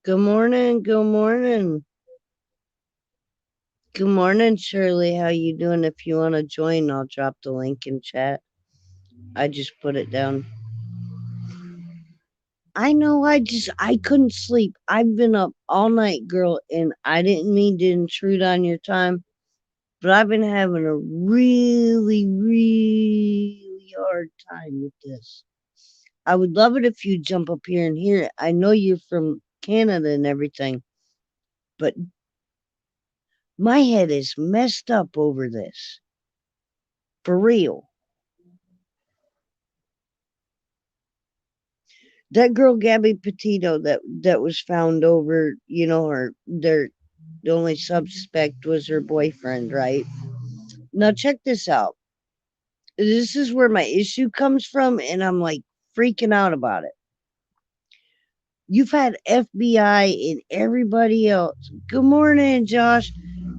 Good morning. Good morning. Good morning, Shirley. How you doing? If you want to join, I'll drop the link in chat. I just put it down. I know I couldn't sleep. I've been up all night, girl, and I didn't mean to intrude on your time, but I've been having a really, really hard time with this. I would love it if you jump up here and hear it. I know you're from Canada and everything, but my head is messed up over this. For real. That girl Gabby Petito that was found over, her the only suspect was her boyfriend, right? Now check this out. This is where my issue comes from, and I'm like freaking out about it. You've had FBI and everybody else. Good morning, Josh.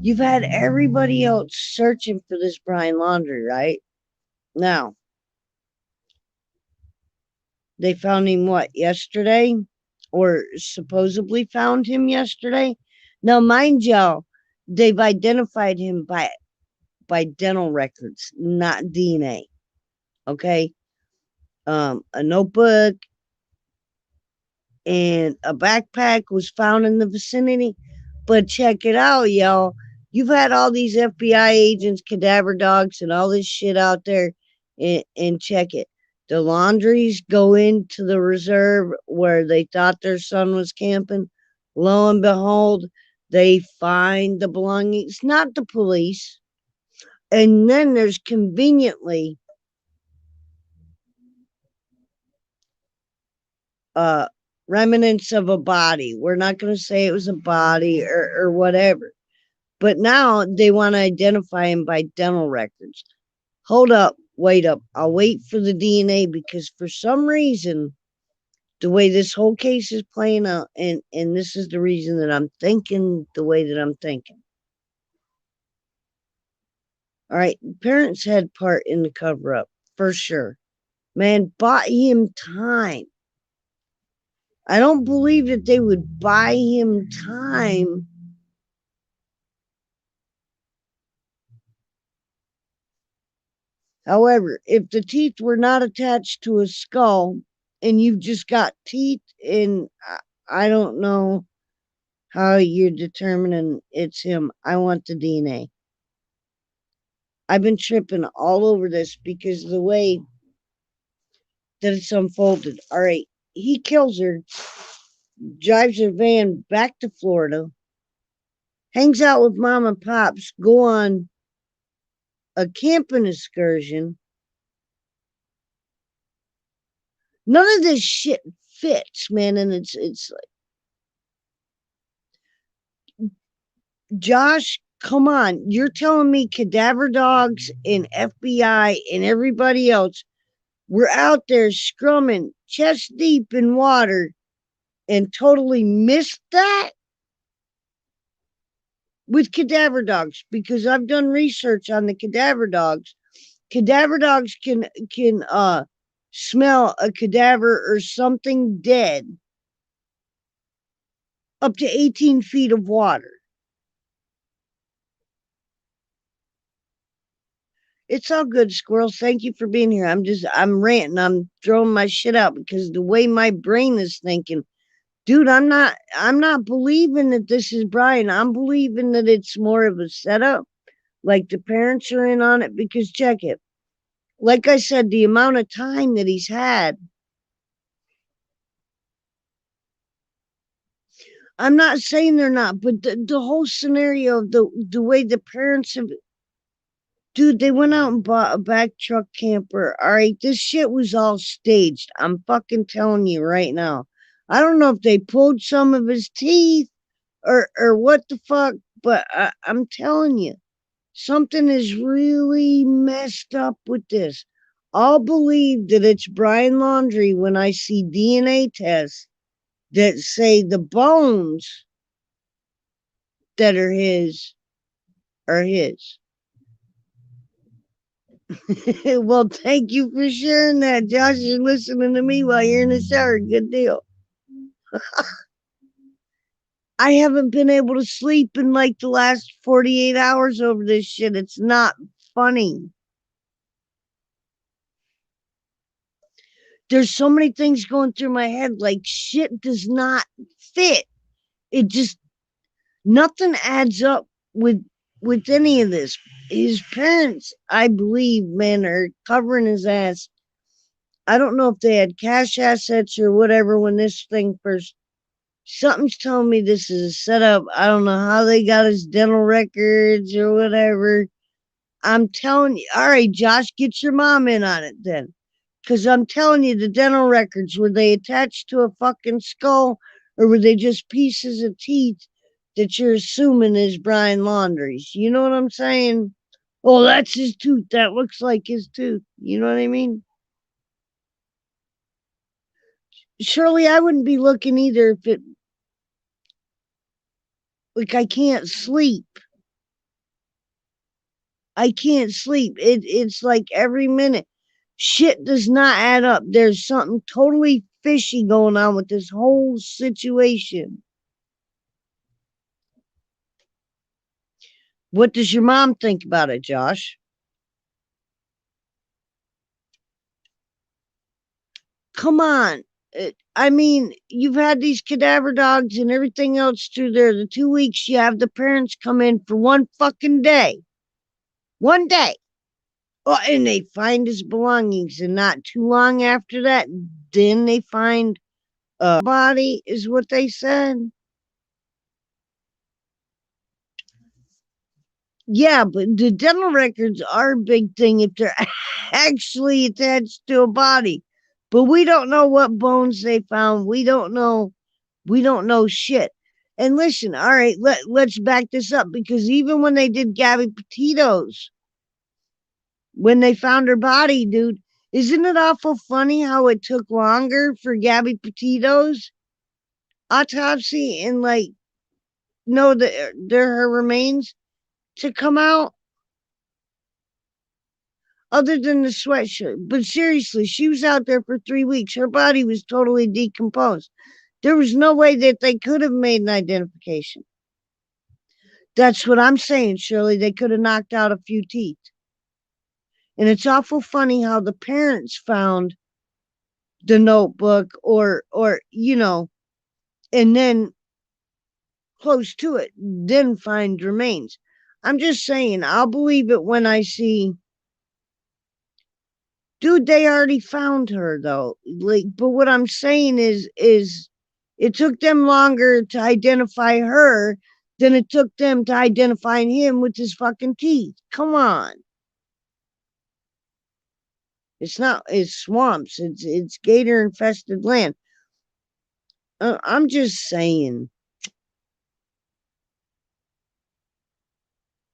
You've had everybody else searching for this Brian Laundrie, right? Now, they found him what, yesterday? Or supposedly found him yesterday. Now, mind y'all, they've identified him by dental records, not DNA. Okay, a notebook and a backpack was found in the vicinity. But check it out, y'all. You've had all these FBI agents, cadaver dogs, and all this shit out there, and check it. The laundries go into the reserve where they thought their son was camping. Lo and behold, they find the belongings, not the police. And then there's conveniently uh remnants of a body. We're not going to say it was a body or whatever. But now they want to identify him by dental records. Hold up, wait up. I'll wait for the DNA because for some reason, the way this whole case is playing out, and this is the reason that I'm thinking the way that I'm thinking. All right, parents had part in the cover up for sure. Man, bought him time. I don't believe that they would buy him time However, if the teeth were not attached to a skull and you've just got teeth, and I don't know how you're determining it's him, I want the DNA. I've been tripping all over this because of the way that it's unfolded. All right, he kills her, drives her van back to Florida, hangs out with mom and pops, go on a camping excursion. None of this shit fits, man, and it's like, Josh, come on. You're telling me cadaver dogs and FBI and everybody else were out there scrumming chest deep in water and totally missed that with cadaver dogs? Because I've done research on the cadaver dogs. Cadaver dogs can smell a cadaver or something dead up to 18 feet of water. It's all good, squirrels. Thank you for being here. I'm ranting. I'm throwing my shit out because the way my brain is thinking, dude, I'm not believing that this is Brian. I'm believing that it's more of a setup. Like the parents are in on it because check it. Like I said, the amount of time that he's had. I'm not saying they're not, but the whole scenario of the way the parents have. Dude, they went out and bought a back truck camper. All right, this shit was all staged. I'm fucking telling you right now. I don't know if they pulled some of his teeth or what the fuck, but I'm telling you, something is really messed up with this. I'll believe that it's Brian Laundrie when I see DNA tests that say the bones that are his are his. Well, thank you for sharing that, Josh. You're listening to me while you're in the shower. Good deal. I haven't been able to sleep in like the last 48 hours over this shit. It's not funny. There's so many things going through my head. Like, shit does not fit. It just, nothing adds up with any of this. His parents, I believe, man, are covering his ass. I don't know if they had cash assets or whatever when this thing first. Something's telling me this is a setup. I don't know how they got his dental records or whatever. I'm telling you, all right, Josh, get your mom in on it then. Because I'm telling you, the dental records, were they attached to a fucking skull or were they just pieces of teeth that you're assuming is Brian Laundrie's? You know what I'm saying? Oh, that's his tooth. That looks like his tooth. You know what I mean? Surely I wouldn't be looking either if it, like, I can't sleep. I can't sleep. It's like every minute. Shit does not add up. There's something totally fishy going on with this whole situation. What does your mom think about it, Josh? Come on. I mean, you've had these cadaver dogs and everything else through there. The 2 weeks you have the parents come in for one fucking day. One day. Oh, and they find his belongings, and not too long after that, then they find a body, is what they said. Yeah, but the dental records are a big thing if they're actually attached to a body. But we don't know what bones they found. We don't know. We don't know shit. And listen, all right, let's back this up because even when they did Gabby Petito's, when they found her body, dude, isn't it awful funny how it took longer for Gabby Petito's autopsy and like no, her remains to come out other than the sweatshirt. But seriously, she was out there for 3 weeks. Her body was totally decomposed. There was no way that they could have made an identification. That's what I'm saying, Shirley. They could have knocked out a few teeth. And it's awful funny how the parents found the notebook or and then close to it, then find remains. I'm just saying, I'll believe it when I see. Dude, they already found her though. Like, but what I'm saying is it took them longer to identify her than it took them to identify him with his fucking teeth. Come on. It's swamps. It's gator infested land. I'm just saying.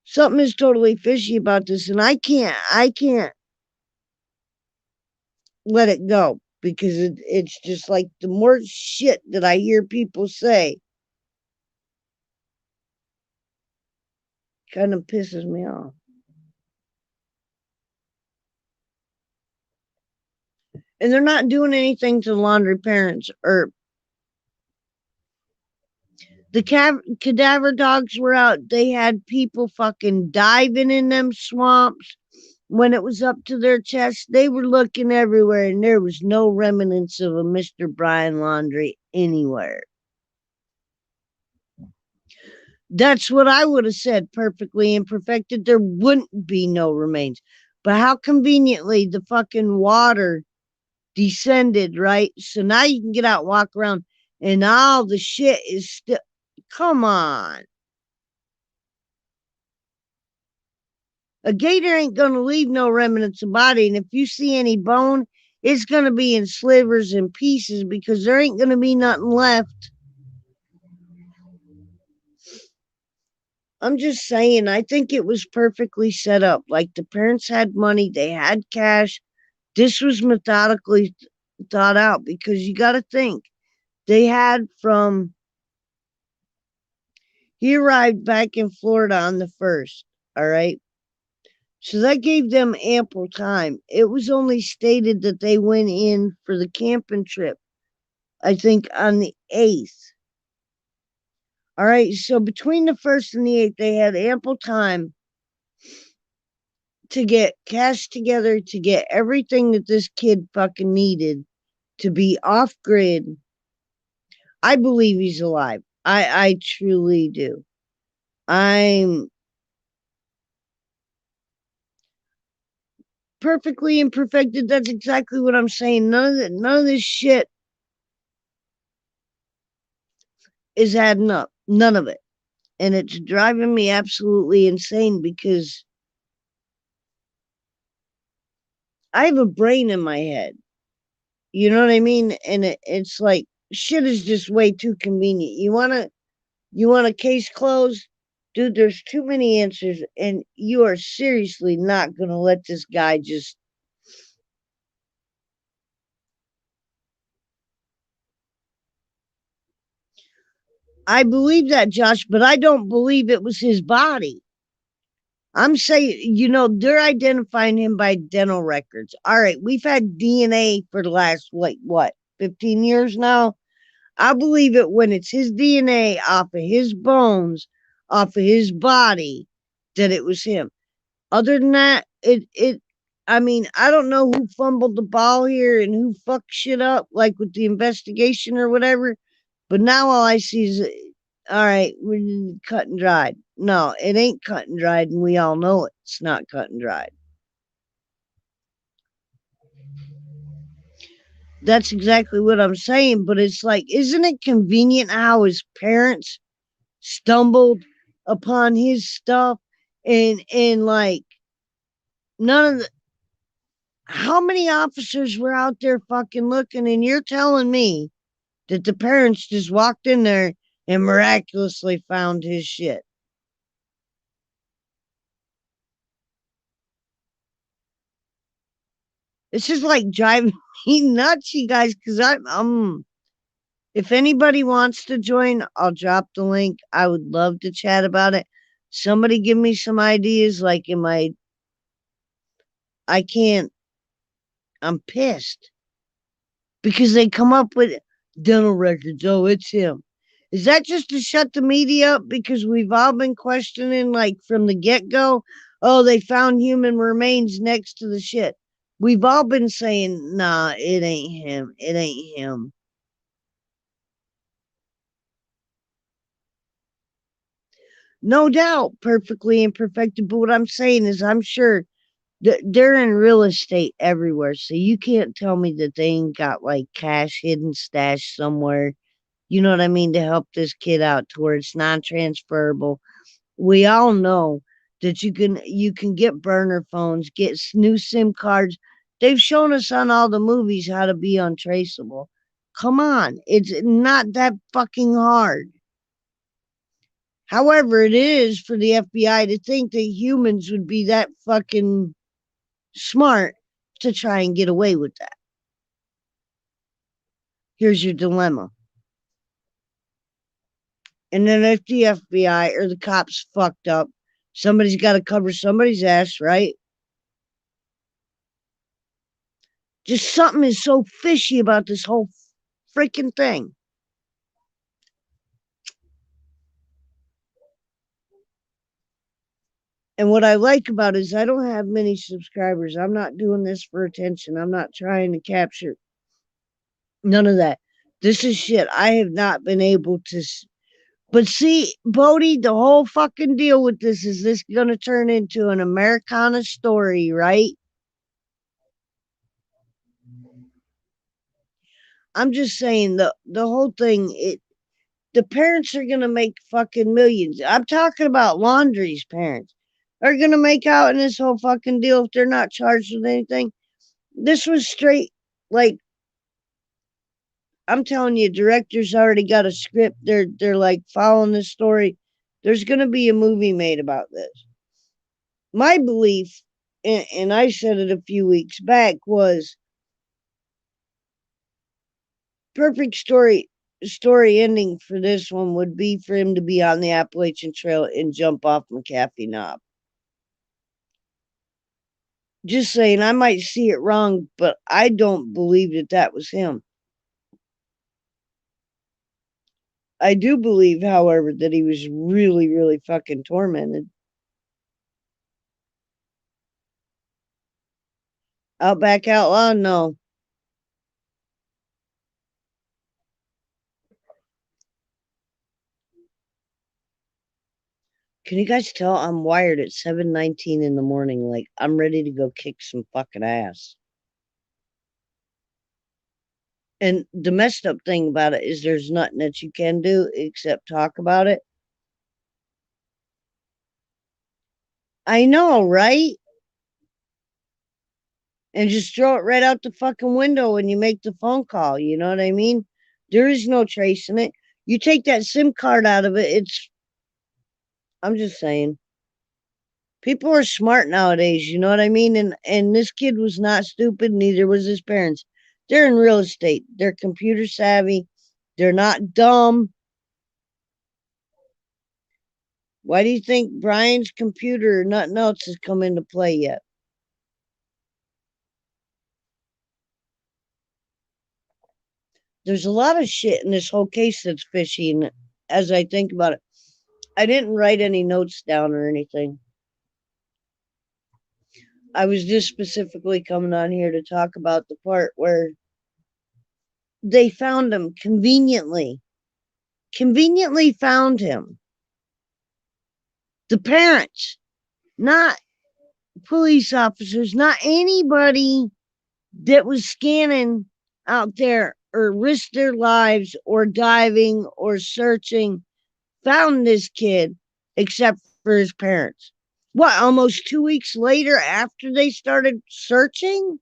Something is totally fishy about this, and I can't let it go because it's just like the more shit that I hear people say kind of pisses me off. And they're not doing anything to the laundry parents or the cadaver dogs were out. They had people fucking diving in them swamps when it was up to their chest. They were looking everywhere, and there was no remnants of a Mr. Brian Laundry anywhere. That's what I would have said perfectly imperfected. There wouldn't be no remains. But how conveniently the fucking water descended, right? So now you can get out, walk around, and all the shit is still. Come on. A gator ain't gonna leave no remnants of body, and if you see any bone, it's gonna be in slivers and pieces because there ain't gonna be nothing left. I'm just saying, I think it was perfectly set up. Like the parents had money, they had cash. This was methodically thought out because you got to think they had from he arrived back in Florida on the 1st. All right. So that gave them ample time. It was only stated that they went in for the camping trip, I think, on the 8th. All right, so between the 1st and the 8th, they had ample time to get cash together to get everything that this kid fucking needed to be off grid. I believe he's alive. I truly do. I'm perfectly imperfected. That's exactly what I'm saying. None of this shit is adding up. None of it. And it's driving me absolutely insane because I have a brain in my head. You know what I mean? And it's like shit is just way too convenient. You want a case closed? Dude, there's too many answers, and you are seriously not gonna let this guy just. I believe that, Josh, but I don't believe it was his body. I'm saying, they're identifying him by dental records. All right, we've had DNA for the last, like, what, 15 years now? I believe it when it's his DNA off of his bones, off of his body, that it was him. Other than that, I mean, I don't know who fumbled the ball here and who fucked shit up, like with the investigation or whatever. But now all I see is, all right, we're cut and dried. No, it ain't cut and dried, and we all know it's not cut and dried. That's exactly what I'm saying. But it's like, isn't it convenient how his parents stumbled upon his stuff and like none of the how many officers were out there fucking looking, and you're telling me that the parents just walked in there and miraculously found his shit? It's just like driving me nuts, you guys, because if anybody wants to join, I'll drop the link. I would love to chat about it. Somebody give me some ideas. Like, I can't, I'm pissed because they come up with dental records. Oh, it's him. Is that just to shut the media up? Because we've all been questioning, like, from the get go. Oh, they found human remains next to the shit. We've all been saying, nah, it ain't him. It ain't him. No doubt, perfectly imperfected. But what I'm saying is, I'm sure they're in real estate everywhere. So you can't tell me that they ain't got like cash hidden stashed somewhere. You know what I mean? To help this kid out to where it's non transferable. We all know that you can get burner phones, get new SIM cards. They've shown us on all the movies how to be untraceable. Come on, it's not that fucking hard. However, it is for the FBI to think that humans would be that fucking smart to try and get away with that. Here's your dilemma. And then if the FBI or the cops fucked up, somebody's got to cover somebody's ass, right? Just something is so fishy about this whole freaking thing. And what I like about it is I don't have many subscribers. I'm not doing this for attention. I'm not trying to capture none of that. This is shit I have not been able to. But see, Bodie, the whole fucking deal with this going to turn into an Americana story, right? I'm just saying the whole thing. The parents are gonna make fucking millions. I'm talking about Laundry's parents are gonna make out in this whole fucking deal if they're not charged with anything. This was straight like I'm telling you, director's already got a script. They're like following this story. There's gonna be a movie made about this. My belief, and I said it a few weeks back, was perfect story ending for this one would be for him to be on the Appalachian Trail and jump off McAfee Knob. Just saying, I might see it wrong, but I don't believe that was him. I do believe, however, that he was really, really fucking tormented. Outback Outlaw? No. Can you guys tell I'm wired at 7:19 in the morning? Like, I'm ready to go kick some fucking ass. And the messed up thing about it is there's nothing that you can do except talk about it. I know, right? And just throw it right out the fucking window when you make the phone call. You know what I mean? There is no tracing it. You take that SIM card out of it, I'm just saying. People are smart nowadays, you know what I mean? And this kid was not stupid, neither was his parents. They're in real estate. They're computer savvy. They're not dumb. Why do you think Brian's computer or nothing else has come into play yet? There's a lot of shit in this whole case that's fishy, and as I think about it, I didn't write any notes down or anything. I was just specifically coming on here to talk about the part where they found him conveniently. Conveniently found him. The parents, not police officers, not anybody that was scanning out there or risked their lives or diving or searching, found this kid except for his parents. What, almost 2 weeks later after they started searching?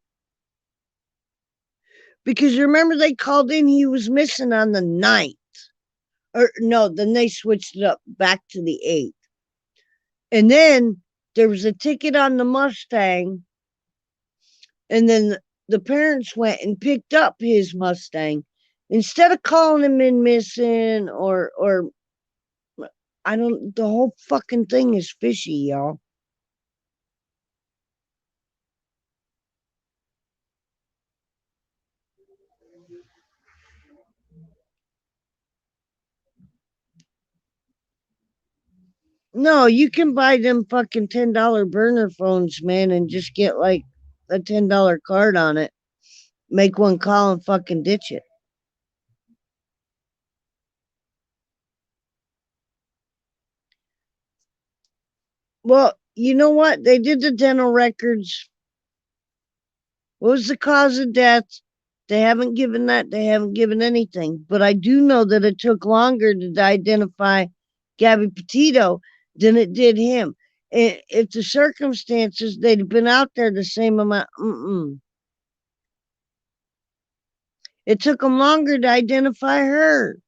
Because remember, they called in he was missing on the 9th. Or no, then they switched it up back to the 8th. And then there was a ticket on the Mustang. And then the parents went and picked up his Mustang instead of calling him in missing or I don't, the whole fucking thing is fishy, y'all. No, you can buy them fucking $10 burner phones, man, and just get like a $10 card on it. Make one call and fucking ditch it. Well, you know what? They did the dental records. What was the cause of death? They haven't given that. They haven't given anything. But I do know that it took longer to identify Gabby Petito than it did him. If the circumstances, they'd have been out there the same amount. It took them longer to identify her.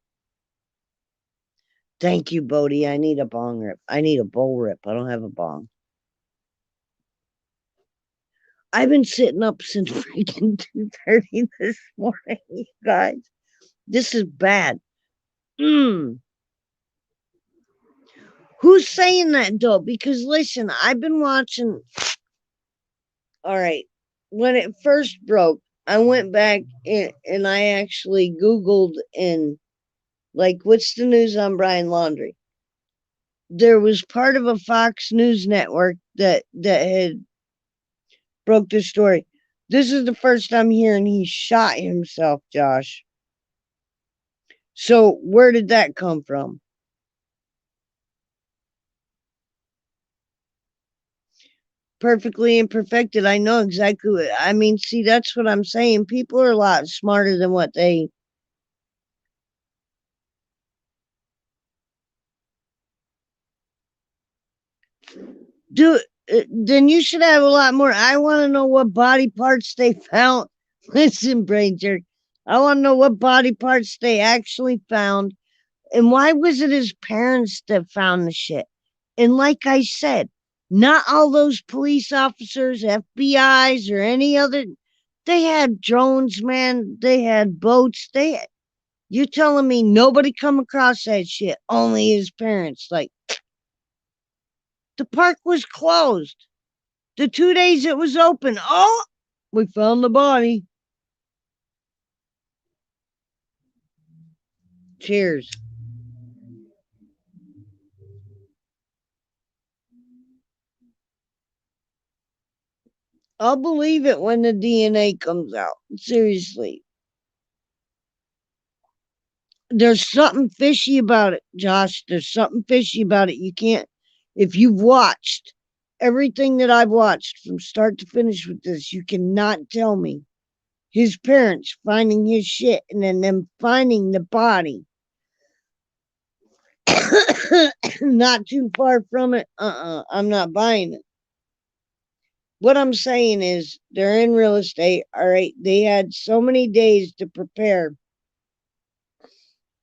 Thank you, Bodie. I need a bong rip. I need a bowl rip. I don't have a bong. I've been sitting up since freaking 2:30 this morning, you guys. This is bad. Mm. Who's saying that though? Because listen, I've been watching. All right. When it first broke, I went back and I actually Googled and like, what's the news on Brian Laundrie? There was part of a Fox News network that had broke the story. This is the first I'm hearing he shot himself, Josh. So where did that come from? Perfectly imperfected. I know exactly what I mean. See, that's what I'm saying. People are a lot smarter than what they do. Then you should have a lot more. I want to know what body parts they found. Listen, brain jerk. I want to know what body parts they actually found. And why was it his parents that found the shit? And like I said, not all those police officers, FBI's, or any other. They had drones, man. They had boats. You're telling me nobody come across that shit? Only his parents. Like, the park was closed. The 2 days it was open. Oh, we found the body. Cheers. I'll believe it when the DNA comes out. Seriously. There's something fishy about it, Josh. There's something fishy about it. You can't, if you've watched everything that I've watched from start to finish with this, you cannot tell me his parents finding his shit and then them finding the body not too far from it. I'm not buying it. What I'm saying is they're in real estate. All right. They had so many days to prepare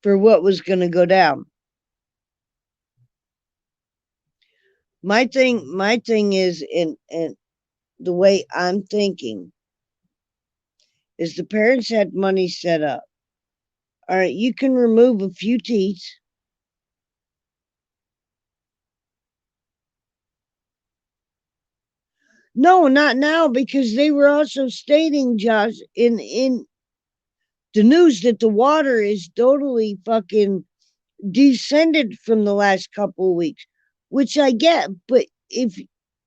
for what was going to go down. My thing is in the way I'm thinking is the parents had money set up. All right, you can remove a few teeth. No, not now, because they were also stating, Josh, in the news that the water is totally fucking descended from the last couple of weeks, which I get. But if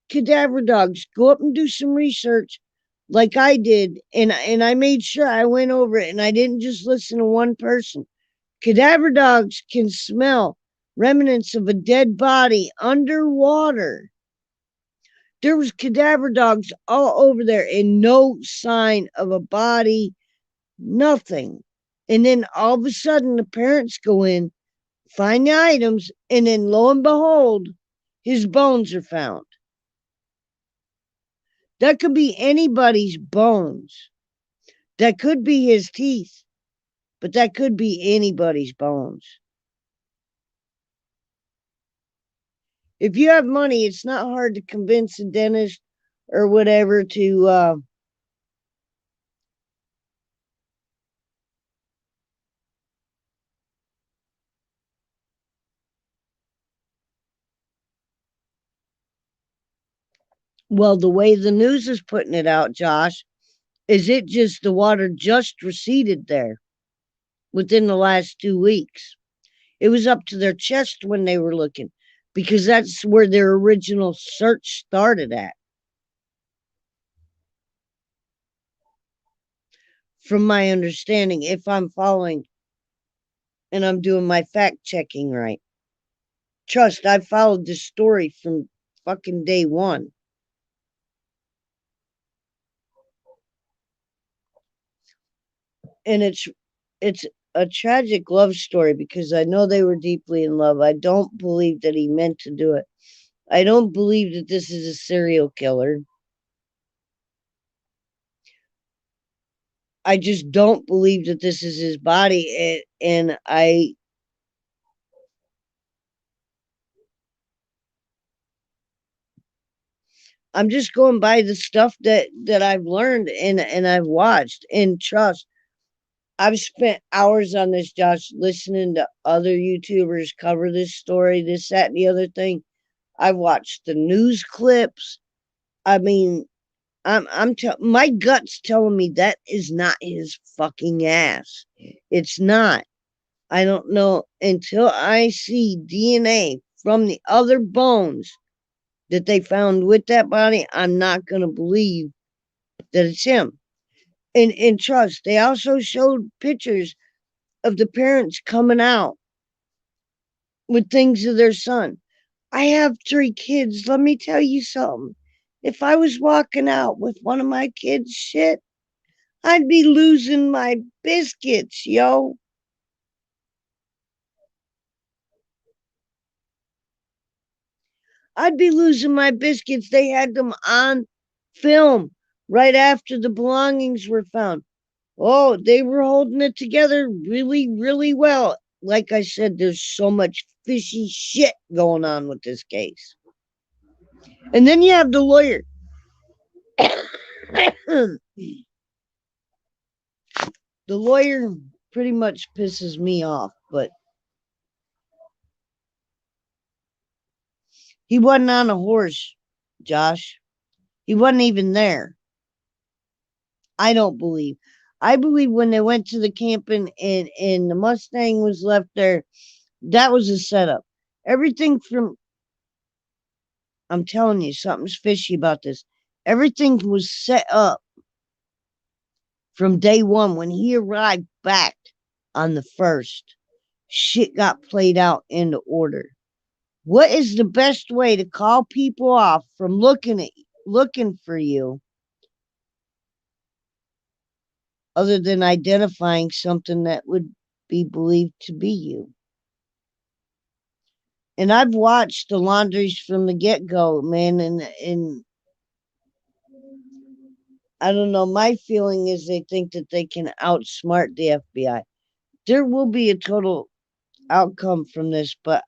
cadaver dogs, go up and do some research like I did, and I made sure I went over it and I didn't just listen to one person. Cadaver dogs can smell remnants of a dead body underwater. There was cadaver dogs all over there and no sign of a body, nothing. And then all of a sudden the parents go in, find the items, and then lo and behold, his bones are found. That could be anybody's bones. That could be his teeth, but that could be anybody's bones. If you have money, it's not hard to convince a dentist or whatever to well, the way the news is putting it out, Josh, is it just the water just receded there within the last 2 weeks. It was up to their chest when they were looking because that's where their original search started at. From my understanding, if I'm following and I'm doing my fact checking right. Trust, I've followed this story from fucking day one. And it's a tragic love story because I know they were deeply in love. I don't believe that he meant to do it. I don't believe that this is a serial killer. I just don't believe that this is his body, and I'm just going by the stuff that I've learned and I've watched. And trust, I've spent hours on this, Josh, listening to other YouTubers cover this story, this, that, and the other thing. I've watched the news clips. I mean, my gut's telling me that is not his fucking ass. It's not. I don't know until I see DNA from the other bones that they found with that body. I'm not gonna believe that it's him. And trust, they also showed pictures of the parents coming out with things of their son. I have 3 kids. Let me tell you something. If I was walking out with one of my kids' shit, I'd be losing my biscuits, yo. I'd be losing my biscuits. They had them on film right after the belongings were found. Oh, they were holding it together really, really well. Like I said, there's so much fishy shit going on with this case. And then you have the lawyer. The lawyer pretty much pisses me off, but he wasn't on a horse, Josh. He wasn't even there. I don't believe. I believe when they went to the camp and the Mustang was left there, that was a setup. Everything from, I'm telling you, something's fishy about this. Everything was set up from day one. When he arrived back on the 1st, shit got played out into order. What is the best way to call people off from looking for you other than identifying something that would be believed to be you? And I've watched the laundries from the get-go, man, and I don't know, my feeling is they think that they can outsmart the FBI. There will be a total outcome from this, but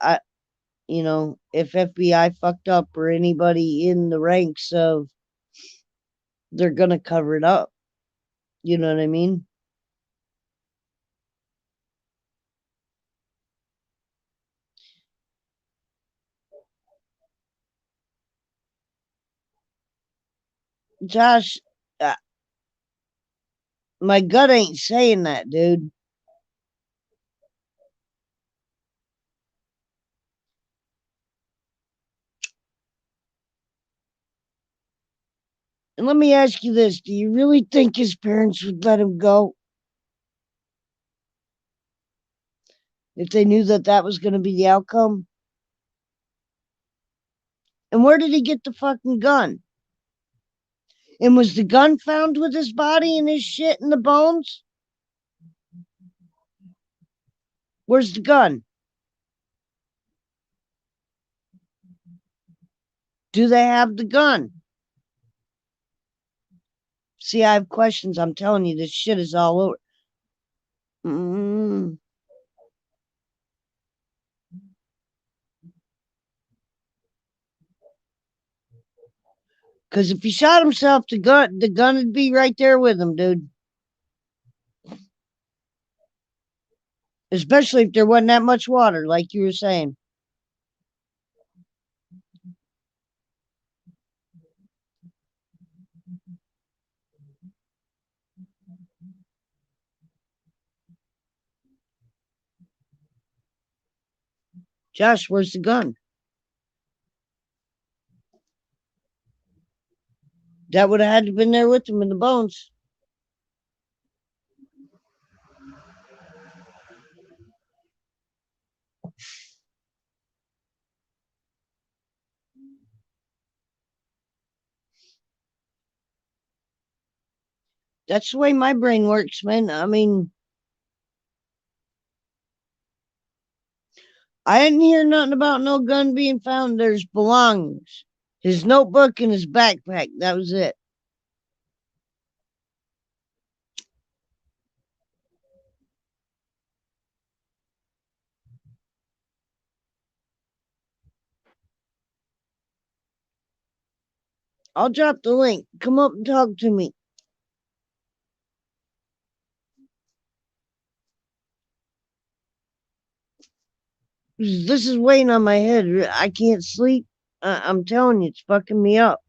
if FBI fucked up or anybody in the ranks of, they're gonna cover it up. You know what I mean? Josh, my gut ain't saying that, dude. And let me ask you this. Do you really think his parents would let him go if they knew that that was going to be the outcome? And where did he get the fucking gun? And was the gun found with his body and his shit and the bones? Where's the gun? Do they have the gun? See, I have questions. I'm telling you, this shit is all over. Because if he shot himself, the gun would be right there with him, dude. Especially if there wasn't that much water, like you were saying. Josh, where's the gun? That would have had to been there with him in the bones. That's the way my brain works, man. I mean, I didn't hear nothing about no gun being found. There's belongings. His notebook and his backpack. That was it. I'll drop the link. Come up and talk to me. This is weighing on my head. I can't sleep. I'm telling you, it's fucking me up.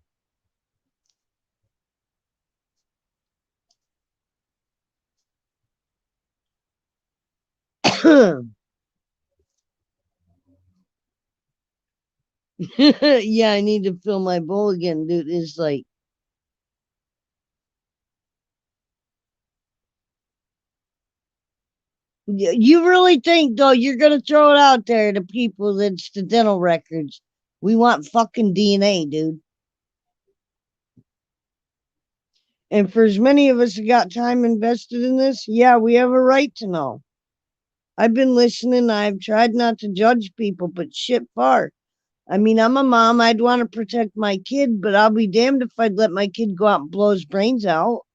Yeah, I need to fill my bowl again, dude. It's like, you really think, though, you're going to throw it out there to people that's the dental records? We want fucking DNA, dude. And for as many of us who got time invested in this, yeah, we have a right to know. I've been listening. I've tried not to judge people, but shit far. I mean, I'm a mom. I'd want to protect my kid, but I'll be damned if I'd let my kid go out and blow his brains out.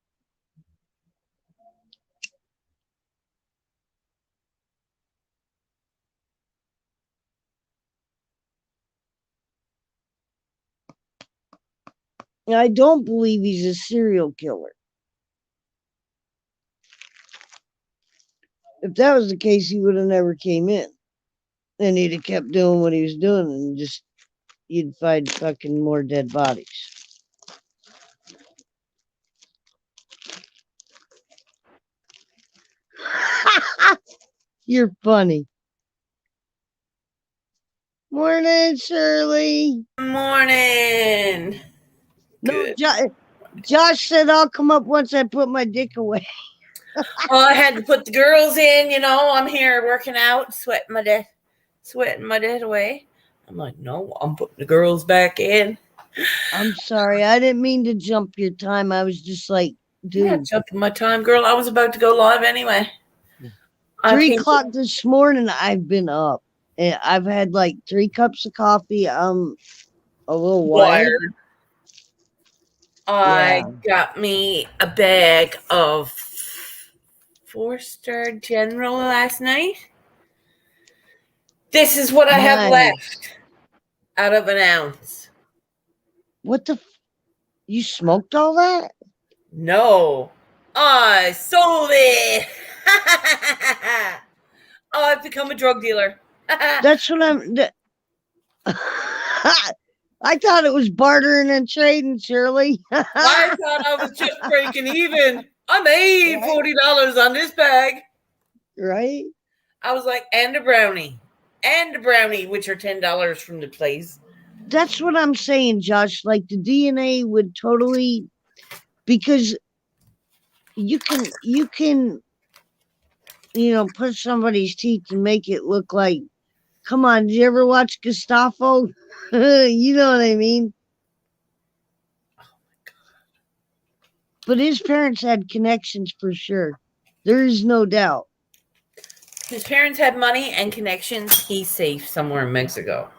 I don't believe he's a serial killer. If that was the case, he would have never came in. And he'd have kept doing what he was doing and just, you'd find fucking more dead bodies. You're funny. Morning, Shirley. Morning. No, Josh said I'll come up once I put my dick away. Well, I had to put the girls in, I'm here working out, sweating my dead away. I'm like, no, I'm putting the girls back in. I'm sorry. I didn't mean to jump your time. I was just like, dude. Yeah, jumping my time, girl. I was about to go live anyway. 3 o'clock this morning, I've been up. And I've had like 3 cups of coffee. I'm a little wired. I got me a bag of 4-star General last night. This is what I have left out of an ounce. What the? You smoked all that? No, I sold it. I've become a drug dealer. That's what I'm. I thought it was bartering and trading, Shirley. I thought I was just breaking even. I made $40 on this bag. Right? I was like, and a brownie, which are $10 from the place. That's what I'm saying, Josh. Like the DNA would totally, because you can, put somebody's teeth and make it look like. Come on, did you ever watch Gustavo? You know what I mean? Oh my God. But his parents had connections for sure. There is no doubt. His parents had money and connections. He's safe somewhere in Mexico.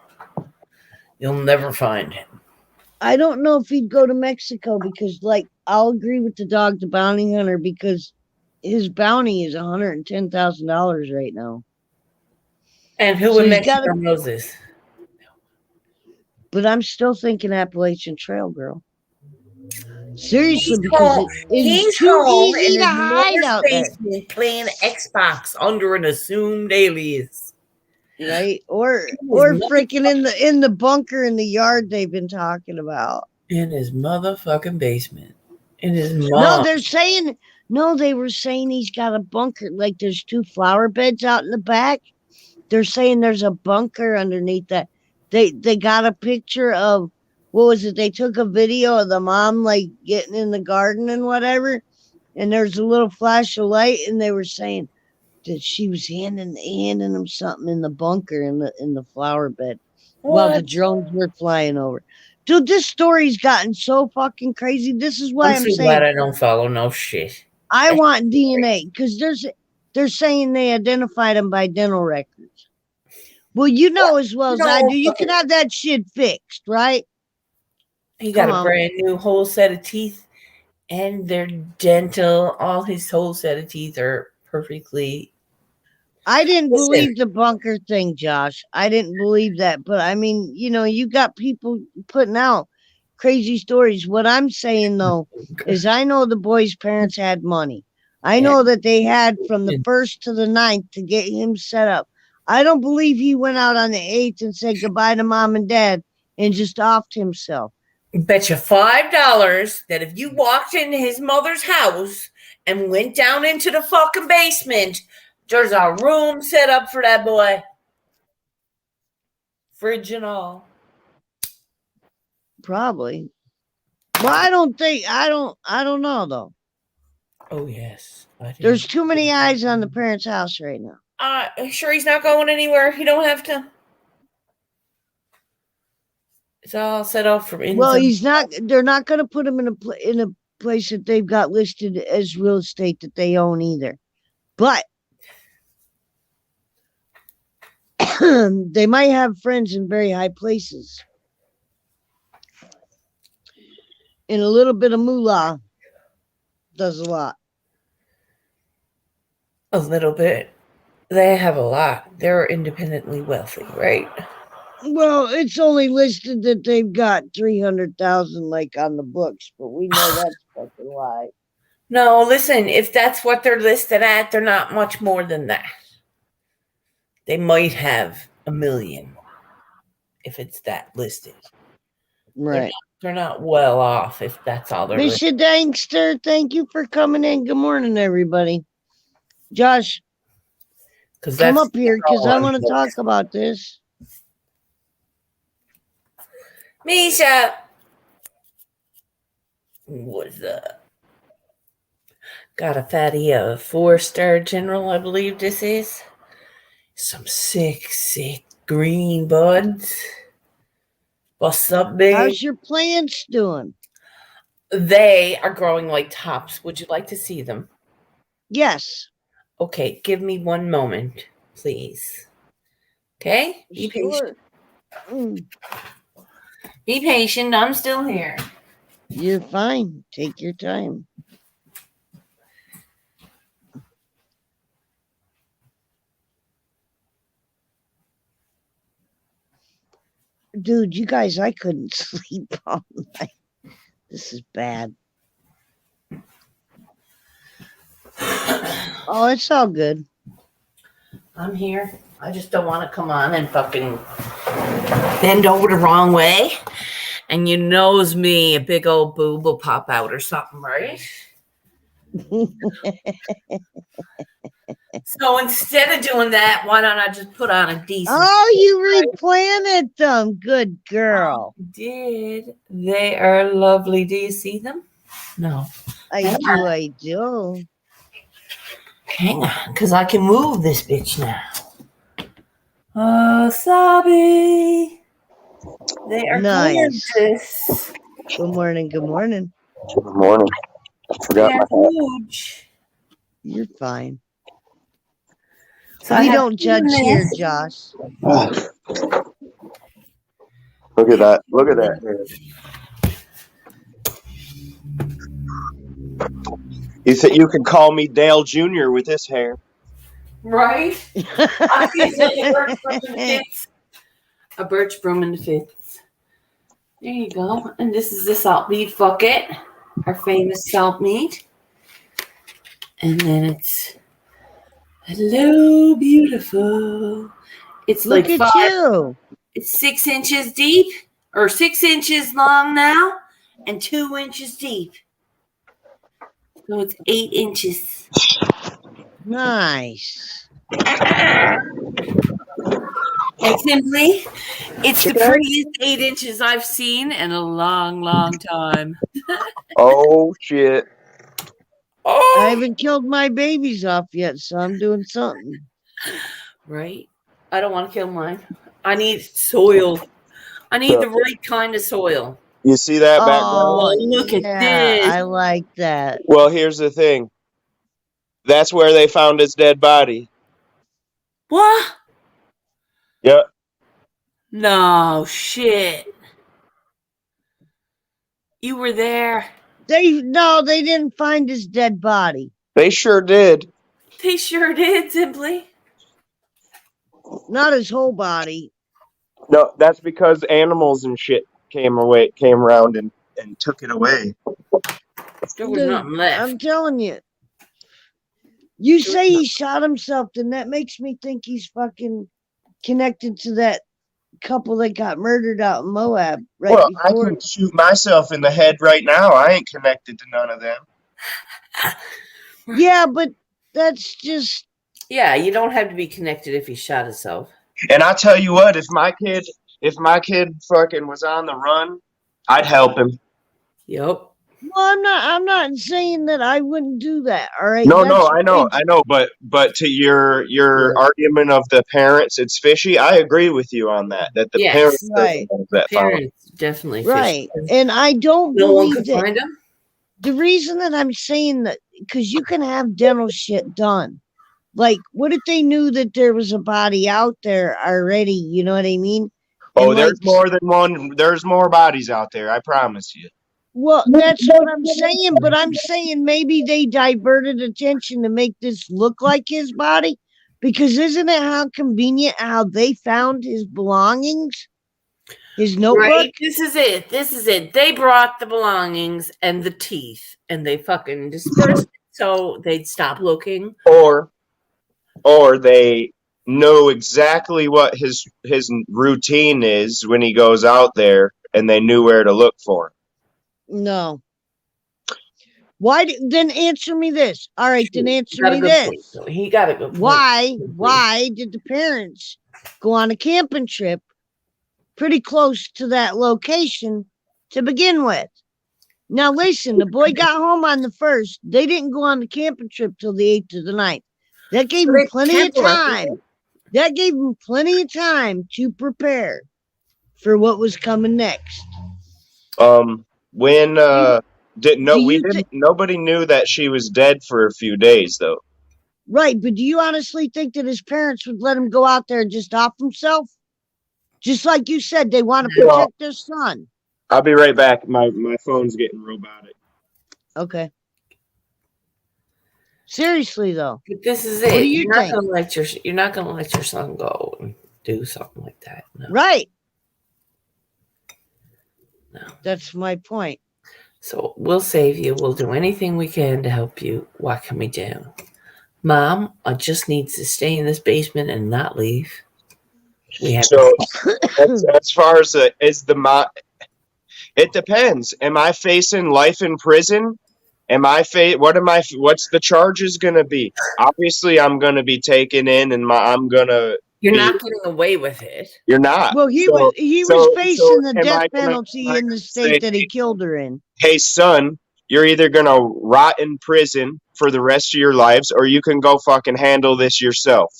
You'll never find him. I don't know if he'd go to Mexico because, like, I'll agree with the dog, the bounty hunter, because his bounty is $110,000 right now. And who in Mexico knows this? But I'm still thinking Appalachian Trail, girl. Seriously, because it's too easy to hide out there. Playing Xbox under an assumed alias, right? Or freaking in the bunker in the yard they've been talking about. In his motherfucking basement. In his mom. They were saying he's got a bunker. Like there's 2 flower beds out in the back. They're saying there's a bunker underneath that. They got a picture of, what was it? They took a video of the mom like getting in the garden and whatever. And there's a little flash of light, and they were saying that she was handing him something in the bunker in the flower bed while the drones were flying over. Dude, this story's gotten so fucking crazy. This is why I'm so saying glad I don't follow no shit. I want DNA because they're saying they identified him by dental records. Well, as well as I do, you can have that shit fixed, right? He got a brand new whole set of teeth, and they're dental. All his whole set of teeth are perfectly. I didn't believe the bunker thing, Josh. I didn't believe that. But I mean, you got people putting out crazy stories. What I'm saying, though, is I know the boy's parents had money. I know that they had from the 1st to the 9th to get him set up. I don't believe he went out on the 8th and said goodbye to mom and dad and just offed himself. Bet you $5 that if you walked into his mother's house and went down into the fucking basement, there's a room set up for that boy. Fridge and all. Probably. Well, I don't know though. Oh yes. There's too many eyes on the parents' house right now. Sure he's not going anywhere. He don't have to. It's all set up for. Well, he's not. They're not going to put him in a place that they've got listed as real estate that they own either. But they might have friends in very high places. And a little bit of moolah does a lot. A little bit. They have a lot. They're independently wealthy, right? Well, it's only listed that they've got 300,000 like on the books, but we know that's fucking lie. No, listen, if that's what they're listed at, they're not much more than that. They might have $1 million if it's that listed. Right. They're not well off if that's all they're Misha Dankster, thank you for coming in. Good morning, everybody. Josh, come up here because I want to talk about this. Misha. Was got a fatty 4-star general, I believe this is. Some sick green buds. What's up, babe? How's your plants doing? They are growing like tops. Would you like to see them? Yes. Okay, give me one moment, please. Okay? Be Sure. patient. Be patient. I'm still here. You're fine. Take your time. Dude, you guys, I couldn't sleep all night. This is bad. Oh, it's all good. I'm here. I just don't want to come on and fucking bend over the wrong way. And you knows me, a big old boob will pop out or something, right? So instead of doing that, why don't I just put on a decent... Oh, you replanted them. Good girl. I did. They are lovely. Do you see them? No. I do. Hang on, because I can move this bitch now. Sabi. They are nice. gorgeous. Good morning. Good morning. Good morning. I forgot my hat. Huge. You're fine. So we don't judge here, Josh. Look at that. Look at that. He said you can call me Dale Jr. with this hair. Right? A birch broom in the fits. There you go. And this is the salt meat bucket, our famous salt meat. And then it's hello, beautiful. It's Look like at you. It's 6 inches deep, or 6 inches long now, and 2 inches deep. So it's 8 inches. Nice. And simply, it's the prettiest 8 inches I've seen in a long, long time. Oh, shit. Oh! I haven't killed my babies off yet, so I'm doing something. Right? I don't want to kill mine. I need soil. I need the right kind of soil. You see that background? Oh, look at this. I like that. Well, here's the thing. That's where they found his dead body. What? Yep. No shit. You were there. They didn't find his dead body. They sure did. They sure did, Simply. Not his whole body. No, that's because animals and shit came around and took it away. There was nothing left. I'm telling you. You say he shot himself, then that makes me think he's fucking connected to that couple that got murdered out in Moab Well, I can shoot myself in the head right now. I ain't connected to none of them. Yeah, but that's just... Yeah, you don't have to be connected if he shot himself. And I tell you what, if my kid fucking was on the run, I'd help him. Yep. Well, I'm not saying that I wouldn't do that. All right. No, I know. But to your argument of the parents, it's fishy. I agree with you on that. That the parents, right. That parents definitely right. fishy. And I don't no believe one could find them. The reason that I'm saying that, because you can have dental shit done. Like, what if they knew that there was a body out there already? You know what I mean? Oh, and there's more than one. There's more bodies out there. I promise you. Well, that's what I'm saying. But I'm saying maybe they diverted attention to make this look like his body. Because isn't it how convenient how they found his belongings? His notebook? Right? This is it. They brought the belongings and the teeth. And they fucking dispersed it so they'd stop looking. Or they know exactly what his routine is when he goes out there, and they knew where to look for him. No. Why? Then answer me this. All right, then answer me this. He got a good point. Why did the parents go on a camping trip pretty close to that location to begin with? Now listen, the boy got home on the 1st. They didn't go on the camping trip till the 8th or the 9th. That gave him plenty of time. That gave him plenty of time to prepare for what was coming next. When nobody knew that she was dead for a few days though. Right, but do you honestly think that his parents would let him go out there and just off himself? Just like you said, they want to protect their son. I'll be right back. My phone's getting robotic. Okay. Seriously though. But this is it. What do you think? You're not gonna let your son go and do something like that. No. Right. No. That's my point. So we'll save you. We'll do anything we can to help you. What can we do? Mom, I just need to stay in this basement and not leave. We have as far as it depends. Am I facing life in prison? What's the charges gonna be? Obviously, I'm gonna be taken in, and You're not getting away with it. You're not. Well, he was facing the death penalty in the state that he killed her in. Hey, son, you're either gonna rot in prison for the rest of your lives, or you can go fucking handle this yourself.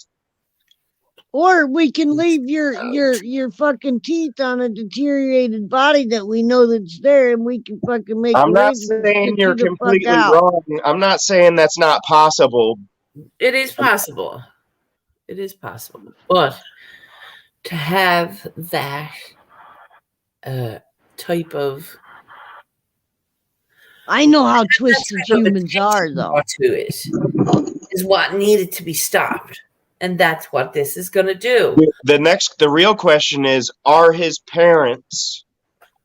Or we can leave your fucking teeth on a deteriorated body that we know that's there, and we can fucking make. I'm not saying you're completely wrong. I'm not saying that's not possible. It is possible. It is possible, but to have that type of, I know how twisted humans are, though. To it is what needed to be stopped. And that's what this is going to do. The real question is, are his parents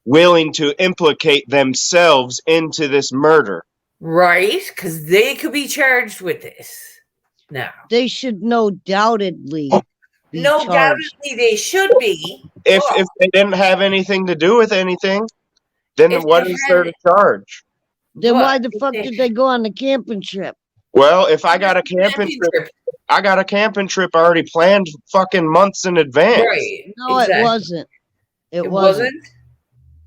willing to implicate themselves into this murder? Right? Because they could be charged with this now. They should no doubtedly be charged. They should be. If they didn't have anything to do with anything, then what is there to charge? Then why the fuck did they go on the camping trip? Well, if I got a camping trip, I got a camping trip already planned fucking months in advance. Right. No, exactly. It wasn't. It wasn't.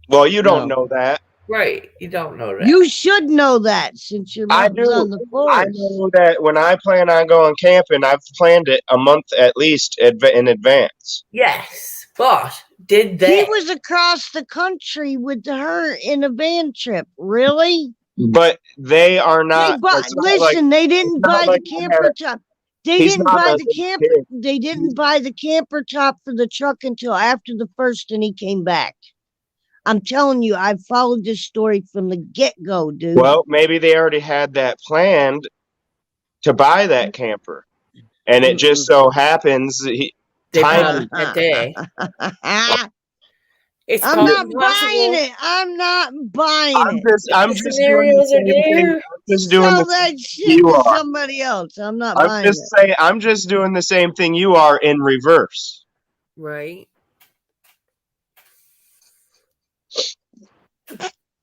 Well, you don't know that. Right. You don't know that. You should know that since your mom's on the force. I know that when I plan on going camping, I've planned it a month at least in advance. Yes, but did they? He was across the country with her in a van trip. Really? But they are not. They didn't buy the camper top. They didn't buy the camper. They didn't buy the camper top for the truck until after the 1st, and he came back. I'm telling you, I've followed this story from the get-go, dude. Well, maybe they already had that planned to buy that camper, and it just so happens time that day. I'm not buying it. I'm not buying it. I'm just doing the same thing. Just doing that shit to somebody else. I'm not buying it. I'm just doing the same thing you are in reverse. Right.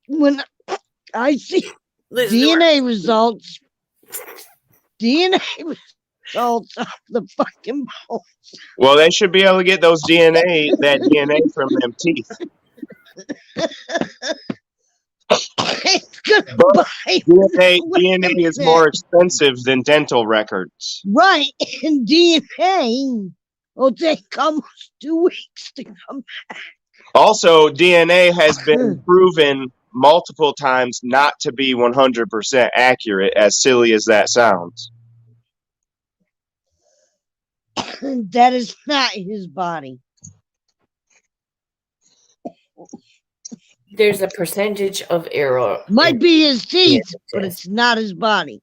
When I see DNA results off the fucking bones. Well, they should be able to get that DNA from them teeth. DNA is more expensive than dental records. Right, and DNA will take almost 2 weeks to come back. Also, DNA has been proven multiple times not to be 100% accurate, as silly as that sounds. That is not his body. There's a percentage of error. Might be his teeth, but it's not his body.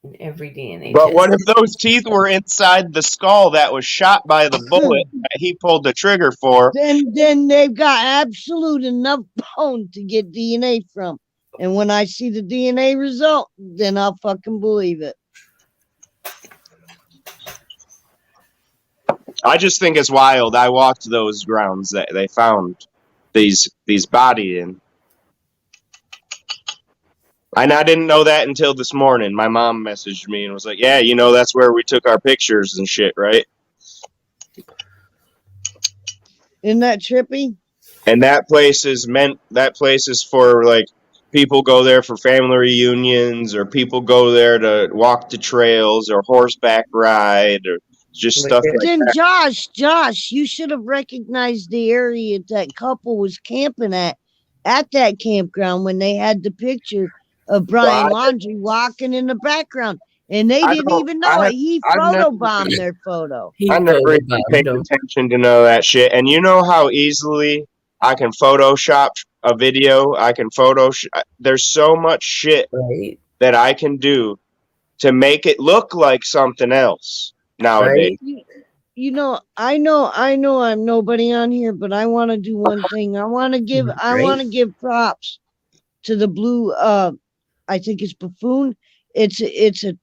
In every DNA But what if those teeth were inside the skull that was shot by the bullet that he pulled the trigger for? Then they've got absolute enough bone to get DNA from. And when I see the DNA result, then I'll fucking believe it. I just think it's wild. I walked those grounds that they found these bodies in. And I didn't know that until this morning. My mom messaged me and was like, yeah, that's where we took our pictures and shit, right? Isn't that trippy? And that place is for like people go there for family reunions, or people go there to walk the trails or horseback ride or just stuff like Then that. Josh, you should have recognized the area that couple was camping at that campground when they had the picture of Brian Laundrie walking in the background. And they didn't even know it. He photobombed their photo. I never really paid attention to know that shit. And you know how easily I can Photoshop a video? There's so much shit that I can do to make it look like something else nowadays. Right? You know, I know I'm nobody on here, but I want to do one thing. I want to give props to the blue I think it's Buffoon. It's a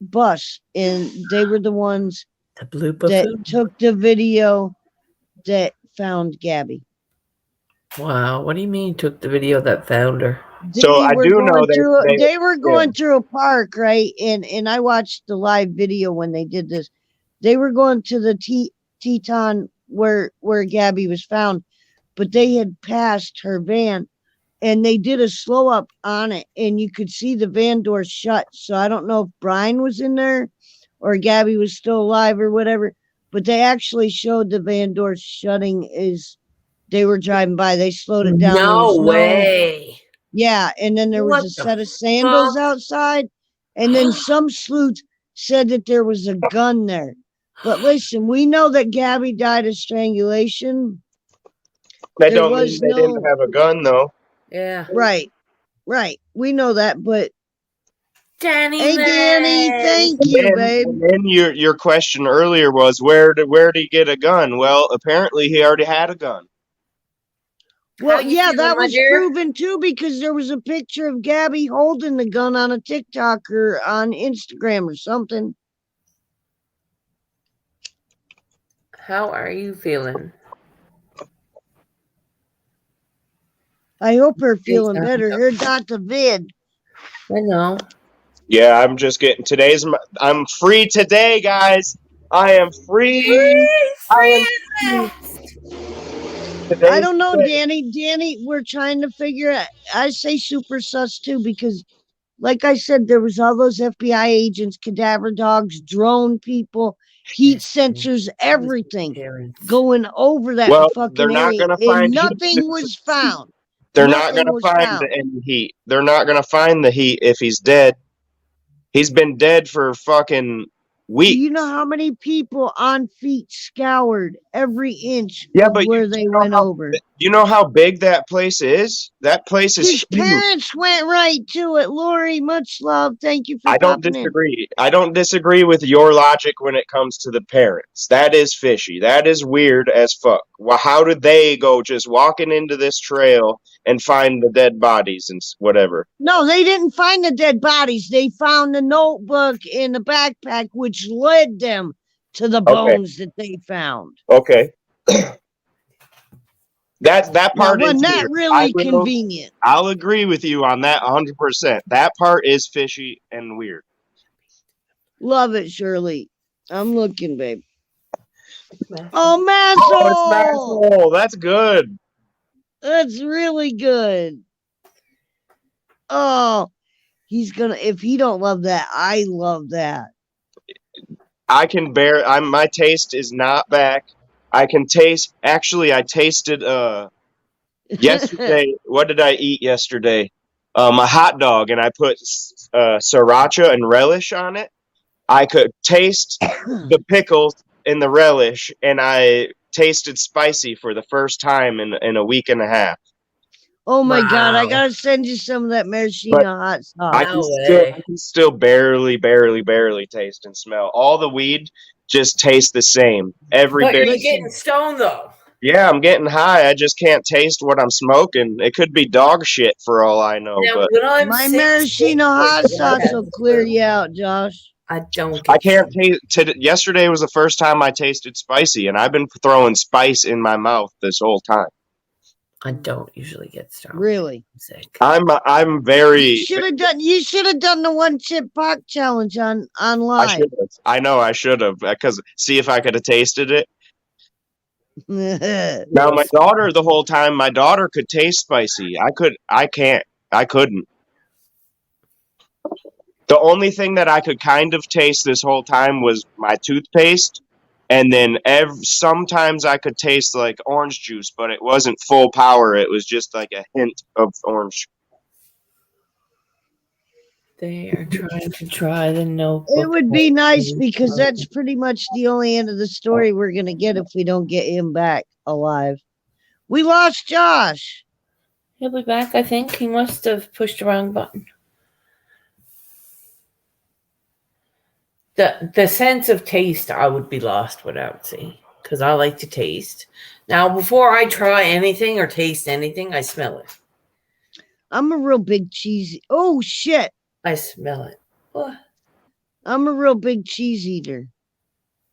bus, and they were the ones that took the video that found Gabby. Wow, what do you mean took the video that found her? So I do know they were going through a park, right? And I watched the live video when they did this. They were going to the Teton where Gabby was found, but they had passed her van, and they did a slow up on it, and you could see the van door shut. So I don't know if Brian was in there or Gabby was still alive or whatever, but they actually showed the van door shutting as they were driving by. They slowed it down. No way. Yeah, and then there was a set of sandals outside, and then some sleuths said that there was a gun there. But listen, we know that Gabby died of strangulation. That don't mean they didn't have a gun, though. Yeah. Right. We know that, but Danny, thank you, babe. And then your question earlier was where did he get a gun? Well, apparently he already had a gun. Well, yeah, that was proven too, because there was a picture of Gabby holding the gun on a TikTok or on Instagram or something. How are you feeling? I hope her feeling better. Her Dr. Vid. I know. Yeah, I'm just getting I'm free today, guys. I am free. I don't know, Danny. Danny, we're trying to figure out. I say super sus too, because like I said, there was all those FBI agents, cadaver dogs, drone people, heat sensors, everything going over that fucking area, and nothing was found. They're not going to find any heat. They're not going to find the heat if he's dead. He's been dead for fucking weeks. Do you know how many people on feet scoured every inch where they went over? You know how big that place is? That place is huge. His parents went right to it. Lori, much love. Thank you for I don't disagree. I don't disagree with your logic when it comes to the parents. That is fishy. That is weird as fuck. Well, how did they go just walking into this trail and find the dead bodies and whatever? No, they didn't find the dead bodies. They found the notebook in the backpack, which led them to the bones that they found. Okay. That part is not really convenient. I'll agree with you on that 100%. That part is fishy and weird. Love it, Shirley. I'm looking, babe. Oh, Massel! That's good. That's really good. Oh, he's gonna. If he don't love that, I love that. I can bear. My taste is not back. I can taste. Actually, I tasted yesterday. What did I eat yesterday? A hot dog, and I put sriracha and relish on it. I could taste the pickles and the relish, and I tasted spicy for the first time in a week and a half. Oh my God! I gotta send you some of that maraschino hot sauce. I can still barely taste and smell. All the weed just tastes the same. But you're getting stoned though. Yeah, I'm getting high. I just can't taste what I'm smoking. It could be dog shit for all I know. Now, but my maraschino hot sauce will clear you out, Josh. I can't taste. Yesterday was the first time I tasted spicy, and I've been throwing spice in my mouth this whole time. I don't usually get stoned. Really? I'm sick. I'm very. You should have done the 1 chip pot challenge online. I know I should have, because see if I could have tasted it. Now my daughter, the whole time, my daughter could taste spicy. I couldn't. The only thing that I could kind of taste this whole time was my toothpaste, and then sometimes I could taste like orange juice, but it wasn't full power. It was just like a hint of orange. They are trying the notebook. It would be nice because that's pretty much the only end of the story we're going to get if we don't get him back alive. We lost Josh. He'll be back, I think. He must have pushed the wrong button. The sense of taste I would be lost without, see, because I like to taste. Now, before I try anything or taste anything, I smell it. I'm a real big cheesy. Oh shit! I smell it. What? I'm a real big cheese eater.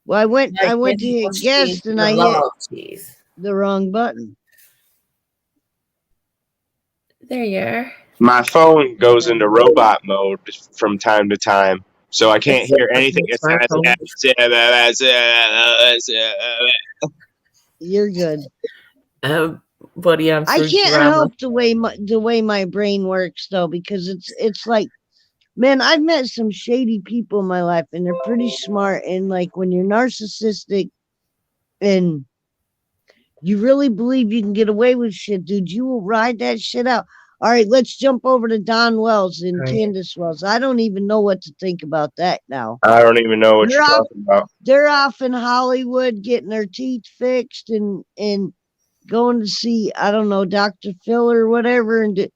Well, I went to hit guest and I hit cheese. the wrong button. There you are. My phone goes into robot mode from time to time. So I can't hear anything. You're good. Buddy, I can't help the way my brain works though, because it's like, man, I've met some shady people in my life, and they're pretty smart. And like when you're narcissistic, and you really believe you can get away with shit, dude, you will ride that shit out. All right, let's jump over to Don Wells and Candace Wells. I don't even know what to think about that now. I don't even know what you're talking about. They're off in Hollywood getting their teeth fixed and going to see, I don't know, Dr. Phil or whatever. And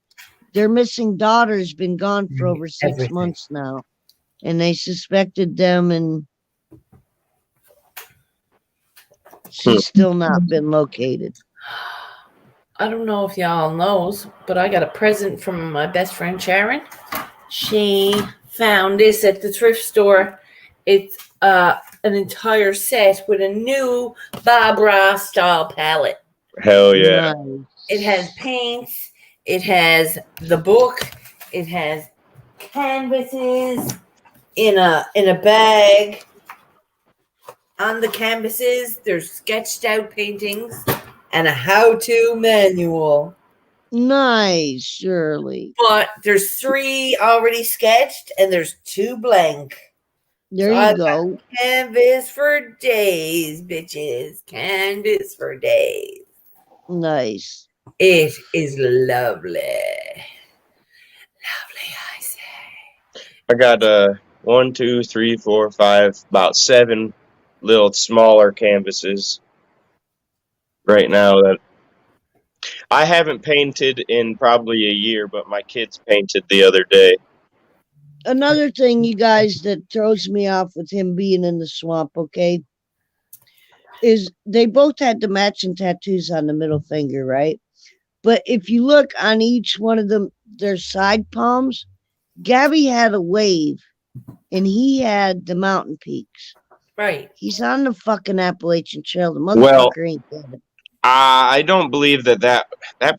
their missing daughter's been gone for over 6 months now. And they suspected them, and she's still not been located. I don't know if y'all knows, but I got a present from my best friend Sharon. She found this at the thrift store. It's an entire set with a new Bob Ross style palette. Hell yeah. Nice. It has paints. It has the book. It has canvases in a bag. On the canvases, there's sketched out paintings and a how-to manual. Nice, Shirley. But there's 3 already sketched and there's 2 blank. There so you go. Canvas for days, bitches. Canvas for days. Nice. It is lovely. Lovely, I say. I got 1, 2, 3, 4, 5, about 7 little smaller canvases right now that I haven't painted in probably a year, but my kids painted the other day. Another thing, you guys, that throws me off with him being in the swamp, okay, is they both had the matching tattoos on the middle finger, right? But if you look on each one of them, their side palms, Gabby had a wave and he had the mountain peaks. Right. He's on the fucking Appalachian Trail. The motherfucker ain't dead. I don't believe that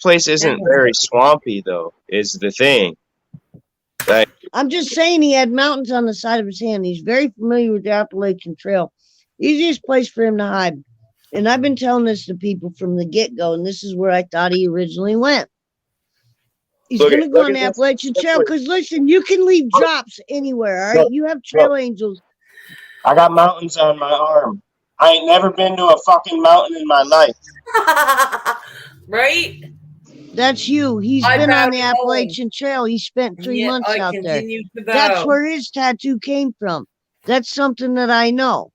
place isn't very swampy, though, is the thing. Like, I'm just saying he had mountains on the side of his hand. He's very familiar with the Appalachian Trail. Easiest place for him to hide. And I've been telling this to people from the get-go, and this is where I thought he originally went. He's going to go on the Appalachian Trail because, listen, you can leave drops anywhere, all right? You have trail angels. I got mountains on my arm. I ain't never been to a fucking mountain in my life. Right? That's you. He's been on the Appalachian Trail. He spent 3 months out there. That's where his tattoo came from. That's something that I know.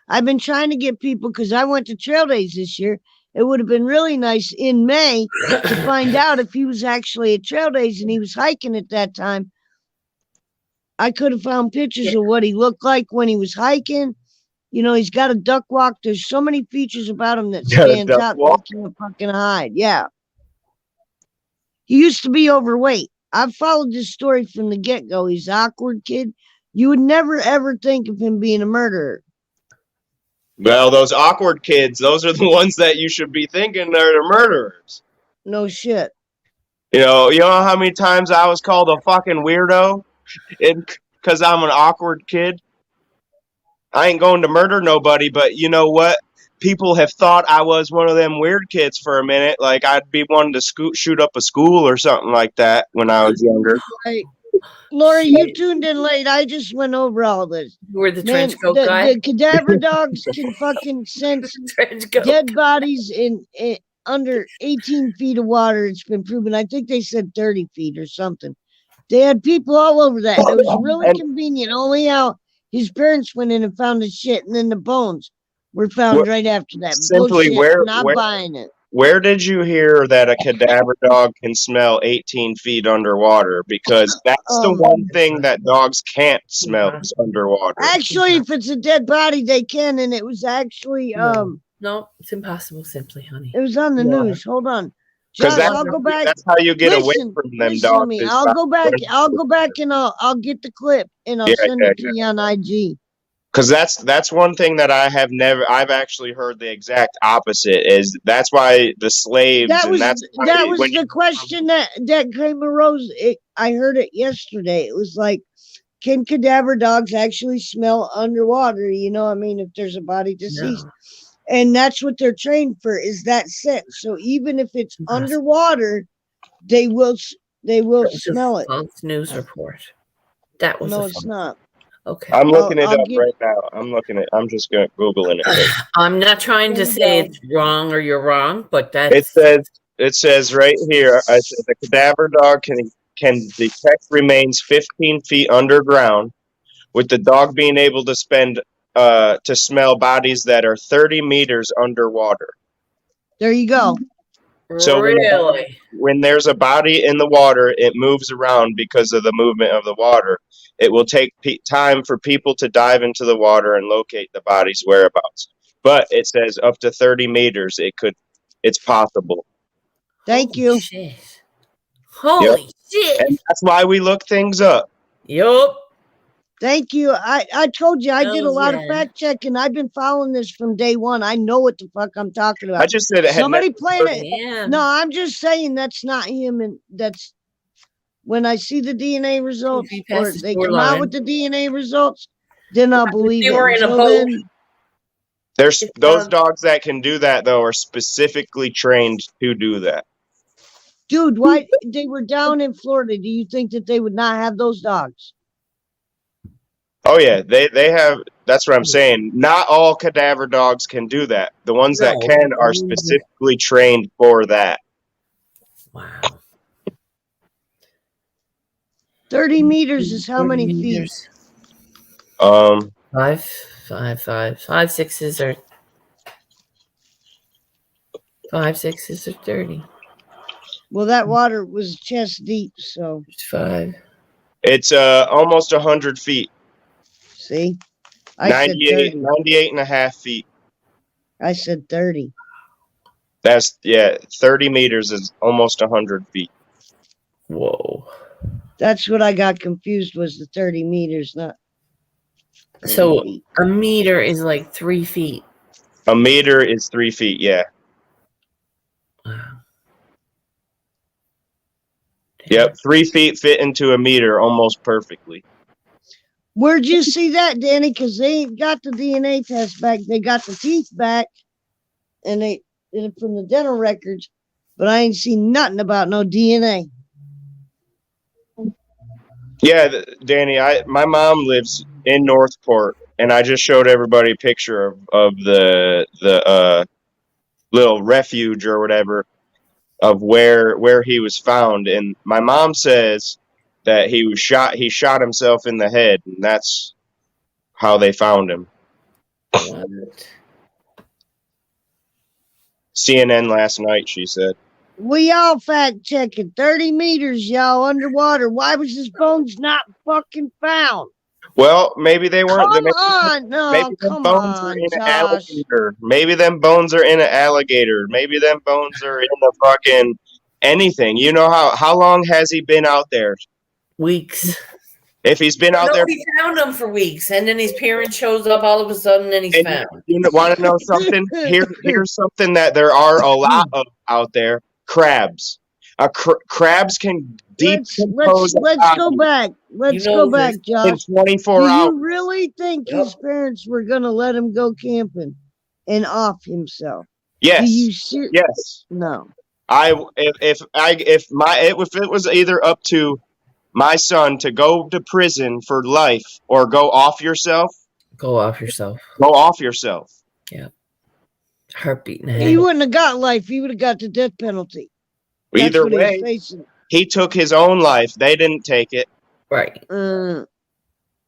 I've been trying to get people, because I went to trail days this year. It would have been really nice in May to find out if he was actually at trail days and he was hiking at that time. I could have found pictures of what he looked like when he was hiking. You know, he's got a duck walk. There's so many features about him that stands out that you can't fucking hide. Yeah. He used to be overweight. I've followed this story from the get-go. He's an awkward kid. You would never, ever think of him being a murderer. Well, those awkward kids, those are the ones that you should be thinking are the murderers. No shit. You know how many times I was called a fucking weirdo because I'm an awkward kid? I ain't going to murder nobody, but you know what? people have thought I was one of them weird kids for a minute. Like I'd be wanting to shoot up a school or something like that when I was younger. Hey, Laura, you tuned in late. I just went over all this. You were the trench coat guy. The cadaver dogs can fucking sense dead bodies in under 18 feet of water. It's been proven. I think they said 30 feet or something. They had people all over that. And it was really convenient. Only how his parents went in and found the shit, and then the bones were found right after that. Simply, not buying it. Where did you hear that a cadaver dog can smell 18 feet underwater? Because that's the one thing that dogs can't smell is underwater. Actually, if it's a dead body, they can, and it was actually No, it's impossible, simply, honey. It was on the news. Hold on. Because I'll go back. That's how you get away from them dogs. Me. I'll go back and I'll get the clip and I'll send it to you on IG. Because that's one thing that I've actually heard the exact opposite. Is that's why the slaves. That was the question that came arose. I heard it yesterday. It was like, can cadaver dogs actually smell underwater? You know, I mean, if there's a body deceased. No. And that's what they're trained for, is that sense. So even if it's underwater, they will smell it. False news report. That was no, it's not. Okay. I'm looking it up right now. I'm just going to Googling it. I'm not trying to say it's wrong or you're wrong, but that's it says right here. The cadaver dog can detect remains 15 feet underground, with the dog being able to smell bodies that are 30 meters underwater. There you go. So really? When there's a body in the water, it moves around because of the movement of the water. It will take time for people to dive into the water and locate the body's whereabouts. But it says up to 30 meters, it's possible. Thank you. Shit. Holy shit. And that's why we look things up. Yup. Thank you. I told you I did a lot of fact checking. I've been following this from day one. I know what the fuck I'm talking about. I just said somebody playing it. Yeah. No, I'm just saying that's not him, and that's when I see the DNA results or they come out with the DNA results, then I'll believe it. Were in a boat. There's those dogs that can do that though are specifically trained to do that. Dude, why they were down in Florida? Do you think that they would not have those dogs? Oh yeah, they have. That's what I'm saying. Not all cadaver dogs can do that. The ones that can are specifically trained for that. Wow. 30 meters is how many feet? 5, 6s are 5, 6s are 30. Well, that water was chest deep, so it's 5. It's almost 100 feet. See, 98 and a half feet. I said 30. That's 30 meters is almost 100 feet. Whoa. That's what I got confused, was the 30 meters, not. So a meter is like 3 feet. A meter is 3 feet, yeah. Wow. Yep, 3 feet fit into a meter almost perfectly. Where'd you see that, Danny? Because they ain't got the DNA test back. They got the teeth back, and they did it from the dental records, but I ain't seen nothing about no DNA. Yeah, Danny, my mom lives in Northport, and I just showed everybody a picture of the little refuge or whatever of where he was found, and my mom says that he shot himself in the head, and that's how they found him. What? CNN last night, she said. We all fact checking. 30 meters, y'all, underwater. Why was his bones not fucking found? Well, maybe they weren't. Come on. No, maybe come bones on, are in Josh. an alligator. Maybe them bones are in an alligator. Maybe them bones are in a fucking anything. You know how long has he been out there? Weeks. If he's been out there, we found him for weeks, and then his parents shows up all of a sudden, and he's found. You want to know something? Here's something that there are a lot of out there: crabs. Crabs can decompose. Let's go back. Let's go back, Josh. In 24 hours. Do you really think his parents were gonna let him go camping? and off himself. Yes. Yes. No. If it was either up to my son to go to prison for life or go off yourself. Go off yourself. Go off yourself. Yeah. Heartbeat in the He head. wouldn't have got life. He would have got the death penalty. Either way, he took his own life. They didn't take it. Right.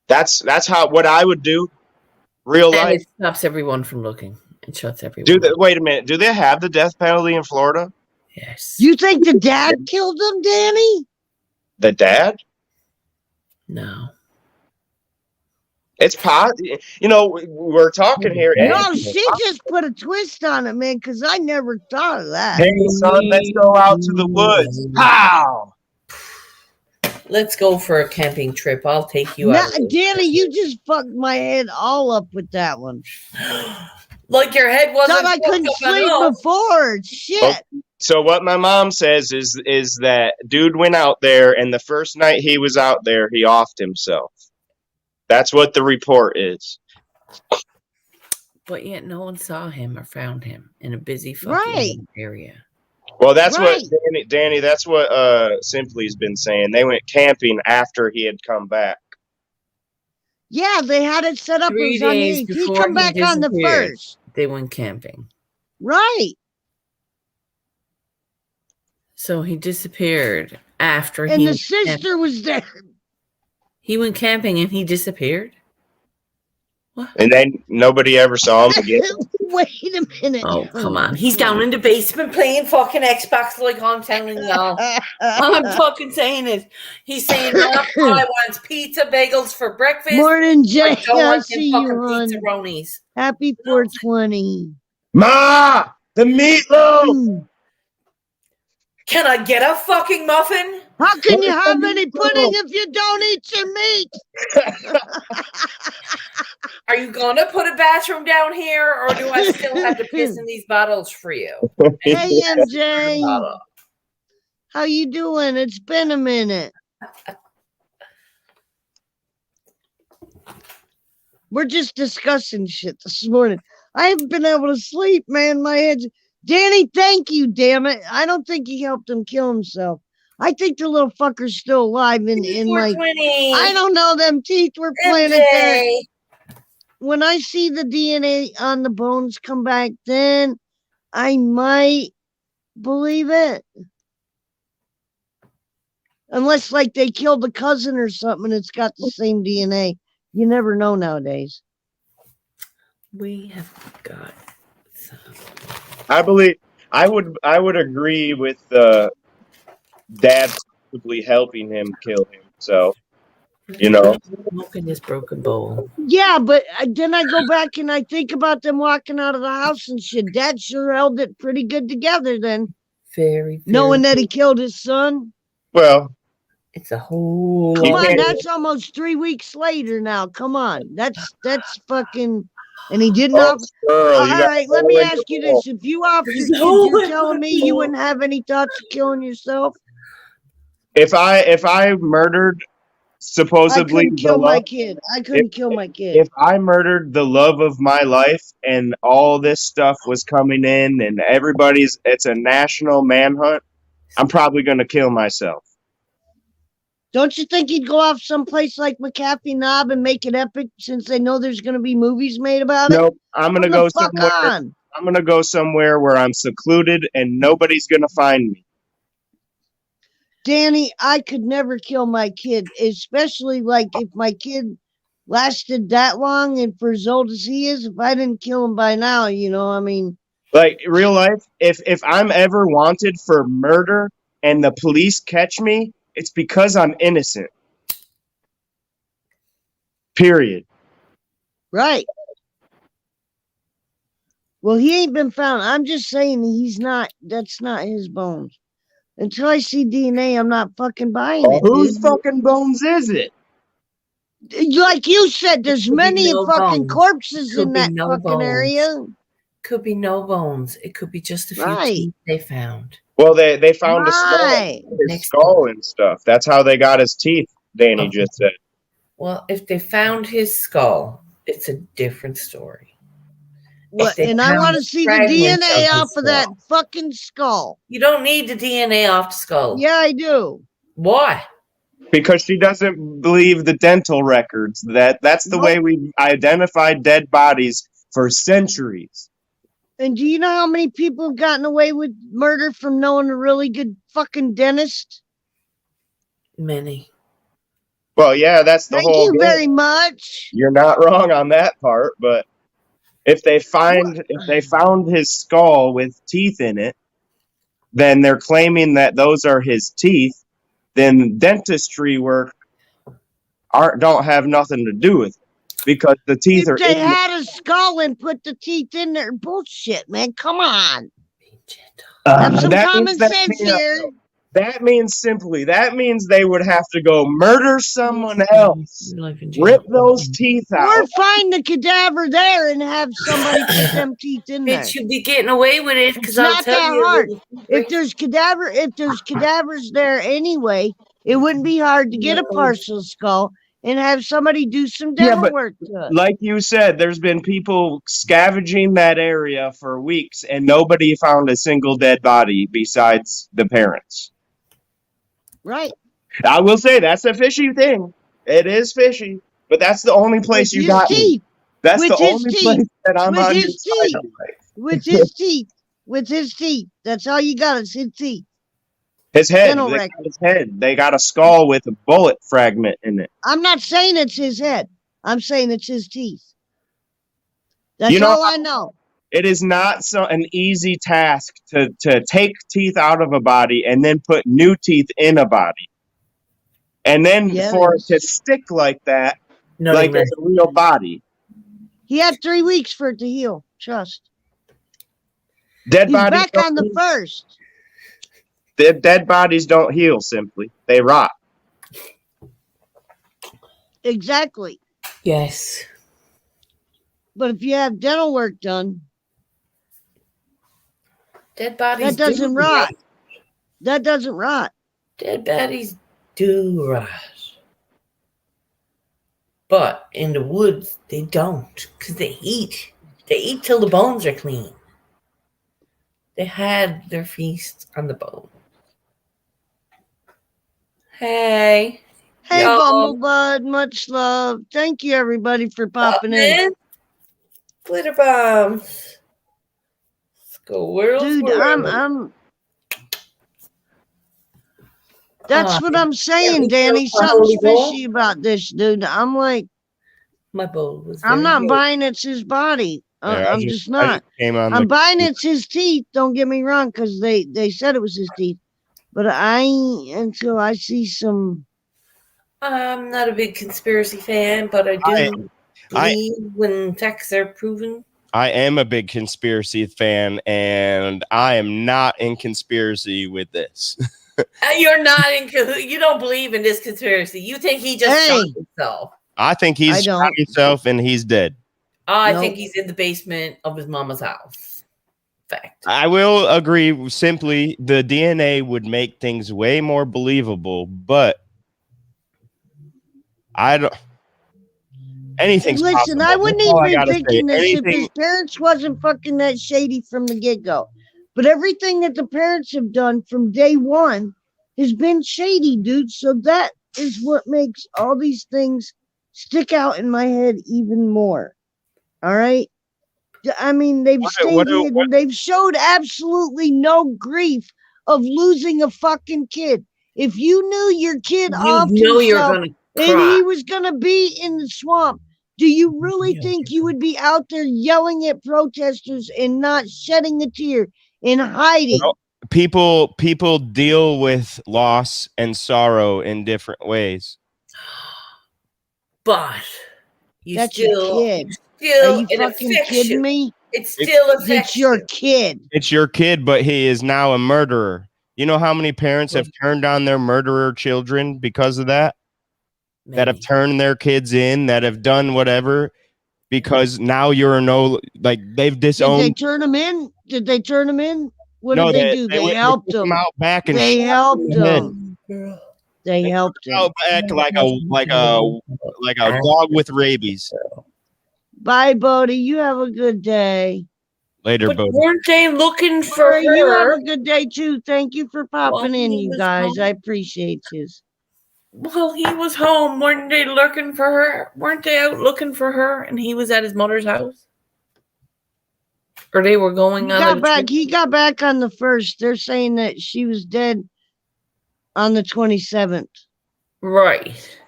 That's what I would do. Real life. It stops everyone from looking. It shuts everyone. Wait a minute. Do they have the death penalty in Florida? Yes. You think the dad killed him, Danny? The dad? No. It's we're talking here. No, she just put a twist on it, man, because I never thought of that. Hey, son, let's go out to the woods. Pow! Let's go for a camping trip. I'll take you out. Danny, you just fucked my head all up with that one. Like your head wasn't. Thought I couldn't sleep before. Shit. So what my mom says is that dude went out there, and the first night he was out there, he offed himself. That's what the report is. But yet no one saw him or found him in a busy fucking area. Well, that's what Danny. That's what Simply's been saying. They went camping after he had come back. Yeah, they had it set up. 3 days before he come back on the 1st. They went camping. Right. So he disappeared after and the sister was there. He went camping and he disappeared? What? And then nobody ever saw him again. Wait a minute. Oh, come on. He's down in the basement playing fucking Xbox like I'm telling y'all. I'm fucking saying it. He's saying I wants pizza bagels for breakfast. Morning, Jay. I see you on. Pizza-ronis. Happy 420. Ma! The meatloaf! Can I get a fucking muffin? How can you have any pudding if you don't eat your meat? Are you gonna put a bathroom down here, or do I still have to piss in these bottles for you? Hey, MJ. How you doing? It's been a minute. We're just discussing shit this morning. I haven't been able to sleep, man. My head's... Danny, thank you, damn it. I don't think he helped him kill himself. I think the little fucker's still alive in like... I don't know, them teeth were planted there. When I see the DNA on the bones come back, then I might believe it. Unless, like, they killed the cousin or something and it's got the same DNA. You never know nowadays. We have got some. I believe I would agree with Dad possibly helping him kill himself. You know, smoking his broken bowl. Yeah, but then I go back and I think about them walking out of the house and shit. Dad sure held it pretty good together then. Very knowing that he killed his son. Well, it's a whole. Come on, that's almost 3 weeks later now. Come on, that's fucking. And he didn't offer. All right, let me ask you this: if you offered your kids, you're telling me you wouldn't have any thoughts of killing yourself? If I murdered. Supposedly, I couldn't kill my kid. I couldn't kill my kid. If I murdered the love of my life and all this stuff was coming in and it's a national manhunt, I'm probably going to kill myself. Don't you think he'd go off someplace like McAfee Knob and make it epic since they know there's going to be movies made about it? Nope. I'm going to go somewhere. I'm going to go somewhere where I'm secluded and nobody's going to find me. Danny, I could never kill my kid, especially like if my kid lasted that long and for as old as he is, if I didn't kill him by now, you know, I mean. Like real life, if I'm ever wanted for murder and the police catch me, it's because I'm innocent. Period. Right. Well, he ain't been found. I'm just saying that's not his bones. Until I see DNA, I'm not fucking buying it. Whose fucking bones is it? Like you said, there's many fucking corpses in that fucking area. Could be no bones. It could be just a few teeth they found. Well, they found his skull and stuff. That's how they got his teeth, Danny just said. Well, if they found his skull, it's a different story. What? And I want to see the DNA off of that fucking skull. You don't need the DNA off the skull. Yeah, I do. Why? Because she doesn't believe the dental records. That's the way we identified dead bodies for centuries. And do you know how many people have gotten away with murder from knowing a really good fucking dentist? Many. Well, yeah, that's the whole. Thank you very much. You're not wrong on that part, but if they found his skull with teeth in it, then they're claiming that those are his teeth. Then dentistry work don't have nothing to do with it. Because the teeth if they had a skull and put the teeth in there, bullshit, man. Come on. Have some common sense here. That means they would have to go murder someone else, rip those teeth out, or find the cadaver there and have somebody put them teeth in there. It should be getting away with it because not that hard. If there's cadavers there anyway, it wouldn't be hard to get a partial skull and have somebody do some dental work to it. Like you said, there's been people scavenging that area for weeks and nobody found a single dead body besides the parents. Right. I will say that's a fishy thing. It is fishy, but that's the only place you got me. That's the only place that I'm on your side of life. With his teeth. With his teeth. That's all you got is his teeth. His head. His head. They got a skull with a bullet fragment in it. I'm not saying it's his head. I'm saying it's his teeth. That's all I know. It is not an easy task to take teeth out of a body and then put new teeth in a body. And then for it to stick like that, like it's a real body. He had 3 weeks for it to heal. Trust. He's back on the first. The dead bodies don't heal simply. They rot. Exactly. Yes. But if you have dental work done, dead bodies that doesn't rot. That doesn't rot. Dead bodies do rot. But in the woods, they don't. Because they eat. They eat till the bones are clean. They had their feast on the bone. Hey. Hey, Bumblebud. Much love. Thank you, everybody, for popping in. Glitter bombs. Let's go world. Dude, I'm that's what I'm saying, Danny. Something's fishy about this, dude. I'm like, my bowl was I'm not buying it's his body. I'm just not. I'm buying it's his teeth. Don't get me wrong, because they said it was his teeth. But I ain't until I see some. I'm not a big conspiracy fan, but I do believe when facts are proven. I am a big conspiracy fan, and I am not in conspiracy with this. You're not in. You don't believe in this conspiracy. You think he just shot himself. I think he's shot himself and he's dead. I think he's in the basement of his mama's house. Fact. I will agree. Simply, the DNA would make things way more believable, but I don't. Anything's Listen, possible. I wouldn't even be thinking this if his parents wasn't fucking that shady from the get-go. But everything that the parents have done from day one has been shady, dude. So that is what makes all these things stick out in my head even more. All right? I mean, they've they've showed absolutely no grief of losing a fucking kid. If you knew your kid off himself and he was going to be in the swamp, do you really think you would be out there yelling at protesters and not shedding a tear and hiding? Well, people deal with loss and sorrow in different ways. But that's your kid. Are you fucking kidding me? It's still a It's your kid. It's your kid, but he is now a murderer. You know how many parents have turned on their murderer children because of that? Maybe. That have turned their kids in, that have done whatever, because now you're they've disowned. Did they turn them in? Did they turn them in? What did they do? They helped them. Out back and they helped them. They helped him. Out back like a dog with rabies. Bye, Bodie. You have a good day. Later, But Bodie. weren't they looking for Corey, you have her? a good day too. Thank you for popping in, he you was guys. home. I appreciate you. Well, he was home. Weren't they looking for her? Weren't they out looking for her? And he was at his mother's house, or they were going on a trip? He got back on the 1st. They're saying that she was dead on the 27th. Right.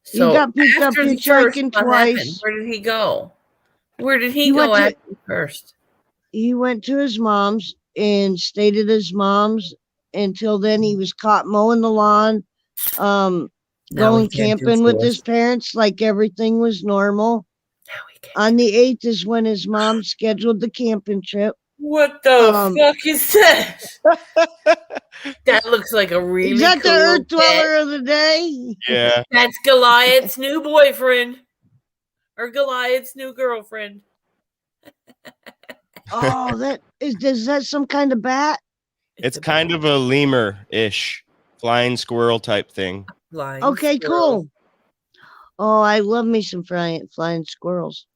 So he got picked up after the hitchhiking first, what happened? twice. Where did he go? Where did he He go went to- after first? He went to his mom's and stayed at his mom's until then. He was caught mowing the lawn, Now going he can't do camping with his chores. parents like everything was normal. Now he can't. On the 8th is when his mom scheduled the camping trip. What the fuck is that? That looks like a really Is that cool the Earth pet. Dweller of the day? Yeah. That's Goliath's new boyfriend. Or Goliath's new girlfriend. Oh, is that some kind of bat? It's kind of a lemur-ish, flying squirrel type thing. Flying Okay, squirrel. cool. Oh, I love me some flying squirrels.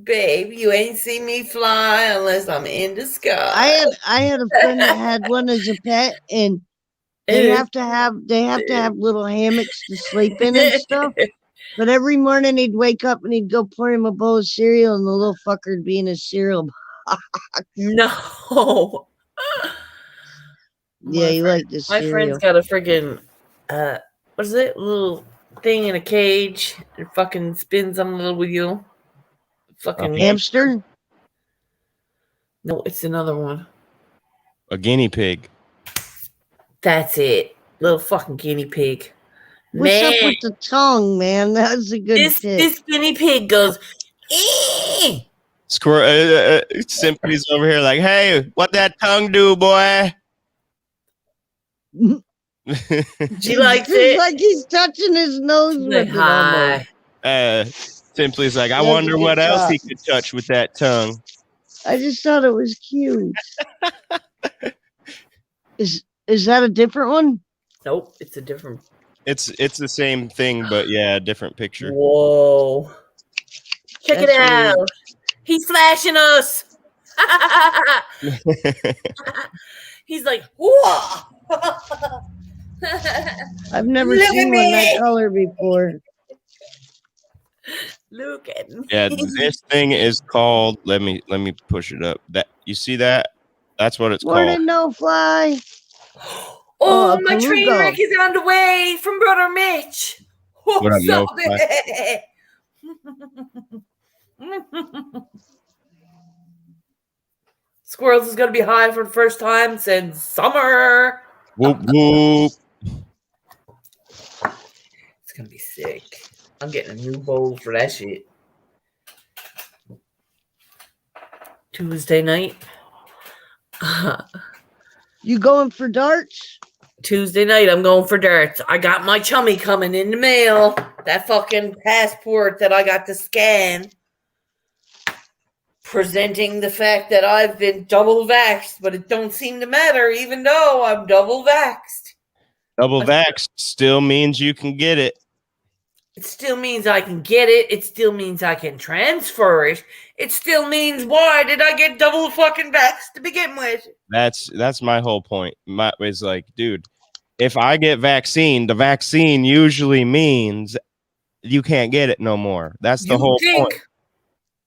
Babe, you ain't seen me fly unless I'm in the sky. I had a friend that had one as a pet, and they have to have little hammocks to sleep in and stuff. But every morning he'd wake up and he'd go pour him a bowl of cereal, and the little fucker'd be in his cereal box. No. Yeah, you like this My cereal. friend's got a friggin' what is it? Little thing in a cage. It fucking spins on a little wheel. Fucking hamster? No, it's another one. A guinea pig. That's it. Little fucking guinea pig. What's up with the tongue, man? That was a good tip. This guinea pig goes, "Eh." Squirrel. Simply's over here like, hey, what that tongue do, boy? She likes it. Like he's touching his nose with it almost. Simply's like, I wonder what else he could touch with that tongue. I just thought it was cute. Is that a different one? Nope, it's a different. It's the same thing, but yeah, different picture. Whoa! Check it out. Weird. He's flashing us. He's like, whoa! I've never seen one that color before. Look at me. Yeah, this thing is called. Let me push it up. That you see that? That's what it's called. Morning, no fly. Oh, my train wreck is on the way from Brother Mitch. What up, no Squirrels is gonna be high for the first time since summer. Whoop whoop. It's gonna be sick. I'm getting a new bowl for that shit. Tuesday night. You going for darts? Tuesday night, I'm going for darts. I got my chummy coming in the mail. That fucking passport that I got to scan. Presenting the fact that I've been double vaxxed, but it don't seem to matter even though I'm double vaxxed. Double vaxxed still means you can get it. It still means I can get it. It still means I can transfer it. It still means why did I get double fucking vaxxed to begin with? That's my whole point. It's like, dude, if I get vaccine, the vaccine usually means you can't get it no more. That's the whole point.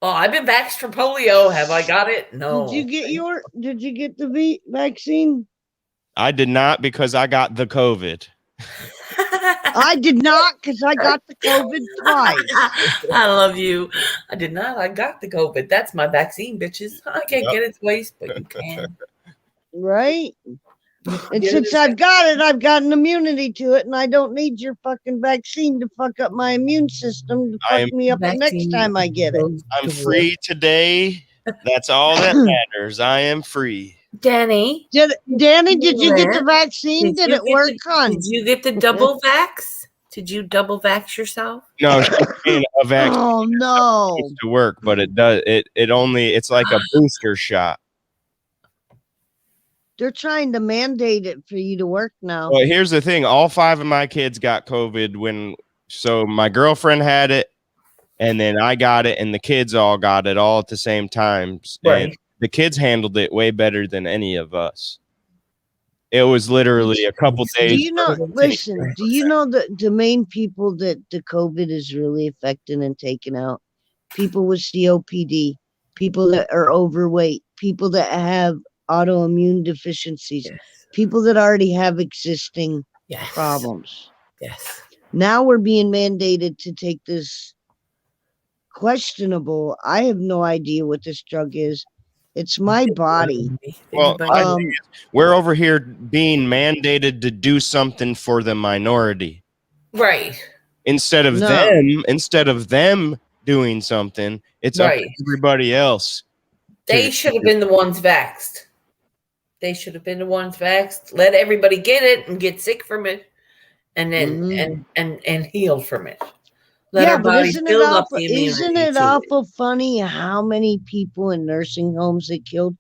Oh, I've been vaxxed for polio. Have I got it? No. Did you get the vaccine? I did not because I got the COVID. I did not because I got the COVID twice. I love you. I did not. I got the COVID. That's my vaccine, bitches. I can't get it twice, but you can. Right? And since I've got it, I've got an immunity to it, and I don't need your fucking vaccine to fuck up my immune system to fuck me up the next time I get it. I'm free today. That's all that matters. I am free. Danny, did you get the vaccine? Did it work, hon? Did you get the double vax? Did you double vax yourself? No, she's getting a vaccine. Oh no, to work, but it does. It's like a booster shot. They're trying to mandate it for you to work now. Well, here's the thing: all 5 of my kids got COVID so my girlfriend had it And then I got it, and the kids all got it all at the same time. Right. And the kids handled it way better than any of us. It was literally a couple days. Do you know? Listen, do you know the main people that the COVID is really affecting and taking out? People with COPD, people that are overweight, people that have autoimmune deficiencies, people that already have existing problems. Yes. Now we're being mandated to take this questionable. I have no idea what this drug is. It's my body. Well, we're over here being mandated to do something for the minority. Right. Instead of them doing something, it's up to everybody else. They should have been the ones vaxxed. They should have been the ones vaxxed. Let everybody get it and get sick from it, and then and heal from it. Let our bodies build up the immunity. Isn't it awful funny how many people in nursing homes they killed?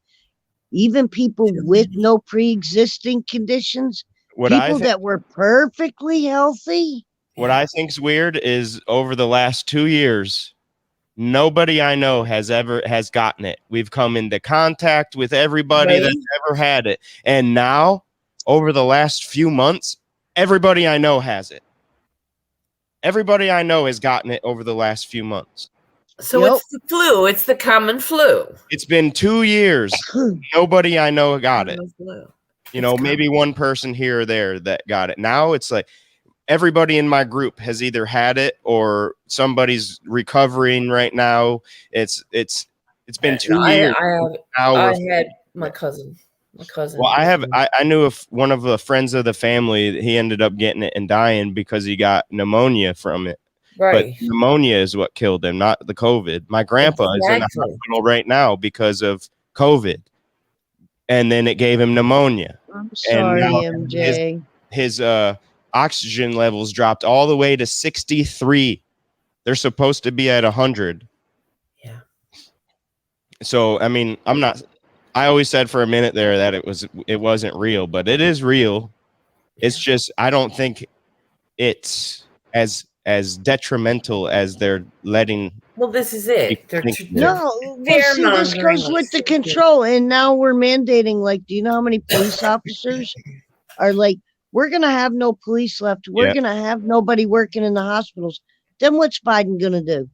Even people with no pre-existing conditions, people that were perfectly healthy. What I think's weird is over the last 2 years, nobody I know has gotten it. We've come into contact with everybody that's ever had it. And now, over the last few months, everybody I know has it. Everybody I know has gotten it over the last few months. So it's the flu. It's the common flu. It's been 2 years. Nobody I know got it. You know, maybe one person here or there that got it. Now it's like everybody in my group has either had it or somebody's recovering right now. It's been 2 years. I had my cousin. Well, I knew one of the friends of the family, he ended up getting it and dying because he got pneumonia from it. Right. But pneumonia is what killed him, not the COVID. My grandpa is in the hospital right now because of COVID. And then it gave him pneumonia. I'm sorry, MJ. His oxygen levels dropped all the way to 63. They're supposed to be at 100. Yeah. So, I mean, I always said for a minute there that it wasn't real, but it is real. It's just I don't think it's as detrimental as they're letting. Well, this is it. See, this goes with the control, and now we're mandating. Like, do you know how many police officers are like, we're gonna have no police left. We're gonna have nobody working in the hospitals. Then what's Biden gonna do?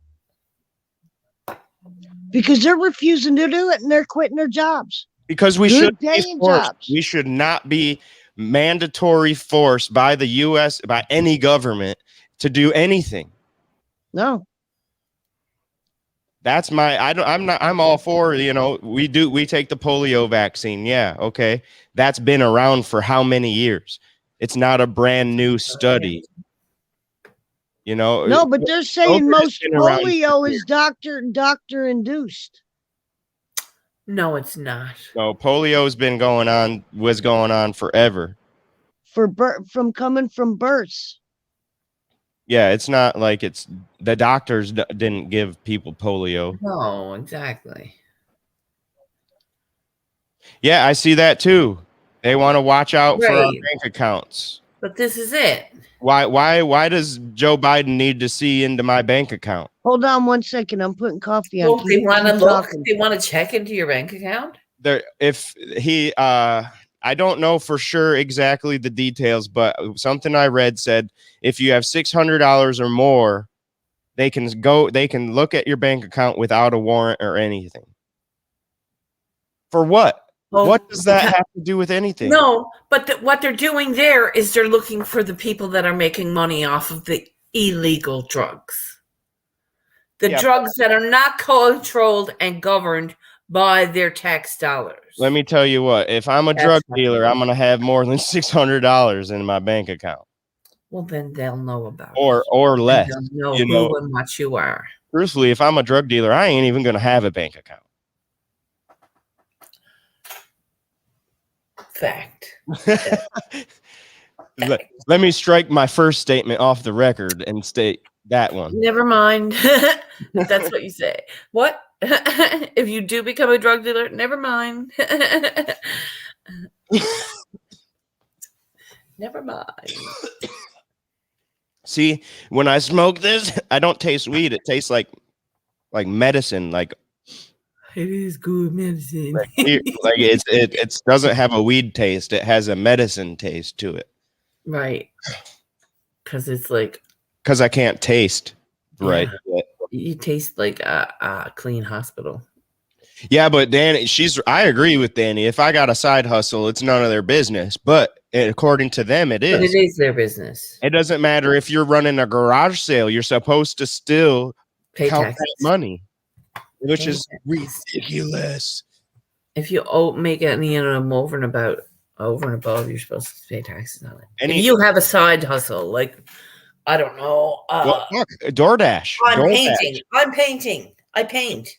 Because they're refusing to do it and they're quitting their jobs. Because we should be forced. We should not be mandatory forced by the U.S. by any government to do anything. No. That's I'm all for, you know, we take the polio vaccine. Yeah, okay. That's been around for how many years? It's not a brand new study. You know, no, but they're saying most polio is doctor induced. No, it's not. No, polio was going on forever. From coming from births. Yeah, it's not like it's the doctors didn't give people polio. No, exactly. Yeah, I see that too. They want to watch out for our bank accounts. But this is it. Why does Joe Biden need to see into my bank account? Hold on 1 second. I'm putting coffee on. Well, they want to look. They want to check into your bank account. I don't know for sure exactly the details, but something I read said if you have $600 or more, they can look at your bank account without a warrant or anything. For what? Well, what does that have to do with anything? No, but what they're doing there is they're looking for the people that are making money off of the illegal drugs. The drugs that are not controlled and governed by their tax dollars. Let me tell you what, if I'm a drug dealer, I'm going to have more than $600 in my bank account. Well, then they'll know about it. Or less. They'll know who and what you are. Truthfully, if I'm a drug dealer, I ain't even going to have a bank account. Fact. Let me strike my first statement off the record and state that one. Never mind. That's what you say. What? If you do become a drug dealer, never mind. Never mind. See, when I smoke this, I don't taste weed. It tastes like medicine. Like it is good medicine. it doesn't have a weed taste. It has a medicine taste to it. Right. Because it's like. Because I can't taste. Right. You taste like a clean hospital. Yeah, but Danny, I agree with Danny. If I got a side hustle, it's none of their business. But according to them, it is. But it is their business. It doesn't matter if you're running a garage sale. You're supposed to still pay count taxes. that money, which is ridiculous. If you make any of them over and above, you're supposed to pay taxes on it. If you have a side hustle, like, I don't know. DoorDash. I'm painting. I paint.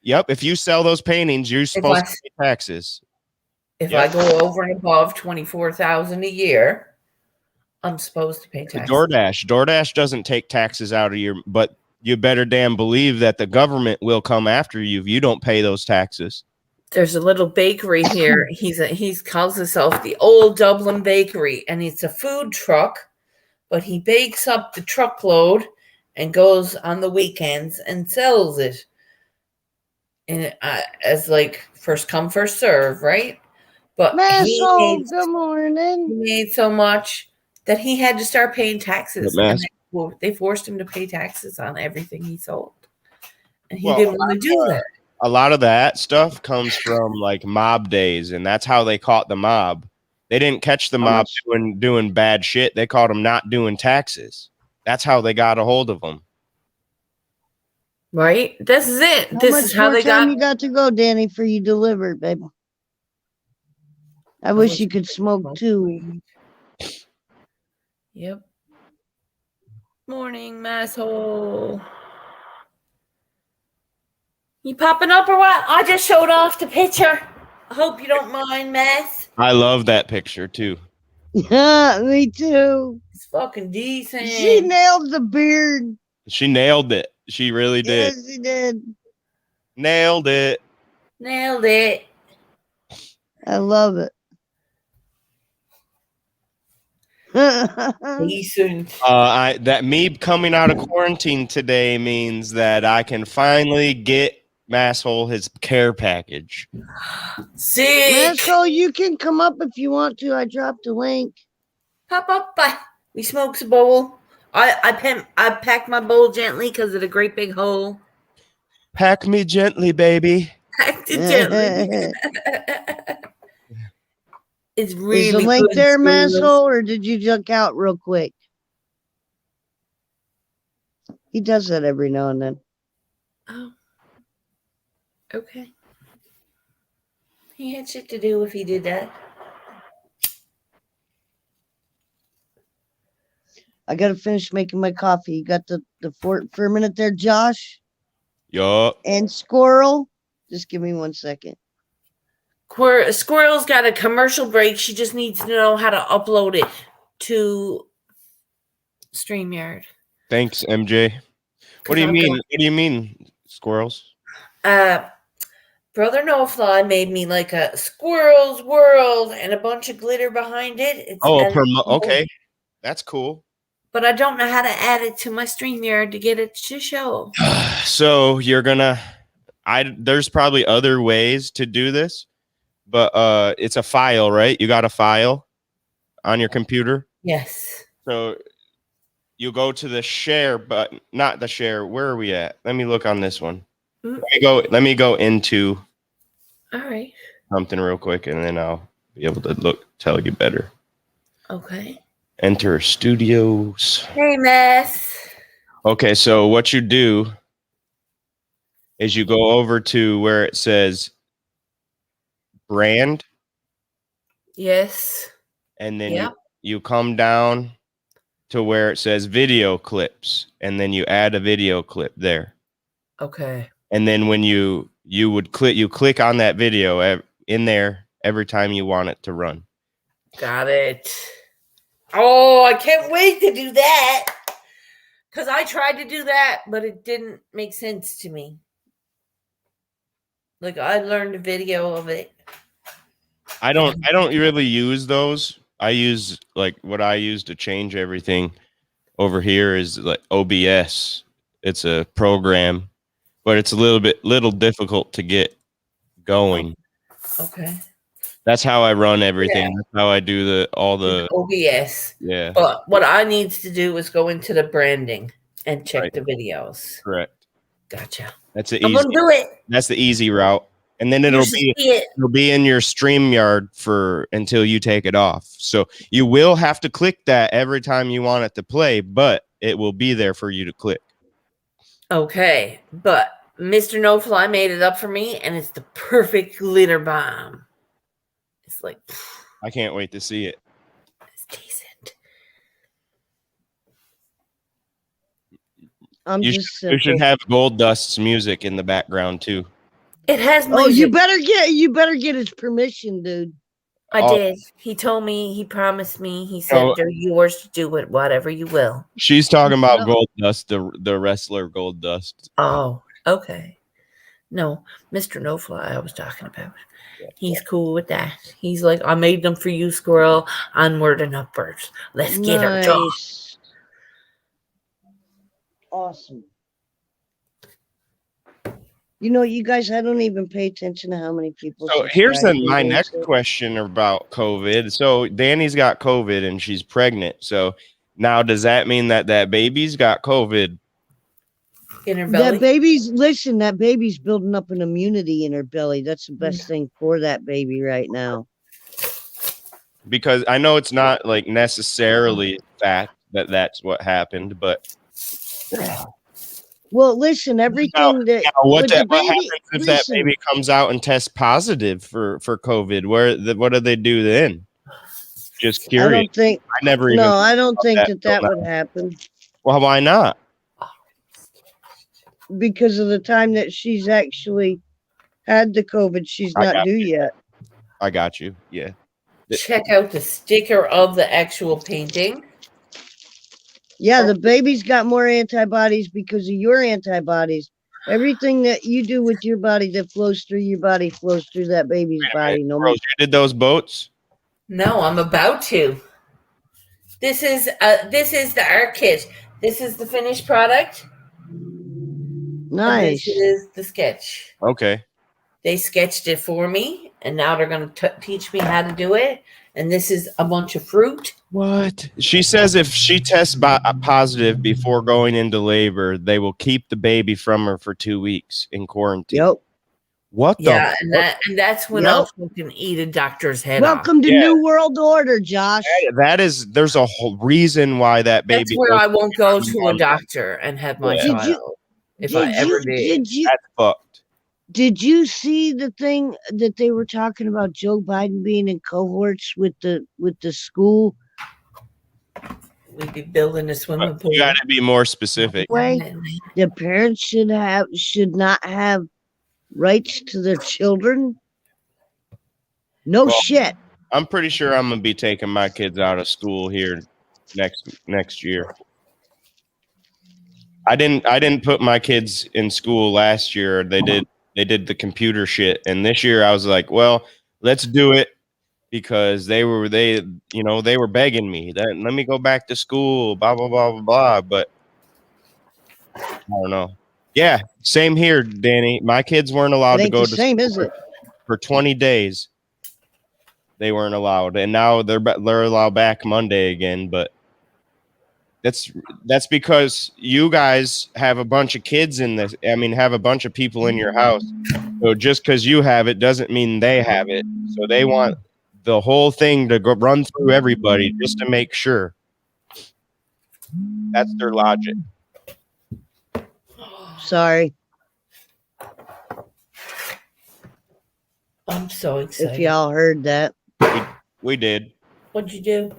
Yep. If you sell those paintings, you're supposed to pay taxes. If I go over and above $24,000 a year, I'm supposed to pay taxes. DoorDash doesn't take taxes out of your, but you better damn believe that the government will come after you if you don't pay those taxes. There's a little bakery here. He calls himself the Old Dublin Bakery, and it's a food truck, but he bakes up the truckload and goes on the weekends and sells it. And as like first come, first serve, right? But good morning. He made so much that he had to start paying taxes. And they forced him to pay taxes on everything he sold. And he didn't want to do that. A lot of that stuff comes from like mob days, and that's how they caught the mob. They didn't catch the mob doing bad shit. They caught them not doing taxes. That's how they got a hold of them. Right? This is it. This is how they got. You got to go, Danny, for you delivered, baby. I wish you could smoke too. Yep. Morning, masshole. You popping up or what? I just showed off the picture. I hope you don't mind, Mass. I love that picture too. Yeah, me too. It's fucking decent. She nailed the beard. She nailed it. She really did. Yes, she did. Nailed it. Nailed it. I love it. Decent. That me coming out of quarantine today means that I can finally get Masshole his care package. Sick. Masshole, you can come up if you want to. I dropped a link. Pop up. We smokes a bowl. I packed my bowl gently because of the great big hole. Pack me gently, baby. Packed it gently. It's really Is the link good there, Masshole, or did you junk out real quick? He does that every now and then. Oh. Okay. He had shit to do if he did that. I gotta finish making my coffee. You got the for a minute there, Josh? Yup. And Squirrel? Just give me 1 second. Squirrel's got a commercial break. She just needs to know how to upload it to StreamYard. Thanks, MJ. What do you mean? What do you mean, squirrels? Brother No Fly made me like a squirrel's world and a bunch of glitter behind it. Okay. That's cool. But I don't know how to add it to my StreamYard to get it to show. So you're gonna there's probably other ways to do this, but it's a file, right? You got a file on your computer? Yes. So you go to the share button, not the share. Where are we at? Let me look on this one. Let me go into something real quick, and then I'll be able to tell you better. Okay. Enter studios. Hey, Mess. Okay, so what you do is you go over to where it says brand. Yes. And then you come down to where it says video clips, and then you add a video clip there. Okay. And then when you click on that video in there every time you want it to run. Got it. Oh, I can't wait to do that. Because I tried to do that, but it didn't make sense to me. Like, I learned a video of it. I don't really use those. I use like what I use to change everything over here is like OBS. It's a program, but it's a little difficult to get going. Okay. That's how I run everything. Yeah. That's how I do all the OBS. Yeah. But what I need to do is go into the branding and check the videos. Correct. Gotcha. That's the I'm easy. gonna do it. That's the easy route, and then it'll be in your StreamYard until you take it off. So you will have to click that every time you want it to play, but it will be there for you to click. Okay, but Mr. No Fly made it up for me, and it's the perfect glitter bomb. It's like I can't wait to see it. It's decent. You should have Gold Dust's music in the background too. It has music. Oh, you better get his permission, dude. I did. He told me, he promised me, he said they're yours to do it, whatever you will. She's talking about Gold Dust, the wrestler Gold Dust. Oh, okay. No, Mr. No Fly I was talking about. He's cool with that. He's like, I made them for you, squirrel. Onward and upwards. Let's get her job. Awesome. You know, you guys, I don't even pay attention to how many people. So here's my next question about COVID. So Danny's got COVID and she's pregnant. So now does that mean that baby's got COVID? In her belly? That baby's building up an immunity in her belly. That's the best thing for that baby right now. Because I know it's not like necessarily fact that that's what happened, but well, listen, everything what happens if that baby comes out and tests positive for COVID? What do they do then? Just curious. I don't think that would happen. Well, why not? Because of the time that she's actually had the COVID, she's not due yet. I got you. Yeah. Check out the sticker of the actual painting. Yeah, the baby's got more antibodies because of your antibodies. Everything that you do with your body that flows through your body flows through that baby's body. No more. You did those boats? No, I'm about to. This is the art kit. This is the finished product. Nice. This is the sketch. Okay. They sketched it for me, and now they're going to teach me how to do it. And this is a bunch of fruit. What? She says if she tests positive before going into labor, they will keep the baby from her for 2 weeks in quarantine. Yep. What the? Yeah, and that's when I'll fucking eat a doctor's head Welcome to New World Order, Josh. There's a whole reason why that baby. That's where I won't go to a doctor and have my child. If I ever did. That's fucked. Did you see the thing that they were talking about Joe Biden being in cohorts with the school? We'd be building a swimming pool. You got to be more specific. The parents should not have rights to their children. No shit. I'm pretty sure I'm gonna be taking my kids out of school here next year. I didn't put my kids in school last year. They did the computer shit, and this year I was like, well, let's do it because they were begging me that let me go back to school, blah blah blah blah blah. But I don't know. Yeah, same here, Danny. My kids weren't allowed to go to school for 20 days. They weren't allowed, and now they're allowed back Monday again. But that's because you guys have a bunch of kids in this. I mean, have a bunch of people in your house. So just because you have it doesn't mean they have it. So they want the whole thing to go run through everybody just to make sure. That's their logic. Sorry. I'm so excited. If y'all heard that. We did. What'd you do?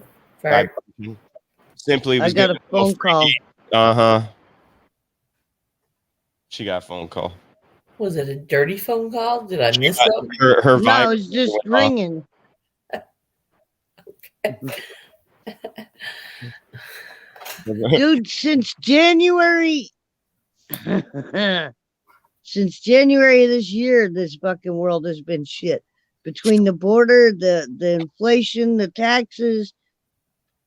Simply was I got a phone call. Uh-huh. She got a phone call. Was it a dirty phone call? Did I miss something? Her no, it was just ringing. Dude, since January of this year, this fucking world has been shit. Between the border, the inflation, the taxes.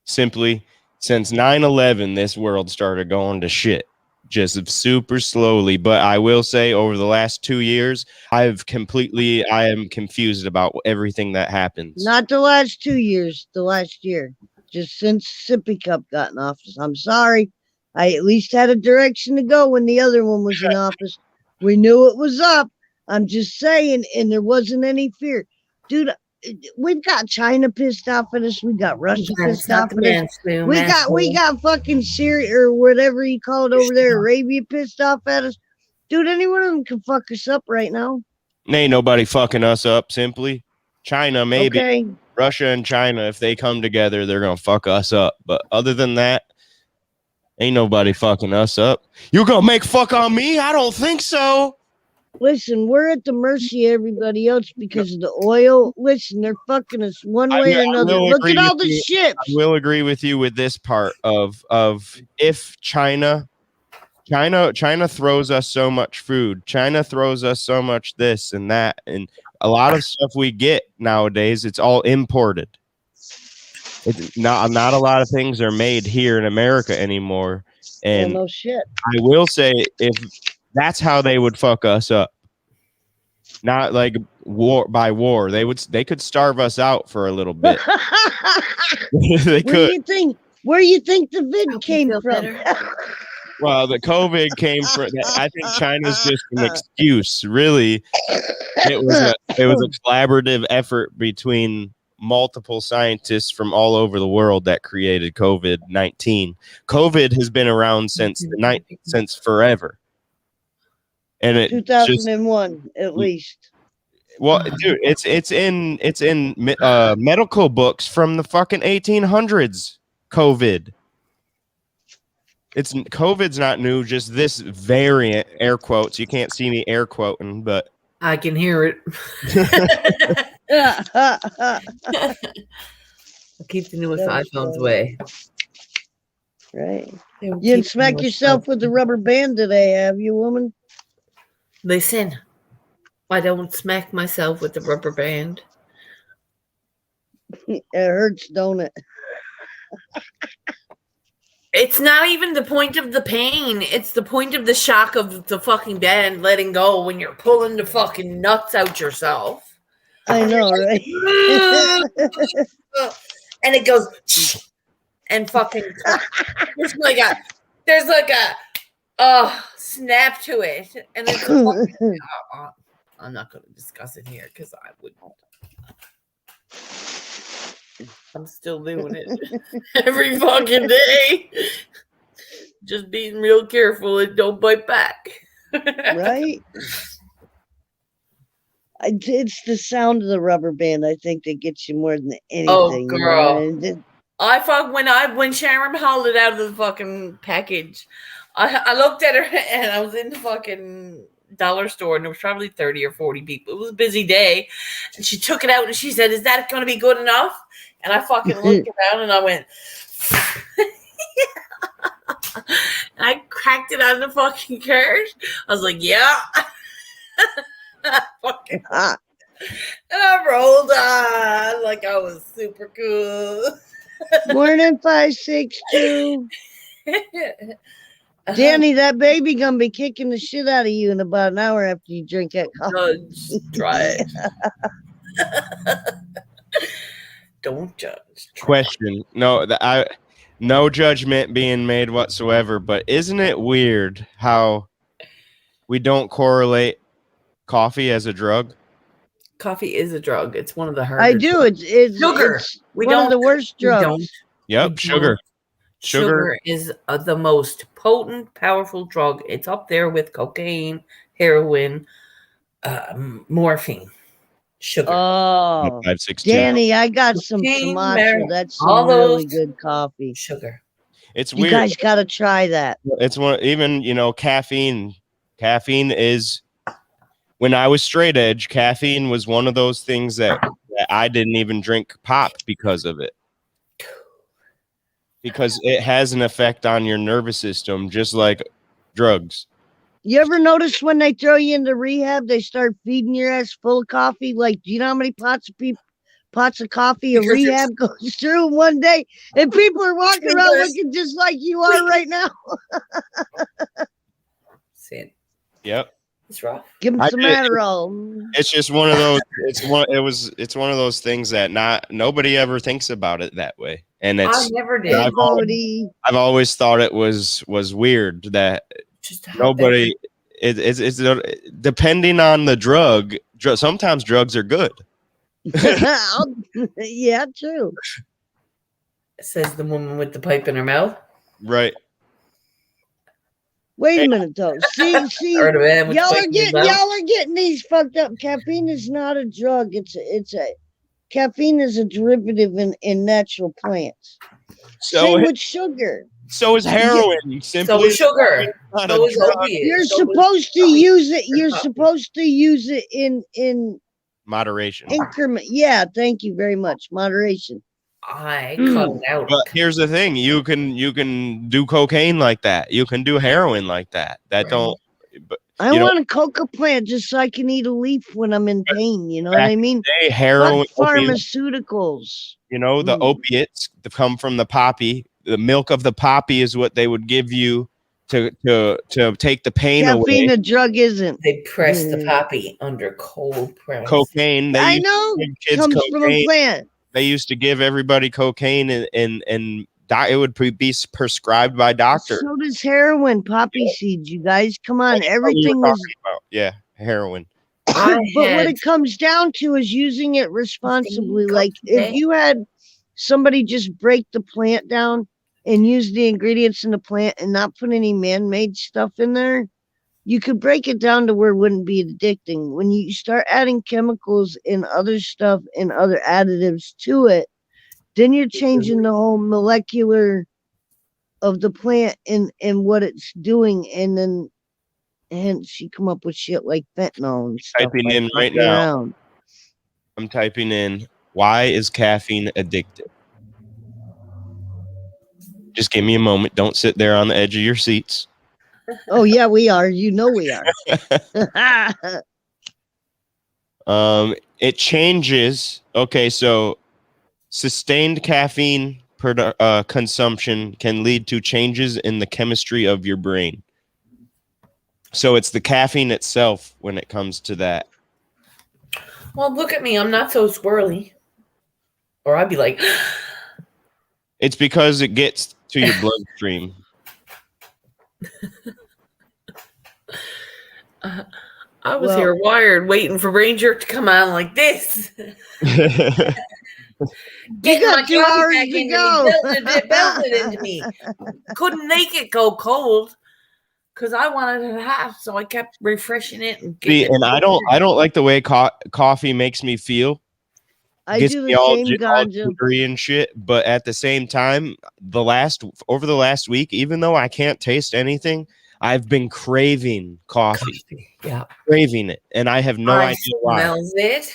Simply, since 9/11, this world started going to shit. Just super slowly. But I will say over the last 2 years, I am confused about everything that happens. Not the last 2 years, the last year. Just since Sippy Cup got in office. I'm sorry. I at least had a direction to go when the other one was in office. We knew it was up. I'm just saying, and there wasn't any fear. Dude, we've got China pissed off at us. We got Russia pissed off at us. We got fucking Syria or whatever you call it over there, Arabia pissed off at us. Dude, any one of them can fuck us up right now. Ain't nobody fucking us up, simply. China, maybe. Okay. Russia and China, if they come together, they're going to fuck us up. But other than that, ain't nobody fucking us up. You going to make fuck on me? I don't think so. Listen, we're at the mercy of everybody else because of the oil. Listen, they're fucking us one way or another. Look at all the ships. I will agree with you with this part of if China throws us so much food. China throws us so much this and that. And a lot of stuff we get nowadays, it's all imported. It's not a lot of things are made here in America anymore. And no shit. I will say, if that's how they would fuck us up, not like war, they could starve us out for a little bit. They could. Where you think the vid came from? Well, the COVID came from. I think China's just an excuse. Really, it was a collaborative effort between multiple scientists from all over the world that created COVID-19. COVID has been around since forever, and it 2001 at least. Well, dude, it's in medical books from the fucking 1800s. COVID. COVID's not new, just this variant, air quotes. You can't see me air quoting, but I can hear it. Keep the newest iPhones away. Right. You didn't smack yourself with the rubber band today, have you, woman? Listen, I don't smack myself with the rubber band. It hurts, don't it? It's not even the point of the pain. It's the point of the shock of the fucking band letting go when you're pulling the fucking nuts out yourself. I know, right? And it goes and fucking there's like a snap to it. And it's I'm not going to discuss it here because I wouldn't. I'm still doing it every fucking day. Just being real careful and don't bite back. Right? It's the sound of the rubber band, I think, that gets you more than anything. Oh, girl. When Sharon hauled it out of the fucking package, I looked at her and I was in the fucking dollar store and there was probably 30 or 40 people. It was a busy day. And she took it out and she said, "Is that going to be good enough?" And I fucking looked around and I went, and I cracked it on the fucking cart. I was like, yeah. Fucking, and I rolled on like I was super cool. Morning 562. Danny, that baby gonna be kicking the shit out of you in about an hour after you drink that coffee. Try it. Don't judge. Question. No, no judgment being made whatsoever, but isn't it weird how we don't correlate coffee as a drug? Coffee is a drug. It's one of the hardest. I do. It's sugar. It's one of the worst drugs. Yep, sugar. Sugar is the most potent, powerful drug. It's up there with cocaine, heroin, morphine. Sugar. Oh, 562. Danny, I got some Sumatra. That's some really good coffee. Sugar. It's weird. You guys got to try that. It's one. Even caffeine. Caffeine is. When I was straight edge, caffeine was one of those things that I didn't even drink pop because of it. Because it has an effect on your nervous system, just like drugs. You ever notice when they throw you into rehab, they start feeding your ass full of coffee? Like, do you know how many pots of coffee, a rehab goes through in one day, and people are walking around looking just like you are right now. See it. Yep. It's rough. Give them some Adderall. It's just one of those. It's one of those things that nobody ever thinks about it that way, and I never did. I've always thought it was weird that nobody. It's depending on the drug. Sometimes drugs are good. Yeah, true. Says the woman with the pipe in her mouth. Right. Wait a minute, though. See, y'all are getting these fucked up. Caffeine is not a drug. Caffeine is a derivative in natural plants. Same with sugar. So is heroin. So is sugar. So is opiate. You're supposed to use it. You're supposed to use it in moderation. Increment. Yeah, thank you very much. Moderation. I cut it out. But here's the thing: you can do cocaine like that. You can do heroin like that. That don't. But, I want a coca plant just so I can eat a leaf when I'm in pain. You know what I mean? Heroin, pharmaceuticals. The opiates that come from the poppy. The milk of the poppy is what they would give you to take the pain away. Caffeine, a drug isn't. They press the poppy under cold press. Cocaine. I know. Comes from a plant. They used to give everybody cocaine and it would be prescribed by doctors. So does heroin, poppy seeds. You guys, come on. Everything is. Yeah, heroin. But what it comes down to is using it responsibly. Like if you had somebody just break the plant down and use the ingredients in the plant and not put any man-made stuff in there, you could break it down to where it wouldn't be addicting. When you start adding chemicals and other stuff and other additives to it, then you're changing the whole molecular of the plant and what it's doing, and then hence you come up with shit like fentanyl and stuff. Typing in right now. I'm typing in, why is caffeine addictive? Just give me a moment. Don't sit there on the edge of your seats. Oh yeah, we are. You know we are. It changes. Okay, so sustained caffeine consumption can lead to changes in the chemistry of your brain. So it's the caffeine itself when it comes to that. Well, look at me. I'm not so squirrely. Or I'd be like... It's because it gets to your bloodstream. I was here wired waiting for Ranger to come on like this. Getting my 2 hours back to go. Belted into me. Couldn't make it go cold because I wanted it hot, so I kept refreshing it. And I don't like the way coffee makes me feel. I do the same ganja and shit, but at the same time, over the last week, even though I can't taste anything, I've been craving coffee. Yeah, craving it, and I have no idea why. Smells it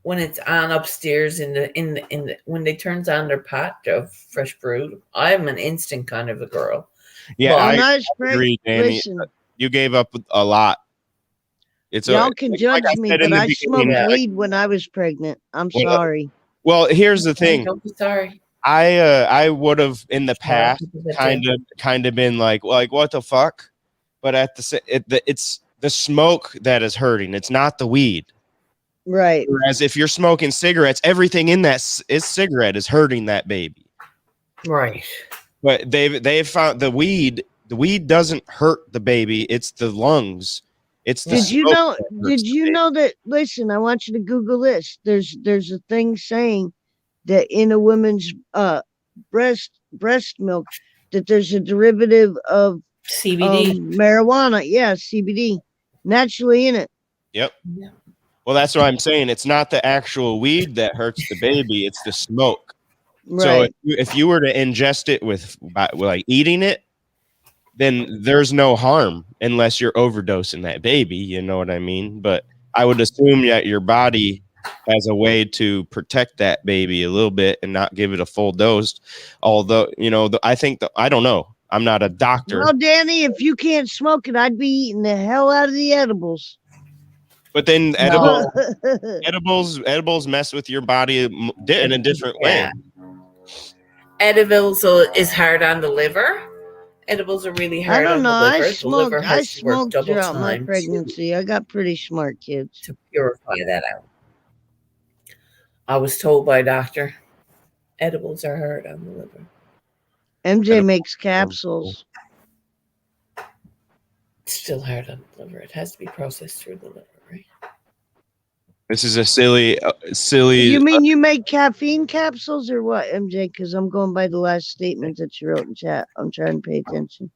when it's on upstairs in the when they turns on their pot of fresh brewed. I'm an instant kind of a girl. Yeah, I agree, Danny. You gave up a lot. Y'all can judge me, but I smoked weed when I was pregnant. I'm sorry. Well, here's the thing. Don't be sorry. I would have in the past kind of been like what the fuck, but it's the smoke that is hurting. It's not the weed. Right. Whereas if you're smoking cigarettes, everything in that cigarette is hurting that baby. Right. But they've found the weed doesn't hurt the baby. It's the lungs. Did you know that? Listen, I want you to Google this. There's a thing saying that in a woman's breast milk that there's a derivative of CBD, marijuana. Yeah, CBD, naturally in it. Yep. Yeah. Well, that's what I'm saying. It's not the actual weed that hurts the baby; it's the smoke. Right. So if you were to ingest it with like eating it, then there's no harm unless you're overdosing that baby. You know what I mean? But I would assume that your body has a way to protect that baby a little bit and not give it a full dose. Although, I don't know. I'm not a doctor. Well, Danny, if you can't smoke it, I'd be eating the hell out of the edibles. But then No. edibles mess with your body in a different way. Edibles is hard on the liver. Edibles are really hard I don't know. on the liver. I The smoked. liver I has to work smoked double throughout my time pregnancy. I got pretty smart kids to purify that out. I was told by a doctor, edibles are hard on the liver. MJ makes capsules. It's still hard on the liver. It has to be processed through the liver, right? This is a silly. You mean you make caffeine capsules or what, MJ? Because I'm going by the last statement that you wrote in chat. I'm trying to pay attention.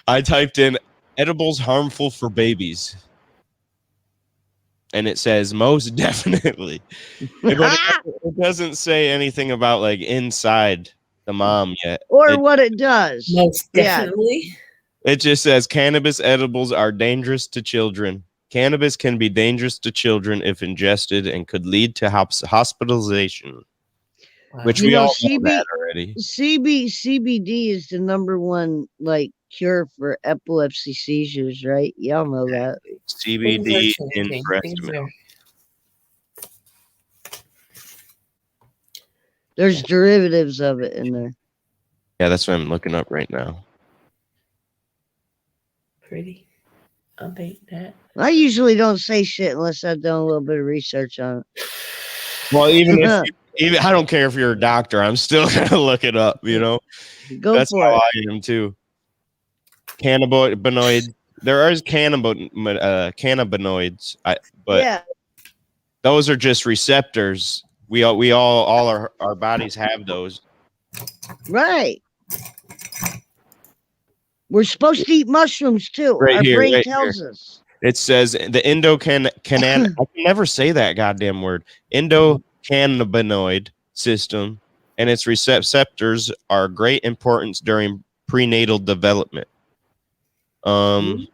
I typed in edibles harmful for babies, and it says most definitely. It doesn't say anything about like inside the mom yet, or what it does. Most definitely. Yeah. It just says cannabis edibles are dangerous to children. Cannabis can be dangerous to children if ingested and could lead to hospitalization. Wow. Which we all know that already. CBD is the #1 like cure for epilepsy seizures, right? Y'all know that. CBD in breast milk. There's derivatives of it in there. Yeah, that's what I'm looking up right now. Pretty. I'll take that. I usually don't say shit unless I've done a little bit of research on it. Well, even I don't care if you're a doctor, I'm still gonna look it up. You know, that's how I am too. Cannabinoid. There are cannabinoids, but yeah, those are just receptors. We all our bodies have those. Right. We're supposed to eat mushrooms too. Right our here, brain right tells here. us. It says the I can never say that goddamn word. Endocannabinoid system and its receptors are great importance during prenatal development. They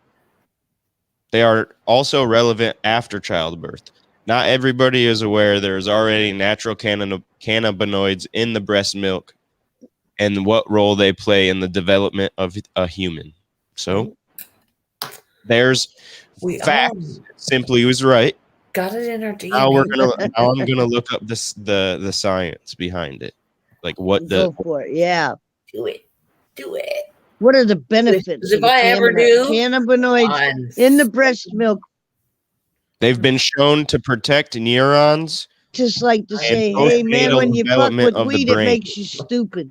are also relevant after childbirth. Not everybody is aware there's already natural cannabinoids in the breast milk and what role they play in the development of a human. So there's facts. Simply was right. Got it in our DNA. Now I'm gonna look up the science behind it. Like what Go for it. Yeah. Do it. What are the benefits? If I ever do cannabinoids in the breast milk? They've been shown to protect neurons. Just like to say, hey man, when you fuck with weed, it makes you stupid.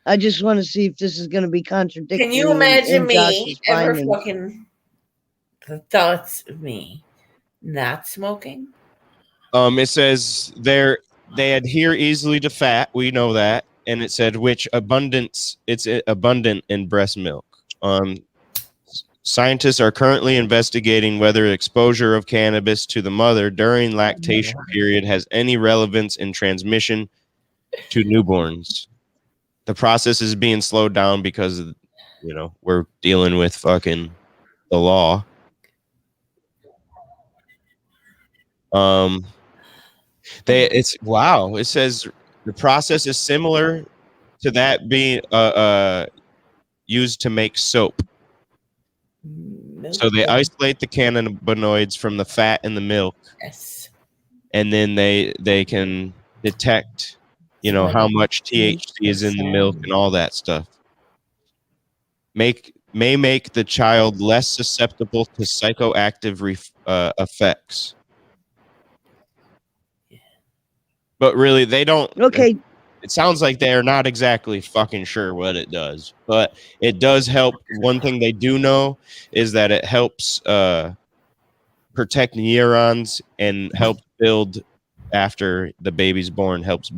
I just want to see if this is going to be contradictory. Can you imagine me ever fucking the thoughts of me not smoking? It says they adhere easily to fat. We know that. And it said it's abundant in breast milk. Scientists are currently investigating whether exposure of cannabis to the mother during lactation period has any relevance in transmission to newborns. The process is being slowed down because we're dealing with fucking the law. It says the process is similar to that being used to make soap. So they isolate the cannabinoids from the fat in the milk. Yes. And then they can detect, how much THC is in the milk and all that stuff. May make the child less susceptible to psychoactive effects. But really, they don't. Okay. It sounds like they're not exactly fucking sure what it does, but it does help. One thing they do know is that it helps protect neurons and help build after the baby's born. Helps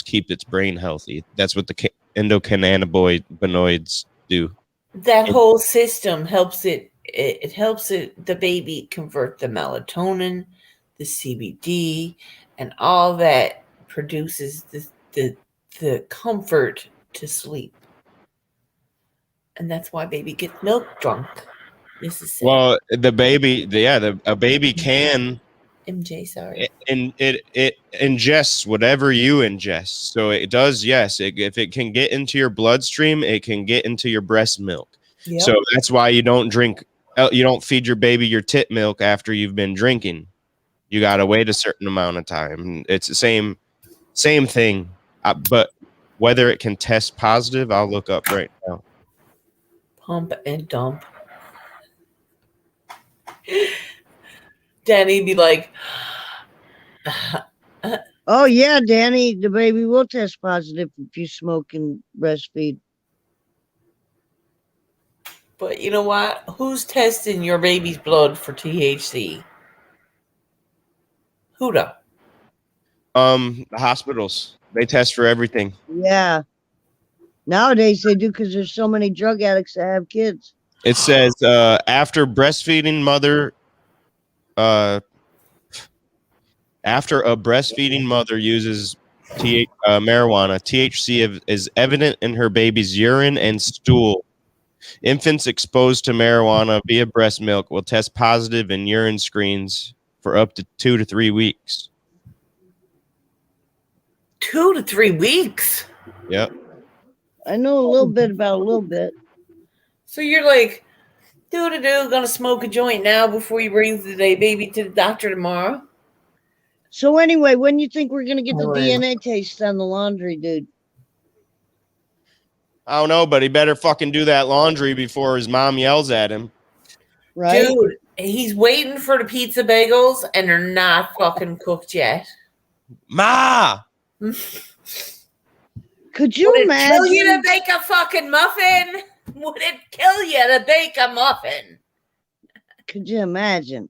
keep its brain healthy. That's what the endocannabinoids do. That whole system helps it. It helps the baby convert the melatonin, the CBD, and all that produces the comfort to sleep. And that's why baby gets milk drunk. This is sad. Well, a baby can MJ, sorry. And it ingests whatever you ingest. So it does, yes. If it can get into your bloodstream, it can get into your breast milk. Yep. So that's why you don't drink. You don't feed your baby your tit milk after you've been drinking. You got to wait a certain amount of time. It's the same thing. But whether it can test positive, I'll look up right now. Pump and dump. Danny be like, oh yeah, Danny, the baby will test positive if you smoke and breastfeed. but you know what? Who's testing your baby's blood for THC? Who the? The hospitals, they test for everything. Yeah. Nowadays they do because there's so many drug addicts that have kids. It says after breastfeeding mother, after a breastfeeding mother uses marijuana, THC is evident in her baby's urine and stool. Infants exposed to marijuana via breast milk will test positive in urine screens for up to 2 to 3 weeks. 2 to 3 weeks. Yep. I know a little bit about a little bit. So you're like, gonna smoke a joint now before you bring the baby to the doctor tomorrow. So anyway, when you think we're gonna get the DNA taste on the laundry, dude? I don't know, but he better fucking do that laundry before his mom yells at him. Right? Dude, he's waiting for the pizza bagels and they're not fucking cooked yet. Ma! Could you Would imagine? it kill you to bake a fucking muffin? Would it kill you to bake a muffin? Could you imagine?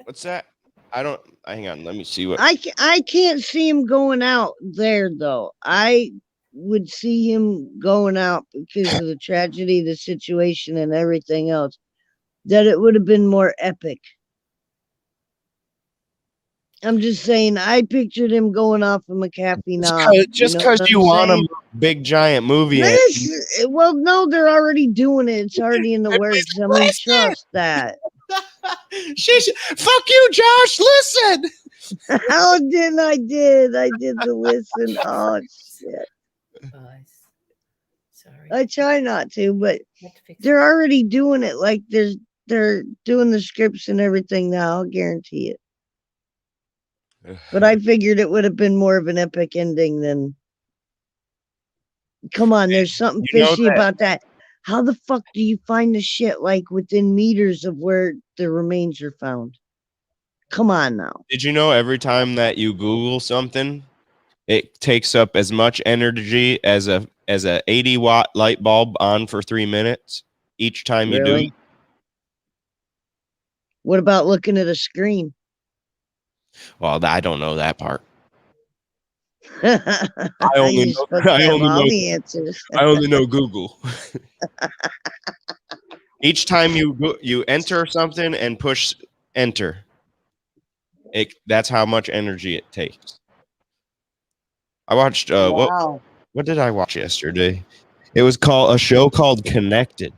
What's that? Hang on, let me see what. I can't see him going out there, though. I would see him going out because of the tragedy of the situation and everything else. That it would have been more epic. I'm just saying, I pictured him going off of McAfee now. Just because you want a big giant movie. Well, no, they're already doing it. It's already in the works. I mean, trust that. Fuck you, Josh. Listen. How did I did the listen? Oh shit. Sorry. I try not to, but they're already doing it. Like they're doing the scripts and everything now. I'll guarantee it. But I figured it would have been more of an epic ending than. Come on, there's something fishy about that. How the fuck do you find the shit like within meters of where the remains are found? Come on now. Did you know every time that you Google something, it takes up as much energy as a 80-watt light bulb on for 3 minutes each time you do it? What about looking at a screen? Well, I don't know that part. I only know Google. Each time you enter something and push enter, that's how much energy it takes. I watched what did I watch yesterday? It was a show called Connected.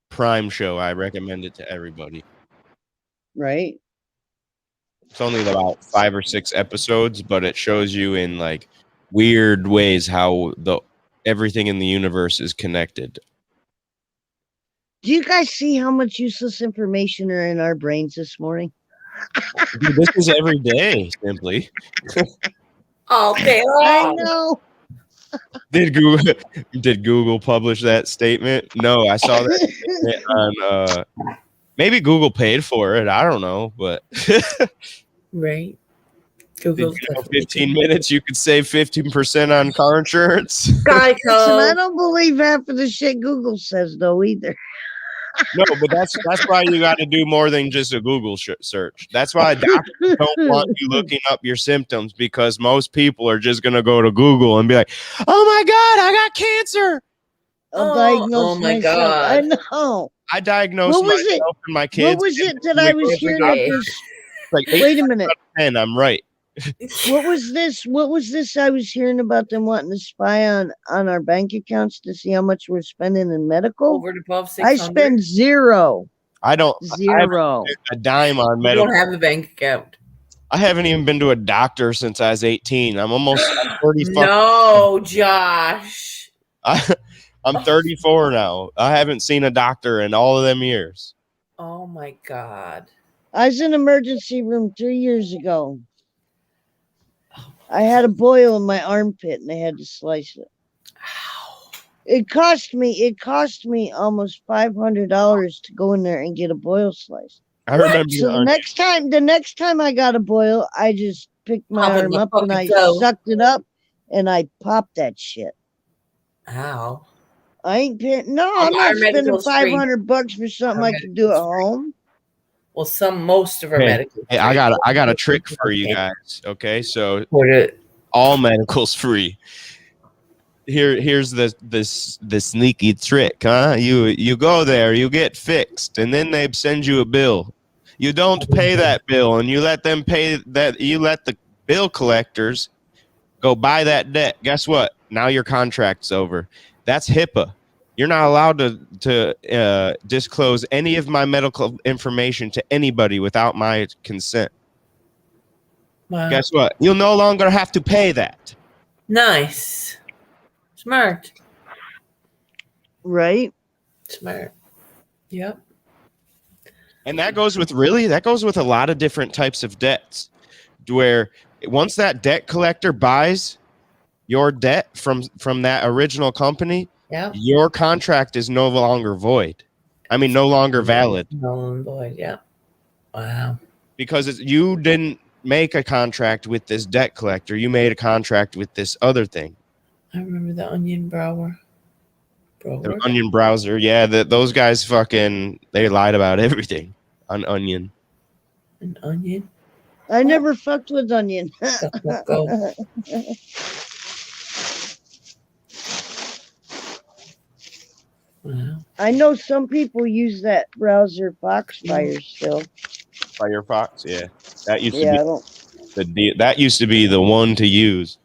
Prime show. I recommend it to everybody. Right. It's only about 5 or 6 episodes, but it shows you in like weird ways how everything in the universe is connected. Do you guys see how much useless information are in our brains this morning? Dude, this is every day, simply. All day long. I know. Did Google publish that statement? No, I saw that statement on maybe Google paid for it. I don't know, but right. Google 15 minutes you could save 15% on car insurance. Listen, I don't believe half of the shit Google says though either. No, but that's why you got to do more than just a Google search. That's why doctors don't want you looking up your symptoms, because most people are just going to go to Google and be like, "Oh my God, I got cancer." I'll diagnose my myself. God. I know. I diagnosed myself and my kids. What was it that I was hearing about this? Like Wait a minute. 10, I'm right. What was this? I was hearing about them wanting to spy on our bank accounts to see how much we're spending in medical. Over and above 600. I spend zero. I don't. Zero. A dime on medical. You don't have a bank account. I haven't even been to a doctor since I was 18. I'm 30. No, Josh. I'm 34 now. I haven't seen a doctor in all of them years. Oh my God. I was in emergency room 3 years ago. I had a boil in my armpit and they had to slice it. Ow. It cost me almost $500 to go in there and get a boil slice. I remember. So the next time I got a boil, I just picked my arm up and I sucked it up and I popped that shit. Ow. I ain't paying. No, I'm not spending $500 for something I can do at home. Well, most of our medical. Hey, I got a trick for you guys. Okay, so all medical's free. Here's the sneaky trick, huh? You go there, you get fixed, and then they send you a bill. You don't pay that bill, and you let them pay that. You let the bill collectors go buy that debt. Guess what? Now your contract's over. That's HIPAA. You're not allowed to disclose any of my medical information to anybody without my consent. Wow. Guess what? You'll no longer have to pay that. Nice. Smart. Right? Smart. Yep. And that goes with a lot of different types of debts, where once that debt collector buys your debt from that original company, your contract is no longer void. I mean, no longer valid. No longer void, yeah. Wow. Because you didn't make a contract with this debt collector. You made a contract with this other thing. I remember the Onion Brower. The Onion Browser. Yeah, those guys they lied about everything on Onion. An Onion? I never fucked with Onion. Go. Wow. I know some people use that browser Foxfire still. Firefox, yeah. That used to be the one to use.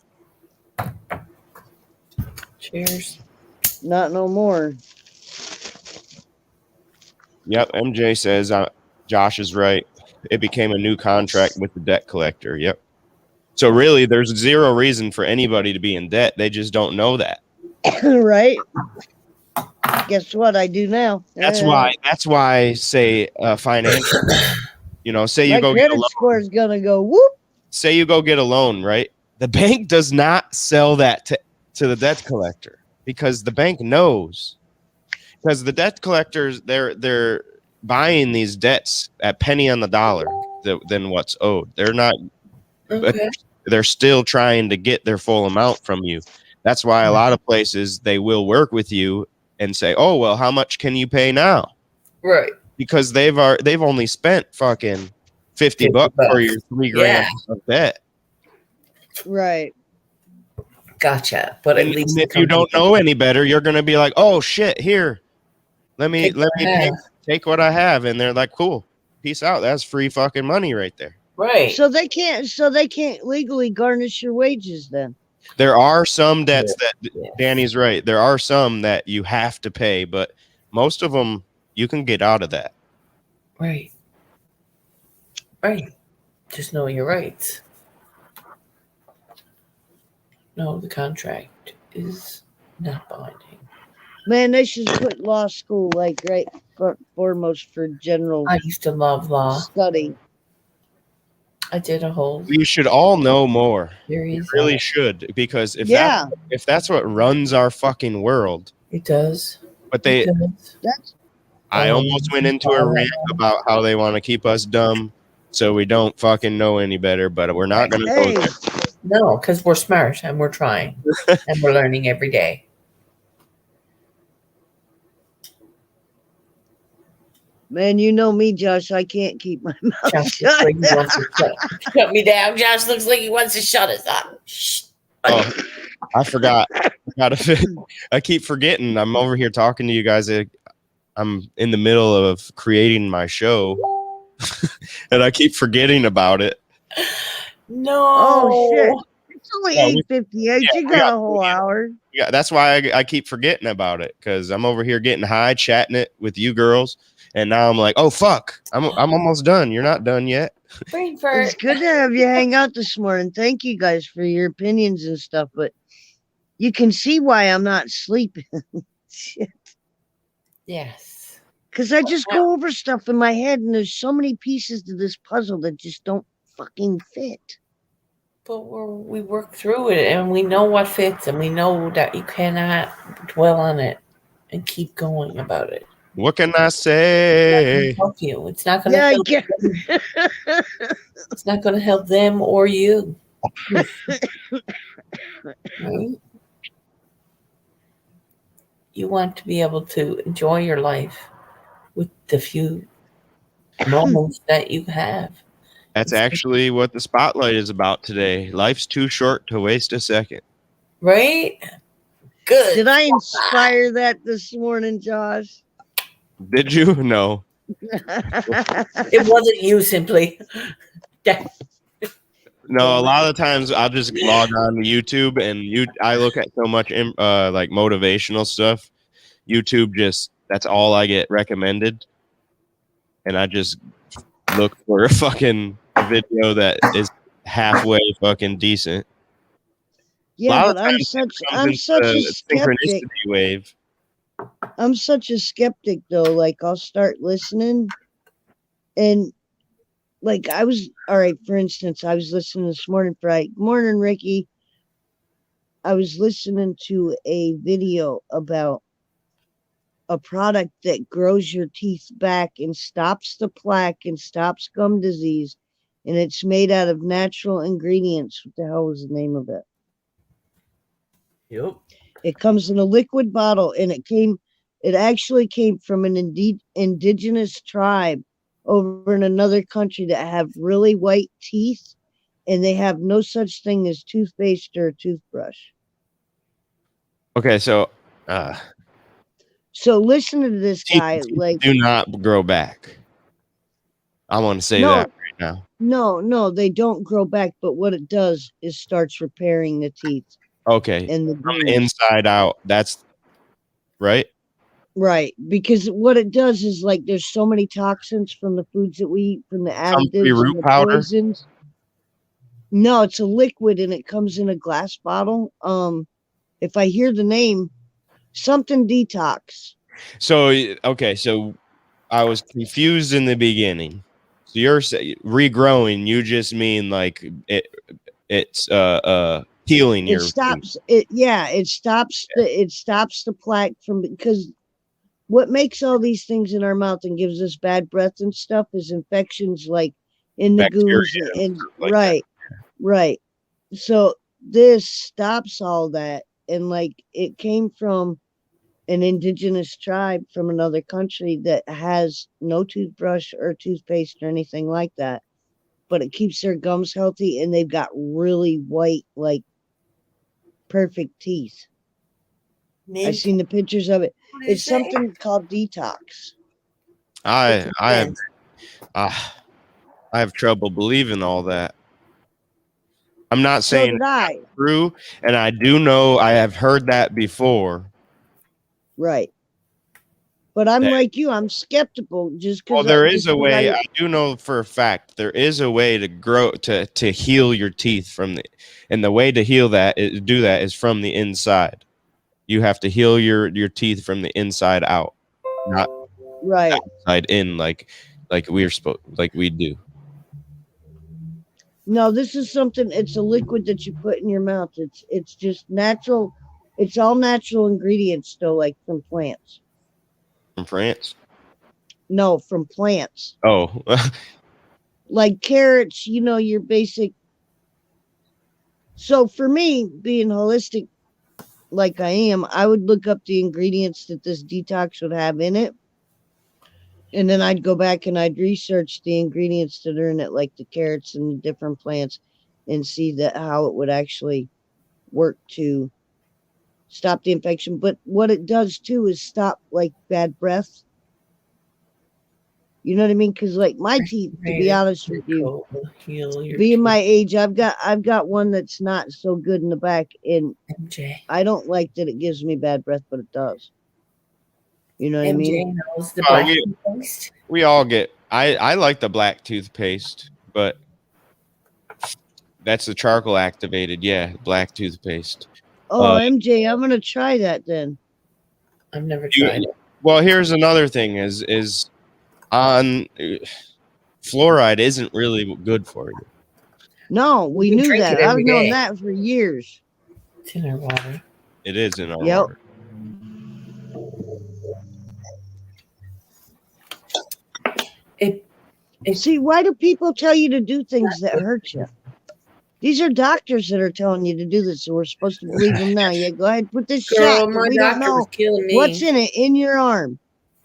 Cheers. Not no more. Yep, MJ says Josh is right. It became a new contract with the debt collector. Yep. So really, there's zero reason for anybody to be in debt. They just don't know that. Right. Guess what? I do now. That's why. Say financial. Say you go get a loan. My credit score is gonna go whoop. Say you go get a loan, right? The bank does not sell that to the debt collector because the bank knows. Because the debt collectors, they're buying these debts at penny on the dollar than what's owed. They're not. Okay. They're still trying to get their full amount from you. That's why a lot of places they will work with you and say, "Oh, well, how much can you pay now?" Right. Because they've only spent fucking $50 for your $3,000 of debt. Right. Gotcha. But at least if you don't know any better, you're gonna be like, "Oh shit, here, let me take what I have," and they're like, "Cool, peace out. That's free fucking money right there." Right. So they can't legally garnish your wages then. There are some debts Danny's right. There are some that you have to pay, but most of them you can get out of that. Right. Right. Just know your rights. No, the contract is not binding. Man, they should put law school right foremost for general. I used to love law study. I did a whole. We should all know more. We really should, because if that's what runs our fucking world, it does. But I almost went into a rant about how they want to keep us dumb, so we don't fucking know any better. But we're not going to go there. No, because we're smart and we're trying and we're learning every day. Man, you know me, Josh. I can't keep my mouth shut. Like he wants to shut me down. Josh looks like he wants to shut us up. Shh. Oh, I forgot. I keep forgetting. I'm over here talking to you guys. I'm in the middle of creating my show, and I keep forgetting about it. No. Oh shit! It's only 8:58. You got a whole hour. Yeah, that's why I keep forgetting about it, because I'm over here getting high, chatting it with you girls. And now I'm like, oh fuck, I'm almost done. You're not done yet. Brain fart. It's good to have you hang out this morning. Thank you guys for your opinions and stuff, but you can see why I'm not sleeping. Shit. Yes. Because I just go over stuff in my head, and there's so many pieces to this puzzle that just don't fucking fit. But we work through it, and we know what fits, and we know that you cannot dwell on it and keep going about it. What can I say? Help you. It's not going to help them. It's not going to help them or you. Right? You want to be able to enjoy your life with the few moments that you have. That's actually what the spotlight is about today. Life's too short to waste a second. Right? Good. Did I inspire that this morning, Josh? Did you? No. It wasn't you, simply. No, a lot of the times I'll just log on to YouTube and I look at so much like motivational stuff. YouTube that's all I get recommended. And I just look for a fucking video that is halfway fucking decent. Yeah, but I'm such a skeptic. Wave. I'm such a skeptic though. Like I'll start listening and like all right, for instance, I was listening this morning, morning, Ricky. I was listening to a video about a product that grows your teeth back and stops the plaque and stops gum disease. And it's made out of natural ingredients. What the hell was the name of it? Yep. It comes in a liquid bottle, and it actually came from an indigenous tribe over in another country that have really white teeth, and they have no such thing as toothpaste or a toothbrush. Okay, so listen to this guy. Like, do not grow back. I want to say that right now. No, they don't grow back, but what it does is starts repairing the teeth. Okay. And from the inside out. That's right. Right. Because what it does is like there's so many toxins from the foods that we eat, from the additives and the poisons. No, it's a liquid and it comes in a glass bottle. If I hear the name, something detox. So okay, so I was confused in the beginning. So you're regrowing, you just mean like it's healing your stops it. Yeah, it stops the plaque from, because what makes all these things in our mouth and gives us bad breath and stuff is infections like in the goons and like right. So this stops all that, and like it came from an indigenous tribe from another country that has no toothbrush or toothpaste or anything like that, but it keeps their gums healthy, and they've got really white, like perfect teeth. I've seen the pictures of it. It's something called detox. I have trouble believing all that. I'm not saying it's true, and I do know I have heard that before. Right. But I'm like you, I'm skeptical just because. Well, there is a way. I do know for a fact there is a way to grow to heal your teeth and the way to heal that is from the inside. You have to heal your teeth from the inside out, not outside in, like we do. No, this is something. It's a liquid that you put in your mouth. It's just natural. It's all natural ingredients, though, like from plants. From France? No, from plants. Oh. Like carrots, your basic. So for me, being holistic like I am, I would look up the ingredients that this detox would have in it. And then I'd go back and I'd research the ingredients that are in it, like the carrots and the different plants, and see how it would actually work to stop the infection. But what it does too is stop like bad breath. You know what I mean? Because like my teeth, to be honest with you, being my age, I've got one that's not so good in the back, and I don't like that it gives me bad breath, but it does. You know what I mean? Knows the black toothpaste. We all get. I like the black toothpaste, but that's the charcoal activated. Yeah, black toothpaste. Oh, MJ, I'm gonna try that then. I've never tried it. Well, here's another thing: is on fluoride isn't really good for you. No, we can knew drink that. it I've every known day. that for years. It's in our water. It is in our Yep. water. See, why do people tell you to do things that hurt you? These are doctors that are telling you to do this, so we're supposed to believe them now. Yeah, go ahead, put this Girl, shot. my We don't doctor was know killing me. what's in it in your arm.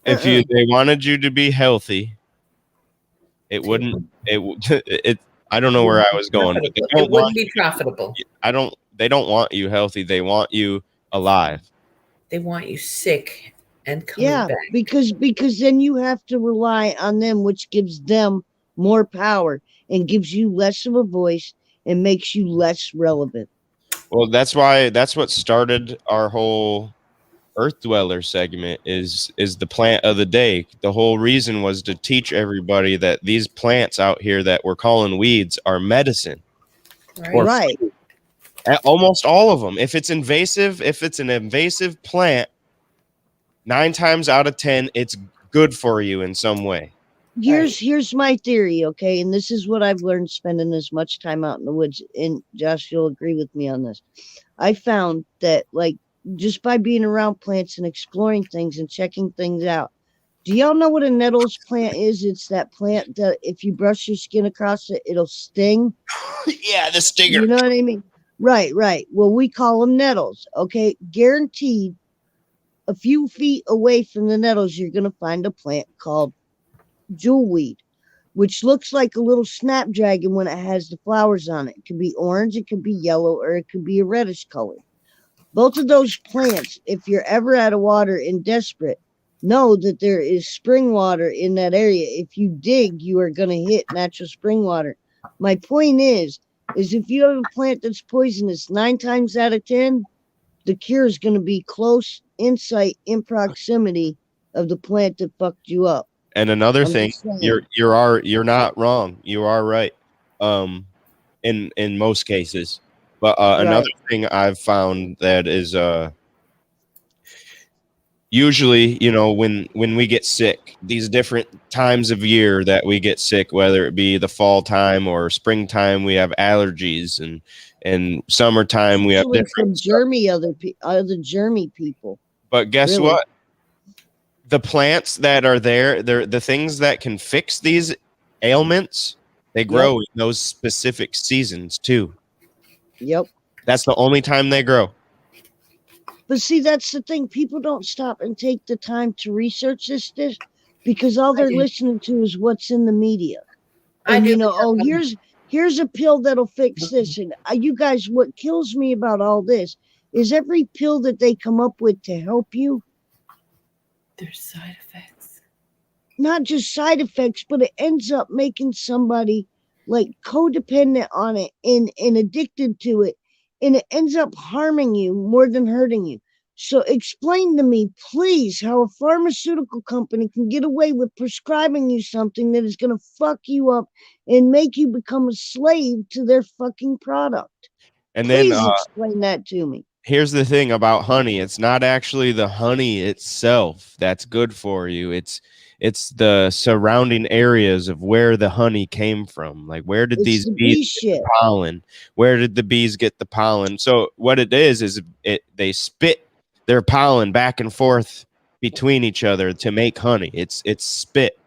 If they wanted you to be healthy, it wouldn't. It. I don't know where I was going, but it wouldn't be profitable. They don't want you healthy. They want you alive. They want you sick and coming Yeah, back. because then you have to rely on them, which gives them more power and gives you less of a voice and makes you less relevant. Well, that's what started our whole Earth Dweller segment is the plant of the day. The whole reason was to teach everybody that these plants out here that we're calling weeds are medicine. Right. Almost all of them. If it's an invasive plant, 9 times out of 10, it's good for you in some way. Here's my theory, okay? And this is what I've learned spending as much time out in the woods. And Josh, you'll agree with me on this. I found that, like, just by being around plants and exploring things and checking things out. Do y'all know what a nettles plant is? It's that plant that if you brush your skin across it, it'll sting. Yeah, the stinger. You know what I mean? Right. Well, we call them nettles, okay? Guaranteed, a few feet away from the nettles, you're going to find a plant called jewelweed, which looks like a little snapdragon when it has the flowers on it. It could be orange, it could be yellow, or it could be a reddish color. Both of those plants, if you're ever out of water and desperate, know that there is spring water in that area. If you dig, you are going to hit natural spring water. My point is if you have a plant that's poisonous, 9 times out of 10, the cure is going to be close insight in proximity of the plant that fucked you up. And another thing, you're not wrong. You are right. In most cases. But another thing I've found that is usually, when we get sick, these different times of year that we get sick, whether it be the fall time or springtime, we have allergies, and summertime we have different from germy other germy people. But guess what? The plants that are there, they're the things that can fix these ailments. They grow in those specific seasons too. Yep. That's the only time they grow. But see, that's the thing. People don't stop and take the time to research this because all they're listening to is what's in the media. And here's a pill that'll fix this. And you guys, what kills me about all this is every pill that they come up with to help you, there's side effects. Not just side effects, but it ends up making somebody like codependent on it and addicted to it. And it ends up harming you more than hurting you. So explain to me, please, how a pharmaceutical company can get away with prescribing you something that is going to fuck you up and make you become a slave to their fucking product. And please explain that to me. Here's the thing about honey. It's not actually the honey itself that's good for you. It's the surrounding areas of where the honey came from. Like, where did these bees get the pollen? Where did the bees get the pollen? So what it is they spit their pollen back and forth between each other to make honey. It's spit.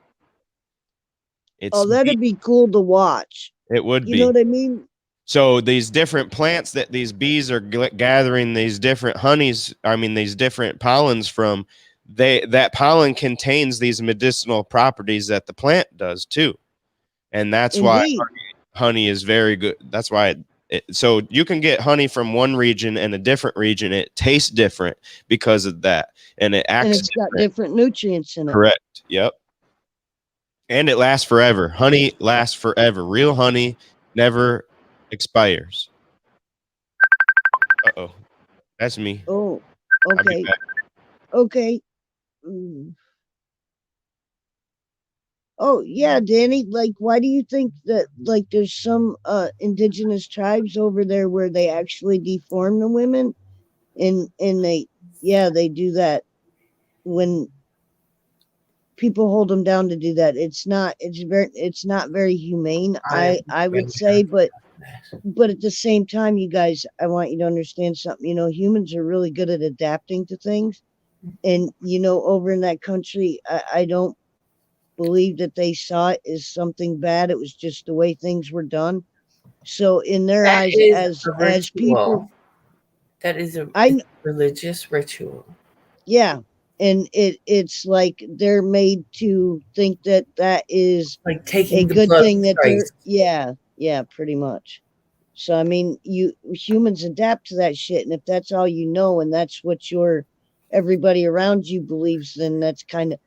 That'd be cool to watch. It would be. You know what I mean? So these different plants that these bees are gathering these different these different pollens from, that pollen contains these medicinal properties that the plant does too. And that's why honey is very good. That's why so you can get honey from one region and a different region. It tastes different because of that. And it acts and it's got different nutrients in it. Correct. Yep. And it lasts forever. Honey lasts forever. Real honey never expires. Uh-oh. That's me. Oh, okay. Okay. Oh yeah, Danny. Like, why do you think that like there's some indigenous tribes over there where they actually deform the women, and they do that when people hold them down to do that. It's not very humane. I would say, but at the same time, you guys, I want you to understand something. You know, humans are really good at adapting to things, and over in that country, I don't believe that they saw it as something bad. It was just the way things were done. So in their That eyes, is a as people, ritual. That is a I religious ritual. yeah, and it's like they're made to think that that is Like a taking the good blood thing, of that they're Christ. pretty much. So I mean, humans adapt to that shit, and if that's all you know, and that's what everybody around you believes, then that's kind of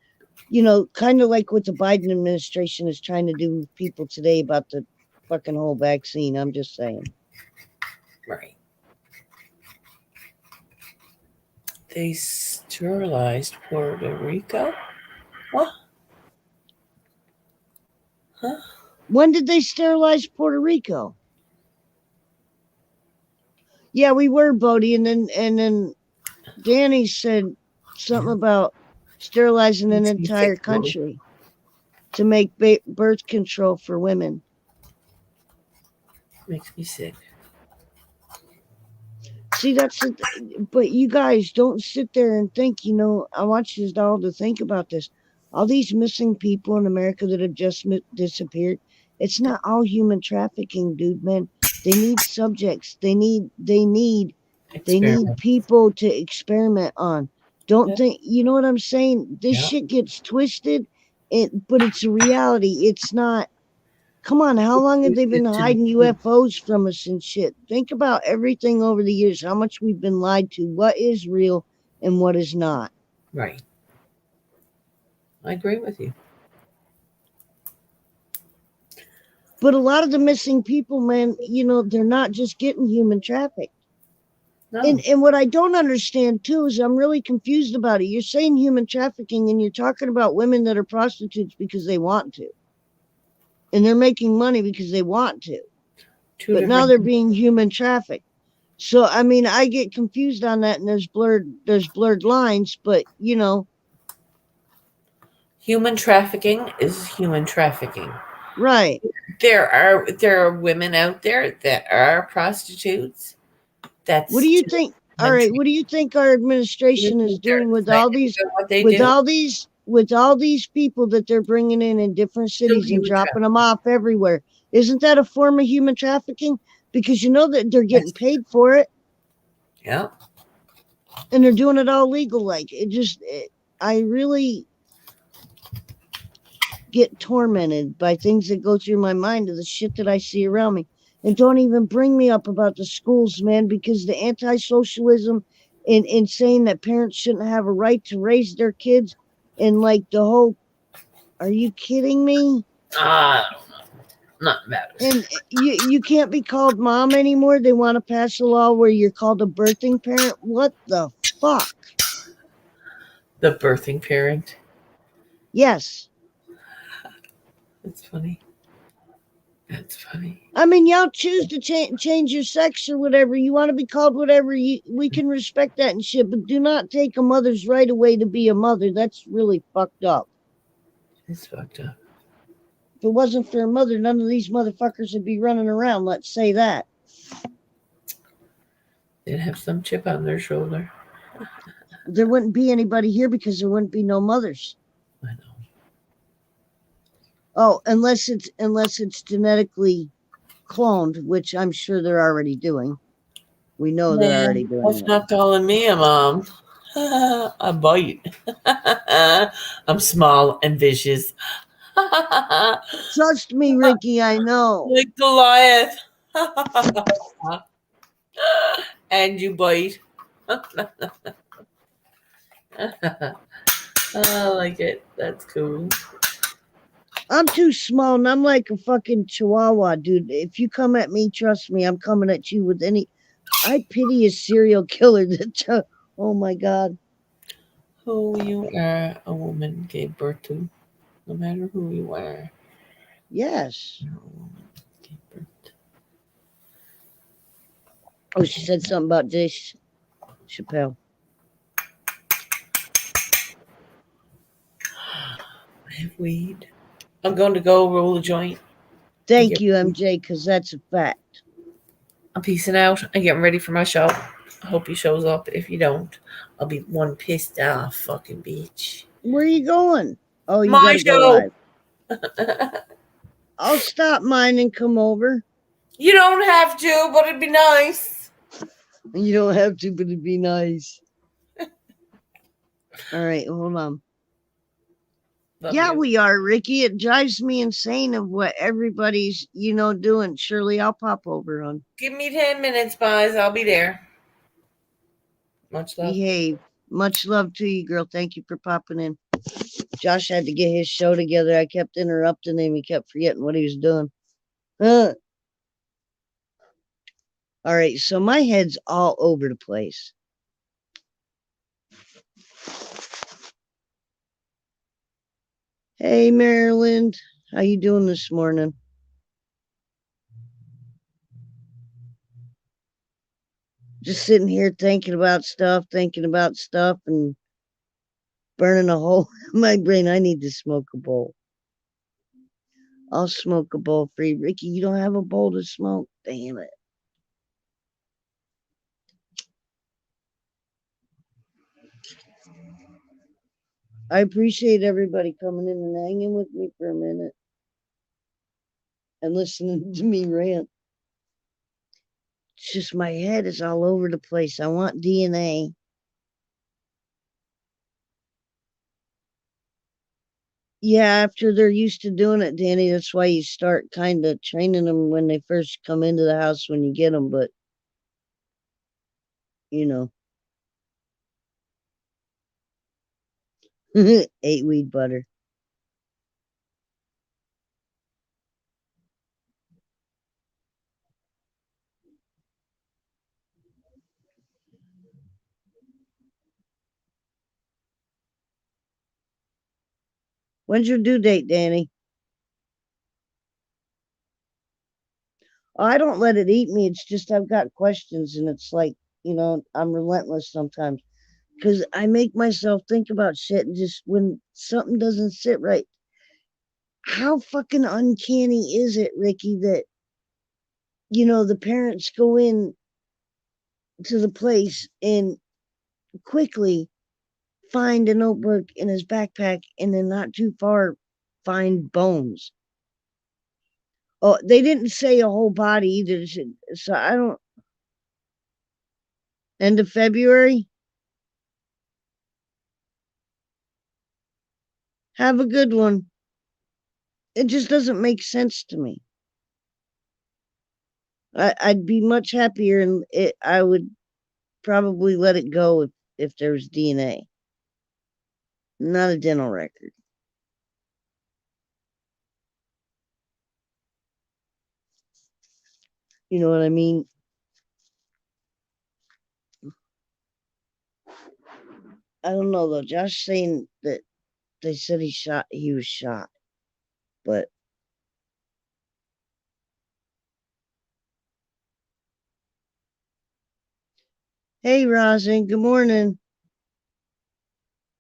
like what the Biden administration is trying to do with people today about the fucking whole vaccine. I'm just saying. Right. They sterilized Puerto Rico? What? Huh? When did they sterilize Puerto Rico? Yeah, we were, Bodie, and then Danny said something about sterilizing an Makes me entire sick, Lord. country to make birth control for women. Makes me sick. See, but you guys don't sit there and think, I want you all to think about this. All these missing people in America that have just disappeared, it's not all human trafficking, dude, man. They need subjects. They need Experiment. people to experiment on. Don't think, you know what I'm saying? This Yeah. shit gets twisted, but it's a reality. It's not. Come on, how long have they been hiding UFOs from us and shit? Think about everything over the years, how much we've been lied to, what is real and what is not. Right. I agree with you. But a lot of the missing people, man, they're not just getting human trafficked. No. And what I don't understand too is I'm really confused about it. You're saying human trafficking and you're talking about women that are prostitutes because they want to. And they're making money because they want to. But now they're being human trafficked. So I mean, I get confused on that, and there's blurred lines, but human trafficking is human trafficking. Right. There are women out there that are prostitutes. What do you think? All right, what do you think our administration is doing with all these people that they're bringing in different cities and dropping them off everywhere? Isn't that a form of human trafficking? Because that they're getting paid for it. Yeah. And they're doing it all legal. Like I really get tormented by things that go through my mind of the shit that I see around me. And don't even bring me up about the schools, man, because the anti-socialism in saying that parents shouldn't have a right to raise their kids, and like the whole, are you kidding me? I don't know. Not matters. And you can't be called mom anymore. They want to pass a law where you're called a birthing parent. What the fuck? The birthing parent? Yes. That's funny. That's funny. I mean, y'all choose to change your sex or whatever. You want to be called whatever. We can respect that and shit, but do not take a mother's right away to be a mother. That's really fucked up. It's fucked up. If it wasn't for a mother, none of these motherfuckers would be running around. Let's say that. They'd have some chip on their shoulder. There wouldn't be anybody here because there wouldn't be no mothers. I know. Oh, unless it's genetically cloned, which I'm sure they're already doing. We know they're already doing That's it. not calling me a mom. I bite. I'm small and vicious. Trust me, Ricky, I know. Like Goliath. And you bite. I like it. That's cool. I'm too small and I'm like a fucking chihuahua, dude. If you come at me, trust me, I'm coming at you with any. I pity a serial killer that. Oh my God. Who you are a woman gave birth to. No matter who you are. Yes. Oh, she said something about Dave Chappelle. I have weed. I'm going to go roll a joint. Thank you, MJ, because that's a fact. I'm peacing out. I'm getting ready for my show. I hope he shows up. If you don't, I'll be one pissed off fucking bitch. Where are you going? Oh, you My gotta go show. live. I'll stop mine and come over. You don't have to, but it'd be nice. You don't have to, but it'd be nice. All right, hold on. Love yeah, you. we are, Ricky. It drives me insane of what everybody's, doing. Surely I'll pop over, hon. Give me 10 minutes, guys. I'll be there. Much love. Behave. Much love to you, girl. Thank you for popping in. Josh had to get his show together. I kept interrupting him. He kept forgetting what he was doing. All right, so my head's all over the place. Hey, Maryland. How you doing this morning? Just sitting here thinking about stuff, and burning a hole in my brain. I need to smoke a bowl. I'll smoke a bowl for you. Ricky, you don't have a bowl to smoke? Damn it. I appreciate everybody coming in and hanging with me for a minute and listening to me rant. It's just my head is all over the place. I want DNA. Yeah, after they're used to doing it, Danny, that's why you start kind of training them when they first come into the house when you get them, but, 8 weed butter. When's your due date, Danny? I don't let it eat me. It's just I've got questions, and it's like, I'm relentless sometimes because I make myself think about shit, and just when something doesn't sit right, how fucking uncanny is it, Ricky, that, the parents go in to the place and quickly find a notebook in his backpack and then not too far find bones. Oh, they didn't say a whole body either. So I don't. End of February? Have a good one. It just doesn't make sense to me. I'd be much happier and I would probably let it go if there was DNA. Not a dental record. You know what I mean? I don't know though. Josh saying that they said he was shot. But hey, Rosin, good morning.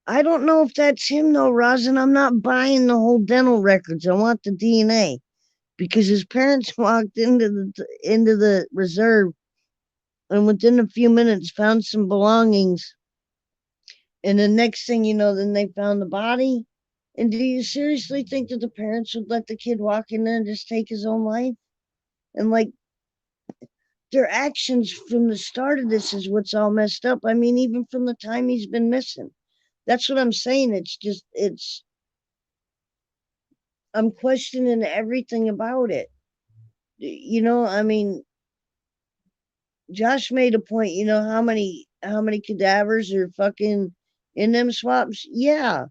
I don't know if that's him though, Rosin. I'm not buying the whole dental records. I want the DNA because his parents walked into the reserve and within a few minutes found some belongings. And the next thing you know, then they found the body. And do you seriously think that the parents would let the kid walk in there and just take his own life? And like their actions from the start of this is what's all messed up. I mean, even from the time he's been missing. That's what I'm saying. I'm questioning everything about it. I mean, Josh made a point, how many cadavers are fucking in them swaps? Yeah.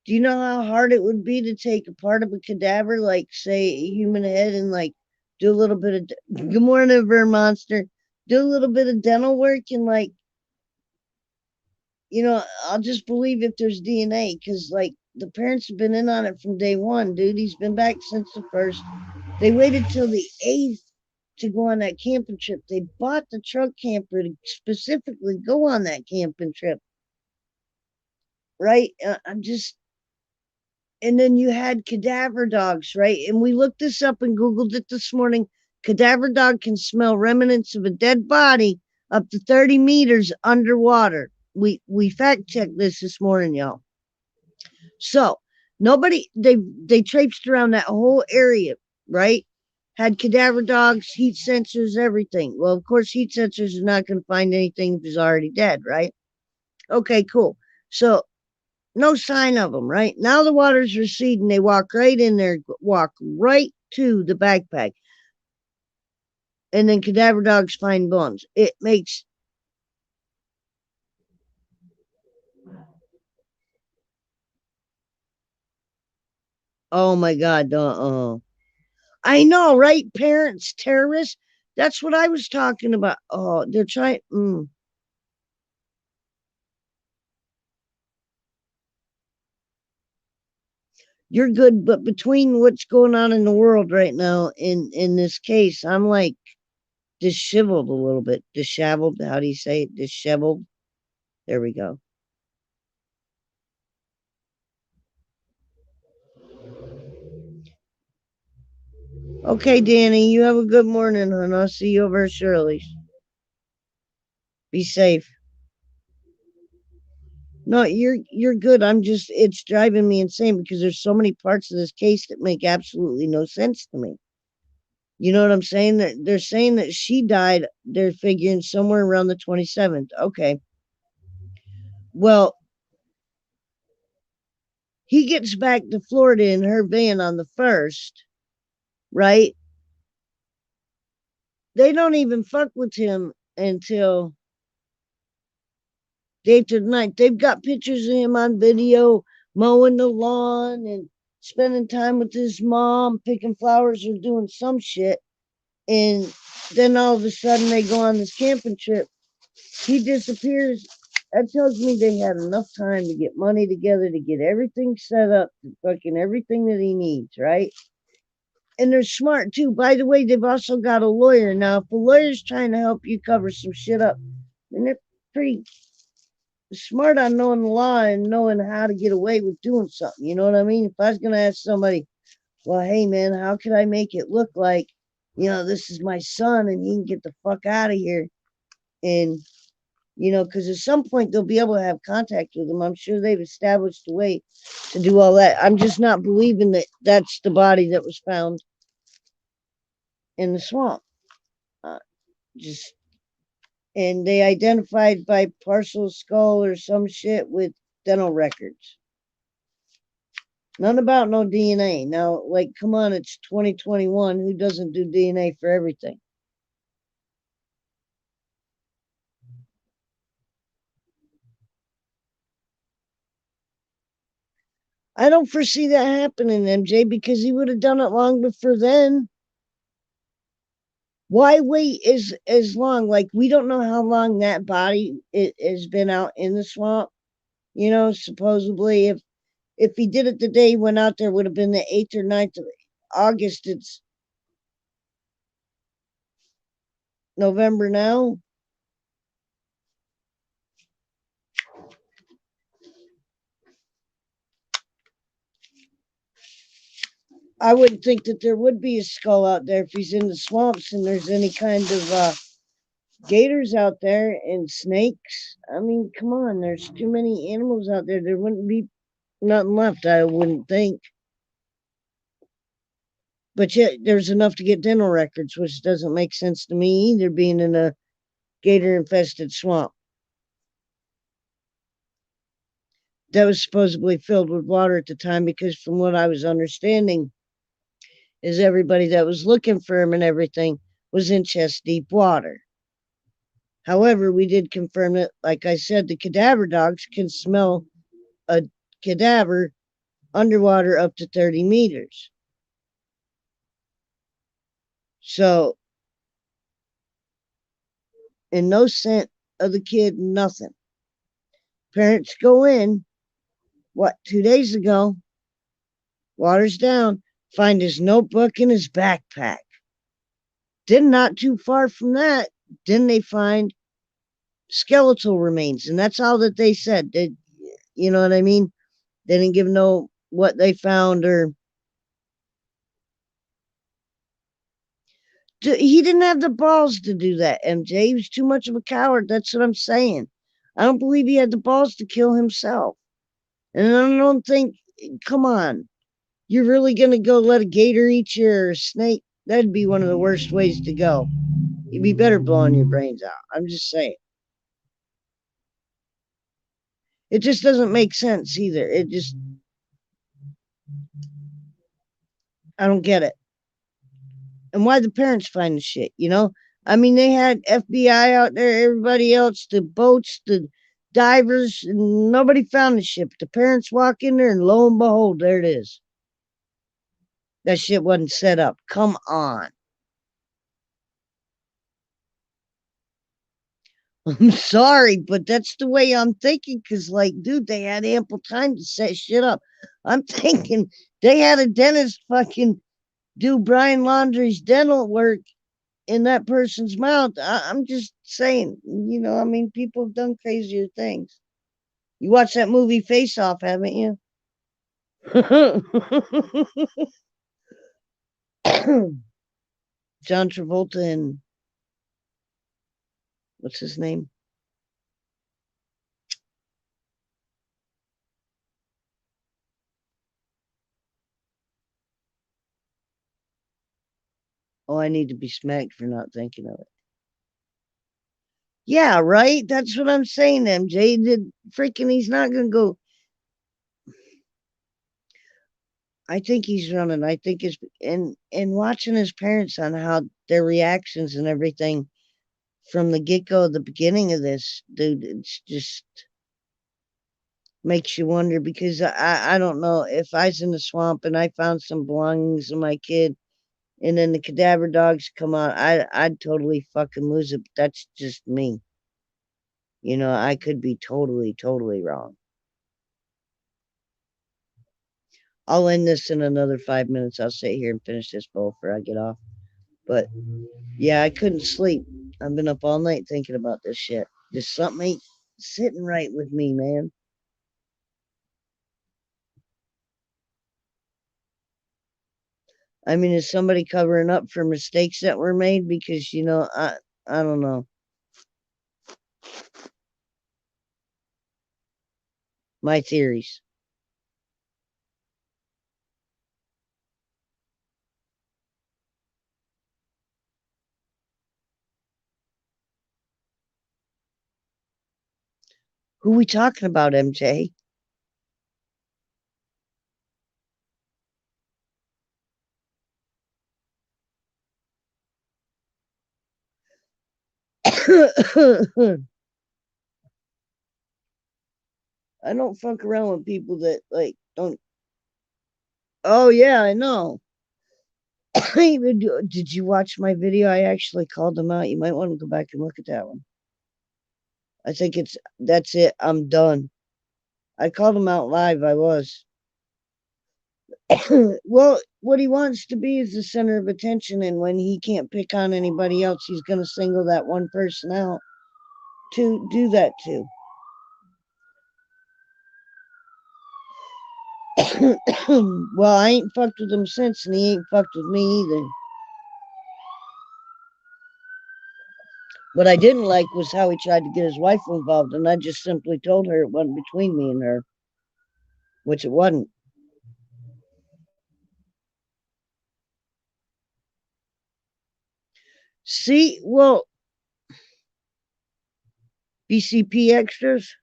Do you know how hard it would be to take a part of a cadaver, like say a human head, and like do a little bit of good morning, Vermonster, do a little bit of dental work and like, I'll just believe if there's DNA because like the parents have been in on it from day one, dude. He's been back since the 1st. They waited till the 8th to go on that camping trip. They bought the truck camper to specifically go on that camping trip. Right? I'm just. And then you had cadaver dogs, right? And we looked this up and Googled it this morning. Cadaver dog can smell remnants of a dead body up to 30 meters underwater. We fact checked this morning, y'all. So they traipsed around that whole area, right? Had cadaver dogs, heat sensors, everything. Well, of course, heat sensors are not going to find anything if he's already dead, right? Okay, cool. So no sign of them, right? Now the water's receding. They walk right in there, walk right to the backpack. And then cadaver dogs find bones. It makes. Oh my God. I know, right? Parents, terrorists. That's what I was talking about. Oh, they're trying. You're good, but between what's going on in the world right now, in this case, I'm like disheveled a little bit. Disheveled. How do you say it? Disheveled. There we go. Okay, Danny, you have a good morning, hon. I'll see you over at Shirley's. Be safe. No, you're good. It's driving me insane because there's so many parts of this case that make absolutely no sense to me. You know what I'm saying? That they're saying that she died, they're figuring somewhere around the 27th. Okay. Well, he gets back to Florida in her van on the 1st, right? They don't even fuck with him until day to night. They've got pictures of him on video mowing the lawn and spending time with his mom, picking flowers or doing some shit. And then all of a sudden they go on this camping trip. He disappears. That tells me they had enough time to get money together to get everything set up, fucking everything that he needs, right? And they're smart too. By the way, they've also got a lawyer. Now, if a lawyer's trying to help you cover some shit up, then they're pretty smart on knowing the law and knowing how to get away with doing something. You know what I mean? If I was going to ask somebody, well, hey, man, how can I make it look like, this is my son and he can get the fuck out of here? And, because at some point they'll be able to have contact with him. I'm sure they've established a way to do all that. I'm just not believing that that's the body that was found in the swamp. And they identified by partial skull or some shit with dental records. None about no DNA. Now, like, come on, it's 2021. Who doesn't do DNA for everything? I don't foresee that happening, MJ, because he would have done it long before then. Why wait as long? Like, we don't know how long that body has been out in the swamp. Supposedly, if he did it the day he went out there, would have been the 8th or 9th of August. It's November now. I wouldn't think that there would be a skull out there if he's in the swamps and there's any kind of gators out there and snakes. I mean, come on, there's too many animals out there. There wouldn't be nothing left, I wouldn't think. But yet there's enough to get dental records, which doesn't make sense to me either, being in a gator-infested swamp that was supposedly filled with water at the time, because from what I was understanding is everybody that was looking for him and everything was in chest-deep water. However, we did confirm that, like I said, the cadaver dogs can smell a cadaver underwater up to 30 meters. So, and no scent of the kid, nothing. Parents go in, 2 days ago, waters down, find his notebook in his backpack. Then not too far from that, then they find skeletal remains, and that's all that they said. You know what I mean? They didn't give no what they found or. He didn't have the balls to do that, MJ. He was too much of a coward. That's what I'm saying. I don't believe he had the balls to kill himself. And I don't think, come on, you're really going to go let a gator eat you or a snake? That'd be one of the worst ways to go. You'd be better blowing your brains out. I'm just saying. It just doesn't make sense either. I don't get it. And why the parents find the shit, you know? I mean, they had FBI out there, everybody else, the boats, the divers, and nobody found the ship. The parents walk in there, and lo and behold, there it is. That shit wasn't set up. Come on. I'm sorry, but that's the way I'm thinking, because, like, dude, they had ample time to set shit up. I'm thinking they had a dentist fucking do Brian Laundrie's dental work in that person's mouth. I'm just saying, you know, I mean, people have done crazier things. You watched that movie Face Off, haven't you? John Travolta and what's his name? Oh, I need to be smacked for not thinking of it. Yeah, right? That's what I'm saying, MJ. He's not going to go. I think he's running. I think it's and watching his parents on how their reactions and everything from the get-go, the beginning of this, dude, it's just makes you wonder, because I don't know, if I was in the swamp and I found some belongings of my kid and then the cadaver dogs come out, I'd totally fucking lose it. But that's just me. You know, I could be totally, totally wrong. I'll end this in another 5 minutes. I'll sit here and finish this bowl before I get off. But yeah, I couldn't sleep. I've been up all night thinking about this shit. Just something ain't sitting right with me, man. I mean, is somebody covering up for mistakes that were made? Because, you know, I don't know. My theories. Who we talking about, MJ? I don't fuck around with people that, like, don't. Oh, yeah, I know. Did you watch my video? I actually called them out. You might want to go back and look at that one. I think that's it. I'm done. I called him out live. I was. Well, what he wants to be is the center of attention, and when he can't pick on anybody else, he's going to single that one person out to do that to. Well, I ain't fucked with him since, and he ain't fucked with me either. What I didn't like was how he tried to get his wife involved, and I just simply told her it wasn't between me and her, which it wasn't. See, well, BCP extras,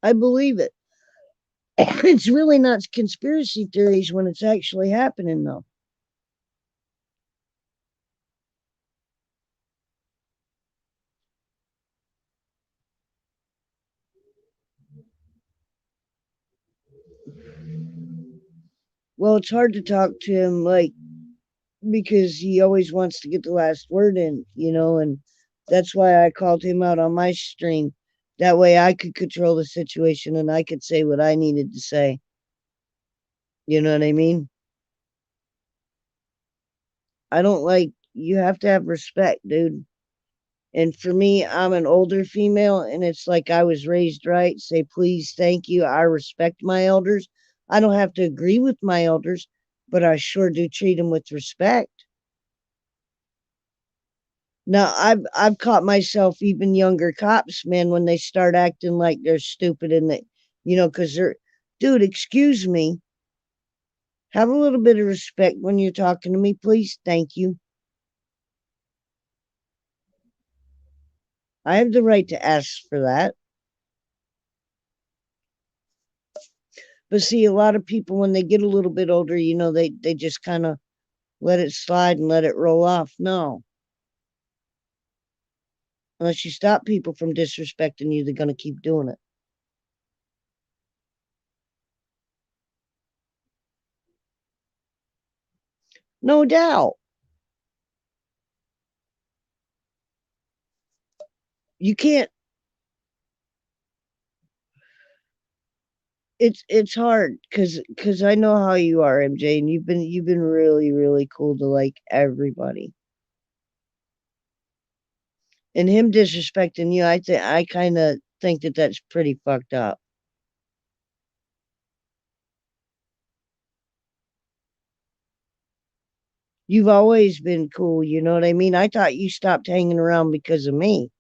I believe it. It's really not conspiracy theories when it's actually happening, though. Well, it's hard to talk to him, like, because he always wants to get the last word in, you know, and that's why I called him out on my stream. That way I could control the situation and I could say what I needed to say. You know what I mean? I don't like, you have to have respect, dude. And for me, I'm an older female, and it's like I was raised right. Say please, thank you. I respect my elders. I don't have to agree with my elders, but I sure do treat them with respect. Now, I've caught myself, even younger cops, man, when they start acting like they're stupid and they, because they're, dude, excuse me. Have a little bit of respect when you're talking to me, please. Thank you. I have the right to ask for that. But see, a lot of people, when they get a little bit older, they just kind of let it slide and let it roll off. No. Unless you stop people from disrespecting you, they're going to keep doing it. No doubt. You can't. It's hard because I know how you are, MJ, and you've been really really cool to like everybody. And him disrespecting you, I kind of think that that's pretty fucked up. You've always been cool, you know what I mean? I thought you stopped hanging around because of me.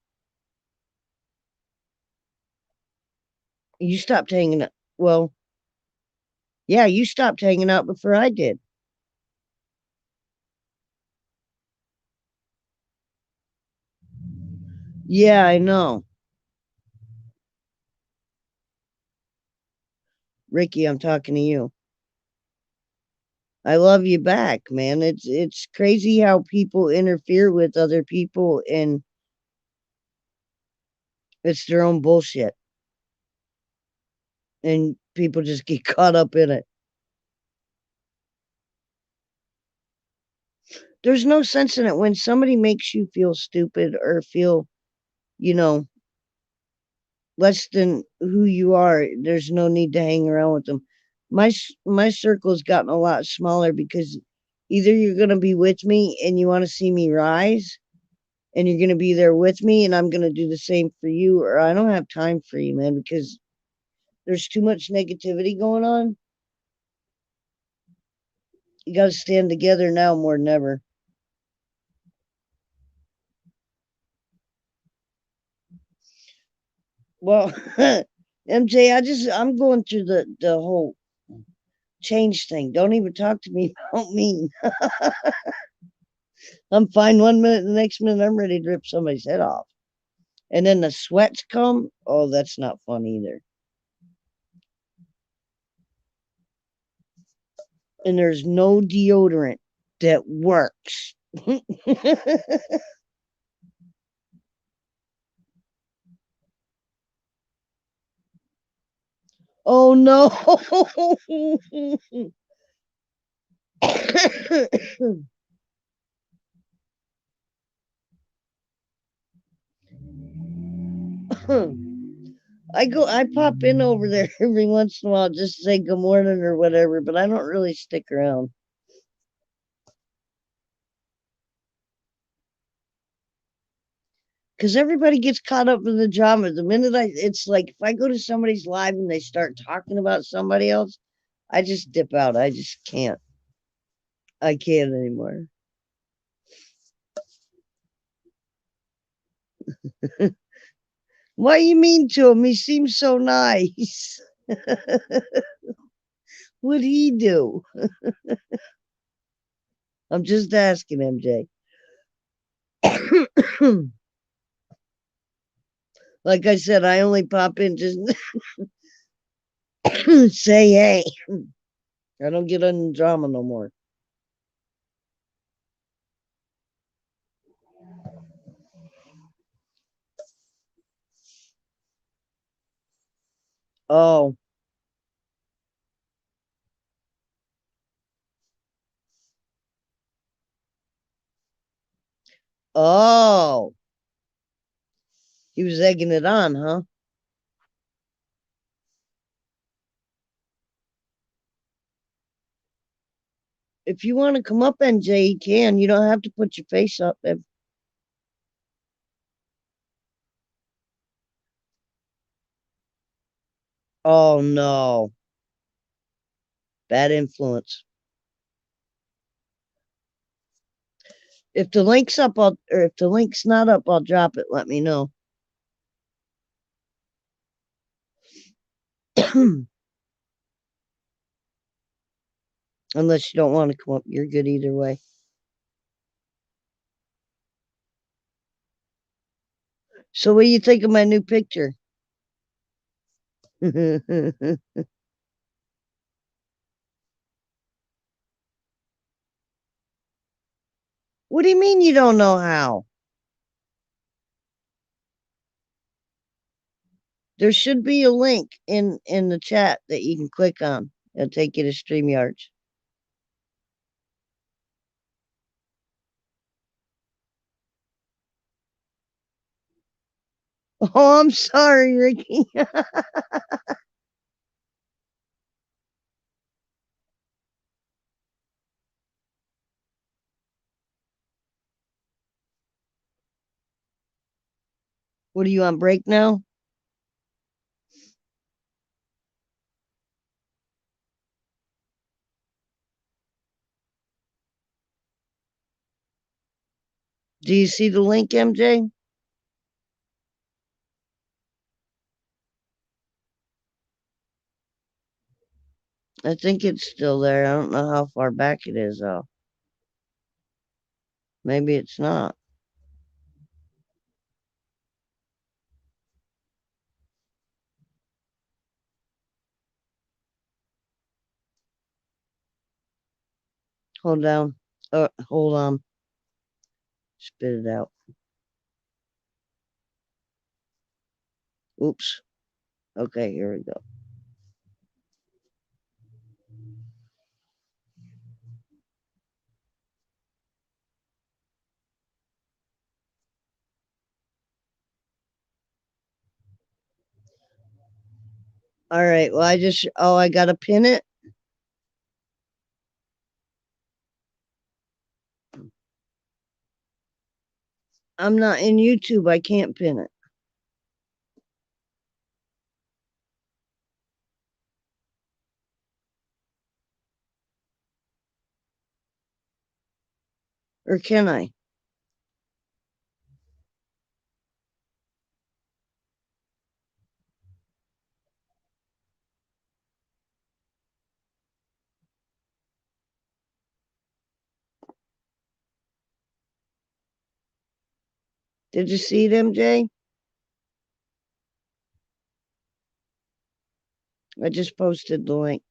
You stopped hanging out. Well, yeah, you stopped hanging out before I did. Yeah, I know. Ricky, I'm talking to you. I love you back, man. It's crazy how people interfere with other people and it's their own bullshit. And people just get caught up in it. There's no sense in it when somebody makes you feel stupid or feel, you know, less than who you are. There's no need to hang around with them. My circle's gotten a lot smaller because either you're going to be with me and you want to see me rise and you're going to be there with me and I'm going to do the same for you, or I don't have time for you, man, because there's too much negativity going on. You got to stand together now more than ever. Well, MJ, I'm going through the whole change thing. Don't even talk to me about me. I'm fine 1 minute, the next minute I'm ready to rip somebody's head off. And then the sweats come. Oh, that's not fun either. And there's no deodorant that works. Oh no. I pop in over there every once in a while just to say good morning or whatever, but I don't really stick around. Because everybody gets caught up in the drama. The minute it's like if I go to somebody's live and they start talking about somebody else, I just dip out. I just can't. I can't anymore. Why you mean to him? He seems so nice. What'd he do? I'm just asking, MJ. Like I said, I only pop in just say hey. I don't get on drama no more. Oh. Oh. He was egging it on, huh? If you want to come up, NJ, you can. You don't have to put your face up. Oh, no. Bad influence. If the link's up, or if the link's not up, I'll drop it. Let me know. Unless you don't want to come up, you're good either way. So what do you think of my new picture? What do you mean you don't know how? There should be a link in the chat that you can click on. It'll take you to StreamYards. Oh, I'm sorry, Ricky. What are you on break now? Do you see the link, MJ? I think it's still there. I don't know how far back it is, though. Maybe it's not. Hold down. Hold on. Spit it out. Oops. Okay, here we go. All right. Well, I got to pin it. I'm not in YouTube. I can't pin it. Or can I? Did you see it, MJ? I just posted the link.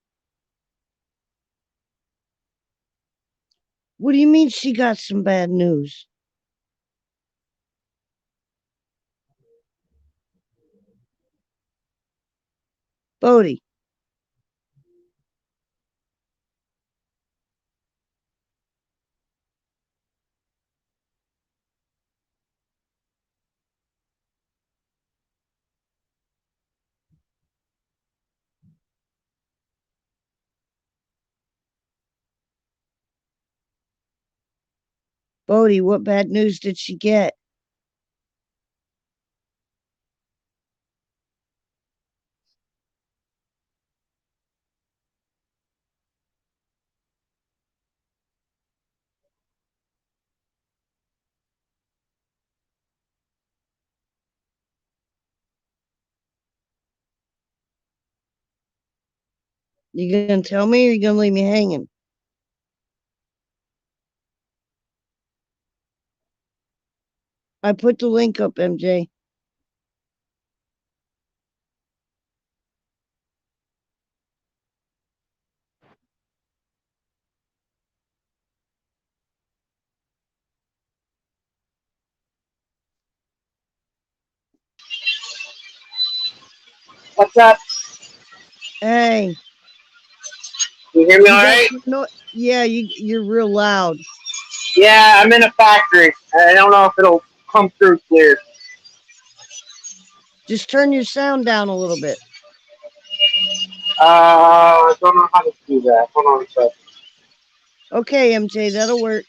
What do you mean she got some bad news? Bodie. Bodie, what bad news did she get? You gonna tell me or you gonna leave me hanging? I put the link up, MJ. What's up? Hey. You hear me all right? No, yeah, you're real loud. Yeah, I'm in a factory. I don't know if it'll come through clear. Just turn your sound down a little bit. I don't know how to do that. Hold on a second. Okay, MJ, that'll work.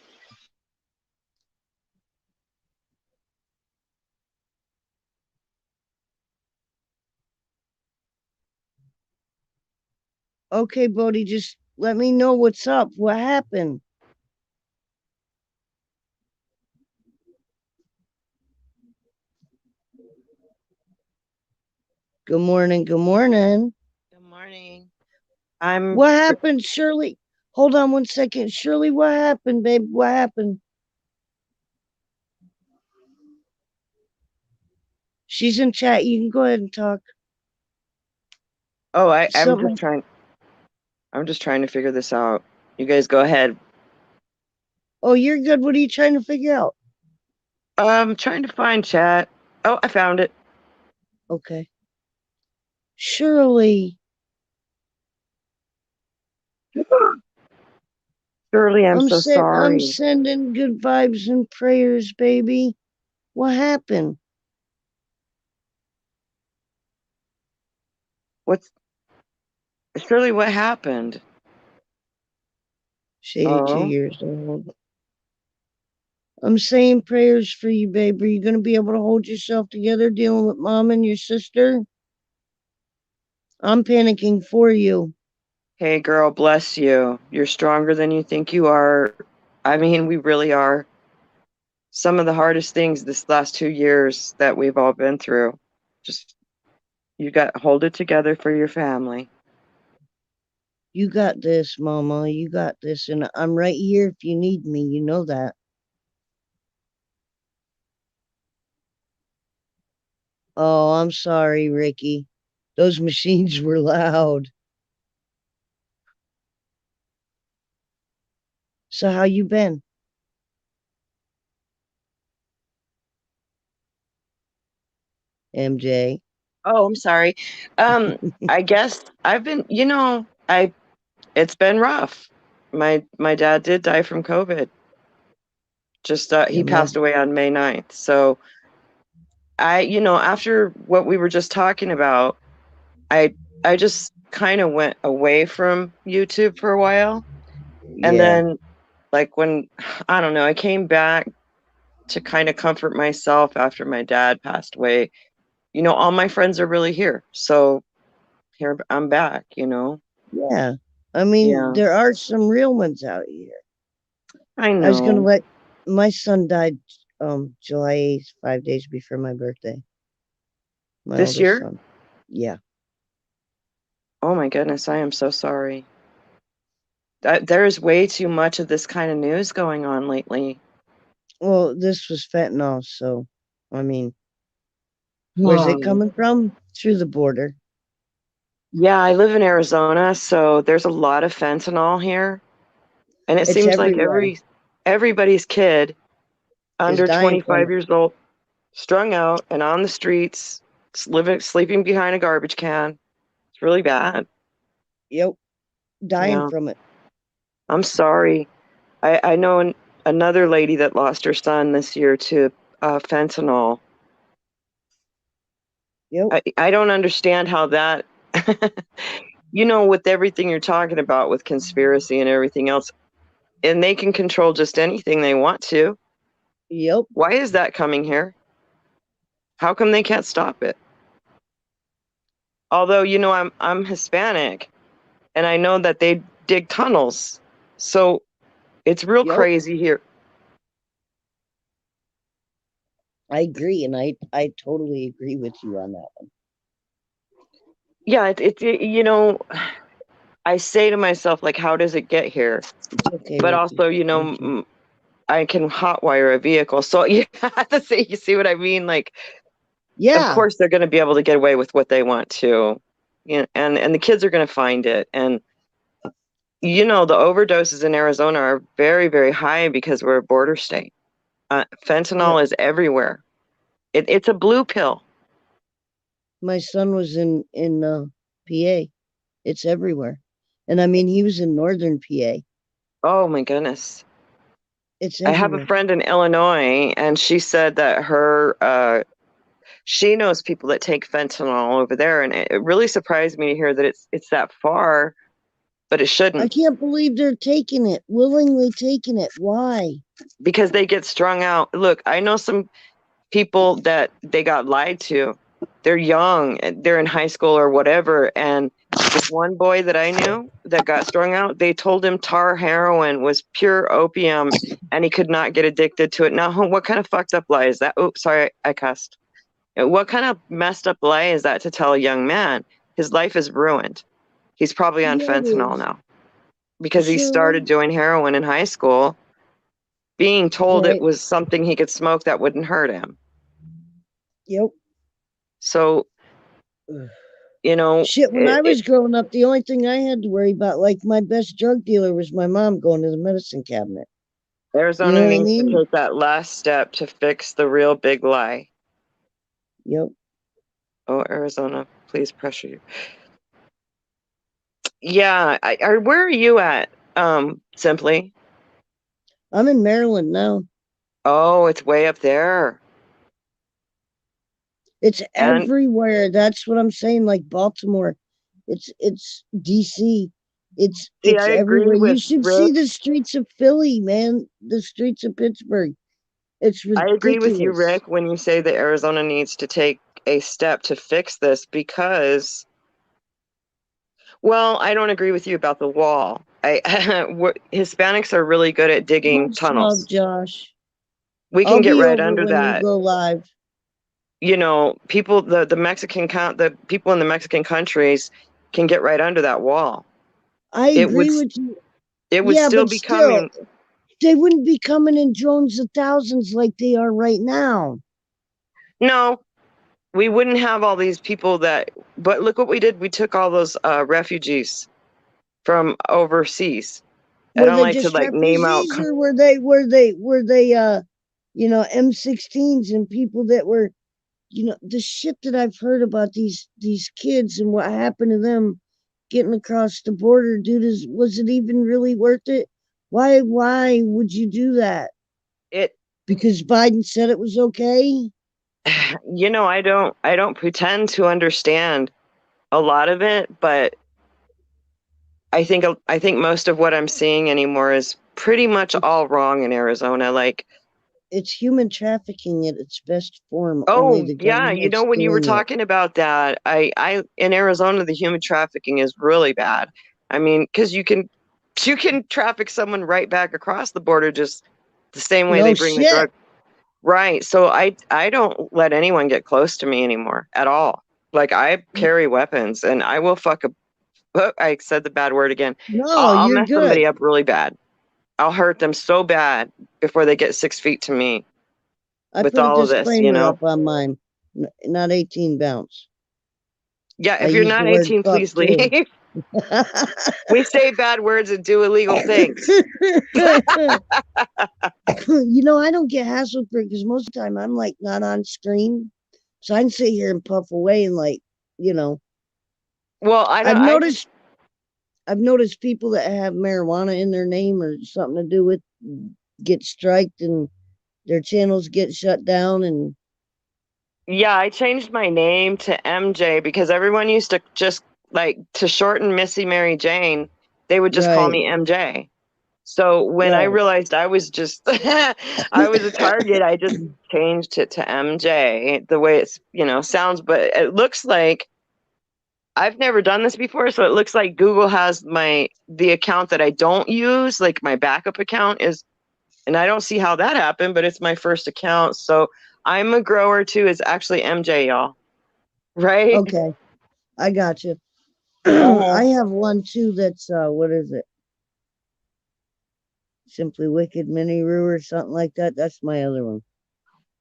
Okay, Bodie, just let me know what's up. What happened? Good morning. Good morning. Good morning. What happened, Shirley? Hold on one second. Shirley, what happened, babe? What happened? She's in chat. You can go ahead and talk. Oh, I'm Something. just trying. I'm just trying to figure this out. You guys go ahead. Oh, you're good. What are you trying to figure out? Trying to find chat. Oh, I found it. Okay. Shirley. Shirley, I'm so sorry. I'm sending good vibes and prayers, baby. What happened? Shirley, what happened? She's 82 years old. I'm saying prayers for you, babe. Are you going to be able to hold yourself together dealing with mom and your sister? I'm panicking for you. Hey, girl, bless you. You're stronger than you think you are. I mean, we really are. Some of the hardest things this last 2 years that we've all been through. Just, you got to hold it together for your family. You got this, Mama. You got this. And I'm right here if you need me. You know that. Oh, I'm sorry, Ricky. Those machines were loud. So how you been? MJ. Oh, I'm sorry. I guess I've been, it's been rough. My dad did die from COVID. Just he passed away on May 9th. So after what we were just talking about, I just kind of went away from YouTube for a while. And then like when I don't know, I came back to kind of comfort myself after my dad passed away. All my friends are really here. So here I'm back, Yeah. I mean, there are some real ones out here. I know. I was gonna let my son died July 8th, 5 days before my birthday. My this year? son. Yeah. Oh my goodness, I am so sorry. There is way too much of this kind of news going on lately. Well, this was fentanyl, so I mean, where's it coming from? Through the border. Yeah, I live in Arizona, so there's a lot of fentanyl here. And it seems everywhere. Like everybody's kid under 25 years old, strung out and on the streets, sleeping behind a garbage can. It's really bad. Yep. Dying from it. I'm sorry. I know another lady that lost her son this year to fentanyl. Yep. I don't understand how that, with everything you're talking about with conspiracy and everything else, and they can control just anything they want to. Yep. Why is that coming here? How come they can't stop it? Although, I'm Hispanic, and I know that they dig tunnels, so it's real crazy here. I agree, and I totally agree with you on that one. Yeah, I say to myself, like, how does it get here? Okay, but also, I can hotwire a vehicle. So you have to say, you see what I mean? Like, of course they're going to be able to get away with what they want to, and the kids are going to find it. And, the overdoses in Arizona are very, very high because we're a border state. Fentanyl is everywhere. It's a blue pill. My son was in PA. It's everywhere. And I mean, he was in northern PA. Oh my goodness. It's everywhere. I have a friend in Illinois, and she said that she knows people that take fentanyl over there, and it really surprised me to hear that it's that far. but it shouldn't. I can't believe they're taking it, willingly taking it. Why? Because they get strung out. Look, I know some people that they got lied to. They're young, they're in high school or whatever, and this one boy that I knew that got strung out, they told him tar heroin was pure opium and he could not get addicted to it. Now, what kind of fucked up lie is that? Oops, sorry, I cussed. What kind of messed up lie is that to tell a young man? His life is ruined. He's probably on fentanyl now because he started doing heroin in high school, being told it was something he could smoke that wouldn't hurt him. Yep. So, you know, shit, when I was growing up, the only thing I had to worry about, like my best drug dealer, was my mom going to the medicine cabinet. Arizona needs to take that last step to fix the real big lie. Yep. Oh, Arizona, please pressure you. Yeah, where are you at, Simply? I'm in Maryland now. Oh, it's way up there. It's everywhere. That's what I'm saying. Like Baltimore, it's DC. It's everywhere. You should see the streets of Philly, man. The streets of Pittsburgh. It's ridiculous. I agree with you, Rick, when you say that Arizona needs to take a step to fix this because, well, I don't agree with you about the wall. Hispanics are really good at digging tunnels. Love, Josh. We can get right under when that. You go live. You know, people, the people in the Mexican countries can get right under that wall. I agree with you. It would still be coming. They wouldn't be coming in drones of thousands like they are right now. No, we wouldn't have all these people but look what we did. We took all those refugees from overseas. I don't like to name out. Or were they M16s and people that were, the shit that I've heard about these kids and what happened to them getting across the border, dude, was it even really worth it? Why would you do that? Because Biden said it was okay? You know, I don't pretend to understand a lot of it, but I think most of what I'm seeing anymore is pretty much all wrong in Arizona. Like, it's human trafficking at its best form. Oh, yeah. You know, when you were talking about that, I in Arizona, the human trafficking is really bad. I mean, because you can traffic someone right back across the border just the same way they bring the drug. Right. So I don't let anyone get close to me anymore at all. Like, I carry weapons and I will I said the bad word again. No, I'll mess somebody up really bad. I'll hurt them so bad before they get 6 feet to me. I with put all a of this, disclaimer up on mine. Not 18 bounce. Yeah, if you're not 18, please leave. We say bad words and do illegal things. I don't get hassled for it because most of the time I'm like not on screen. So I can sit here and puff away and Well, I've noticed people that have marijuana in their name or something to do with get striked and their channels get shut down. And yeah, I changed my name to MJ because everyone used to just to shorten Missy Mary Jane, they would just call me MJ. So when I realized I was just I was a target, I just changed it to MJ the way it's sounds, but it looks like I've never done this before, so it looks like Google has the account that I don't use, like my backup account is, and I don't see how that happened, but it's my first account. So I'm a grower too. It's actually MJ, y'all. Right? Okay. I got you. I have one too that's what is it? Simply Wicked Mini Roo or something like that. That's my other one.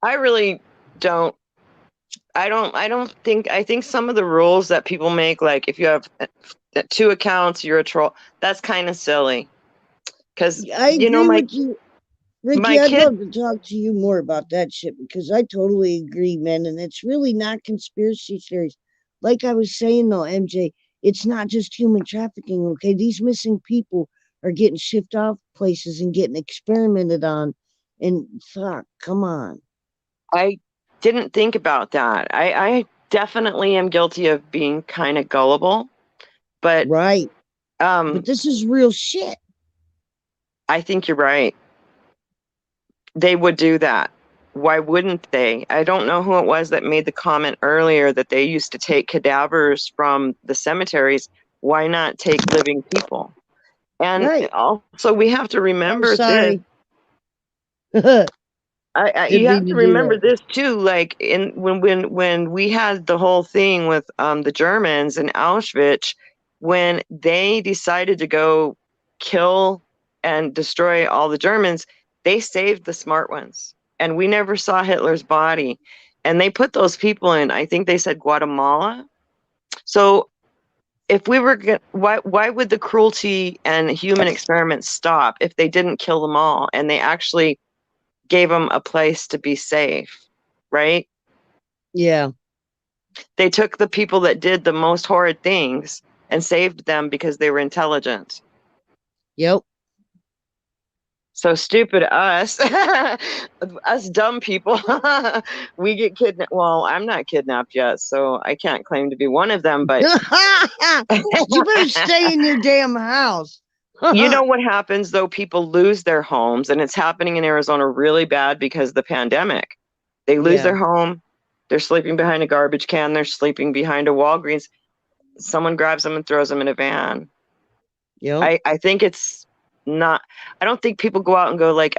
I really don't. I think some of the rules that people make, like if you have 2 accounts, you're a troll. That's kind of silly. Because I agree with you. Ricky, I'd love to talk to you more about that shit because I totally agree, man. And it's really not conspiracy theories. Like I was saying though, MJ, it's not just human trafficking, okay? These missing people are getting shipped off places and getting experimented on. And fuck, come on. I didn't think about that. I definitely am guilty of being kind of gullible. But But this is real shit. I think you're right. They would do that. Why wouldn't they? I don't know who it was that made the comment earlier that they used to take cadavers from the cemeteries. Why not take living people? And also, we have to remember this. You have to remember this too. Like when we had the whole thing with the Germans in Auschwitz, when they decided to go kill and destroy all the Germans, they saved the smart ones, and we never saw Hitler's body. And they put those people in, I think they said Guatemala. So if we were, why would the cruelty and human experiments stop if they didn't kill them all and they actually gave them a place to be safe, right? Yeah. They took the people that did the most horrid things and saved them because they were intelligent. Yep. So stupid us, us dumb people, we get kidnapped. Well, I'm not kidnapped yet, so I can't claim to be one of them, but you better stay in your damn house. You know what happens though? People lose their homes, and it's happening in Arizona really bad because of the pandemic. They lose their home. They're sleeping behind a garbage can. They're sleeping behind a Walgreens. Someone grabs them and throws them in a van. Yep. I think it's not, I don't think people go out and go like,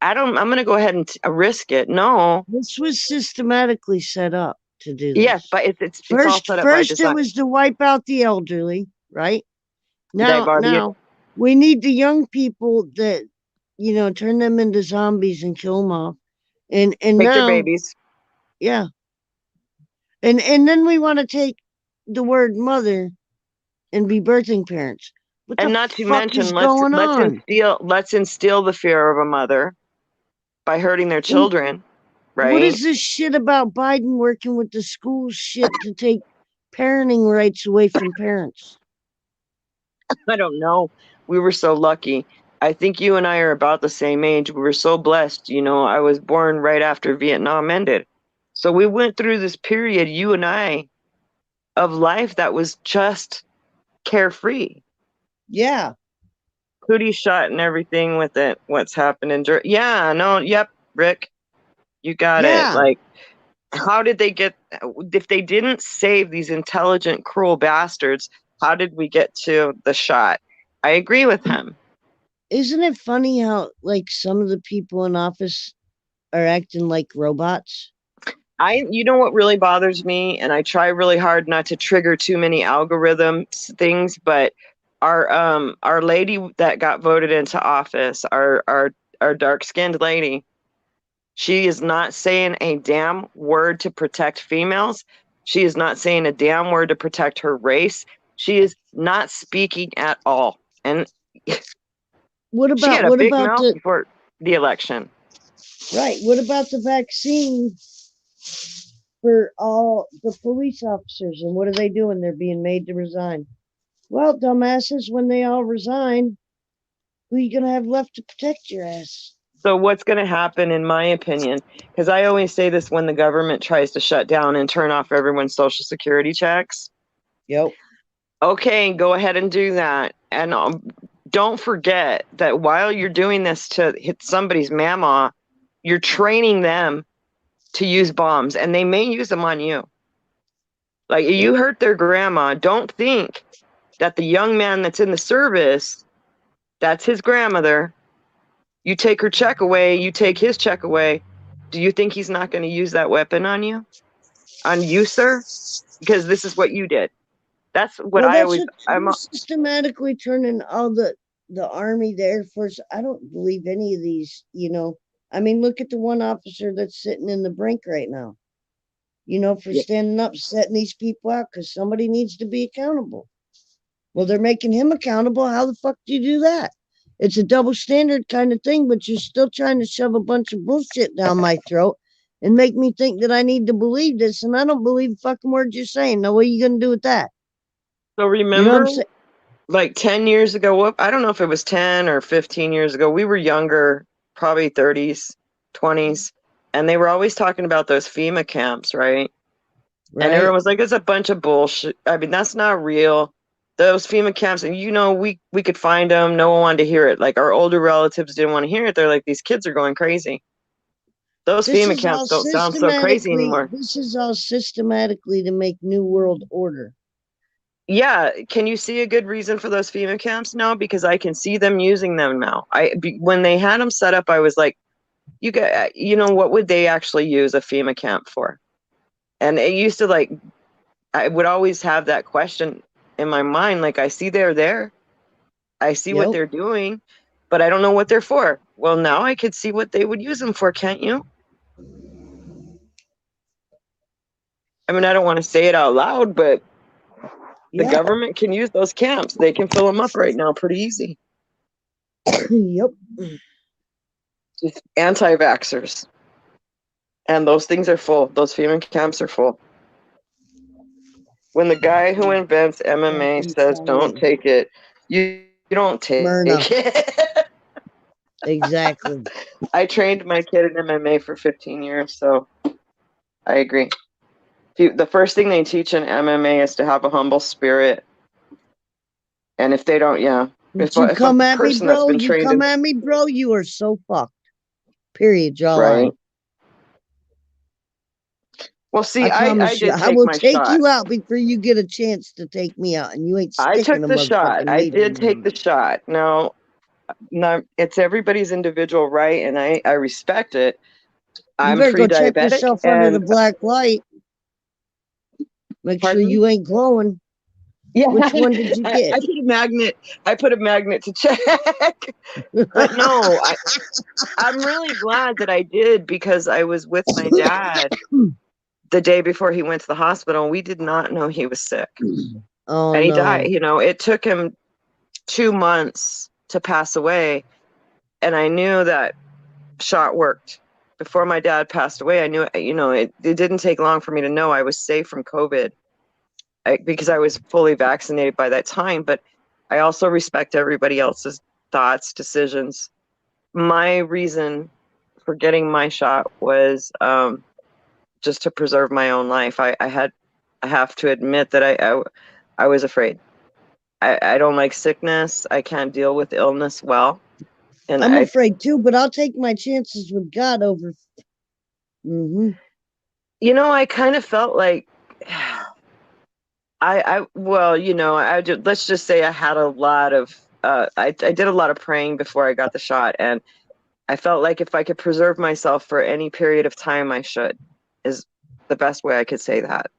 I'm going to go ahead and risk it. No. This was systematically set up to do this. Yes, but it's first, all set up first it was to wipe out the elderly, right? Now we need the young people that, turn them into zombies and kill them off. And take now, their babies. Yeah. And then we want to take the word mother and be birthing parents. And not to mention, let's instill the fear of a mother by hurting their children, right? What is this shit about Biden working with the school shit to take parenting rights away from parents? I don't know. We were so lucky. I think you and I are about the same age. We were so blessed. I was born right after Vietnam ended. So we went through this period, you and I, of life that was just carefree. Yeah. Cootie shot and everything with it. What's happening? Yeah, no, yep, Rick. You got it. Like, how did they get, if they didn't save these intelligent, cruel bastards, how did we get to the shot? I agree with him. Isn't it funny how, like, some of the people in office are acting like robots? You know what really bothers me, and I try really hard not to trigger too many algorithms things, but our lady that got voted into office, our dark-skinned lady, she is not saying a damn word to protect females. She is not saying a damn word to protect her race. She is not speaking at all. And what about she had a big mouth before the election? Right. What about the vaccine for all the police officers? And what are they doing? They're being made to resign. Well, dumbasses, when they all resign, who are you going to have left to protect your ass? So what's going to happen, in my opinion, because I always say this when the government tries to shut down and turn off everyone's social security checks. Yep. Okay, go ahead and do that. And don't forget that while you're doing this to hit somebody's mama, you're training them to use bombs, and they may use them on you. Like, you hurt their grandma, don't think that the young man that's in the service, that's his grandmother, you take her check away, you take his check away, do you think he's not going to use that weapon on you? On you, sir? Because this is what you did. That's what I'm systematically turning all the Army, the Air Force. I don't believe any of these, I mean, look at the one officer that's sitting in the brink right now, for standing up, setting these people out because somebody needs to be accountable. Well, they're making him accountable. How the fuck do you do that? It's a double standard kind of thing, but you're still trying to shove a bunch of bullshit down my throat and make me think that I need to believe this, and I don't believe the fucking words you're saying. Now, what are you going to do with that? So remember, like 10 years ago, I don't know if it was 10 or 15 years ago, we were younger, probably 30s, 20s, and they were always talking about those FEMA camps, right? And everyone was like, it's a bunch of bullshit. I mean, that's not real. those FEMA camps, and we could find them. No one wanted to hear it. Like our older relatives didn't want to hear it. They're like, these kids are going crazy. Those FEMA camps don't sound so crazy anymore. This is all systematically to make New World Order. Yeah, can you see a good reason for those FEMA camps now? Because I can see them using them now. When they had them set up, I was like, what would they actually use a FEMA camp for? And it used to, like, I would always have that question in my mind. Like, I see they're there, I see what they're doing, but I don't know what they're for. Well, now I could see what they would use them for, can't you? I mean, I don't want to say it out loud, but the government can use those camps. They can fill them up right now pretty easy. Yep. Just anti-vaxxers. And those things are full. Those FEMA camps are full. When the guy who invents MMA says don't take it, you don't take it. Exactly. I trained my kid in MMA for 15 years, so I agree. The first thing they teach in MMA is to have a humble spirit. And if they don't, If you come at me, bro, you are so fucked. Period, jawline. Right. Well, see, I will take you out before you get a chance to take me out, and you ain't sticking I took the shot. I did take the shot. Now, it's everybody's individual right, and I respect it. I'm pre-diabetic. You better go check yourself under the black light. Make sure you ain't glowing. Yeah. Which one did you get? I put a magnet to check. But no, I'm really glad that I did, because I was with my dad the day before he went to the hospital. We did not know he was sick. Oh, and he died. It took him 2 months to pass away. And I knew that shot worked. Before my dad passed away, I knew, it didn't take long for me to know I was safe from COVID, because I was fully vaccinated by that time. But I also respect everybody else's thoughts, decisions. My reason for getting my shot was just to preserve my own life. I have to admit that I was afraid. I don't like sickness. I can't deal with illness well. And I'm afraid too, but I'll take my chances with God over. I kind of felt like let's just say I had a lot of I did a lot of praying before I got the shot, and I felt like if I could preserve myself for any period of time, I should, is the best way I could say that.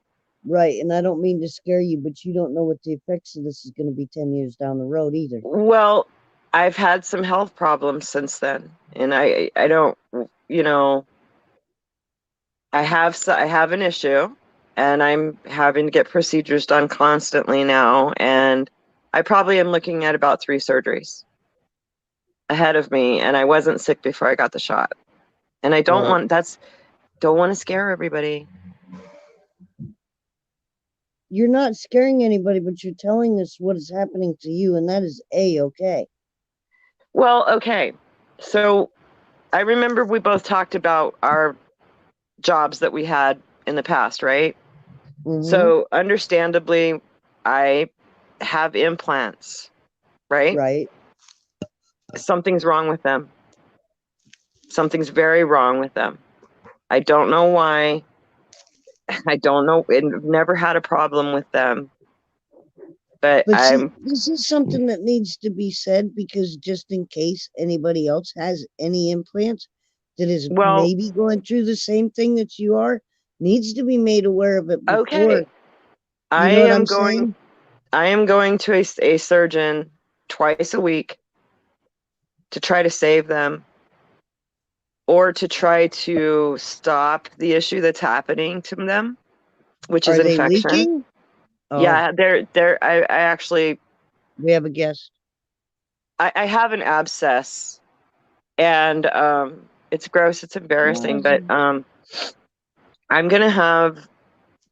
Right, and I don't mean to scare you, but you don't know what the effects of this is going to be 10 years down the road either. Well, I've had some health problems since then, and I don't, I have an issue, and I'm having to get procedures done constantly now, and I probably am looking at about 3 surgeries ahead of me, and I wasn't sick before I got the shot. And I don't want to scare everybody. You're not scaring anybody, but you're telling us what is happening to you, and that is A-okay. Well, okay. So I remember we both talked about our jobs that we had in the past, right? So understandably, I have implants, right? Right. Something's wrong with them. Something's very wrong with them. I don't know why. I don't know. I've never had a problem with them. But this is something that needs to be said, because just in case anybody else has any implants that is maybe going through the same thing that you are, needs to be made aware of it before. Okay. I am going to a surgeon twice a week to try to save them, or to try to stop the issue that's happening to them, which is infection. Are they leaking? Oh. Yeah, I actually. We have a guest. I have an abscess, and it's gross. It's embarrassing, but I'm gonna have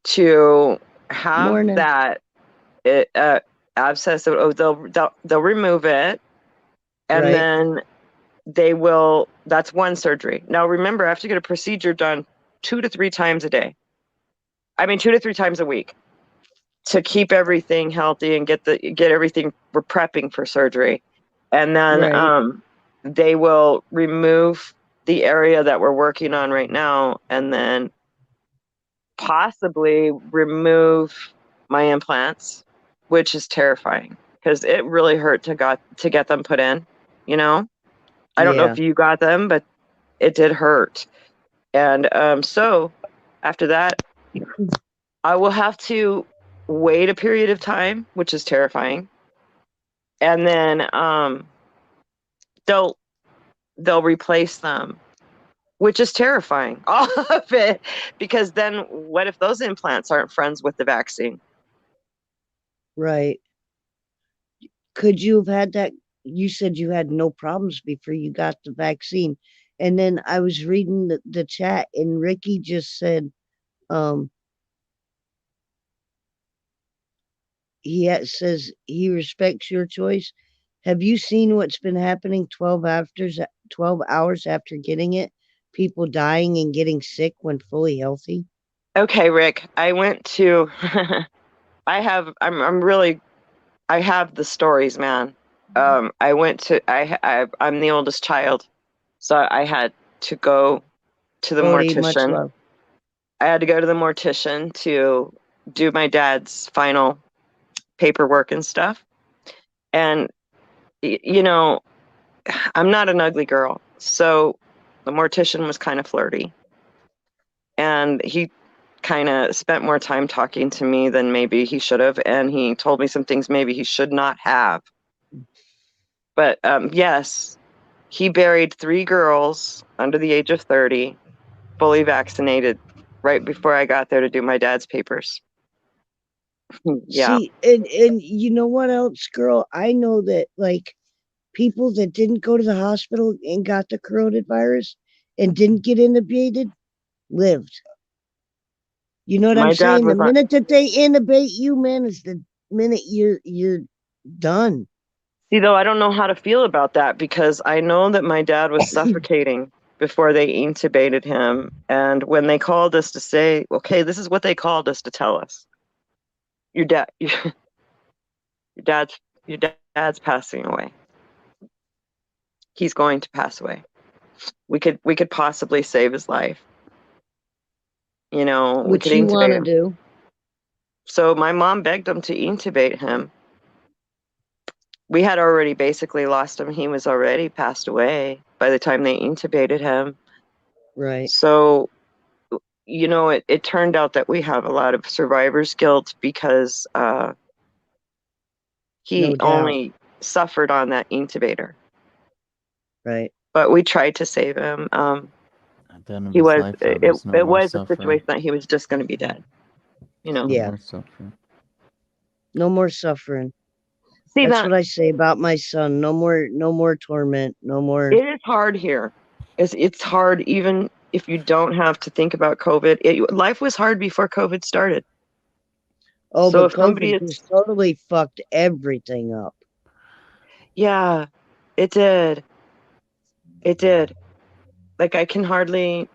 to have that abscess. They'll remove it, and then they will. That's one surgery. Now remember, I have to get a procedure done 2 to 3 times a day. I mean, 2 to 3 times a week. to keep everything healthy and get everything. We're prepping for surgery, and then they will remove the area that we're working on right now, and then possibly remove my implants, which is terrifying because it really hurt to get them put in. You know, I don't know if you got them, but it did hurt. And so after that, I will have to wait a period of time, which is terrifying. And then they'll replace them, which is terrifying. All of it, because then what if those implants aren't friends with the vaccine? Right. Could you have had that? You said you had no problems before you got the vaccine. And then I was reading the chat, and Ricky just said, says he respects your choice. Have you seen what's been happening 12 hours after getting it? People dying and getting sick when fully healthy. Okay, Rick, I went to, I have the stories, man. I went to, I'm the oldest child, so I had to go to the mortician. I had to go to the mortician to do my dad's final paperwork and stuff. And, you know, I'm not an ugly girl, so the mortician was kind of flirty. And he kind of spent more time talking to me than maybe he should have, and he told me some things maybe he should not have. But yes, he buried 3 girls under the age of 30, fully vaccinated, right before I got there to do my dad's papers. Yeah. See, and you know what else, girl? I know that, like, people that didn't go to the hospital and got the coronavirus and didn't get intubated lived. You know what I'm saying? The minute that they intubate you, man, is the minute you're done. See, though, I don't know how to feel about that, because I know that my dad was suffocating before they intubated him. And when they called us to say, okay, this is what they called us to tell us. Your dad's passing away. He's going to pass away. We could possibly save his life. You know, what you want to do. So my mom begged him to intubate him. We had already basically lost him. He was already passed away by the time they intubated him. Right. So, you know, it turned out that we have a lot of survivor's guilt, because he only suffered on that intubator. Right. But we tried to save him. It was a situation that he was just going to be dead. You know. Yeah. No more suffering. See, that's what I say about my son. No more torment. No more. It is hard here. It's hard even if you don't have to think about COVID. Life was hard before COVID started. Oh, so but COVID just totally fucked everything up. Yeah, it did. It did. Like, I can hardly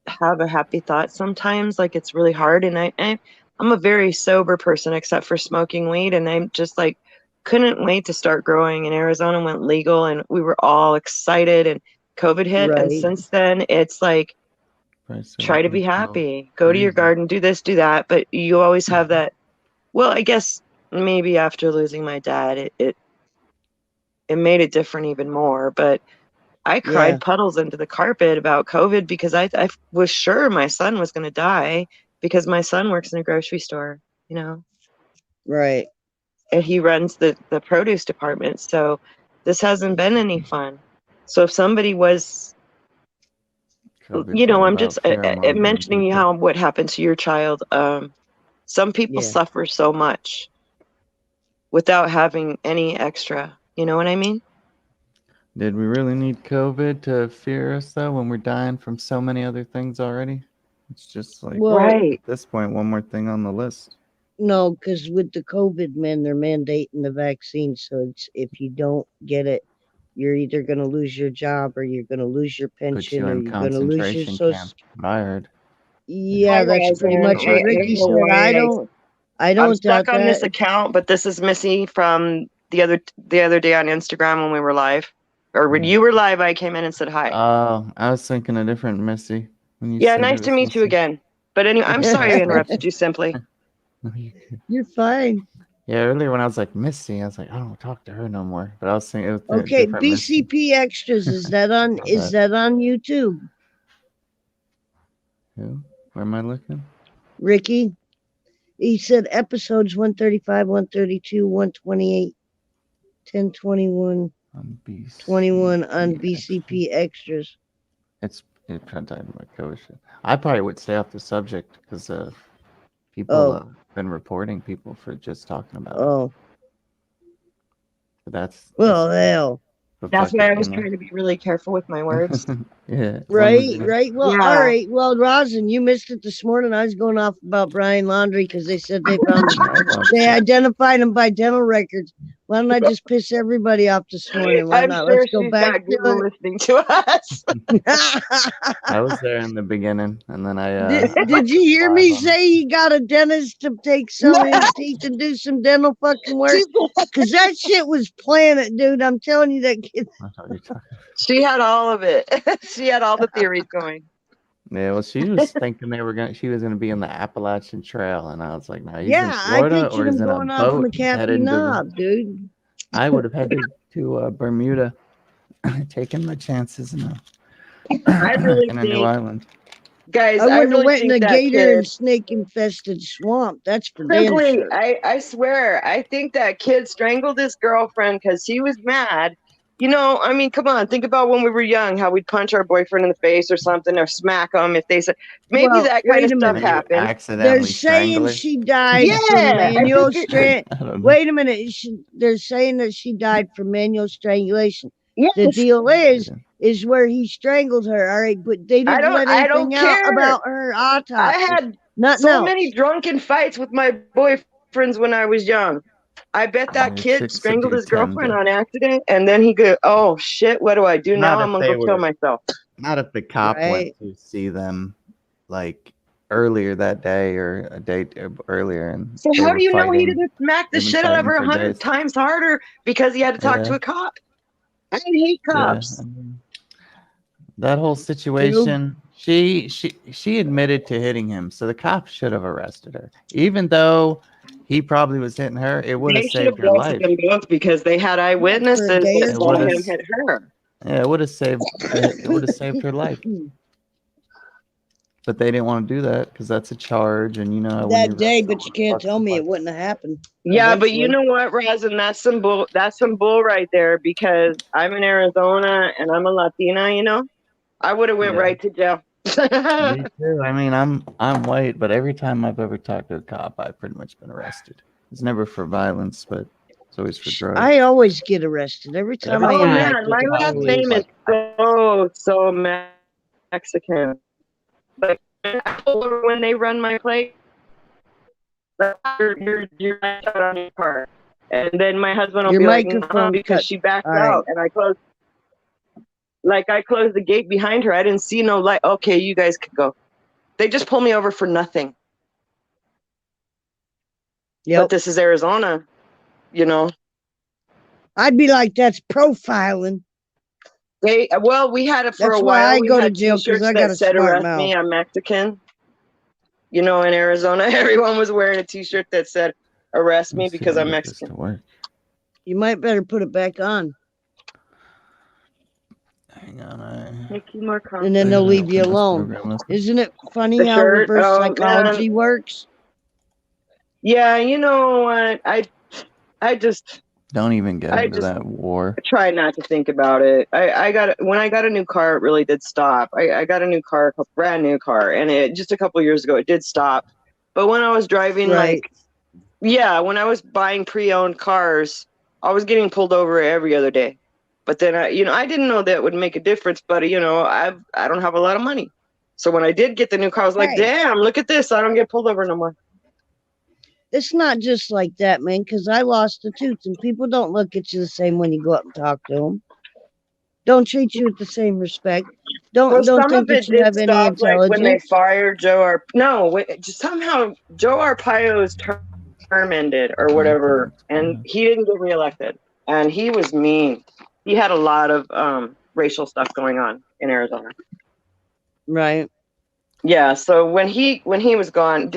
have a happy thought sometimes. Like, it's really hard. And I'm a very sober person, except for smoking weed. And I'm just like, couldn't wait to start growing. And Arizona went legal, and we were all excited, and COVID hit. Right. And since then, it's like, try to be happy, go to your garden, do this, do that. But you always have that. Well, I guess maybe after losing my dad, it made it different even more. But I cried puddles into the carpet about COVID, because I was sure my son was going to die, because my son works in a grocery store, you know. Right. And he runs the produce department. So this hasn't been any fun. So if somebody was, you know, I'm just mentioning you what happened to your child. Some people suffer so much without having any extra. You know what I mean? Did we really need COVID to fear us, though, when we're dying from so many other things already? It's just like, at this point, one more thing on the list. No, because with the COVID, man, they're mandating the vaccine. So if you don't get it, you're either going to lose your job, or you're going to lose your pension, or you're going to lose your social. I heard. Yeah, that's pretty much what Ricky said. I don't I'm stuck doubt on this that. account, but this is Missy from the other day on Instagram when we were live. Or when you were live, I came in and said hi. Oh, I was thinking a different Missy. When you Yeah, said nice it to was meet you Missy. again. But anyway, I'm sorry I interrupted you simply. You're fine. Yeah, earlier when I was like Missy, I was like, I don't talk to her no more. But I was thinking it was Okay, different Missy. BCP Extras, is that on YouTube? Who? Where am I looking? Ricky? He said episodes 135, 132, 128, 1021, 21 on BCP Extras. It's kind of my coach. I probably would stay off the subject because people have been reporting people for just talking about it. But that's hell. That's why I was trying to be really careful with my words. Yeah. Right. Well, all right. Well, Rosin, you missed it this morning. I was going off about Brian Laundry because they said they found they identified him by dental records. Why don't I just piss everybody off this morning? Why not? Sure Let's go back to Google listening to us. I was there in the beginning, and then I did you hear me say he got a dentist to take some of his teeth and do some dental fucking work? Because that shit was planet, dude. I'm telling you that kid. She had all of it. She had all the theories going. Yeah, well, she was thinking she was gonna be in the Appalachian Trail, and I was like, no, he's in Florida or he's in a boat headed to dude. I would have headed to Bermuda, taking my chances in I really a think, new island. Guys, I wouldn't really have went in a think gator and snake infested swamp. That's for damn sure. I swear, I think that kid strangled his girlfriend because he was mad. You know, I mean, come on, think about when we were young, how we'd punch our boyfriend in the face or something, or smack him if they said maybe that kind of stuff happened. They're saying she died from manual strangulation. Wait a minute, they're saying that she died from manual strangulation. Yes. The deal is where he strangled her. All right, but they didn't let anything out about her autopsy. I had many drunken fights with my boyfriends when I was young. I bet that kid strangled his girlfriend on accident, and then he go, "Oh shit, what do I do now? I'm gonna go kill myself." Not if the cop went to see them, like earlier that day or a day earlier, and so how do you know he didn't smack the shit out of her 100 times harder because he had to talk to a cop? I hate cops. Yeah, that whole situation. She admitted to hitting him, so the cops should have arrested her, even though he probably was hitting her. It would have saved her life. Them both because they had eyewitnesses that saw him hit her. Yeah, it would have saved. It would have saved her life. But they didn't want to do that because that's a charge, and you know that day. But you can't tell me it wouldn't have happened. Yeah, but you know what, Rosin? That's some bull. That's some bull right there. Because I'm in Arizona and I'm a Latina. You know, I would have went right to jail. Me too. I mean, I'm white, but every time I've ever talked to a cop, I've pretty much been arrested. It's never for violence, but it's always for drugs. I always get arrested every time I interact. My last name is so Mexican. But when they run my plate, you're out on your car, and then my husband will be like, "No," because she backed out, and I closed. Like I closed the gate behind her. I didn't see no light. Okay, you guys could go. They just pulled me over for nothing. Yeah. But this is Arizona, you know. I'd be like, that's profiling. We had it for a while. I go to jail because I got a smart mouth. Me, I'm Mexican. You know, in Arizona, everyone was wearing a T-shirt that said "Arrest me" because I'm Mexican. You might better put it back on. Hang on, make you more comfortable. And then they'll leave you alone. Isn't it funny how reverse psychology works? Yeah, you know what? I just don't even get into that war. I try not to think about it. When I got a new car, it really did stop. I got a new car, a brand new car, and it just a couple years ago it did stop. But when I was driving, when I was buying pre-owned cars, I was getting pulled over every other day. But then I didn't know that would make a difference. But I don't have a lot of money, so when I did get the new car, I was like, damn, look at this! I don't get pulled over no more. It's not just like that, man, because I lost a tooth, and people don't look at you the same when you go up and talk to them. Don't treat you with the same respect. Don't think that you have any intelligence. Like when they fired somehow Joe Arpaio's term term ended or whatever, and he didn't get reelected. And he was mean. He had a lot of racial stuff going on in Arizona. Right. Yeah. So when he was gone,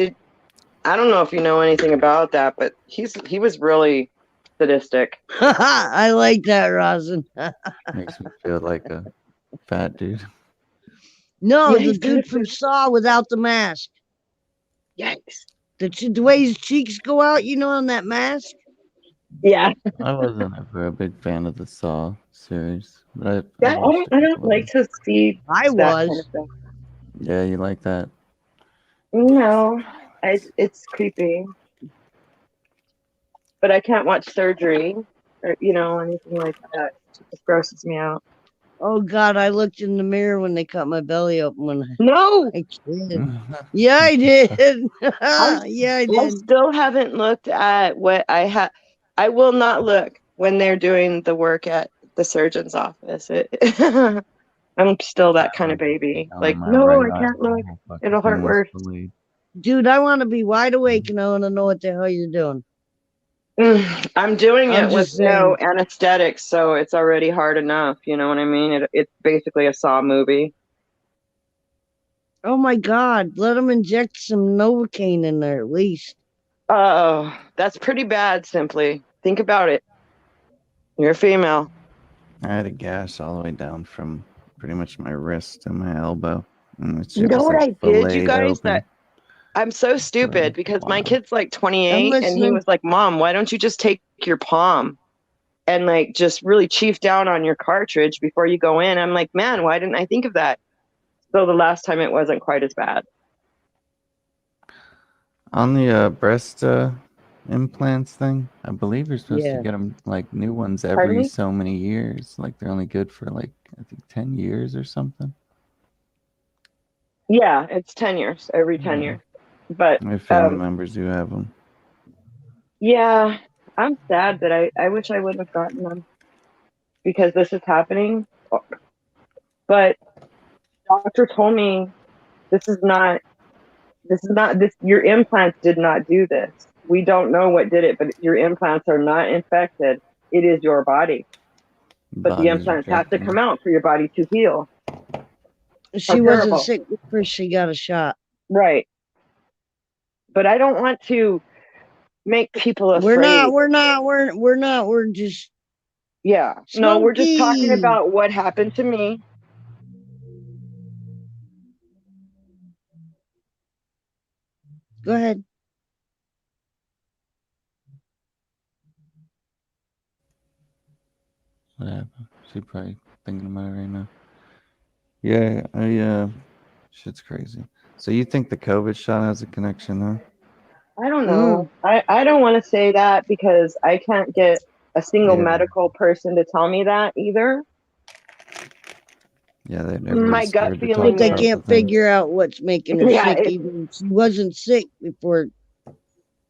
I don't know if you know anything about that, but he was really sadistic. I like that, Rosin. Makes me feel like a fat dude. No, Yeah, the he's dude from Saw without the mask. Yikes. The way his cheeks go out, you know, on that mask. Yeah. I wasn't ever a big fan of the Saw series, but I don't like to see I that was. kind of stuff. Yeah, you like that? No, it's creepy. But I can't watch surgery or anything like that. It just grosses me out. Oh God, I looked in the mirror when they cut my belly open. When No, I did. Yeah, I did. Yeah, I did. I still haven't looked at what I have. I will not look when they're doing the work at the surgeon's office. I'm still that kind of baby. Like, no, I can't look. It'll hurt worse. Dude, I want to be wide awake and I want to know what the hell you're doing. I'm doing I'm it with just saying. no anesthetic, so it's already hard enough. You know what I mean? It's basically a Saw movie. Oh my God, let them inject some Novocaine in there at least. Oh, that's pretty bad, Simply. Think about it. You're a female. I had a gash all the way down from pretty much my wrist to my elbow. And You know what I did, you guys? Open. That I'm so stupid because my kid's like 28 and he was like, Mom, why don't you just take your palm and like just really chief down on your cartridge before you go in? I'm like, man, why didn't I think of that? So the last time it wasn't quite as bad. On the breast implants thing, I believe you're supposed to get them like new ones every so many years. Like they're only good for like, I think 10 years or something. Yeah, it's 10 years, every 10 years. But my family members do have them. Yeah, I'm sad that I wish I would have gotten them because this is happening. But doctor told me your implants did not do this. We don't know what did it, but your implants are not infected. It is your body. But the implants have to come out for your body to heal. She wasn't sick before she got a shot. Right. But I don't want to make people afraid. We're not. We're just. Yeah. Smokey. No, we're just talking about what happened to me. Go ahead. What happened? She's probably thinking about it right now. Yeah, shit's crazy. So you think the COVID shot has a connection, huh? I don't know. I don't want to say that because I can't get a single medical person to tell me that either. Yeah, my gut feeling. They can't figure out what's making her sick. Even if she wasn't sick before.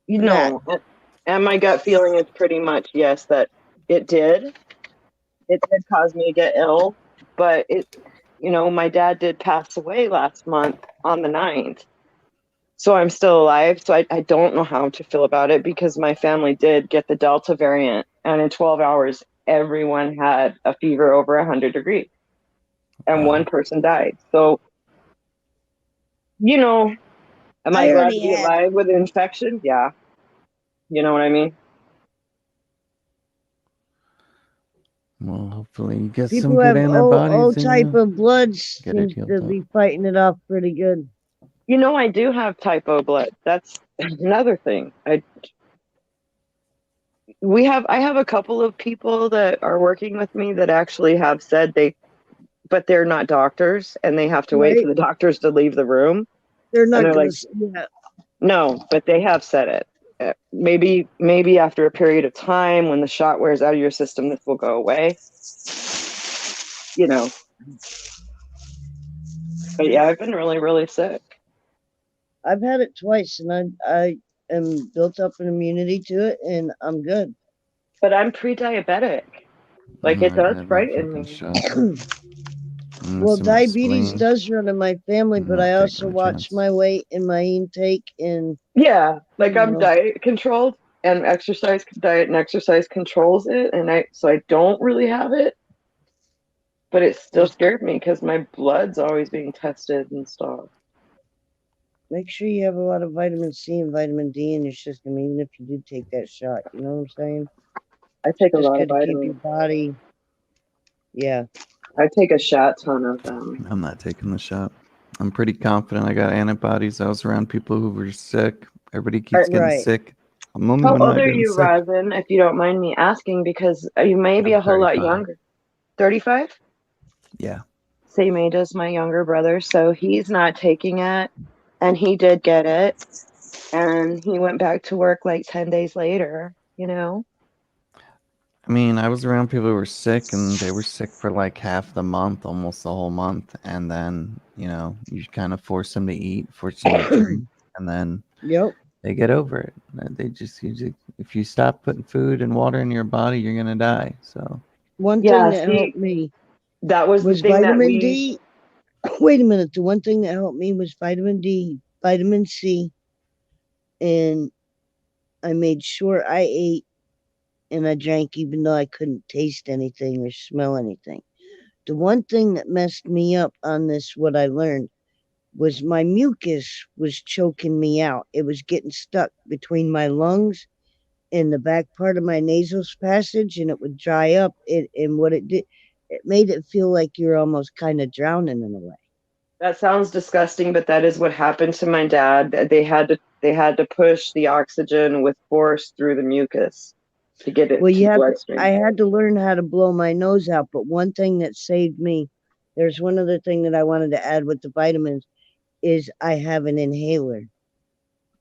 And my gut feeling is pretty much yes that it did. It did cause me to get ill, but my dad did pass away last month on the 9th. So I'm still alive. So I don't know how to feel about it because my family did get the Delta variant. And in 12 hours, everyone had a fever over 100 degrees. And one person died. So, am I glad to be alive with an infection? Yeah. You know what I mean? Well, hopefully you get People some good antibodies. All type of blood seems to be fighting it off pretty good. I do have type O blood. That's another thing. I have a couple of people that are working with me that actually have said but they're not doctors and they have to wait for the doctors to leave the room. They're not going to say that. No, but they have said it. Maybe after a period of time when the shot wears out of your system, this will go away. But yeah, I've been really, really sick. I've had it twice and I am built up an immunity to it and I'm good. But I'm pre-diabetic. Like it does frighten me. Well, diabetes does run in my family, but I also watch my weight and my intake and yeah, like I'm diet controlled and diet and exercise controls it, and I don't really have it, but it still scared me because my blood's always being tested and stuff. Make sure you have a lot of vitamin C and vitamin D in your system, even if you do take that shot. You know what I'm saying? I take a Just lot of good to keep vitamins. your body. Yeah. I take a ton of them. I'm not taking the shot. I'm pretty confident I got antibodies. I was around people who were sick. Everybody keeps getting sick. I'm the only How one old not are getting you, sick. Rosin, if you don't mind me asking, because you may be a whole lot younger. 35? Yeah. Same age as my younger brother, so he's not taking it, and he did get it, and he went back to work like 10 days later, you know? I mean, I was around people who were sick, and they were sick for like half the month, almost the whole month. And then, you kind of force them to eat, force them to drink, and then they get over it. If you stop putting food and water in your body, you're gonna die. So one thing that helped me that was the thing vitamin D. Wait a minute. The one thing that helped me was vitamin D, vitamin C, and I made sure I ate and I drank even though I couldn't taste anything or smell anything. The one thing that messed me up on this, what I learned, was my mucus was choking me out. It was getting stuck between my lungs and the back part of my nasal passage, and it would dry up. And what it did, it made it feel like you're almost kind of drowning in a way. That sounds disgusting, but that is what happened to my dad. They had to push the oxygen with force through the mucus to get it to bloodstream. I had to learn how to blow my nose out, but one thing that saved me, there's one other thing that I wanted to add with the vitamins, is I have an inhaler.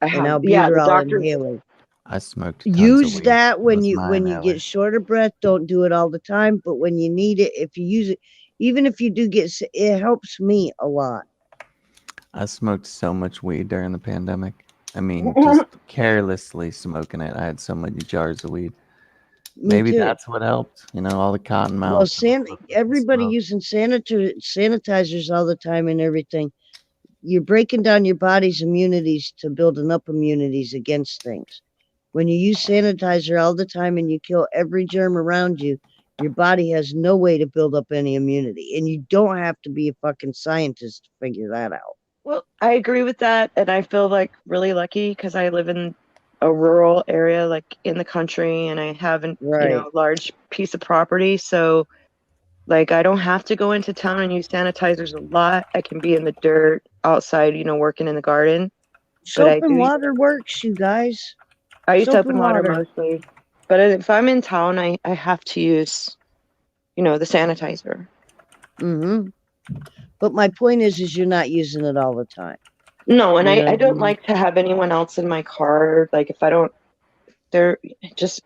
An albuterol inhaler. I smoked. Use that when you get short of breath. Don't do it all the time, but when you need it, if you use it, even if you do get sick, it helps me a lot. I smoked so much weed during the pandemic. I mean, just carelessly smoking it. I had so many jars of weed. Maybe that's what helped. All the cotton mouths. Well, everybody using sanitizers all the time and everything. You're breaking down your body's immunities to building up immunities against things. When you use sanitizer all the time and you kill every germ around you, your body has no way to build up any immunity. And you don't have to be a fucking scientist to figure that out. Well, I agree with that. And I feel like really lucky because I live in a rural area, like in the country, and I have a large piece of property. So like I don't have to go into town and use sanitizers a lot. I can be in the dirt outside, working in the garden. Soap and water works, you guys. I use soap and water mostly. But if I'm in town, I have to use, the sanitizer. Mm-hmm. But my point is you're not using it all the time. No, and I don't like to have anyone else in my car. Like if I don't, they're just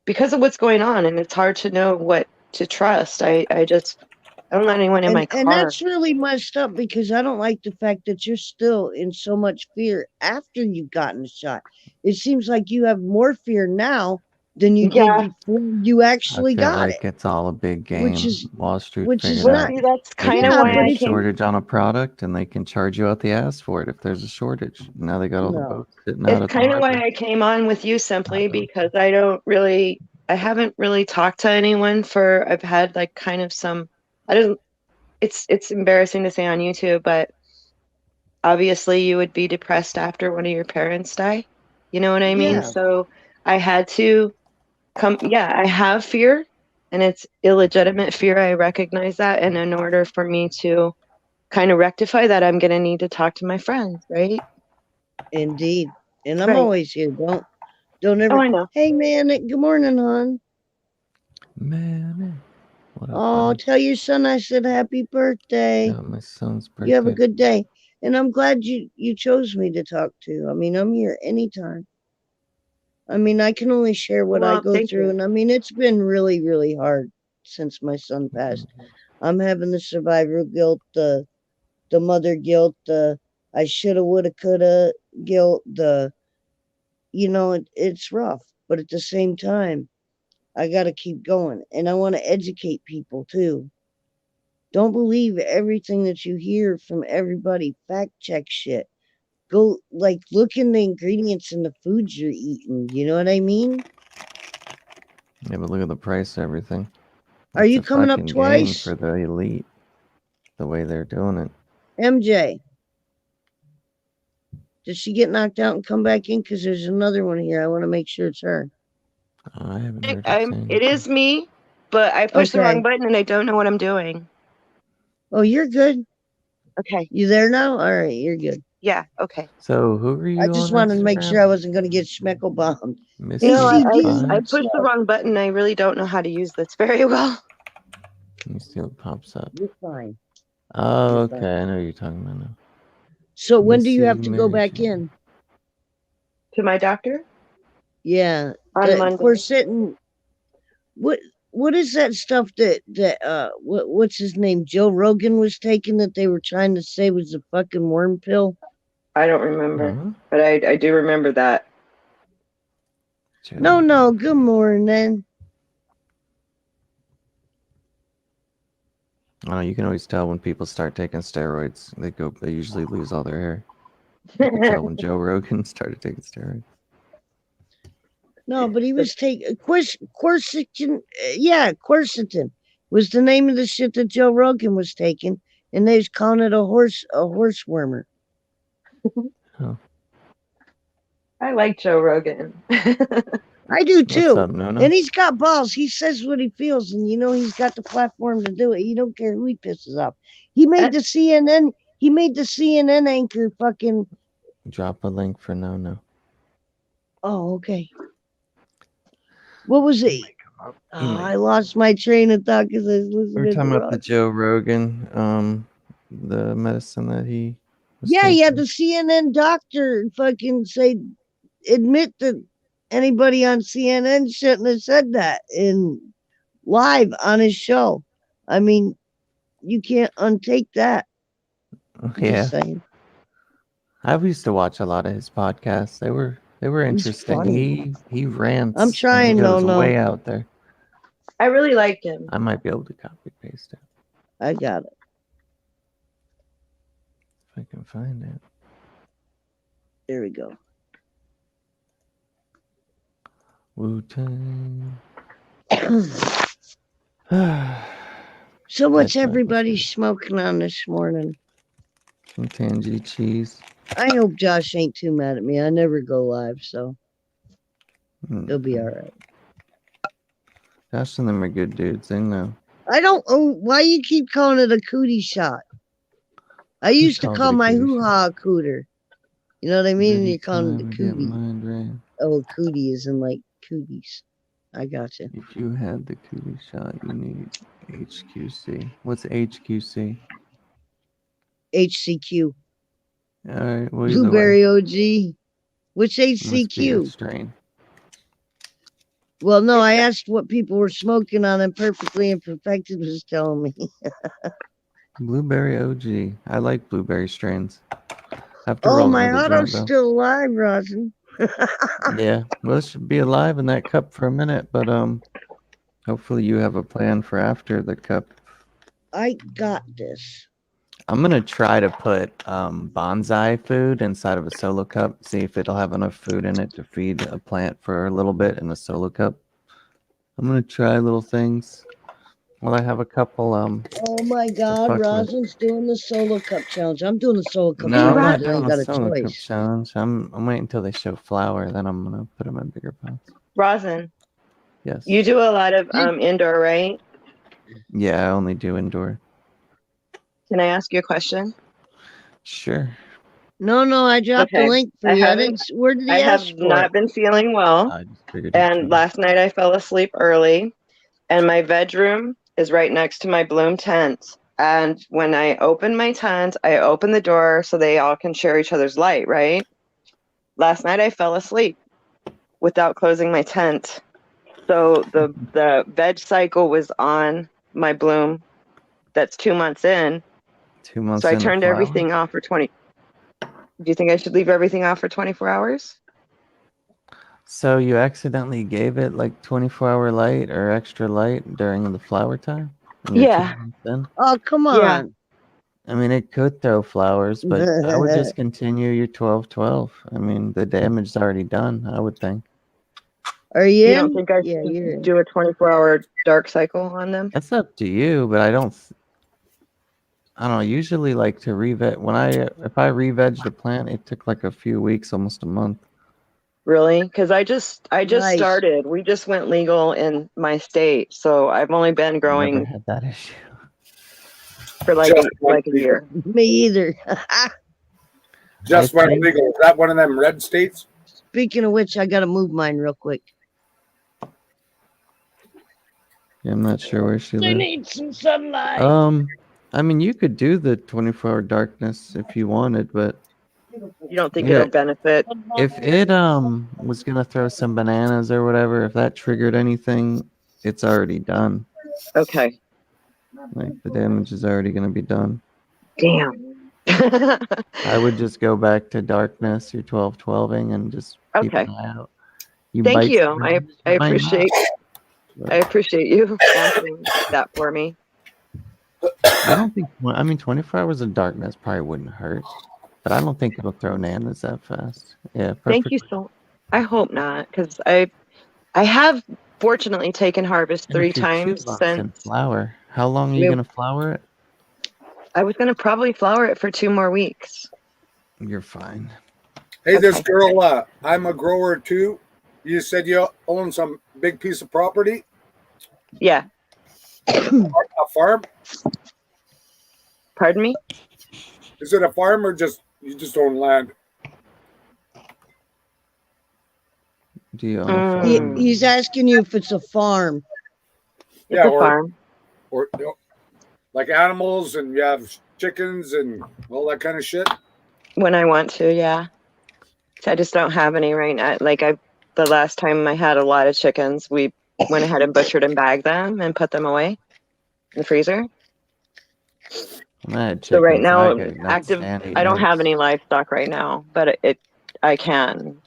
because of what's going on, and it's hard to know what to trust. I don't let anyone in my car. And that's really messed up because I don't like the fact that you're still in so much fear after you've gotten the shot. It seems like you have more fear now than you did before you actually got it. It's all a big game. Wall Street that's kind of why I shortage on a product, and they can charge you out the ass for it if there's a shortage. Now they got all the boats sitting out. It's kind of why I came on with you simply because I haven't really talked to anyone I've had like kind of some. It's embarrassing to say on YouTube, but obviously you would be depressed after one of your parents die. You know what I mean? So I had to I have fear and it's illegitimate fear. I recognize that. And in order for me to kind of rectify that, I'm going to need to talk to my friends, right? Indeed. And I'm always here. Don't ever. Oh, I know. Hey, man. Good morning, hon. Man. Tell your son I said happy birthday. Yeah, my son's birthday. You have a good day. And I'm glad you chose me to talk to. I mean, I'm here anytime. I mean, I can only share what I go through. And I mean, it's been really, really hard since my son passed. I'm having the survivor guilt, the mother guilt, the I shoulda, woulda, coulda guilt, it's rough. But at the same time, I got to keep going. And I want to educate people too. Don't believe everything that you hear from everybody. Fact check shit. Go, like, look in the ingredients in the foods you're eating. You know what I mean? Yeah, but look at the price of everything. Are It's you a coming up fucking twice? game for the elite, the way they're doing it. MJ. Did she get knocked out and come back in? Because there's another one here. I want to make sure it's her. I haven't heard her say It is me, but I pushed the Okay. wrong button and I don't know what I'm doing. Oh, you're good. Okay. You there now? All right, you're good. Yeah, okay. So who are you? I just wanted to make sure I wasn't going to get schmeckle bombed. I pushed the wrong button. I really don't know how to use this very well. Let me see what pops up. You're fine. Oh, okay. I know what you're talking about now. So when do you have to go back in? To my doctor? Yeah. On Monday. Quercetin. What is that stuff that what's his name? Joe Rogan was taking that they were trying to say was a fucking worm pill? I don't remember. But I do remember that. No, good morning. Oh, you can always tell when people start taking steroids. They usually lose all their hair. You can tell when Joe Rogan started taking steroids. No, but he was taking quercetin. Yeah, quercetin was the name of the shit that Joe Rogan was taking, and they was calling it a horse wormer. Oh. I like Joe Rogan. I do too. What's up, Nona? And he's got balls. He says what he feels, and he's got the platform to do it. He don't care who he pisses off. He made the CNN. He made the CNN anchor fucking. Drop a link for Nona. Oh, okay. What was it? I lost my train of thought because I was listening. We're talking about the Joe Rogan, the medicine that he. Yeah, the CNN doctor fucking admit that anybody on CNN shouldn't have said that in live on his show. I mean, you can't untake that. Yeah. I used to watch a lot of his podcasts. They were interesting. He rants. I'm trying, he goes no. way out there. I really liked him. I might be able to copy paste it. I got it. If I can find it. There we go. Wu-Tang. So what's everybody smoking on this morning? Some tangy cheese. I hope Josh ain't too mad at me. I never go live, so he'll be all right. Josh and them are good dudes. They know. I don't. Oh, why you keep calling it a cootie shot? I used to call my hoo-ha a cooter. You know what I mean? You're calling it a cootie. Oh, cootie is in like cooties. I gotcha. If you had the cootie shot, you need HQC. What's HQC? HCQ. All right. Blueberry OG. Which HCQ? Strain. Well, no, I asked what people were smoking on, and Perfectly Imperfected was telling me. Blueberry OG. I like blueberry strains. My auto's still alive, Rosin. Yeah, well, it should be alive in that cup for a minute, but hopefully you have a plan for after the cup. I got this. I'm gonna try to put bonsai food inside of a solo cup. See if it'll have enough food in it to feed a plant for a little bit in a solo cup. I'm gonna try little things. Well, I have a couple. Oh my God, Rosin's doing the solo cup challenge. I'm doing the solo cup No, I'm challenge. not doing I got the a solo cup choice. challenge. I'm waiting until they show flour, then I'm gonna put them in bigger pots. Rosin. Yes. You do a lot of indoor, right? Yeah, I only do indoor. Can I ask you a question? Sure. No, I dropped the link for you. Where did he ask for? I have not been feeling well, and last night I fell asleep early, and my bedroom is right next to my Bloom tent. And when I open my tent, I open the door so they all can share each other's light, right? Last night I fell asleep without closing my tent. So the veg cycle was on my Bloom that's 2 months in. 2 months So I turned everything off for 20. Do you think I should leave everything off for 24 hours? So you accidentally gave it like 24-hour light or extra light during the flower time? in your Yeah. 2 months then. Oh, come Yeah. on. I mean, it could throw flowers, but I would just continue your 12-12. I mean, the damage is already done, I would think. Are you You in? don't think I Yeah, you're should in. do a 24-hour dark cycle on them? That's up to you, but I don't know. I usually like to re-veg. If I re-veg the plant, it took like a few weeks, almost a month. Really? Because I just Nice. started. We just went legal in my state, so I've only been Never growing had that issue. for like a year. Me either. Just I went think- legal. Is that one of them red states? Speaking of which, I gotta move mine real quick. Yeah, I'm not sure where she I lives. need some sunlight. I mean, you could do the 24-hour darkness if you wanted, but You don't think Yeah. it'll benefit? if it was gonna throw some bananas or whatever, if that triggered anything, it's already done. Okay. Like the damage is already gonna be done. Damn. I would just go back to darkness, your 12-12ing, and just keep Okay. an eye out. Thank bite you. some I things, you might not, appreciate but you answering that for me. I don't think. I mean, 24 hours of darkness probably wouldn't hurt, but I don't think it'll throw nanas that fast. Yeah, Thank perfect. you so. I hope not, because I have fortunately taken harvest And 3 if you're 2 times months in since. flower, how long are you Yeah. gonna flower it? I was gonna probably flower it for 2 more weeks. You're fine. Hey, this Okay. girl, I'm a grower too. You said you own some big piece of property, Yeah. a farm. Pardon me. Is it a farm or you just own land? Do you own a farm? He's asking you if it's a farm. It's a farm. Or like animals, and you have chickens and all that kind of shit. When I want to, yeah. I just don't have any right now. Like the last time I had a lot of chickens, we went ahead and butchered and bagged them and put them away in the freezer. So right now, active. I don't have any livestock right now, but I can.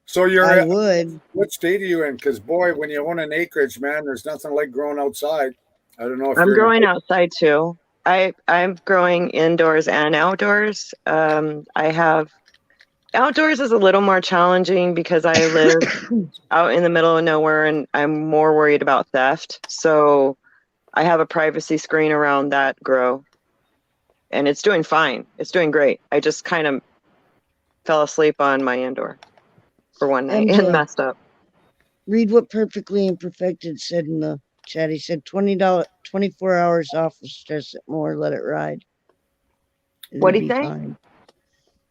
So I would. What state are you in? Because boy, when you own an acreage, man, there's nothing like growing outside. I don't know if I'm you're growing outside too. I'm growing indoors and outdoors. I have outdoors is a little more challenging because I live out in the middle of nowhere and I'm more worried about theft. So I have a privacy screen around that grow. And it's doing fine. It's doing great. I just kind of fell asleep on my indoor for one night and messed up. Read what Perfectly Imperfected said in the chat. He said $20, 24 hours off will stress it more. Let it ride. What'd he say? Fine.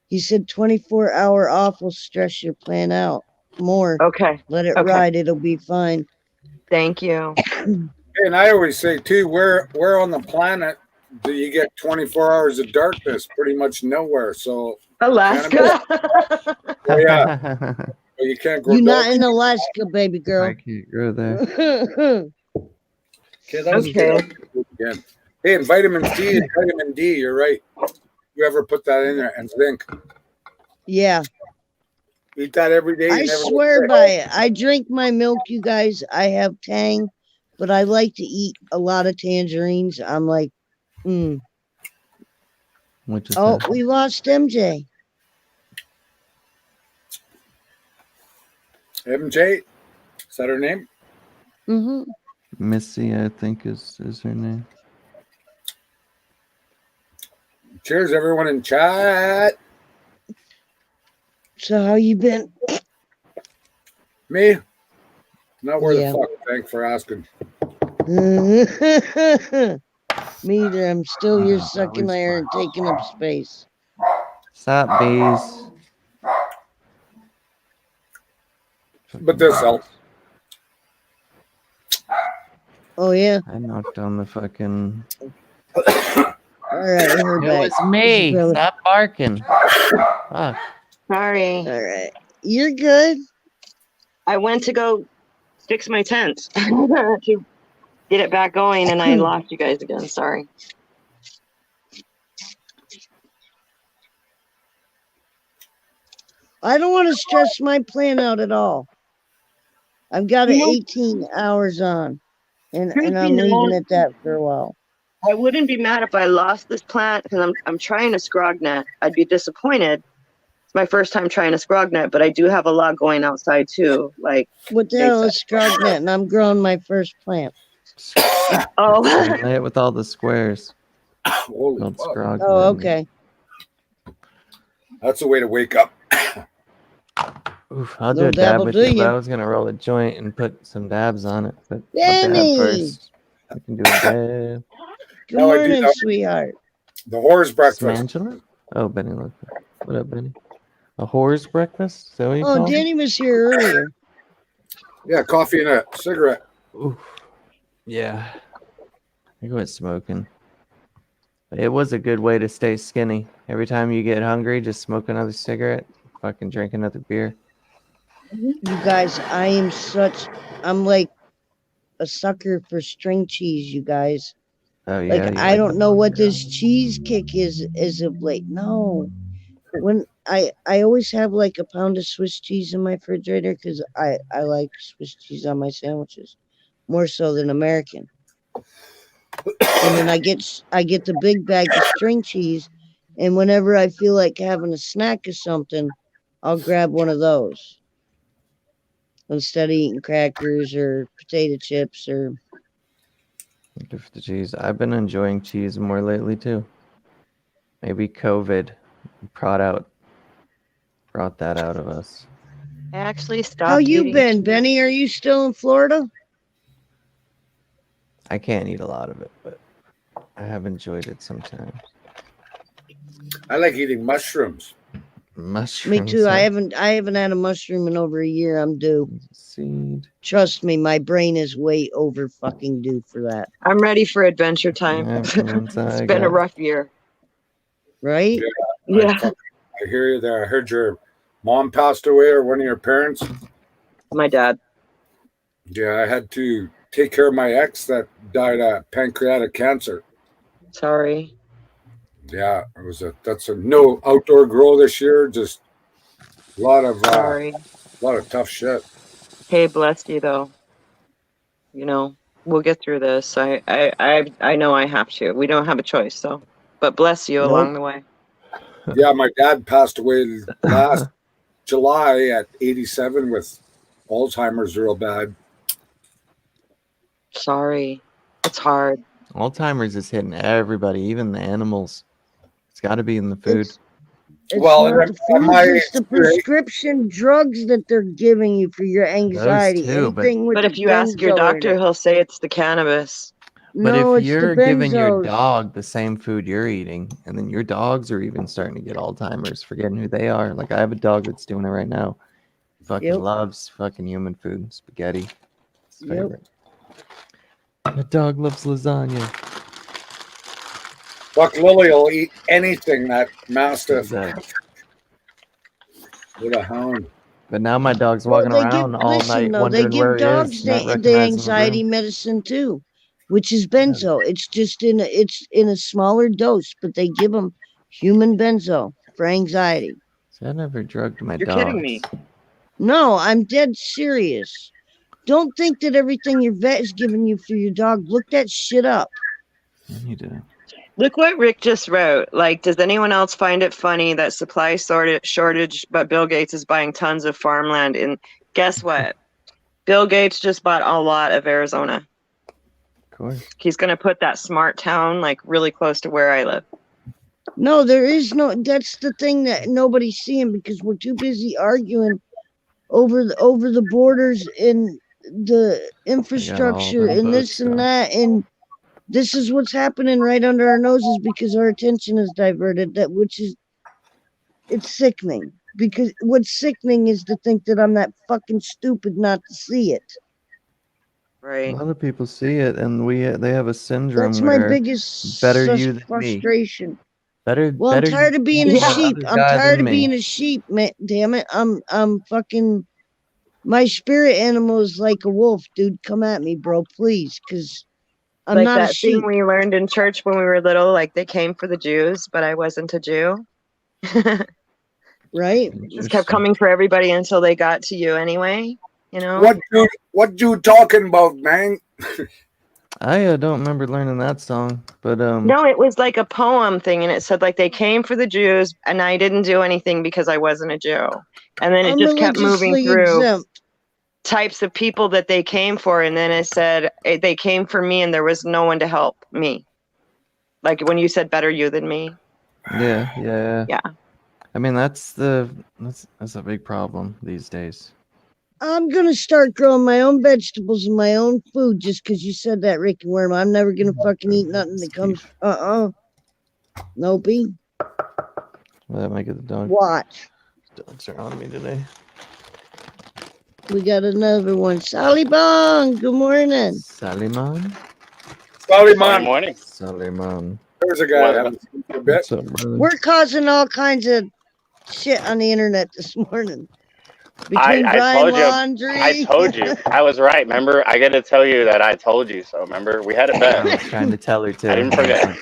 He said 24-hour off will stress your plan out more. Okay. Let it ride. It'll be fine. Thank you. And I always say too, where on the planet do you get 24 hours of darkness? Pretty much nowhere. So Alaska. Oh yeah. Well, you can't grow. You're not in Alaska, baby girl. I can't grow there. Okay, that was good. Again. Hey, and vitamin D and vitamin D, you're right. You ever put that in there? And zinc. Yeah. Eat that every day. I swear by it. I drink my milk, you guys. I have Tang, but I like to eat a lot of tangerines. I'm like, Which is oh, that? we lost MJ. MJ? Is that her name? Mm-hmm. Missy, I think is her name. Cheers, everyone in chat. So how you been? Me? Not where Yeah. the fuck. Thanks for asking. Me either. I'm still here sucking air and taking up space. Stop, bees. But this helps. Oh yeah. I knocked on the fucking. All right, we're It back. was me. Really- Stop barking. Fuck. Sorry. All right. You're good. I went to go fix my tent to get it back going, and I lost you guys again. Sorry. I don't want to stress my plan out at all. I've got it 18 hours on. And I'm leaving it that for a while. I wouldn't be mad if I lost this plant because I'm trying a scrognet. I'd be disappointed. It's my first time trying a scrognet, but I do have a lot going outside too. Like what the hell is scrognet? And I'm growing my first plant. Lay it with all the squares. Holy fuck. Oh, okay. That's a way to wake up. Oof, I'll do a dab with you, but I was gonna roll a joint and put some dabs on it. But I'll dab first. I can do a dab. Good morning, sweetheart. The whore's breakfast. Angela? Oh, Benny, look. What up, Benny? A whore's breakfast? Is that what you call Danny it? was here earlier. Yeah, coffee and a cigarette. Oof. Yeah. I quit smoking. It was a good way to stay skinny. Every time you get hungry, just smoke another cigarette, fucking drink another beer. You guys, I'm like a sucker for string cheese, you guys. Oh yeah. Like I don't know what this cheese kick is of late. No. When I always have like a pound of Swiss cheese in my refrigerator because I like Swiss cheese on my sandwiches more so than American. And then I get the big bag of string cheese, and whenever I feel like having a snack or something, I'll grab one of those instead of eating crackers or potato chips or. Good for the cheese. I've been enjoying cheese more lately too. Maybe COVID brought that out of us. I actually stopped. How you been, cheese. Benny? Are you still in Florida? I can't eat a lot of it, but I have enjoyed it sometimes. I like eating mushrooms. Mushrooms. Me too. I haven't had a mushroom in over a year. I'm due. Seed. Trust me, my brain is way over fucking due for that. I'm ready for adventure time. It's been a rough year. Right? Yeah. I hear you there. I heard your mom passed away or one of your parents. My dad. Yeah, I had to take care of my ex that died of pancreatic cancer. Sorry. Yeah, that's a no outdoor grow this year. Just a lot of tough shit. Hey, bless you though. You know, we'll get through this. I know I have to. We don't have a choice, so. But bless you along the way. Yeah, my dad passed away last July at 87 with Alzheimer's real bad. Sorry. It's hard. Alzheimer's is hitting everybody, even the animals. It's got to be in the food. It's the prescription drugs that they're giving you for your anxiety. Those too, but if you ask your doctor, he'll say it's the cannabis. But if you're giving your dog the same food you're eating, and then your dogs are even starting to get Alzheimer's, forgetting who they are. Like I have a dog that's doing it right now. Fucking loves fucking human food, spaghetti. It's his favorite. The dog loves lasagna. Fuck, Lily will eat anything, that mastiff. With a hound. But now my dog's walking around all night wondering where he is. They give dogs the anxiety medicine too, which is benzo. It's just in a smaller dose, but they give them human benzo for anxiety. See, I never drugged my dogs. You're kidding me. No, I'm dead serious. Don't think that everything your vet is giving you for your dog. Look that shit up. You do. Look what Rick just wrote. Like, does anyone else find it funny that supply shortage, but Bill Gates is buying tons of farmland? And guess what? Bill Gates just bought a lot of Arizona. Of course. He's going to put that smart town like really close to where I live. No, there is no. That's the thing that nobody's seeing because we're too busy arguing over the borders and the infrastructure and this and that, and this is what's happening right under our noses because our attention is diverted. It's sickening. Because what's sickening is to think that I'm that fucking stupid not to see it. Right. A lot of people see it, and they have a syndrome. That's my biggest frustration. Better. I'm tired of being a sheep. I'm tired of being a sheep, man. Damn it. I'm fucking. My spirit animal is like a wolf, dude. Come at me, bro, please, because I'm like not that a sheep. Thing we learned in church when we were little, like they came for the Jews, but I wasn't a Jew. Right? Just kept coming for everybody until they got to you anyway. You know what you talking about, man? I don't remember learning that song, but No, it was like a poem thing, and it said like they came for the Jews, and I didn't do anything because I wasn't a Jew. And then it I'm just kept moving religiously through exempt. types of people that they came for, and then it said they came for me, and there was no one to help me. Like when you said "better you than me." yeah. Yeah. I mean, that's a big problem these days. I'm gonna start growing my own vegetables and my own food just because you said that, Ricky Worm. I'm never gonna fucking eat nothing that comes. Nope. Well, that might get the dog. Watch. Dogs are on me today. We got another one. Sally Bong. Good morning. Saliman. Saliman. Morning. Saliman. There's a guy. I haven't seen for a bit. What's up, brother? We're causing all kinds of shit on the internet this morning. Between Brian Laundre. I told you. I was right. Remember, I got to tell you that I told you so. Remember, we had a bet. I was trying to tell her too. I didn't forget.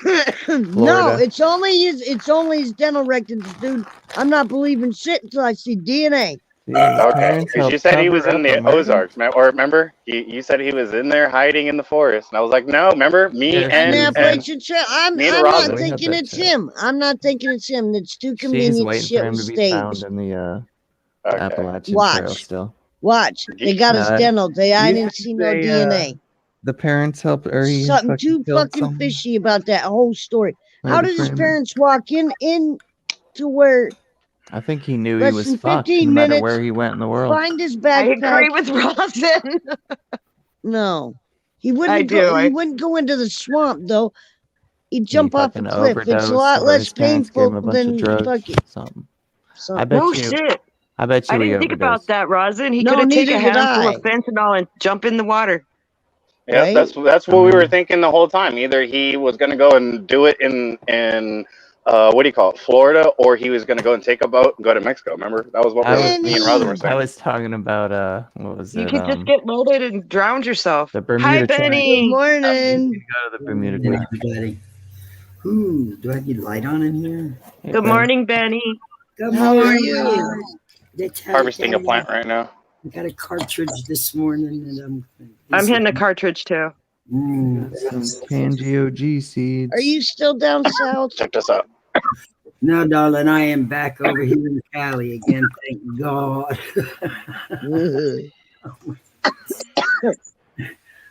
No, it's only his dental records, dude. I'm not believing shit until I see DNA. Okay, because you said he was in the Ozarks, or remember, you said he was in there hiding in the forest, and I was like, no, remember me and I'm not thinking it's him. I'm not thinking it's him. It's too convenient. She's waiting shit for him was to be staged. found in the Appalachian Trail still. Watch. They got his dental. I didn't see no DNA. The parents helped her. Something too fucking fishy about that whole story. How did his parents walk in to where? I think he knew he was fucked no matter where he went in the world. Find his backpack. I agree with Rosin. No, he wouldn't. He wouldn't go into the swamp though. He'd jump off a cliff. It's a lot less painful than fucking something. I bet no you. shit. I bet you. I didn't think about that, Rosin. He could have taken a handful of fentanyl and jump in the water. Yeah, right? that's what we were thinking the whole time. Either he was going to go and do it in what do you call it, Florida, or he was going to go and take a boat and go to Mexico. Remember, that was what me and Rosin were saying. I was talking about what was it? You could just get loaded and drown yourself. The Bermuda Hi, Benny. Good morning. Go to the Bermuda everybody. Ooh, do I get light on in here? Hey, good morning, Benny. Good How morning. are you? Harvesting a plant right now. I got a cartridge this morning, and I'm hitting a cartridge too. Some Pangeo G seeds. Are you still down south? Check this out. No, darling, I am back over here in Cali again. Thank God.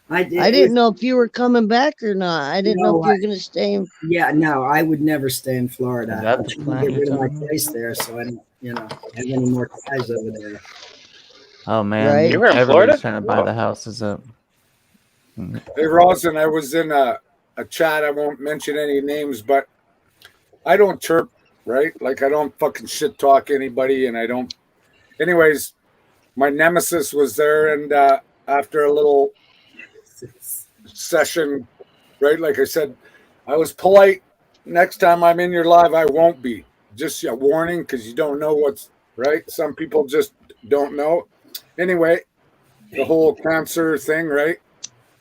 I didn't know if you were coming back or not. I didn't know if you were going to stay in. Yeah, no, I would never stay in Florida. Is that I'm the trying plan to get rid of you're my talking place there, so I don't, have any more ties over there. Oh man, Right? You were in everybody's Florida? trying to buy the houses up. Hey, Rosin, I was in a chat. I won't mention any names, but I don't chirp, right? Like, I don't fucking shit talk anybody, and I don't. Anyways, my nemesis was there, and after a little session, right? Like I said, I was polite. Next time I'm in your live, I won't be. Just a warning, because you don't know what's right. Some people just don't know. Anyway, the whole cancer thing, right?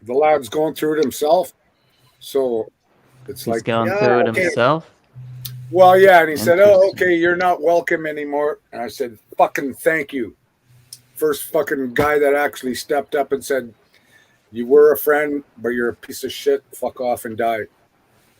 The lad's going through it himself. So it's He's like going through it himself. Well, yeah, and he said, "Oh, okay, you're not welcome anymore." And I said, "Fucking thank you." First fucking guy that actually stepped up and said, "You were a friend, but you're a piece of shit. Fuck off and die."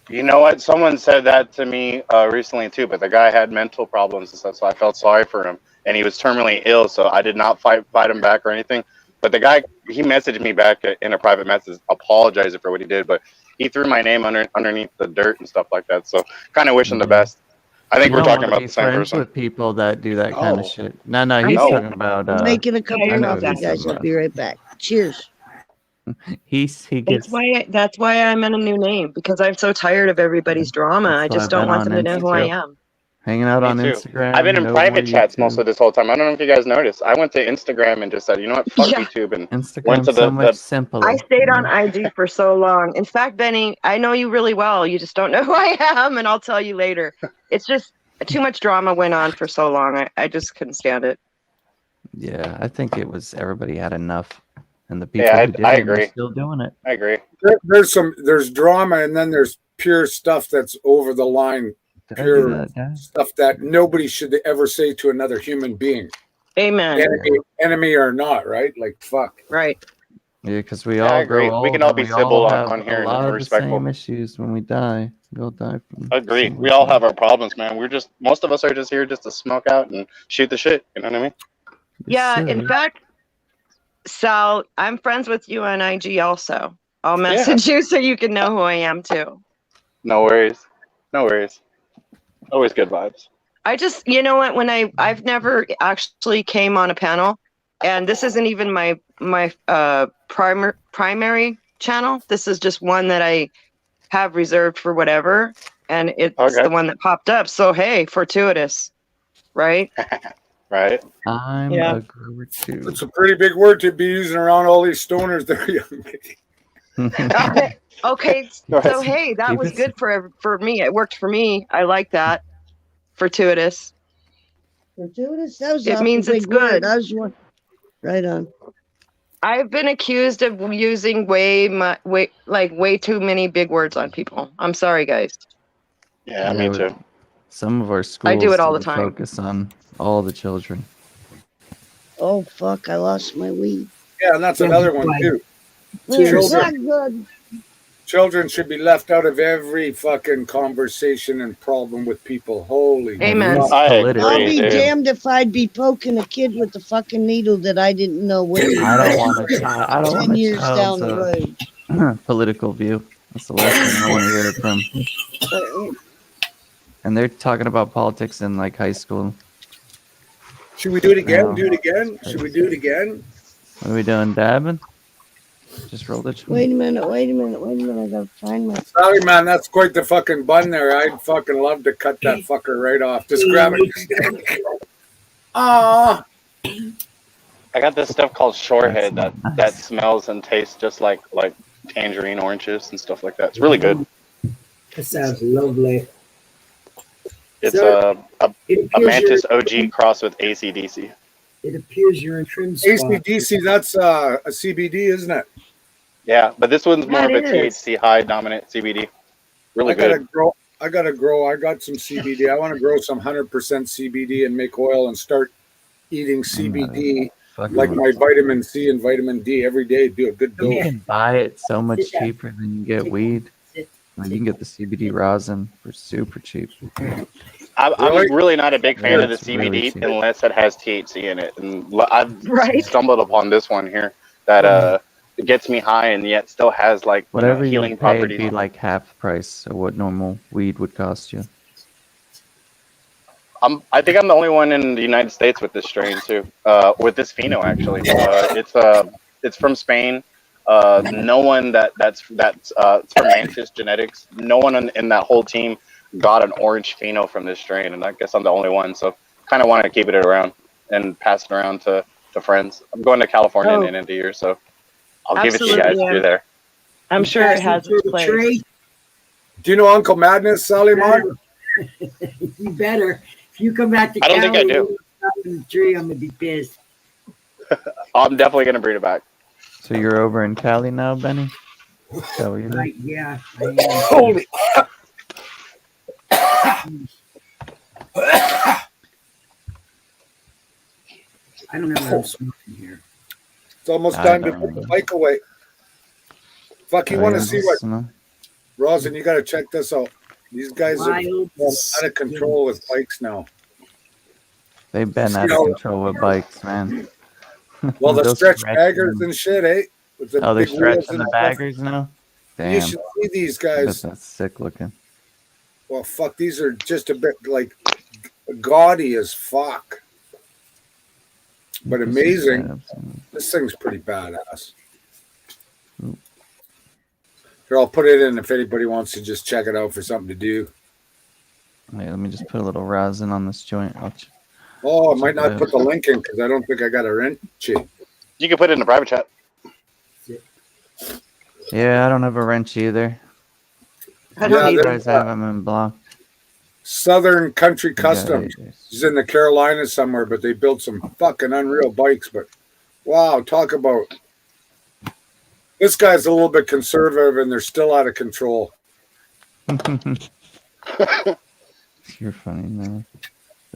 You know what? Someone said that to me recently too, but the guy had mental problems and stuff, so I felt sorry for him. And he was terminally ill, so I did not fight him back or anything. But the guy, he messaged me back in a private message, apologizing for what he did, but he threw my name underneath the dirt and stuff like that. So kind of wish him the best. I think we're talking about the same person. With people that do that kind of shit. No, he's talking about I'm making a cup of I know coffee, he's guys. talking I'll be right back. Cheers. he gets. That's why I'm in a new name, because I'm so tired of everybody's drama. I just don't want them to know who I am. Hanging out on Me too. Instagram. I've been in private chats most of this whole time. I don't know if you guys noticed. I went to Instagram and just said, you know what, fuck YouTube, and went to so much the simpler. I stayed on IG for so long. In fact, Benny, I know you really well. You just don't know who I am, and I'll tell you later. It's just too much drama went on for so long. I just couldn't stand it. Yeah, I think it was everybody had enough, and the people who did I it agree. are still doing it. I agree. There's drama, and then there's pure stuff that's over the line. Pure stuff that nobody should ever say to another human being. Amen. Enemy or not, right? Like, fuck. Right. Yeah, because we all agree. grow old. We can all and be we civil all on, have on here a lot and of the respectful. same issues when we die. We all die from. Agreed. similar We all things. have our problems, man. Most of us are just here just to smoke out and shoot the shit. You know what I mean? Yeah, in fact, Sal, I'm friends with you on IG also. I'll message you so you can know who I am too. No worries. No worries. Always good vibes. I just, you know what, when I've never actually came on a panel, and this isn't even my primary channel. This is just one that I have reserved for whatever, and it's the one that popped up. So hey, fortuitous, right? Right. I'm a grower too. It's a pretty big word to be using around all these stoners there, young lady. Okay, so hey, that was good for me. It worked for me. I like that. Fortuitous. Fortuitous? That was It a means it's big word. good. I was one. Right on. I've been accused of using way too many big words on people. I'm sorry, guys. Yeah, me too. Some of our schools I do it all the didn't time. focus on all the children. Oh fuck! I lost my weed. Yeah, and that's another one too. It's not good. Children should be left out of every fucking conversation and problem with people. Holy Amen. fuck. I'll be damned if I'd be poking a kid with a fucking needle that I didn't know what it was. I don't want to. I don't 10 want years down the road. political view. That's the last thing I want to hear from. And they're talking about politics in like high school. Should we do it again? No. Do it again? Should we do it again? What are we doing, dabbing? Just roll the joint. Wait a minute. I gotta find my. Sorry, man, that's quite the fucking bun there. I'd fucking love to cut that fucker right off. Just grab it. Ah. I got this stuff called shorehead that smells and tastes just like tangerine oranges and stuff like that. It's really good. That sounds lovely. It's So, a Mantis OG cross with ACDC. It appears you're in trim spot. ACDC, that's a CBD, isn't it? Yeah, but this one's more of a That is. THC high dominant CBD. Really I gotta good. grow. I got some CBD. I want to grow some 100% CBD and make oil and start eating CBD like my vitamin C and vitamin D every day. Do a good dose. You can buy it so much cheaper than you get weed. I mean, you can get the CBD rosin for super cheap. I'm really not a big fan of the It's really CBD cheap. unless it has THC in it. And I've stumbled upon this one here that it gets me high and yet still has like Whatever you healing would pay, it'd properties. be like half the price of what normal weed would cost you. I think I'm the only one in the United States with this strain too. With this pheno actually. It's from Spain. No one that's it's from Mantis Genetics. No one in that whole team got an orange pheno from this strain, and I guess I'm the only one. So kind of want to keep it around and pass it around to friends. I'm going to California in the end of the year, so I'll give it to you guys if you're there. I'm sure it has its place. Do you know Uncle Madness, Sally Martin? You better. If you come back to I don't think I Cali do. and stop in the tree, I'm gonna be pissed. I'm definitely gonna bring it back. So you're over in Cali now, Benny? So you Right, yeah. I am. Holy. I don't know what I'm smoking here. It's almost I time to don't put the know. mic away. Fuck, you Oh, want to yeah, see what? no? Rosin, you got to check this out. These guys are Wild out of control with bikes now. They've been out of control with bikes, man. Well, the They'll stretch stretch baggers them. and shit, eh? With the Oh, they're big wheels stretching and the stuff. baggers now? You Damn. should see these I bet guys. that's sick looking. Well, fuck, these are just a bit like gaudy as fuck. But amazing. This thing's pretty badass. Here, I'll put it in if anybody wants to just check it out for something to do. Wait, let me just put a little rosin on this joint. Oh, I might not put the link in because I don't think I got a rent sheet. You can put it in the private chat. Yeah, I don't have a wrench either. I don't Yeah, You either. guys have them in block. Southern Country got Customs. it. He's in the Carolinas somewhere, but they built some fucking unreal bikes. But wow, talk about this guy's a little bit conservative, and they're still out of control. You're funny, man.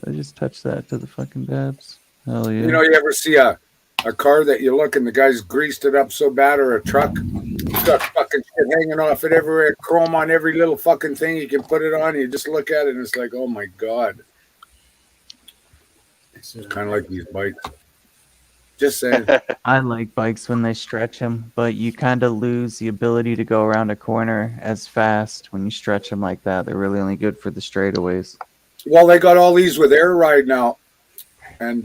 Did I just touch that to the fucking dabs? Hell yeah. You know, you ever see a a car that you look and the guy's greased it up so bad, or a truck. He's got fucking shit hanging off it everywhere, chrome on every little fucking thing you can put it on. You just look at it and it's like, oh my God. It's kind of like these bikes. Just saying. I like bikes when they stretch them, but you kind of lose the ability to go around a corner as fast when you stretch them like that. They're really only good for the straightaways. Well, they got all these with air ride now. And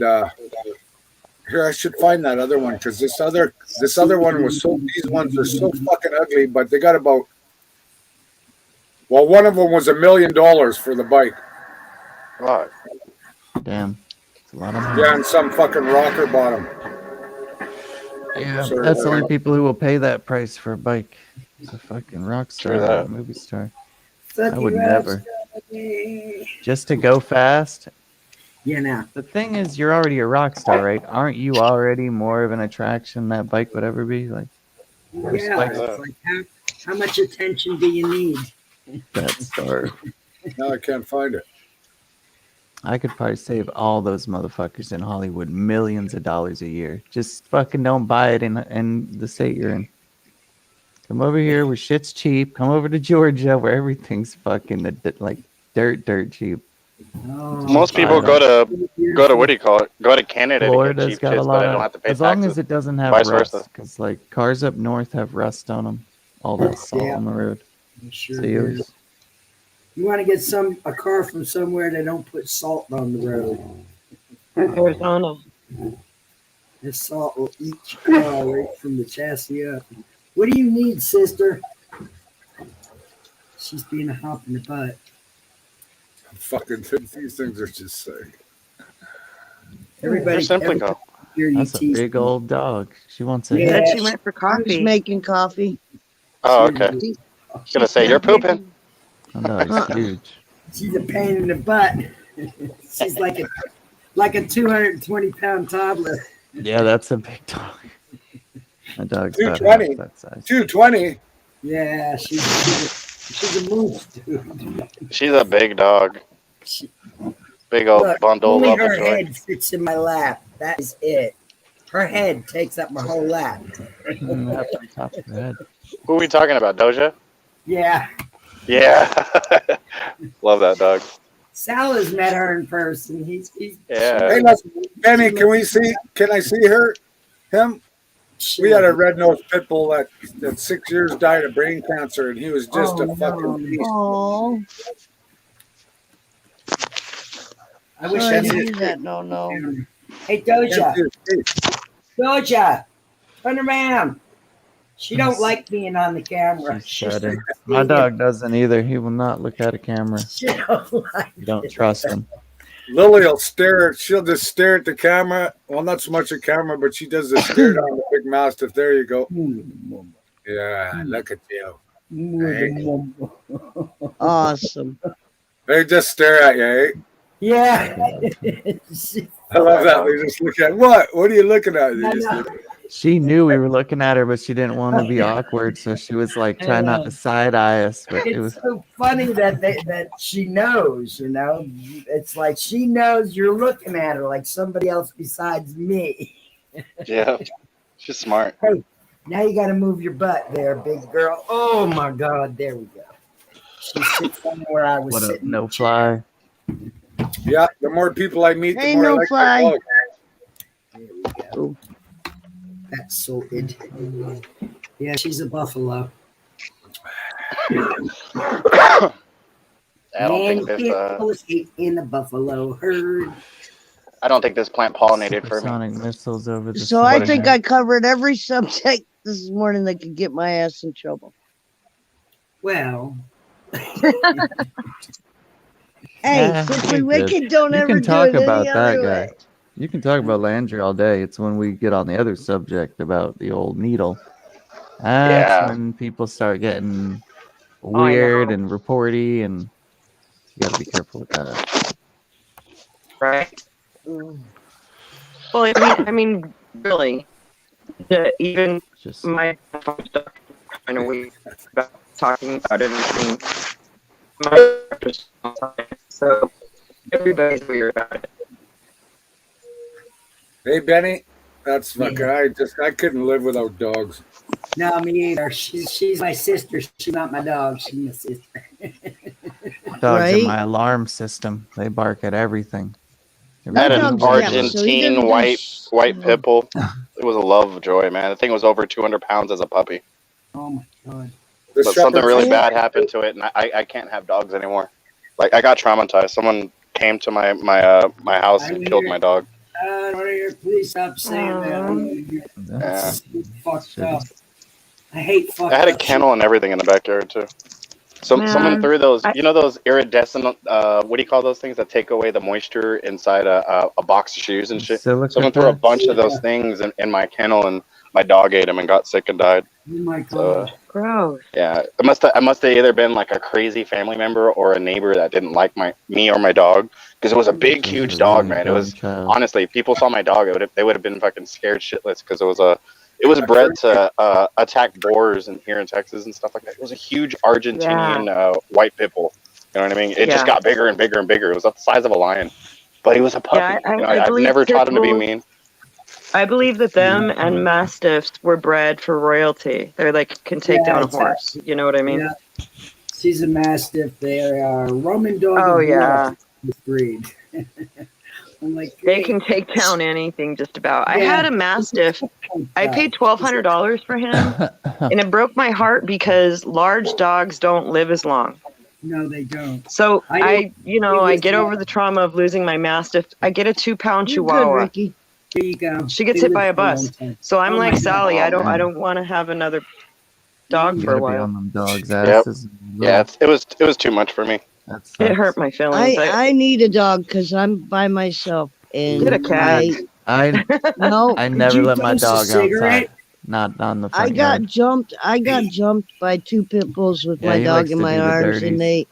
here, I should find that other one, because this other one was so, these ones are so fucking ugly, but they got about, well, one of them was $1 million for the bike. Wow. Damn. It's a lot of money. Yeah, and some fucking rocker bottom. Yeah, So, that's the only people who will pay that price for a bike. It's a fucking rock star or a movie star. I would never. Just to go fast. Yeah, now. The thing is, you're already a rock star, right? Aren't you already more of an attraction that bike would ever be? Like, Yeah, it's like how much attention do you need? that star. No, I can't find it. I could probably save all those motherfuckers in Hollywood millions of dollars a year. Just fucking don't buy it in the state you're in. Come over here where shit's cheap. Come over to Georgia where everything's fucking like dirt cheap. Oh, Most people go to what do you call it? Go to Canada Florida's to get cheap got a shits, lot but they of, don't have to pay as long taxes. as it doesn't have Vice rust, versa. because like cars up north have rust on them, all that salt on the road. Sure So do. You want to get a car from somewhere that don't put salt on the road. Arizona. This salt will eat your car right from the chassis up. What do you need, sister? She's being a hop in the butt. Fucking these things are just sick. Everybody, simply go. That's a big old dog. She wants a Yeah, head. she went for I was coffee. making coffee. Oh, okay. I was gonna say you're pooping. That dog's huge. She's a pain in the butt. She's like a 220-pound toddler. Yeah, that's a big dog. That dog's about 220. half that size. 220. Yeah, she's a moose, dude. She's a big dog. Big old Look, bundle only of her a joint. head fits in my lap. That is it. Her head takes up my whole lap. Up on top of her head. Who are we talking about? Doja? Yeah. Yeah. Love that dog. Sal has met her in person. He's Yeah. Hey, look, Benny, can I see him? We had a red-nosed pit bull that 6 years died of brain cancer, and he was just a fucking beast. Oh, I wish sorry I to knew hear that. No. Hey, Doja. Doja, turn around. She don't like being on the camera. She's shutting. My dog doesn't either. He will not look at a camera. She don't like You don't trust him. Lily will stare. She'll just stare at the camera. Well, not so much a camera, but she does the stare down the big mastiff. There you go. Yeah, look at you. Hey. Awesome. They just stare at you, eh? Yeah. I love that. They just look at what? What are you looking at? They just look at She knew we were looking at her, but she didn't want to be awkward, so she was like trying not to side eye us. But it was It's so funny that she knows, you know. It's like she knows you're looking at her like somebody else besides me. Yeah. She's smart. Hey, now you got to move your butt there, big girl. Oh my God, there we go. She sits somewhere I was what a sitting. no fly. Yeah, the more people I meet, the Hey, more I no like fly. my dog. There we go. That's sorted. Yeah, she's a buffalo. I don't think this. In a buffalo herd. I don't think this plant pollinated for me. Supersonic missiles over the. So I think I covered every subject this morning that could get my ass in trouble. Well, Hey, Quickly Wicked don't you ever can do talk it any about that other guy. way. You can talk about Landry all day. It's when we get on the other subject about the old needle. That's Yeah. when people start getting weird and reporty, and you got to be careful with that. Right. Well, I mean, really, even Just my stuff kind of weird about talking about everything. So everybody's weird about it. Hey, Benny. That's fucking. I couldn't live without dogs. No, me either. She's my sister. She's not my dog. She's my sister. Dogs are my alarm system. They bark at everything. I had an Argentine white pit bull. It was a love of joy, man. The thing was over 200 pounds as a puppy. Oh my god! But something really bad happened to it, and I can't have dogs anymore. Like I got traumatized. Someone came to my house and killed my dog. Please stop saying that. That's fucked up. I hate fucked I had a up kennel and everything in the backyard too. Someone threw those, those iridescent, what do you call those things that take away the moisture inside a box of shoes and shit? Someone threw a bunch of those things in my kennel, and my dog ate them and got sick and died. Oh my god! Gross. Yeah, I must have either been like a crazy family member or a neighbor that didn't like me or my dog, because it was a big, huge dog, man. It was honestly, people saw my dog, they would have been fucking scared shitless, because it was bred to attack boars here in Texas and stuff like that. It was a huge Argentinian white pit bull. You know what I mean? It just got bigger and bigger and bigger. It was the size of a lion, but he was a puppy. I've never taught him to be mean. I believe that them and mastiffs were bred for royalty. They're like can take down a horse. You know what I mean? Yeah. She's a mastiff. They are Roman dog. Oh yeah. Breed. I'm like, they can take down anything just about. I had a mastiff. I paid $1,200 for him, and it broke my heart because large dogs don't live as long. No, they don't. So I get over the trauma of losing my mastiff. I get a 2-pound Chihuahua. Good, there you go. She gets hit by a bus. So I'm like Sally. I don't want to have another dog for a while. On them dogs' Yep. Yeah, it was too much for me. It hurt my feelings. I need a dog because I'm by myself. And get a cat. I never let my dog outside. Not on the front I got yard. jumped by 2 pit bulls with my dog in my arms, and they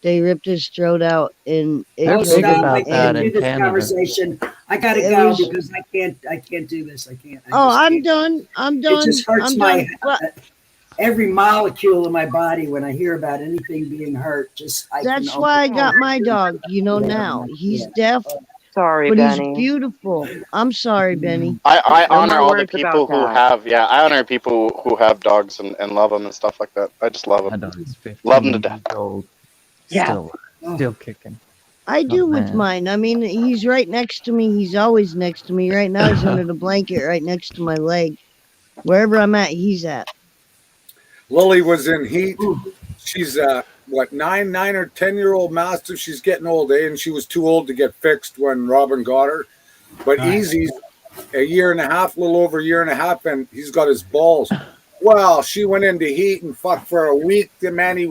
ripped his throat out. And it conversation. I gotta go because I can't do this. I can't. I'm done. It just hurts every molecule of my body when I hear about anything being hurt. That's why I got my dog. Now he's deaf. Sorry, but Benny. He's beautiful. I'm sorry, Benny. I honor all the people who have. Yeah, I honor people who have dogs and love them and stuff like that. I just love them. Love them to death. Yeah, still kicking. I do with mine. I mean, he's right next to me. He's always next to me. Right now, he's under the blanket right next to my leg. Wherever I'm at, he's at. Lily was in heat. She's 9 or 10-year-old mastiff. She's getting old, and she was too old to get fixed when Robin got her. But Easy's a little over a year and a half, and he's got his balls. Well, she went into heat and fucked for a week. The man, he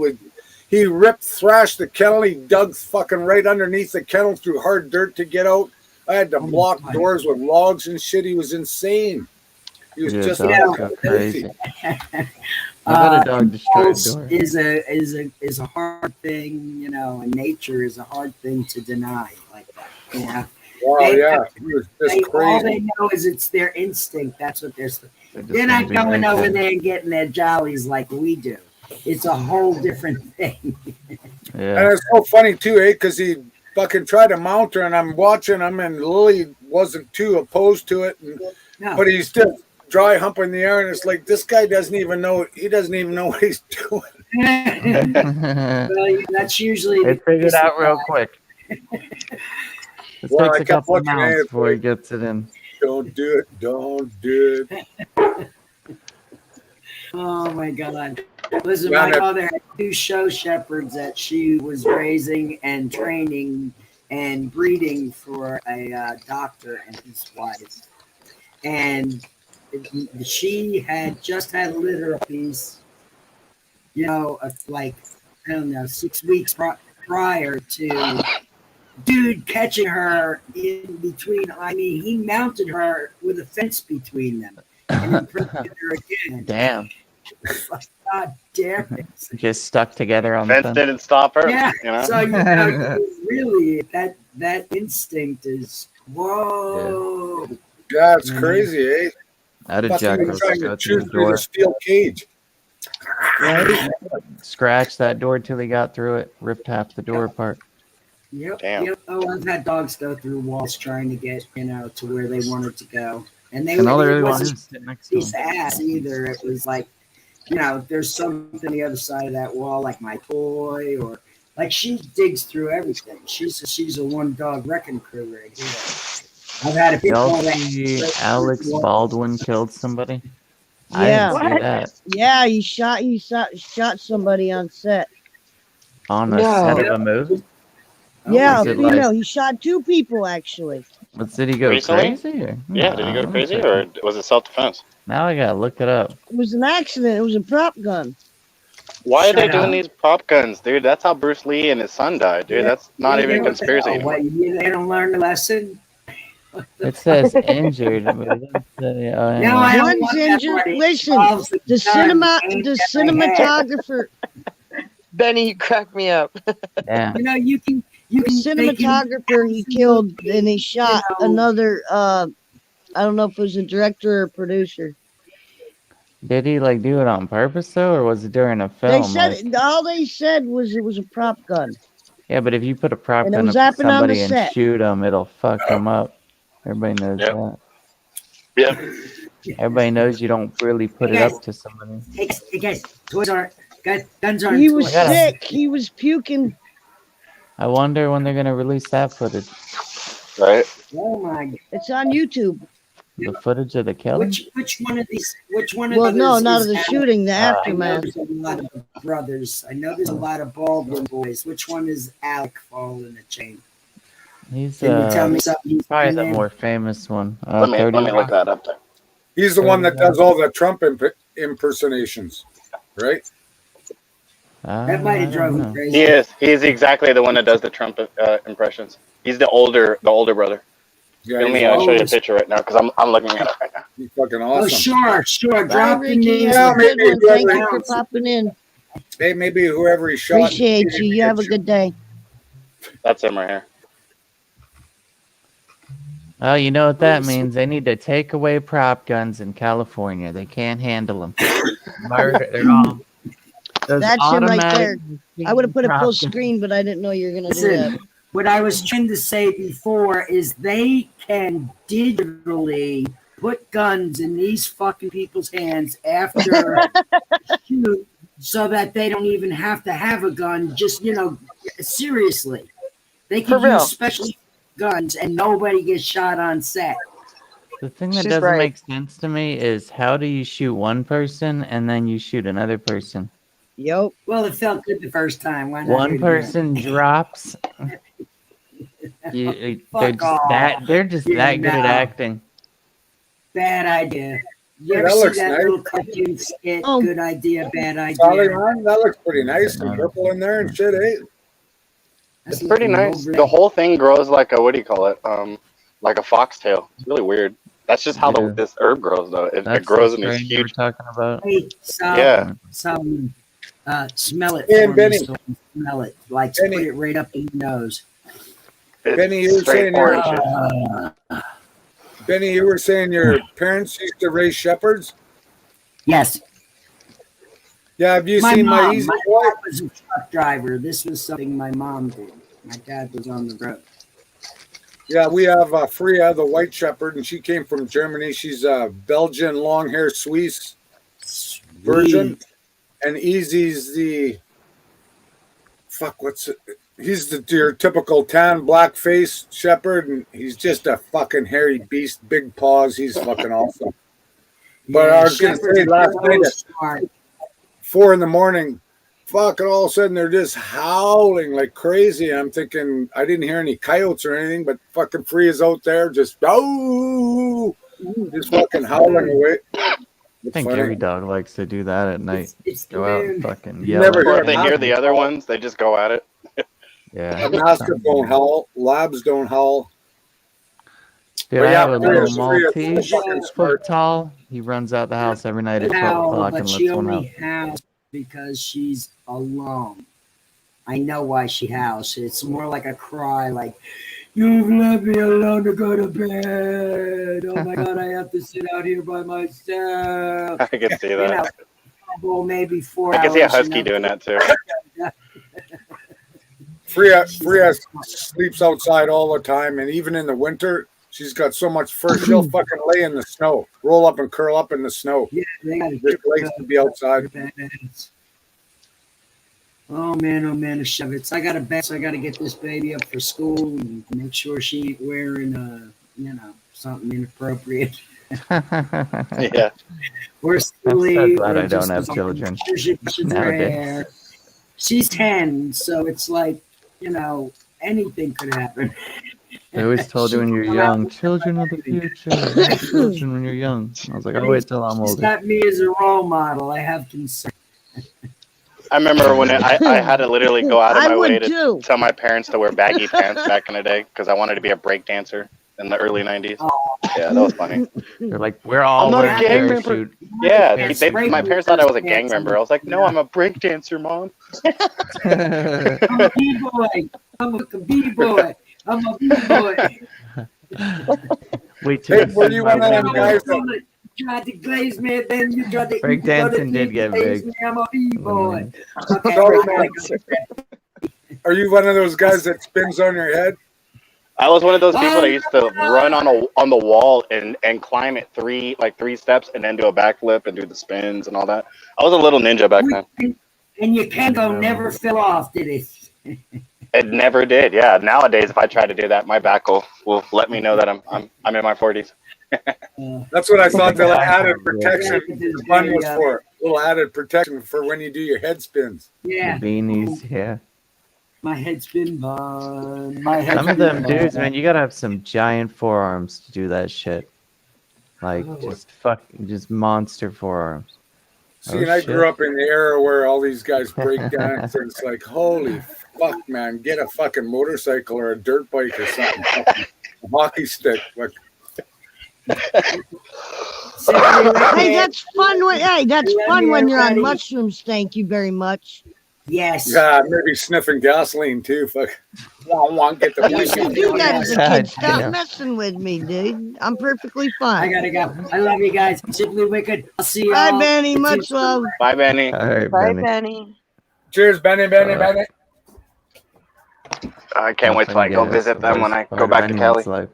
thrashed the kennel. He dug fucking right underneath the kennel through hard dirt to get out. I had to block doors with logs and shit. He was insane. He was just crazy. I got a dog destroyed door. Is a hard thing, and nature is a hard thing to deny like that. Yeah. Wow, he was just crazy. All they know is it's their instinct. That's what they're not going over there and getting their jollies like we do. It's a whole different thing. And it's so funny too, because he fucking tried to mount her, and I'm watching him, and Lily wasn't too opposed to it, but he's still dry humping the air, and it's like this guy doesn't even know what he's doing. Well, that's usually they figured out real quick. It takes a couple of months before he gets it in. Don't do it. Oh my God. Listen, my mother had 2 show shepherds that she was raising and training and breeding for a doctor and his wife. And she had just had a litter apiece, 6 weeks prior to dude catching her in between. I mean, he mounted her with a fence between them and imprisoned her again. Damn. God damn it. Just stuck together on the fence. Didn't stop her. Yeah. So really, that instinct is whoa. Yeah, it's crazy, eh? How did Jack go through the steel cage? Right? Scratched that door till he got through it. Ripped half the door apart. Yep. Oh, I've had dogs go through walls trying to get to where they wanted to go. And they And all they it really want to wasn't do is sit next to piece him. of ass either. It was like, there's something on the other side of that wall, like my toy, or like she digs through everything. She's a one dog wrecking crew right here. I've had a big Y'all call see Alex Baldwin killed somebody? I Yeah. didn't see that. Yeah, you shot somebody on set. On a set of a movie? Yeah, Was a it female. like, He shot 2 people actually. did he go Recently? crazy? Or? Yeah, did he go let me crazy check or it. was it self-defense? Now I gotta look it up. It was an accident. It was a prop gun. Why are they Shut doing up. these prop guns, dude? That's how Bruce Lee and his son died, dude. That's not even a What the conspiracy hell? anymore. What, they don't learn the lesson? It says injured. But it doesn't say, oh, No, I anyway. don't One's want that injured. part. It Listen, involves the gun aimed the at my head. cinematographer, Benny, you crack me up. Yeah. You can cinematographer he killed, and he shot another. I don't know if it was a director or producer. Did he like do it on purpose though, or was it during a film? They said all they said was it was a prop gun. Yeah, but if you put a prop And it gun was up to happening on the somebody and set. shoot them, it'll fuck them up. Everybody knows that. Yeah. Everybody knows you don't really put it up to somebody. Hey guys, guns aren't He was toys. sick. He was puking. I wonder when they're gonna release that footage. Right. Oh my! It's on YouTube. The footage of the killing. Which one of these? Which one of Well, these? no, not of the is shooting, the Alec? aftermath. I know there's a lot of brothers. I know there's a lot of Baldwin boys. Which one is Alec following the chain? He's Can you tell me something? He's probably the been in? more famous one. Let me look that up there. He's the one that does all the Trump impersonations, right? That might have drove him crazy. He is. He's exactly the one that does the Trump impressions. He's the older brother. Yeah, Let me show you a picture right now because I'm looking at it right now. He's fucking Oh, awesome. sure. Bye, Drop the Ricky. names. Have a good maybe one. Thank you whoever- for popping in. Hey, maybe whoever he shot. Appreciate you. You have a good day. That's him right here. Oh, you know what that means? They need to take away prop guns in California. They can't handle them. Murder. They're all. Those That's him right there. automatic I would have put it prop full guns. screen, but I didn't know you were gonna do Listen, that. what I was trying to say before is they can digitally put guns in these fucking people's hands after shoot, so that they don't even have to have a gun. Just seriously, they For can real. use special guns and nobody gets shot on set. The thing that She's doesn't right. make sense to me is how do you shoot one person and then you shoot another person? Yep. Well, it felt good the first time. Why not One do it person again? drops. They're Fuck just off. They're just that good at No. acting. Bad idea. You Yeah, ever that see looks that nice. little cartoon skit? Oh. Good idea, bad Solid, idea. man. That looks pretty nice. Some purple in there and shit, eh? It's pretty nice. The whole thing grows like a, what do you call it? Like a foxtail. It's really weird. That's just how Yeah. this herb grows, though. It That's grows the in these strain you were huge. talking about. Hey, Sal, Yeah. smell it Hey, for Benny. me. So I can smell it. Like, Benny. put it right up in your nose. Benny, you were straight saying your orange. Benny, you were saying your parents used to raise shepherds. Yes. Yeah, have you My seen mom, my Easy my Boy? dad was a truck driver. This was something my mom did. My dad was on the road. Yeah, we have Freya, the white shepherd, and she came from Germany. She's a Belgian long-haired Swiss virgin, and Easy's the he's your typical tan black face shepherd, and he's just a fucking hairy beast, big paws. He's fucking awesome. But I was gonna shepherds say are last so night at smart. 4 a.m, fucking all of a sudden they're just howling like crazy. I'm thinking I didn't hear any coyotes or anything, but fucking Freya's out there just just fucking howling away. I think every dog likes to do that at night. It's Go out and the fucking You yell. never at Or hear if they them. hear the other ones, they just go at it. Yeah. Mastiff don't howl. Labs don't howl. Dude, But I yeah, have a little Freya's Maltese, fucking foot smart. tall. He runs out the house every night at 12 howl, o'clock but and she lets one out. only howls because she's alone. I know why she howls. It's more like a cry, like, "You've left me alone to go to bed. Oh my God, I have to sit out here by myself." I can see that. Well, maybe 4 I hours. can see a husky doing that too. Freya sleeps outside all the time, and even in the winter, She's got so much fur, she'll fucking lay in the snow, roll up and curl up in the snow. Yeah, they got Just likes to be outside. Oh man, the Shevitz. I got a bet, so I got to get this baby up for school and make sure she ain't wearing, something inappropriate. Yeah. We're I'm so glad I don't have children nowadays. She's 10, so it's like, anything could happen. They always told you when you're young, children of the future. Children when you're young. I was like, I'll wait till I'm It's older. not me as a role model. I have concern. I remember when I had to literally go out of my way to too. tell my parents to wear baggy pants back in the day because I wanted to be a break dancer in the early 90s. Yeah, that was funny. They're like, we're all I'm a wearing gang member. parachute. Yeah, my parents thought I was a gang member. I was like, no, I'm a break dancer, Mom. I'm a B-boy. I'm a B-boy. I'm a B-boy. Wait till Hey, were you one of them guys that You tried to glaze me, then you tried to break dancing did get glaze big. me. I'm a B-boy. Okay, So, man, are you one of those guys that spins on your head? I was one of those people that used to run on the wall and climb it three steps and then do a backflip and do the spins and all that. I was a little ninja back then. And your Kendo never fell off, did it? It never did. Yeah. Nowadays, if I try to do that, my back will let me know that I'm in my 40s. That's what I thought the added protection the bun was for. A little added protection for when you do your head spins. Yeah. The beanies, yeah. My head's been bun. Some of them dudes, man, you gotta have some giant forearms to do that shit. Like just monster forearms. See, and I grew up in the era where all these guys break dance, and it's like, holy fuck, man, get a fucking motorcycle or a dirt bike or something. A hockey stick. Like, Hey, that's fun. That's fun when you're on mushrooms. Thank you very much. Yes. Yeah, maybe sniffing gasoline too. Fuck. Get the I used to do that as a kid. Stop messing with me, dude. I'm perfectly fine. I gotta go. I love you guys. Simply wicked. I'll see you. Bye, Benny. Much love. Bye, Benny. All right, Bye, Benny. Benny. Cheers, Benny. Benny. I can't wait till I go visit them when I go back to Cali.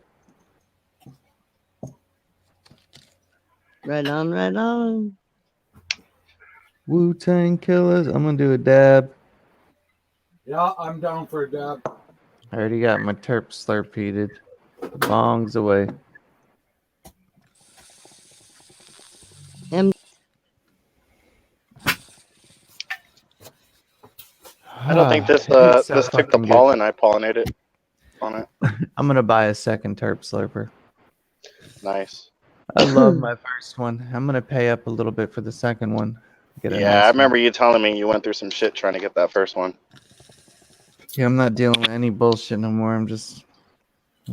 Right on. Wu-Tang Killers. I'm gonna do a dab. Yeah, I'm down for a dab. I already got my terp slurp heated. Bongs away. I don't think this took the pollen. I pollinated on it. I'm gonna buy a second terp slurper. Nice. I love my first one. I'm gonna pay up a little bit for the second one. Yeah, I remember you telling me you went through some shit trying to get that first one. Yeah, I'm not dealing with any bullshit no more.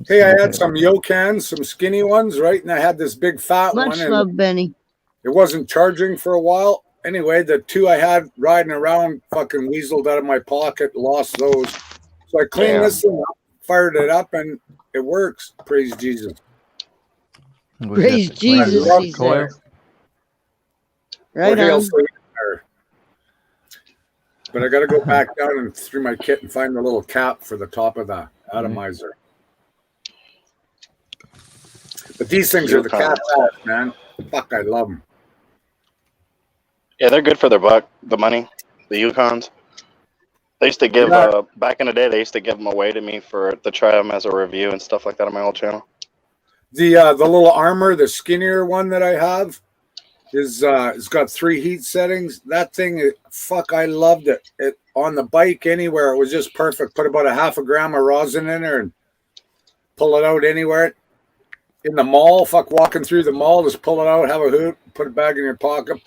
Hey, I had some Yokans, some skinny ones, right? And I had this big fat one. Much love, Benny. It wasn't charging for a while. Anyway, the two I had riding around fucking weaseled out of my pocket, lost those. So I cleaned this thing up, fired it up, and it works. Praise Jesus. Praise Jesus, he says. Right on. But I got to go back down and through my kit and find the little cap for the top of the atomizer. But these things are the cat's ass, man. Fuck, I love them. Yeah, they're good for their buck, the money, the Yukons. They used to give, back in the day, they used to give them away to me to try them as a review and stuff like that on my old channel. The little armor, the skinnier one that I have, it's got 3 heat settings. That thing, I loved it. It on the bike anywhere, it was just perfect. Put about a half a gram of rosin in there and pull it out anywhere. In the mall, walking through the mall, just pull it out, have a hoot, put it back in your pocket.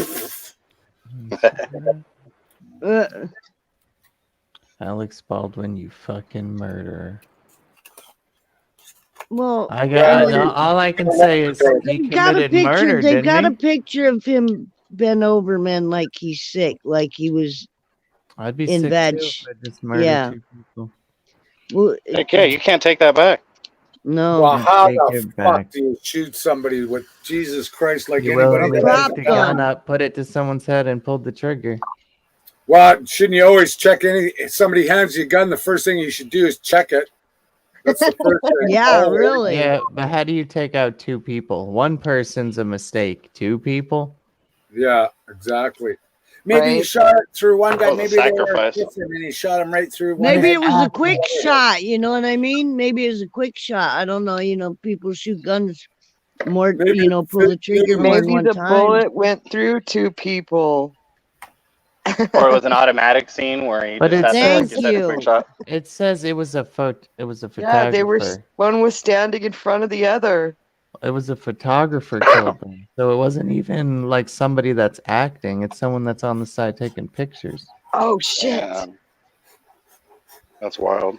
Alex Baldwin, you fucking murderer. Well, all I can say is he committed murder. They got a picture of him bent over, man, like he's sick, like he was. I'd be in sick veg. too if I just murdered 2 people. Well, okay, you can't take that back. No. Well, how the fuck do you shoot somebody with Jesus Christ like anybody? Picked the gun up, put it to someone's head, and pulled the trigger. Well, shouldn't you always check if somebody hands you a gun, the first thing you should do is check it. That's the first thing. Yeah, Oh, really. Yeah, but how do you take out two people? One person's a mistake. Two people? Yeah, exactly. Maybe he Right. shot it through one guy. That was a Maybe they were sacrifice. kissing and he shot him right through one Maybe head. it was a quick shot, you know what I mean? Maybe it was a quick shot. I don't know, people shoot guns more, Maybe pull the trigger more than Maybe one the time. bullet went through two people. Or it was an automatic scene where he But just it had to, like Thank you said, a quick you. shot. It says it was a photographer. Yeah, they were. One was standing in front of the other. It was a photographer killed them. So it wasn't even like somebody that's acting. It's someone that's on the side taking pictures. Oh shit! Damn. That's wild.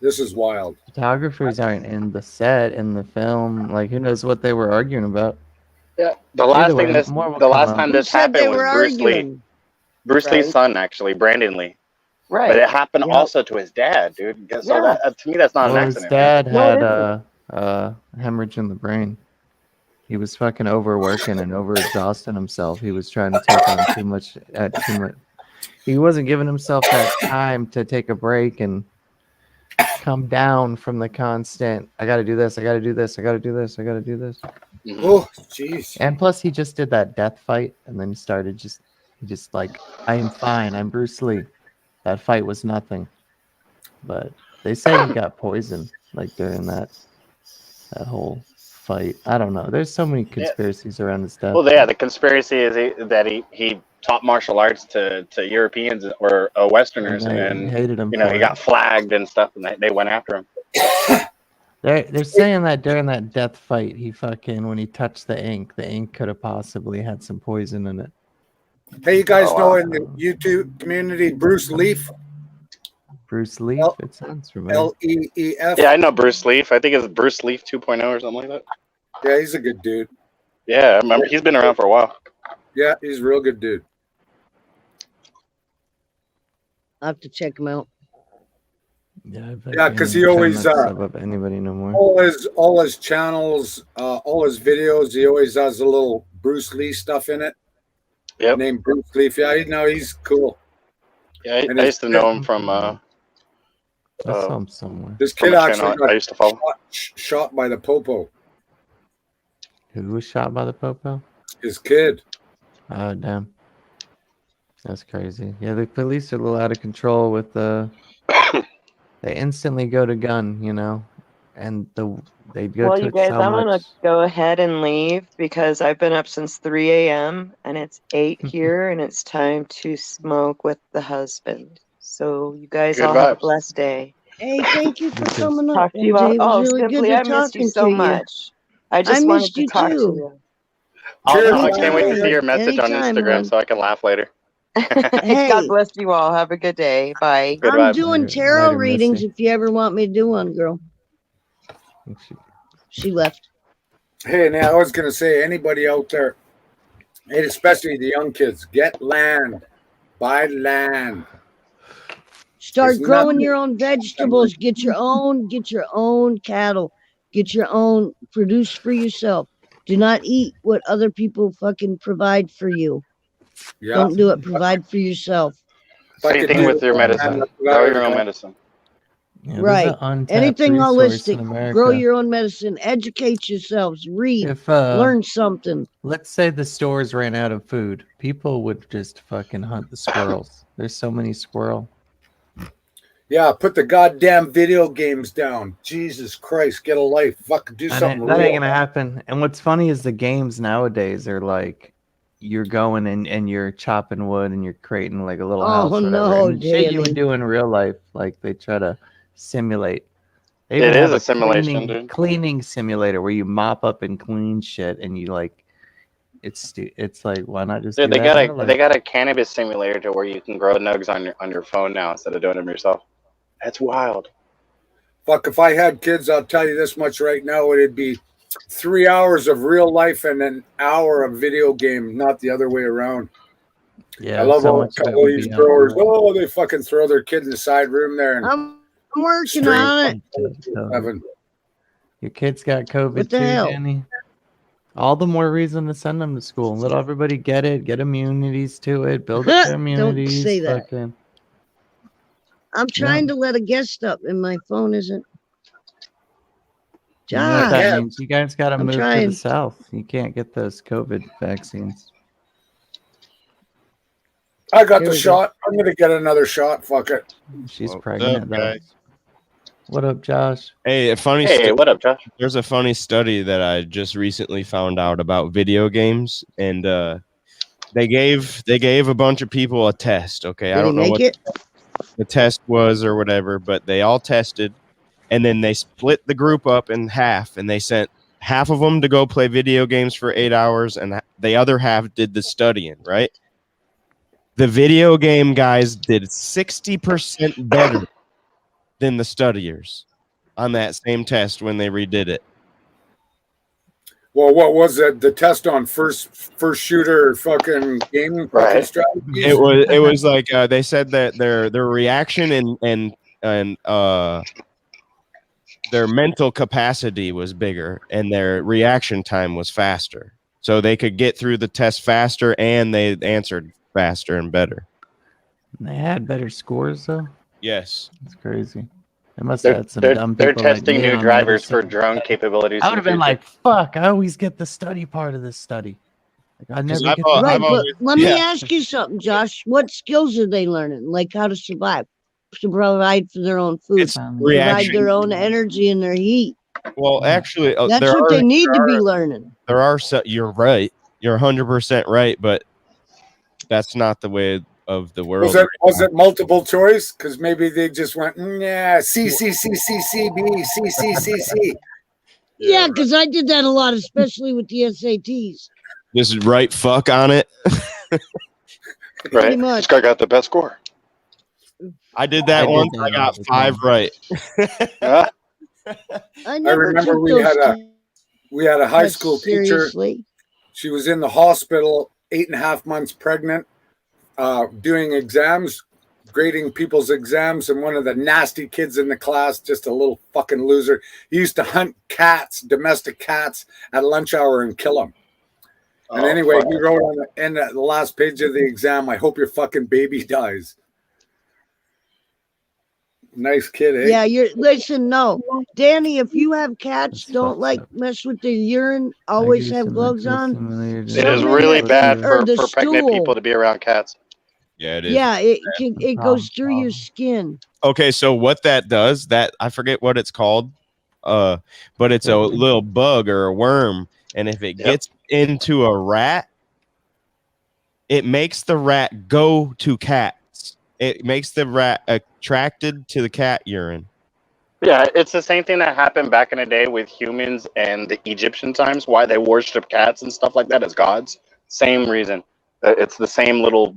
This is wild. Photographers aren't in the set, in the film. Like, who knows what they were arguing about? Yeah. The last way, thing this, more will the come last out. time Who this said they happened was were Bruce Lee. arguing? Bruce Lee's son, actually, Brandon Lee. Right. But it happened Yep. also to his dad, dude. So Yeah. that, to me, that's not Well, an his accident. dad No, it had hemorrhage in the brain. He was fucking overworking and overexhausting himself. He was trying to take on too much. He wasn't giving himself that time to take a break and come down from the constant. I got to do this. I got to do this. I got to do this. I got to do this. Mhm. Oh, jeez. And plus, he just did that death fight, and then he started just like, I am fine. I'm Bruce Lee. That fight was nothing. But they say he got poisoned, like during that whole fight. I don't know. There's so many conspiracies around this stuff. Well, yeah, the conspiracy is that he taught martial arts to Europeans or Westerners, And and they then hated him he for got it. flagged and stuff, and they went after him. They're saying that during that death fight, when he touched the ink could have possibly had some poison in it. Hey, you guys know in the YouTube community, Bruce Leaf? Bruce Leaf? It sounds familiar. Leef. Yeah, I know Bruce Leaf. I think it's Bruce Leaf 2.0 or something like that. Yeah, he's a good dude. Yeah, I remember. He's been around for a while. Yeah, he's a real good dude. I'll have to check him out. Yeah, because he always up anybody no more. all his channels, all his videos, he always has a little Bruce Lee stuff in it. Yep. Named Bruce Leaf. Yeah, he's cool. Yeah, I used to know him from. I saw him somewhere. This from kid a actually channel I used to follow. shot by the popo. Who was shot by the popo? His kid. Oh, damn. That's crazy. Yeah, the police are a little out of control with the. They instantly go to gun, and they go Well, to you it guys, so I'm gonna much. go ahead and leave because I've been up since 3 a.m. and it's 8 here, and it's time to smoke with the husband. So you guys Good all have a vibes. blessed day. Hey, thank you for coming up, Talk to you all. MJ. It was Oh, really Simply, good I to missed you talking so to you. much. I just wanted missed to you talk to too. you. I can't wait to see Anytime. your message on Anytime, Instagram hon. so I can laugh later. Hey, God bless you all. Have a good day. Bye. Good I'm vibes. doing Later, tarot later, readings Missy. if you ever want me to do one, girl. She left. Hey, now I was gonna say, anybody out there, and especially the young kids, get land, buy land. Start There's growing nothing- your own vegetables. Get your own cattle. Get your own, produce for yourself. Do not eat what other people fucking provide for you. Yeah. Don't do it. Provide for yourself. Same thing with your medicine. Grow your own medicine. Yeah, there's Right. an untapped Anything resource in holistic. America. Grow your own medicine. Educate yourselves. Read. If Learn something. let's say the stores ran out of food, people would just fucking hunt the squirrels. There's so many squirrel. Yeah, put the goddamn video games down. Jesus Christ, get a life. Fuck, do something That real. ain't gonna happen. And what's funny is the games nowadays are like you're going and you're chopping wood and you're creating like a little house. Oh, Or whatever. no, and shit you would Danny. do in real life. Like they try to simulate. They It even is have a simulation, dude. cleaning simulator where you mop up and clean shit and you like it's like why not just Dude, do they that got in real they life? got a cannabis simulator to where you can grow nugs on your phone now instead of doing them yourself. That's wild. Fuck, if I had kids, I'll tell you this much right now, it'd be 3 hours of real life and an hour of video game, not the other way around. Yeah, I love so all much of the it would these be growers. online. Oh, they fucking throw their kid in the side room there and I'm working stream on it. Evan. Your kids got COVID What the too, hell? Danny. All the more reason to send them to school. Let everybody get it, get immunities to it, build up their Don't immunities. say that. Fucking. I'm trying to let a guest up, and my phone isn't. You know what that Josh, means? You guys got to move to trying. the south. You can't get those COVID vaccines. I got Here the we shot. I'm gonna get another shot. Fuck it. She's What's pregnant, up, though. guys? What up, Josh? Hey, a funny Hey, what up, Josh? There's a funny study that I just recently found out about video games, and they gave a bunch of people a test. Okay, I Did he don't know make what it? the test was or whatever, but they all tested, and then they split the group up in half, and they sent half of them to go play video games for 8 hours, and the other half did the studying. Right? The video game guys did 60% better than the studiers on that same test when they redid it. Well, what was it? The test on first shooter fucking game fucking strategies? It was like they said that their reaction and their mental capacity was bigger and their reaction time was faster. So they could get through the test faster and they answered faster and better. They had better scores, though? Yes. That's crazy. They must have had some dumb people. They're testing like me new on the other drivers for side. drone capabilities. I would have been like, fuck, I always get the study part of this study. Like, I never get Right, but let me ask you something, Josh. What skills are they learning? Like how to survive, to provide for their own food, provide reaction. their own energy and their heat. Well, actually, That's what they need to be learning. There are you're right. You're 100% right, but that's not the way of the world. Was it multiple choice? Because maybe they just went, yeah, C, C, C, C, C, B, C, C, C, C. Yeah, because I did that a lot, especially with the SATs. This is right fuck on it. Right. This guy got the best score. I did that once. I got 5 right. I remember we had a high school teacher. She was in the hospital, 8.5 months pregnant, doing exams, grading people's exams, and one of the nasty kids in the class, just a little fucking loser, he used to hunt cats, domestic cats, at lunch hour and kill them. And anyway, he wrote on the end of the last page of the exam, I hope your fucking baby dies. Nice kid, eh? Yeah, listen, no. Danny, if you have cats, don't mess with their urine. Always have gloves on. It is really bad for pregnant people to be around cats. Yeah, it is. Yeah, it goes through your skin. Okay, so what that does, that I forget what it's called, but it's a little bug or a worm, and if it gets into a rat, it makes the rat go to cats. It makes the rat attracted to the cat urine. Yeah, it's the same thing that happened back in the day with humans and the Egyptian times, why they worship cats and stuff like that as gods. Same reason. It's the same little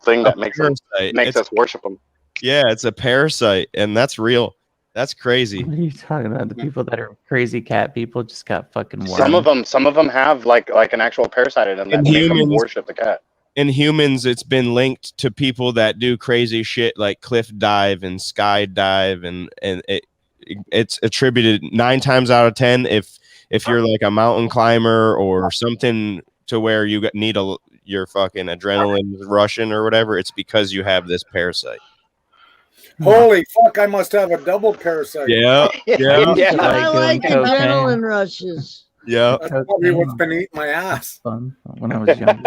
thing that makes us worship them. Yeah, it's a parasite, and that's real. That's crazy. What are you talking about? The people that are crazy cat people just got fucking wormed. Some of them have like an actual parasite in them that make them worship the cat. In humans, it's been linked to people that do crazy shit like cliff dive and skydive, and it's attributed 9 times out of 10 if you're like a mountain climber or something to where you need your fucking adrenaline rushing or whatever, it's because you have this parasite. Holy fuck! I must have a double parasite. Yeah. I like adrenaline rushes. Yeah, that's probably what's been eating my ass. Fun when I was young.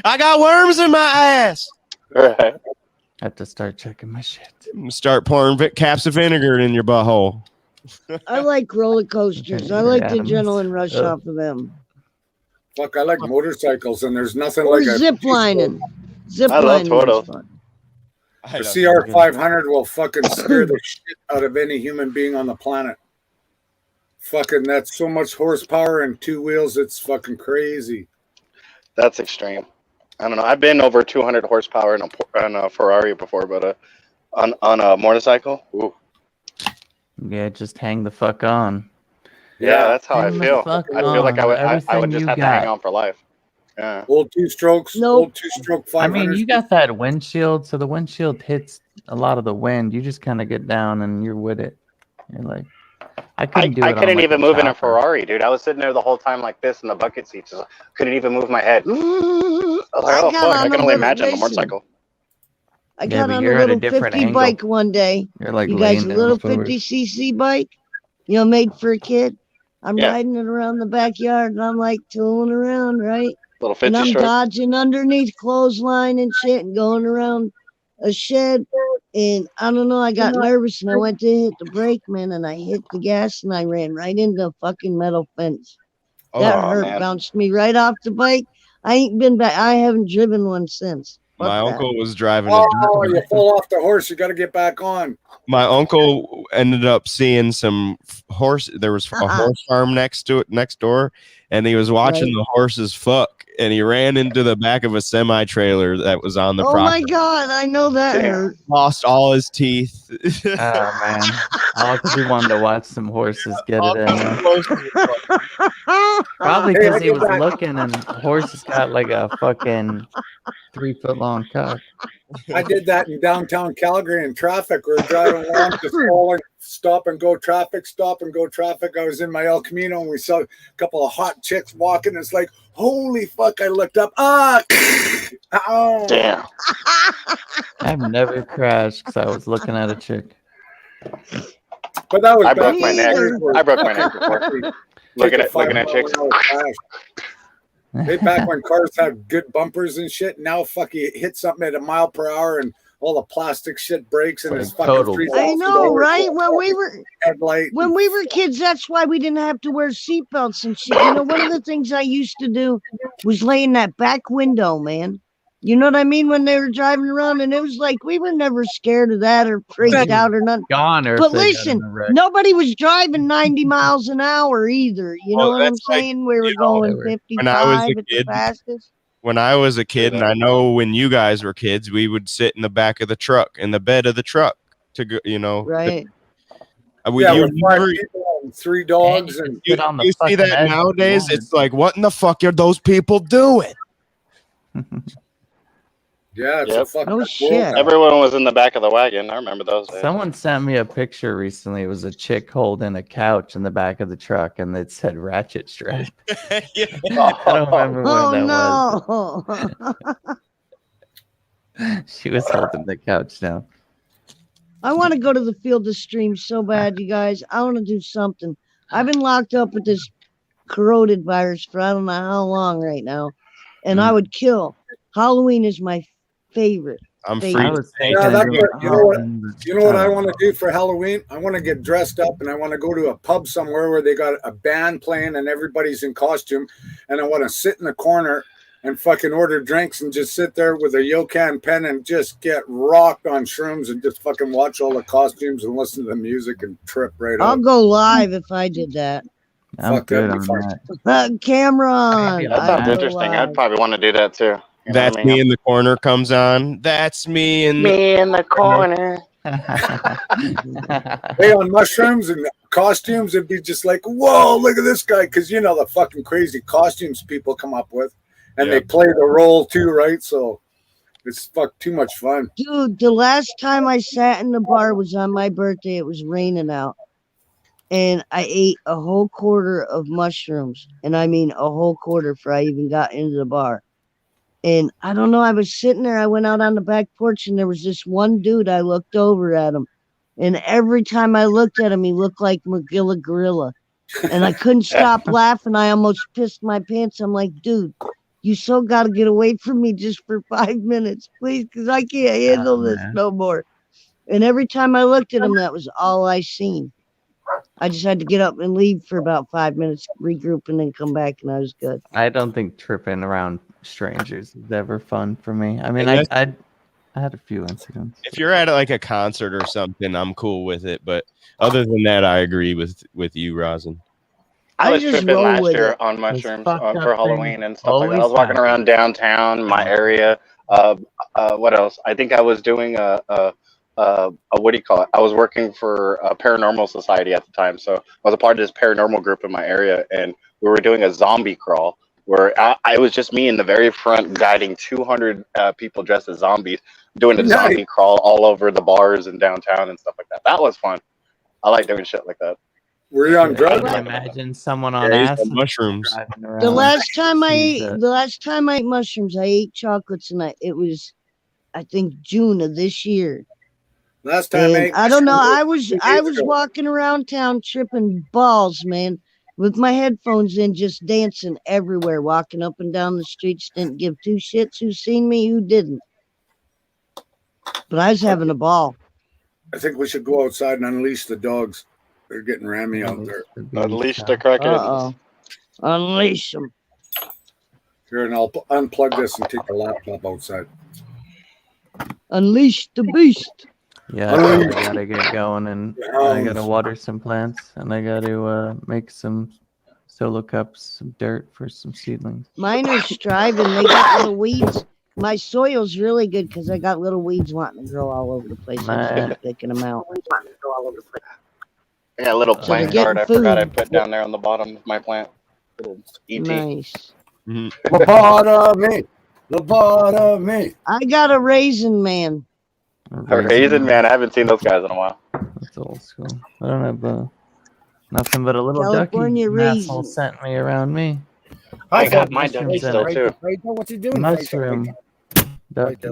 I got worms in my ass. Right. I have to start checking my shit. Start pouring caps of vinegar in your butthole. I like roller coasters. I like the adrenaline rush off of them. Fuck, I like motorcycles, and there's nothing or like zip lining. Zip I love lining. The CR500 will fucking scare the shit out of any human being on the planet. Fucking, that's so much horsepower and 2 wheels. It's fucking crazy. That's extreme. I don't know. I've been over 200 horsepower in a Ferrari before, but on a motorcycle, ooh. Yeah, just hang the fuck on. Yeah, that's how hang I feel. I feel like I would just have to hang on for life. Yeah. Old 2-strokes. Nope. Old 2-stroke 500. I mean, you got that windshield, so the windshield hits a lot of the wind. You just kind of get down and you're with it. You're like, I couldn't even move in a Ferrari, dude. I was sitting there the whole time like this in the bucket seats. Just couldn't even move my head. I was like, oh fuck! I can only imagine on a motorcycle. I Yeah, got but on you're a at a little different 50 angle. bike one day. You're like You guys, laying a down little forward. 50cc bike, you know, made for a kid. I'm Yeah. riding it around the backyard and I'm like tooling around, right? Little And 50 I'm stroke. dodging underneath clothesline and shit and going around a shed. And I don't know, I got nervous and I went to hit the brake, man, and I hit the gas and I ran right into a fucking metal fence. That Oh, hurt, man. bounced me right off the bike. I ain't been back. I haven't driven one since. Fuck My that. uncle was driving a Oh, dirt you fall off the horse. You got to get back on. My uncle ended up seeing some horse. There was a horse farm next door, and he was watching Right. the horses fuck, and he ran into the back of a semi trailer that was on the Oh property. my God, I know that hurt. Lost all his teeth. Oh man, all because he wanted to watch some horses get it in. Probably Hey, I because he did was that. looking, and the horse has got like a fucking 3 foot long cock. I did that in downtown Calgary in traffic. We were driving along, just following stop and go traffic. I was in my El Camino and we saw a couple of hot chicks walking. It's like, holy fuck! I looked up. Oh, damn! I've never crashed because I was looking at a chick. But that was I back broke my neck. I broke my neck before. Looking at chicks. Hey, back when cars had good bumpers and shit, now fuck you hit something at a mile per hour and all the plastic shit breaks and it's fucking total. I know, right? When we were headlight. kids, that's why we didn't have to wear seatbelts and shit. You know, one of the things I used to do was lay in that back window, man. You know what I mean? When they were driving around, and it was like we were never scared of that or freaked out or nothing. Goner. But listen, nobody was driving 90 miles an hour either. You know what I'm saying? We were going 55 at the fastest. When I was a kid, and I know when you guys were kids, we would sit in the back of the truck, in the bed of the truck, to go. You know, right? With 5 people and 3 dogs, and you see that nowadays. It's like, what in the fuck are those people doing? Yeah, it's a fucking oh shit! Everyone was in the back of the wagon. I remember those days. Someone sent me a picture recently. It was a chick holding a couch in the back of the truck, and it said "ratchet strap." I don't remember when that was. She was holding the couch down. I want to go to the field of streams so bad, you guys. I want to do something. I've been locked up with this corroded virus for I don't know how long right now, and I would kill. Halloween is my favorite. I'm free. You know what I want to do for Halloween? I want to get dressed up and I want to go to a pub somewhere where they got a band playing and everybody's in costume, and I want to sit in the corner and fucking order drinks and just sit there with a Yokan pen and just get rocked on shrooms and just fucking watch all the costumes and listen to the music and trip right I'll out. go live if I did that. I'm good on that. Cameron. That sounds interesting. I'd probably want to do that too. You know That's what I mean? me in the corner comes on. That's me in the corner. Hey, on mushrooms and costumes, it'd be just like, whoa, look at this guy. Because you know the fucking crazy costumes people come up with. And they play the role too, right? So it's too much fun. Dude, the last time I sat in the bar was on my birthday. It was raining out. And I ate a whole quarter of mushrooms. And I mean a whole quarter before I even got into the bar. And I don't know, I was sitting there. I went out on the back porch and there was this one dude. I looked over at him. And every time I looked at him, he looked like Magilla Gorilla. And I couldn't stop laughing. I almost pissed my pants. I'm like, dude, you so got to get away from me just for 5 minutes, please, because I can't handle this no more. And every time I looked at him, that was all I seen. I just had to get up and leave for about 5 minutes, regroup, and then come back, and I was good. I don't think tripping around strangers is ever fun for me. I mean, I had a few incidents. If you're at like a concert or something, I'm cool with it. But other than that, I agree with you, Rosin. I was tripping last year on mushrooms for Halloween and stuff like that. I was walking around downtown, my area. What else? I think I was doing what do you call it? I was working for a paranormal society at the time, so I was a part of this paranormal group in my area, and we were doing a zombie crawl where I was just me in the very front guiding 200 people dressed as zombies, doing a zombie crawl all over the bars and downtown and stuff like that. That was fun. I like doing shit like that. Were you on drugs? I imagine someone on acid mushrooms. The last time I ate mushrooms, I ate chocolates, and it was I think June of this year. Last time, and I don't know. I was walking around town tripping balls, man, with my headphones in, just dancing everywhere, walking up and down the streets. Didn't give two shits who seen me, who didn't. But I was having a ball. I think we should go outside and unleash the dogs. They're getting rammy out there. Unleash the crackheads. Unleash them. Here, and I'll unplug this and take the laptop outside. Unleash the beast. Yeah, I gotta get going, and I gotta water some plants, and I gotta make some solo cups, some dirt for some seedlings. Mine are striving. They got little weeds. My soil's really good because I got little weeds wanting to grow all over the place. I'm picking them out. I got a little plant guard I forgot I put down there on the bottom of my plant. Little ET. Nice. Lobotomy. I got a raisin man. A raisin man. I haven't seen those guys in a while. That's old school. I don't have nothing but a little California ducky. Asshole sent me around me. I got my ducky still too. What's he doing? Mushroom. Ducky.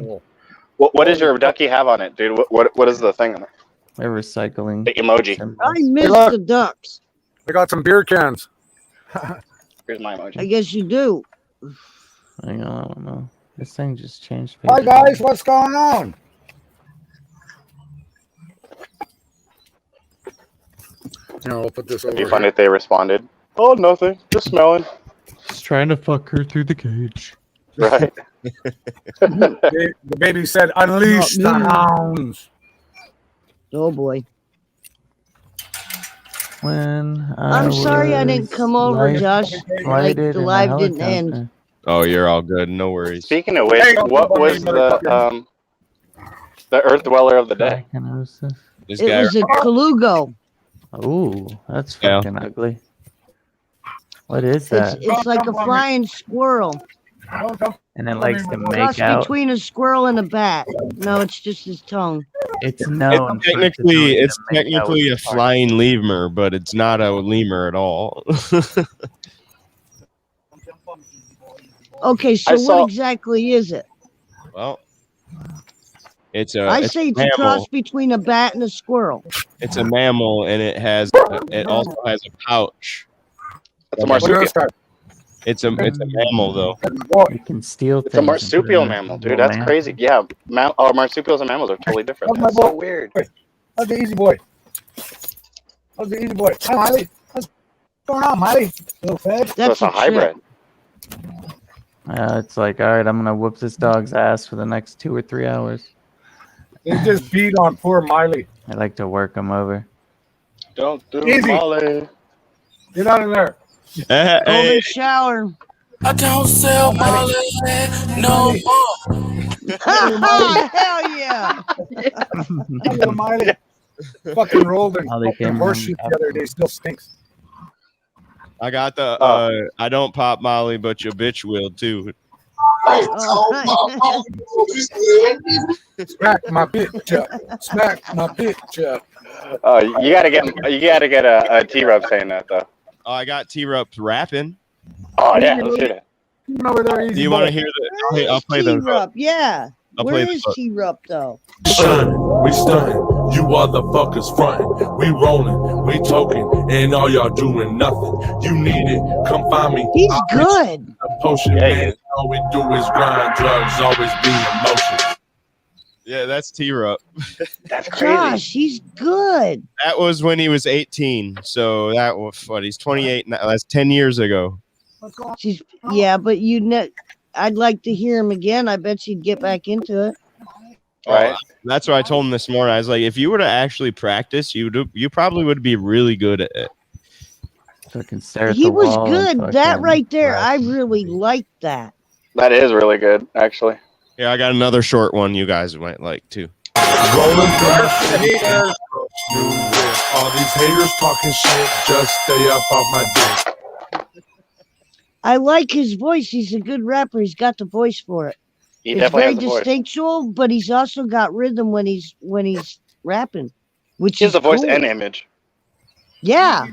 What does your ducky have on it, dude? What is the thing on it? They're recycling. The emoji. I missed the ducks. I got some beer cans. Here's my emoji. I guess you do. Hang on, I don't know. This thing just changed. Hi guys, what's going on? I'll put this over. It'd be funny if they responded. Oh, nothing. Just smelling. Just trying to fuck her through the cage. Right. The baby said, "Unleash the hounds." Oh boy. When I'm sorry I didn't come over, Josh. Like the live didn't end. Oh, you're all good. No worries. Speaking of which, what was the Earth Dweller of the day? It was a Kalugo. Oh, that's fucking ugly. What is that? It's like a flying squirrel. And it likes to make Cross out. between a squirrel and a bat. No, it's just his tongue. It's known. It's technically a flying lemur, but it's not a lemur at all. Okay, so what exactly is it? Well, it's a. I say it's a cross between a bat and a squirrel. It's a mammal, and it also has a pouch. It's a marsupial. It's a mammal though. You can steal things. It's a marsupial mammal, dude. That's crazy. Yeah, marsupials and mammals are totally different. That's so weird. How's the easy boy? How's the easy boy? Hi, Miley. What's going on, Miley? Little fed. That's a hybrid. It's like, all right, I'm gonna whoop this dog's ass for the next 2 or 3 hours. They just beat on poor Miley. I like to work him over. Don't do Easy. Molly. Get out of there. Golden shower. I don't sell Molly no more. Hell yeah. Little Miley. Fucking rolled and horseshoe the other day. Still stinks. I got the I don't pop Molly, but your bitch will too. Smack my bitch up. Smack my bitch up. Oh, you gotta get a T-Rub saying that though. Oh, I got T-Rups rapping. Oh yeah, let's hear that. Do you want to hear the? Hey, I'll play those. T-Rup, yeah. I'll Where play is the T-Rup though? We stunning, you otherfuckers fronting. We rolling, we talking, and all y'all doing nothing. You need it, come find me. He's good. A potion, man. All we do is grind, drugs, always be in motion. Yeah, that's T-Rup. That's crazy. Gosh, he's good. That was when he was 18. So that was what? He's 28 now. That's 10 years ago. Yeah, but I'd like to hear him again. I bet you'd get back into it. All right. That's what I told him this morning. I was like, if you were to actually practice, you probably would be really good at it. He was good. That right there, I really liked that. That is really good, actually. Yeah, I got another short one you guys might like too. Rolling haters. All these haters talking shit, just stay up off my dick. I like his voice. He's a good rapper. He's got the voice for it. He it's definitely very has the voice. distinctual, but he's also got rhythm when he's rapping, which He has is the voice cool. and image. Yeah,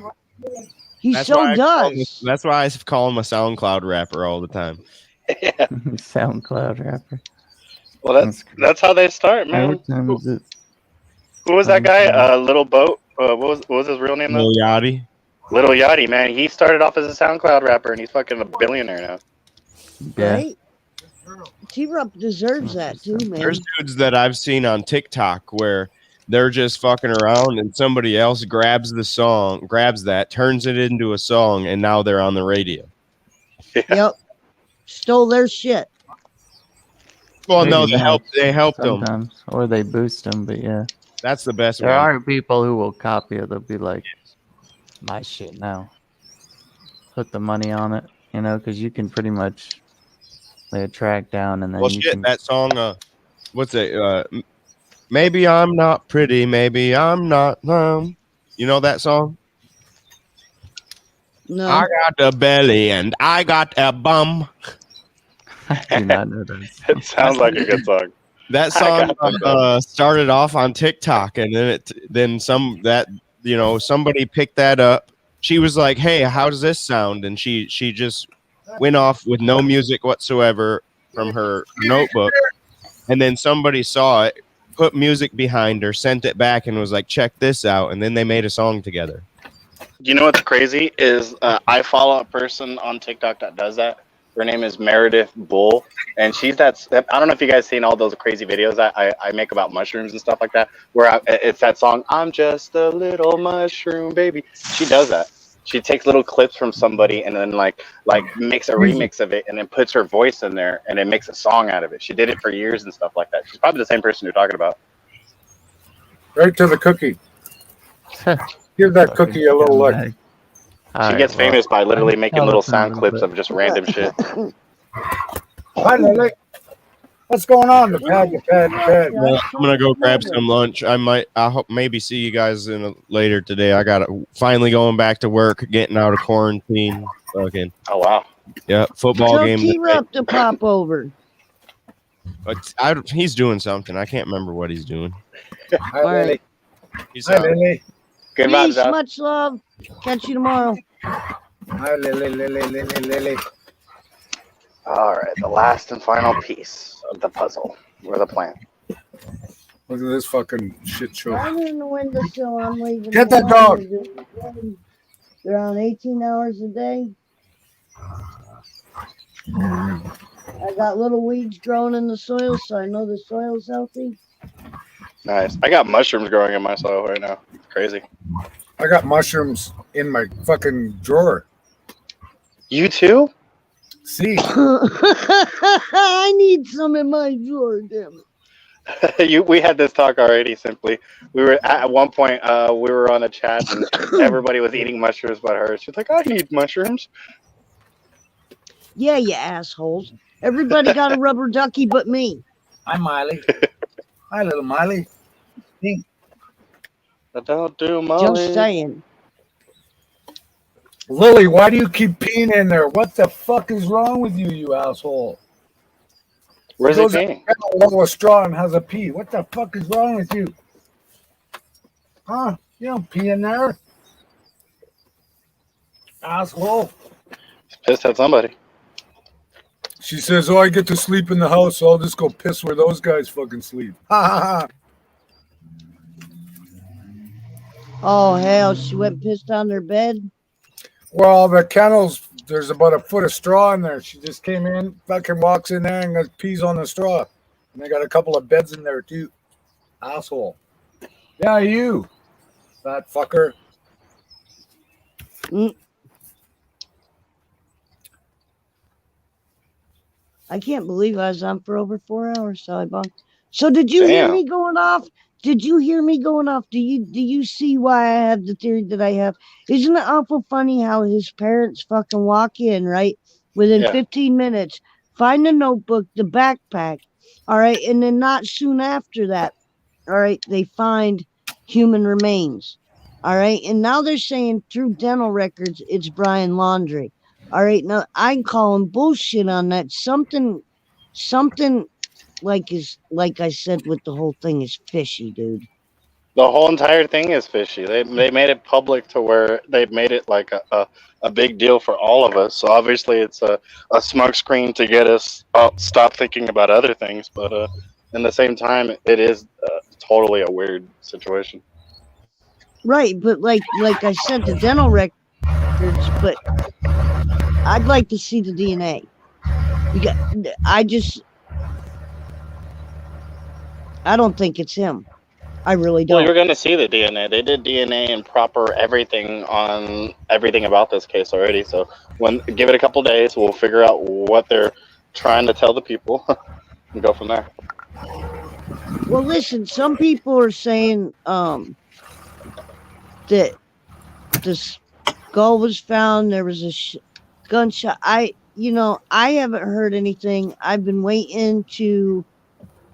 he That's so why does. That's why I call him a SoundCloud rapper all the time. SoundCloud rapper. Well, that's how they start, man. Who was that guy? Little Boat. What was his real name? Lil Yachty. Little Yachty, man. He started off as a SoundCloud rapper, and he's fucking a billionaire now. Yeah. Right? T-Rup deserves that too, man. There's dudes that I've seen on TikTok where they're just fucking around and somebody else grabs that, turns it into a song, and now they're on the radio. Yeah. Yep. Stole their shit. Well, no, they helped them. Sometimes, or they boost them, but yeah. That's the best There one. are people who will copy it. They'll be like, my shit now. Put the money on it, because you can pretty much lay a track down and then that song, what's it? Maybe I'm not pretty, maybe I'm not you know that song? No. I got a belly and I got a bum. I do not know that. It sounds like a good song. That song started off on TikTok, and then somebody picked that up. She was like, "Hey, how does this sound?" And she just went off with no music whatsoever from her notebook. And then somebody saw it, put music behind her, sent it back, and was like, "Check this out." And then they made a song together. You know what's crazy is I follow a person on TikTok that does that. Her name is Meredith Bull, and I don't know if you guys seen all those crazy videos that I make about mushrooms and stuff like that, where it's that song, "I'm just a little mushroom baby." She does that. She takes little clips from somebody and then like makes a remix of it and then puts her voice in there and then makes a song out of it. She did it for years and stuff like that. She's probably the same person you're talking about. Right to the cookie. Give that cookie a little look. She gets famous by literally making little sound clips of just random shit. Hi, Lily. What's going on? The pad. Well, I'm gonna go grab some lunch. I hope maybe see you guys later today. I got finally going back to work, getting out of quarantine. Fucking. Oh wow. Yeah, football Tell game. T-Rup to pop over. But he's doing something. I can't remember what he's doing. Hi, Lily. Hi, Lily. Good night, Peace, much love. Catch you tomorrow. Hi, Lily. All right, the last and final piece of the puzzle, or the plan. Look at this fucking shit show. I'm in the windowsill. I'm leaving. Get that dog. They're on 18 hours a day. I got little weeds growing in the soil, so I know the soil's healthy. Nice. I got mushrooms growing in my soil right now. It's crazy. I got mushrooms in my fucking drawer. You too? See. I need some in my drawer, damn it. We had this talk already. Simply, we were at one point. We were on a chat, and everybody was eating mushrooms, but her. She's like, "I need mushrooms." Yeah, you assholes. Everybody got a rubber ducky, but me. Hi, Miley. Hi, little Miley. Hey. I don't do Molly. Just saying. Lily, why do you keep peeing in there? What the fuck is wrong with you, you asshole? Where's he peeing? A straw and has a pee. What the fuck is wrong with you? Huh? You don't pee in there, asshole. He's pissed at somebody. She says, "Oh, I get to sleep in the house, so I'll just go piss where those guys fucking sleep." Ha ha ha. Oh hell, she went and pissed on their bed. Well, the kennels, there's about a foot of straw in there. She just came in, fucking walks in there and pees on the straw. And they got a couple of beds in there too. Asshole. Yeah, you. That fucker. I can't believe I was on for over 4 hours, Sally Bong. So did you hear me going off? Did you hear me going off? Do you see why I have the theory that I have? Isn't it awful funny how his parents fucking walk in, right? Within 15 minutes, find the notebook, the backpack, all right, and then not soon after that, all right, they find human remains, all right, and now they're saying through dental records it's Brian Laundre, all right. Now I'm calling bullshit on that. Something. Like I said with the whole thing is fishy, dude. The whole entire thing is fishy. They made it public to where they made it like a big deal for all of us. So obviously it's a smoke screen to get us stop thinking about other things. But in the same time, it is totally a weird situation. Right, but like I said, the dental records, but I'd like to see the DNA. I don't think it's him. I really don't. Well, you're going to see the DNA. They did DNA and proper everything on everything about this case already. So give it a couple days, we'll figure out what they're trying to tell the people and go from there. Well, listen, some people are saying that the skull was found. There was a gunshot. I haven't heard anything. I've been waiting to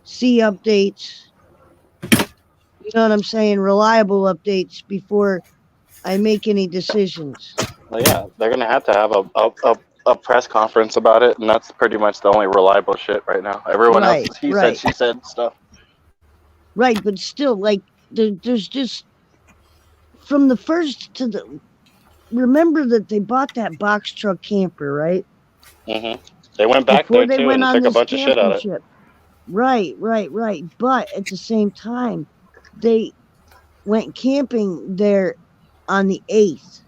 see updates. You know what I'm saying? Reliable updates before I make any decisions. Well, yeah, they're going to have a press conference about it, and that's pretty much the only reliable shit right now. Everyone else is he said, she said stuff. Right, but still, like, there's just from the first to the. Remember that they bought that box truck camper, right? Mm-hmm. They went back there too and took a bunch of shit out of it. Right. But at the same time, they went camping there on the 8th.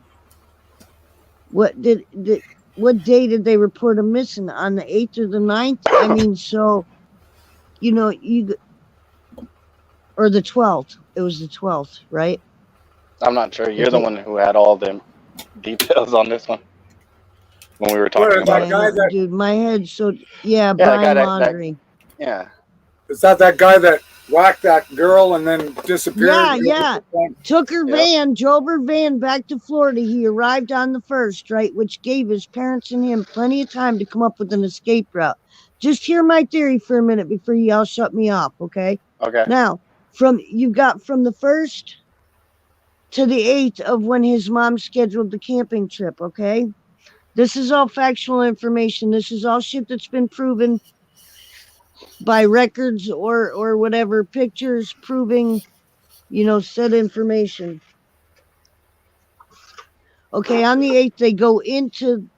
What day did they report him missing? On the 8th or the 9th? I mean, so or the 12th. It was the 12th, right? I'm not sure. You're the one who had all the details on this one when we were talking about it. Dude, my head. So Brian Laundry. Yeah. Is that guy that whacked that girl and then disappeared? Yeah. Took her van, drove her van back to Florida. He arrived on the 1st, right? Which gave his parents and him plenty of time to come up with an escape route. Just hear my theory for a minute before you all shut me off, okay? Okay. Now, you got from the 1st to the 8th of when his mom scheduled the camping trip, okay? This is all factual information. This is all shit that's been proven by records or whatever, pictures proving, said information. Okay, on the 8th, they go into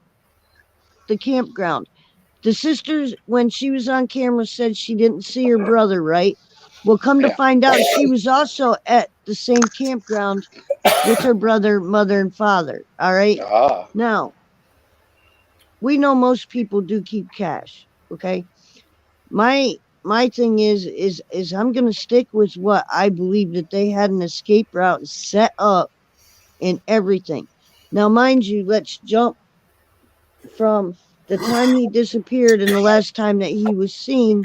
the campground. The sisters, when she was on camera, said she didn't see her brother, right? Well, come to find out, she was also at the same campground with her brother, mother, and father. All right. Now, we know most people do keep cash. Okay. My thing is I'm gonna stick with what I believe that they had an escape route set up and everything. Now, mind you, let's jump from the time he disappeared and the last time that he was seen.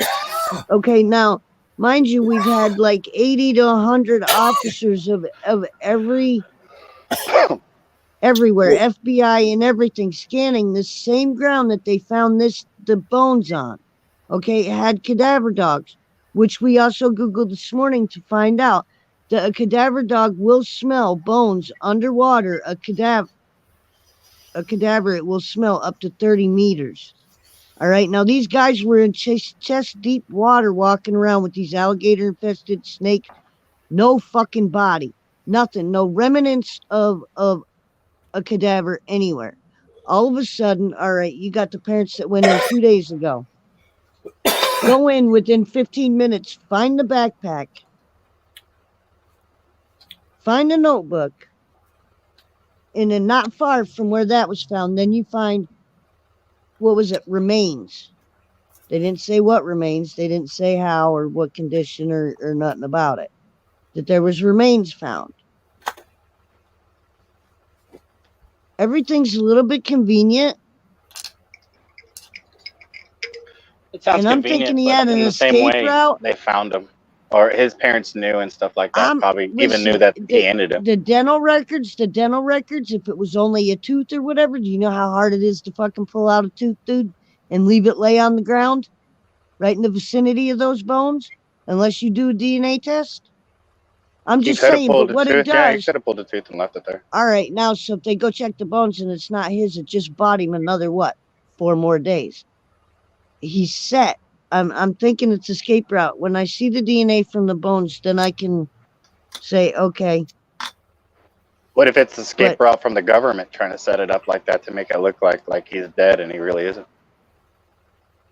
Okay, now. Mind you, we've had like 80 to 100 officers of everywhere, FBI and everything, scanning the same ground that they found the bones on. Okay, it had cadaver dogs, which we also Googled this morning to find out that a cadaver dog will smell bones underwater. A cadaver, it will smell up to 30 meters. All right. Now, these guys were in chest deep water walking around with these alligator infested snakes. No fucking body. Nothing. No remnants of a cadaver anywhere. All of a sudden, all right, you got the parents that went in 2 days ago. Go in within 15 minutes, find the backpack, find the notebook, and then not far from where that was found, then you find, what was it, remains. They didn't say what remains. They didn't say how or what condition or nothing about it. That there was remains found. Everything's a little bit convenient. It sounds convenient, thinking he had an escape route. They found him, or his parents knew and stuff like that. Probably even knew that he ended him. The dental records. If it was only a tooth or whatever, do you know how hard it is to fucking pull out a tooth, dude, and leave it lay on the ground, right in the vicinity of those bones, unless you do a DNA test? I'm just saying, but what it does. Yeah, he could have pulled the tooth and left it there. All right, now, so if they go check the bones and it's not his, it just bought him another, 4 more days. He's set. I'm thinking it's escape route. When I see the DNA from the bones, then I can say, okay. What if it's escape route from the government trying to set it up like that to make it look like he's dead and he really isn't?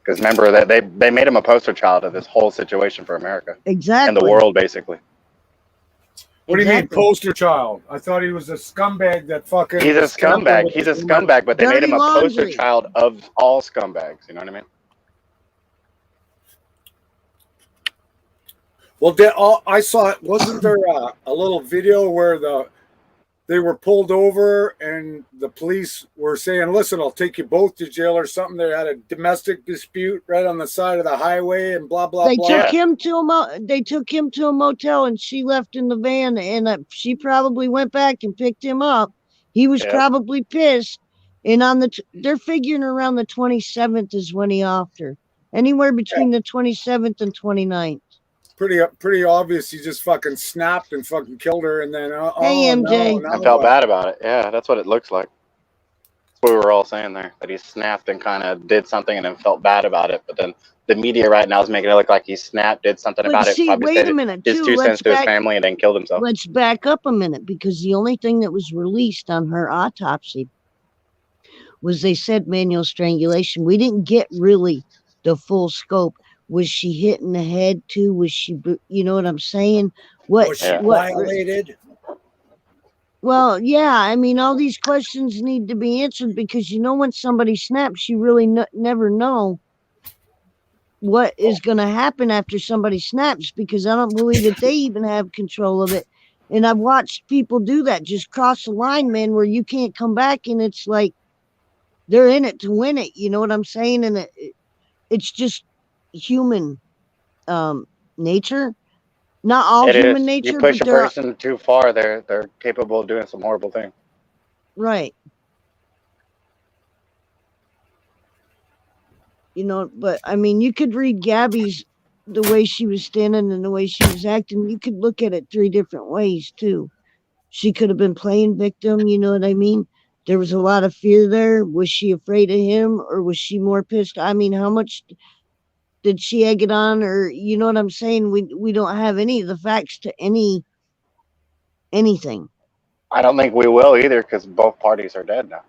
Because remember that they made him a poster child of this whole situation for America. Exactly. And the world, basically. What do you mean, poster child? I thought he was a scumbag that fucking. He's a scumbag. He's a scumbag, but they made him a poster laundry. child of all scumbags. You know what I mean? Well, I saw it. Wasn't there a little video where they were pulled over and the police were saying, "Listen, I'll take you both to jail" or something? They had a domestic dispute right on the side of the highway and blah blah blah. Took him to they took him to a motel and she left in the van, and she probably went back and picked him up. He was probably pissed, and they're figuring around the 27th is when he offed her. Anywhere between the 27th and 29th. Pretty obvious. He just fucking snapped and fucking killed her, and then hey MJ, I felt bad about it. Yeah, that's what it looks like. That's what we were all saying there. That he snapped and kind of did something and then felt bad about it. But then the media right now is making it look like he snapped, did something about it. Probably wait a minute. His 2 cents to his family and then killed himself. Let's back up a minute, because the only thing that was released on her autopsy was they said manual strangulation. We didn't get really the full scope. Was she hit in the head too? Was she, you know what I'm saying? Was she violated? Well, yeah. I mean, all these questions need to be answered, because when somebody snaps, you really never know what is going to happen after somebody snaps, because I don't believe that they even have control of it. And I've watched people do that, just cross the line, man, where you can't come back, and it's like they're in it to win it. You know what I'm saying? And it's just human nature. Not all human nature. You push a person too far, they're capable of doing some horrible things. Right. But I mean, you could read Gabby's, the way she was standing and the way she was acting. You could look at it 3 different ways too. She could have been playing victim. You know what I mean? There was a lot of fear there. Was she afraid of him, or was she more pissed? I mean, how much did she egg it on? Or, you know what I'm saying? We don't have any of the facts to anything. I don't think we will either, because both parties are dead now.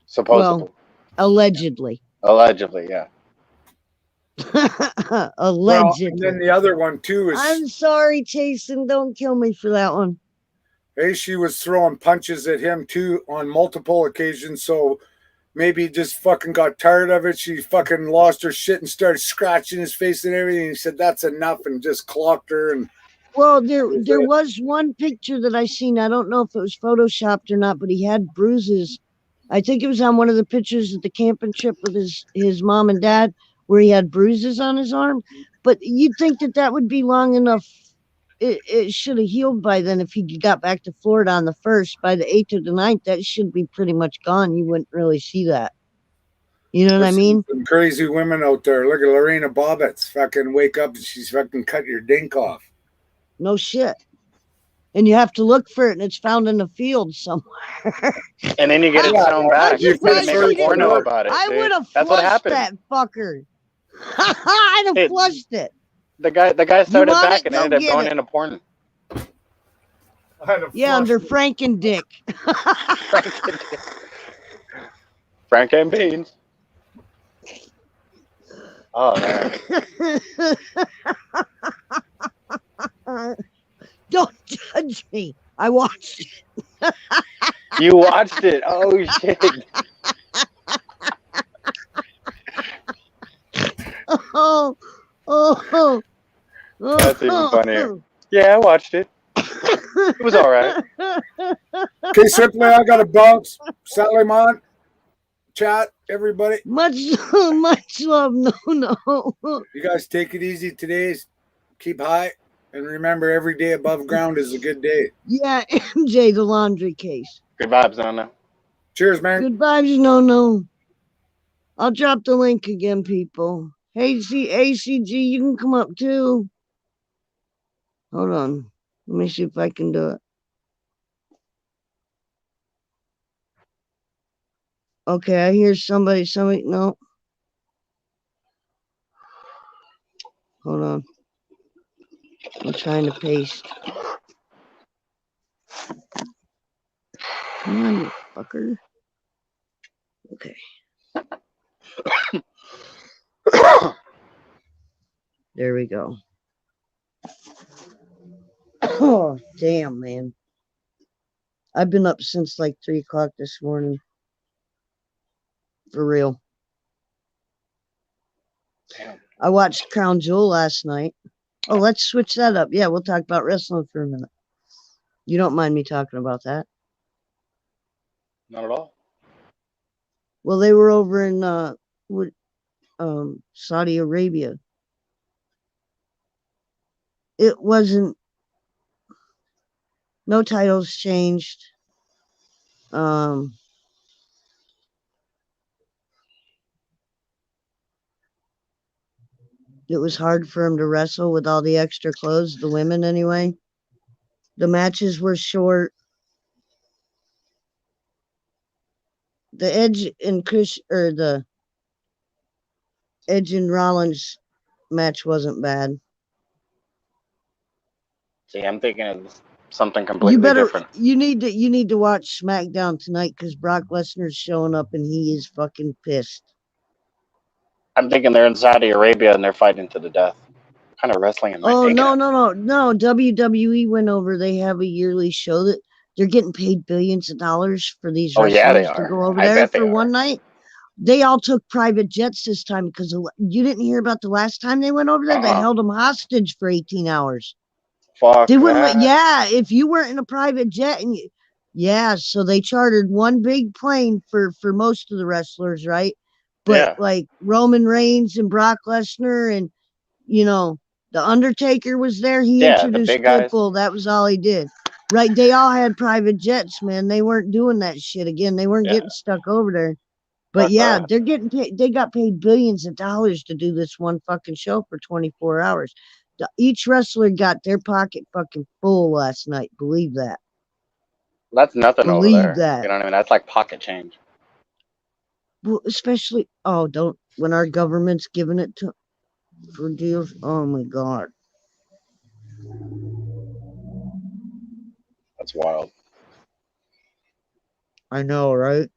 Supposedly. Well, allegedly. Allegedly, yeah. Allegedly. Well, and then the other one too is. I'm sorry, Jason. Don't kill me for that one. Hey, she was throwing punches at him too on multiple occasions. So maybe he just fucking got tired of it. She fucking lost her shit and started scratching his face and everything. He said that's enough and just clocked her. And well, there was one picture that I seen. I don't know if it was photoshopped or not, but he had bruises. I think it was on one of the pictures at the camping trip with his mom and dad, where he had bruises on his arm. But you'd think that would be long enough. It should have healed by then. If he got back to Florida on the 1st, by the 8th or the 9th, that should be pretty much gone. You wouldn't really see that. You know what I mean? Some crazy women out there. Look at Lorena Bobbitt's fucking wake up and she's fucking cut your dink off. No shit. And you have to look for it, and it's found in a field somewhere. And then you get it thrown back. You make a porno about it. I would have flushed that fucker. I'd have flushed it. The guy started back and ended up going into porn. Yeah, under Frank and Dick. Frank and Beans. Oh man. Don't judge me. I watched it. You watched it? Oh shit. Oh. That's even funnier. Yeah, I watched it. It was all right. Okay, simply, I got to bounce. Salimon, chat, everybody. Much love. No. You guys take it easy today. Keep high. And remember, every day above ground is a good day. Yeah, MJ, the laundry case. Good vibes, no. Cheers, man. Good vibes, no. I'll drop the link again, people. Hey, ACG, you can come up too. Hold on. Let me see if I can do it. Okay, I hear somebody, no. Hold on. I'm trying to paste. Come on, you fucker. Okay. There we go. Oh, damn, man. I've been up since like 3 o'clock this morning. For real. Damn. I watched Crown Jewel last night. Oh, let's switch that up. Yeah, we'll talk about wrestling for a minute. You don't mind me talking about that? Not at all. Well, they were over in Saudi Arabia. It wasn't. No titles changed. It was hard for him to wrestle with all the extra clothes, the women anyway. The matches were short. The Edge and Rollins match wasn't bad. See, I'm thinking of something completely different. You need to watch SmackDown tonight because Brock Lesnar's showing up and he is fucking pissed. I'm thinking they're in Saudi Arabia and they're fighting to the death. What kind of wrestling am I thinking? No. WWE went over. They have a yearly show that they're getting paid billions of dollars for these wrestlers to go over there for one night. They all took private jets this time because you didn't hear about the last time they went over there. They held them hostage for 18 hours. Fuck they wouldn't if you weren't in a private jet so they chartered one big plane for most of the wrestlers, right? But like Roman Reigns and Brock Lesnar and the Undertaker was there. He introduced Pitbull. That was all he did. Right? They all had private jets, man. They weren't doing that shit again. They weren't getting stuck over there. But they're getting paid. They got paid billions of dollars to do this one fucking show for 24 hours. Each wrestler got their pocket fucking full last night. Believe that. That's nothing over there. That. You know what I mean? That's like pocket change. Well, especially when our government's giving it for deals. Oh my God. That's wild. I know, right?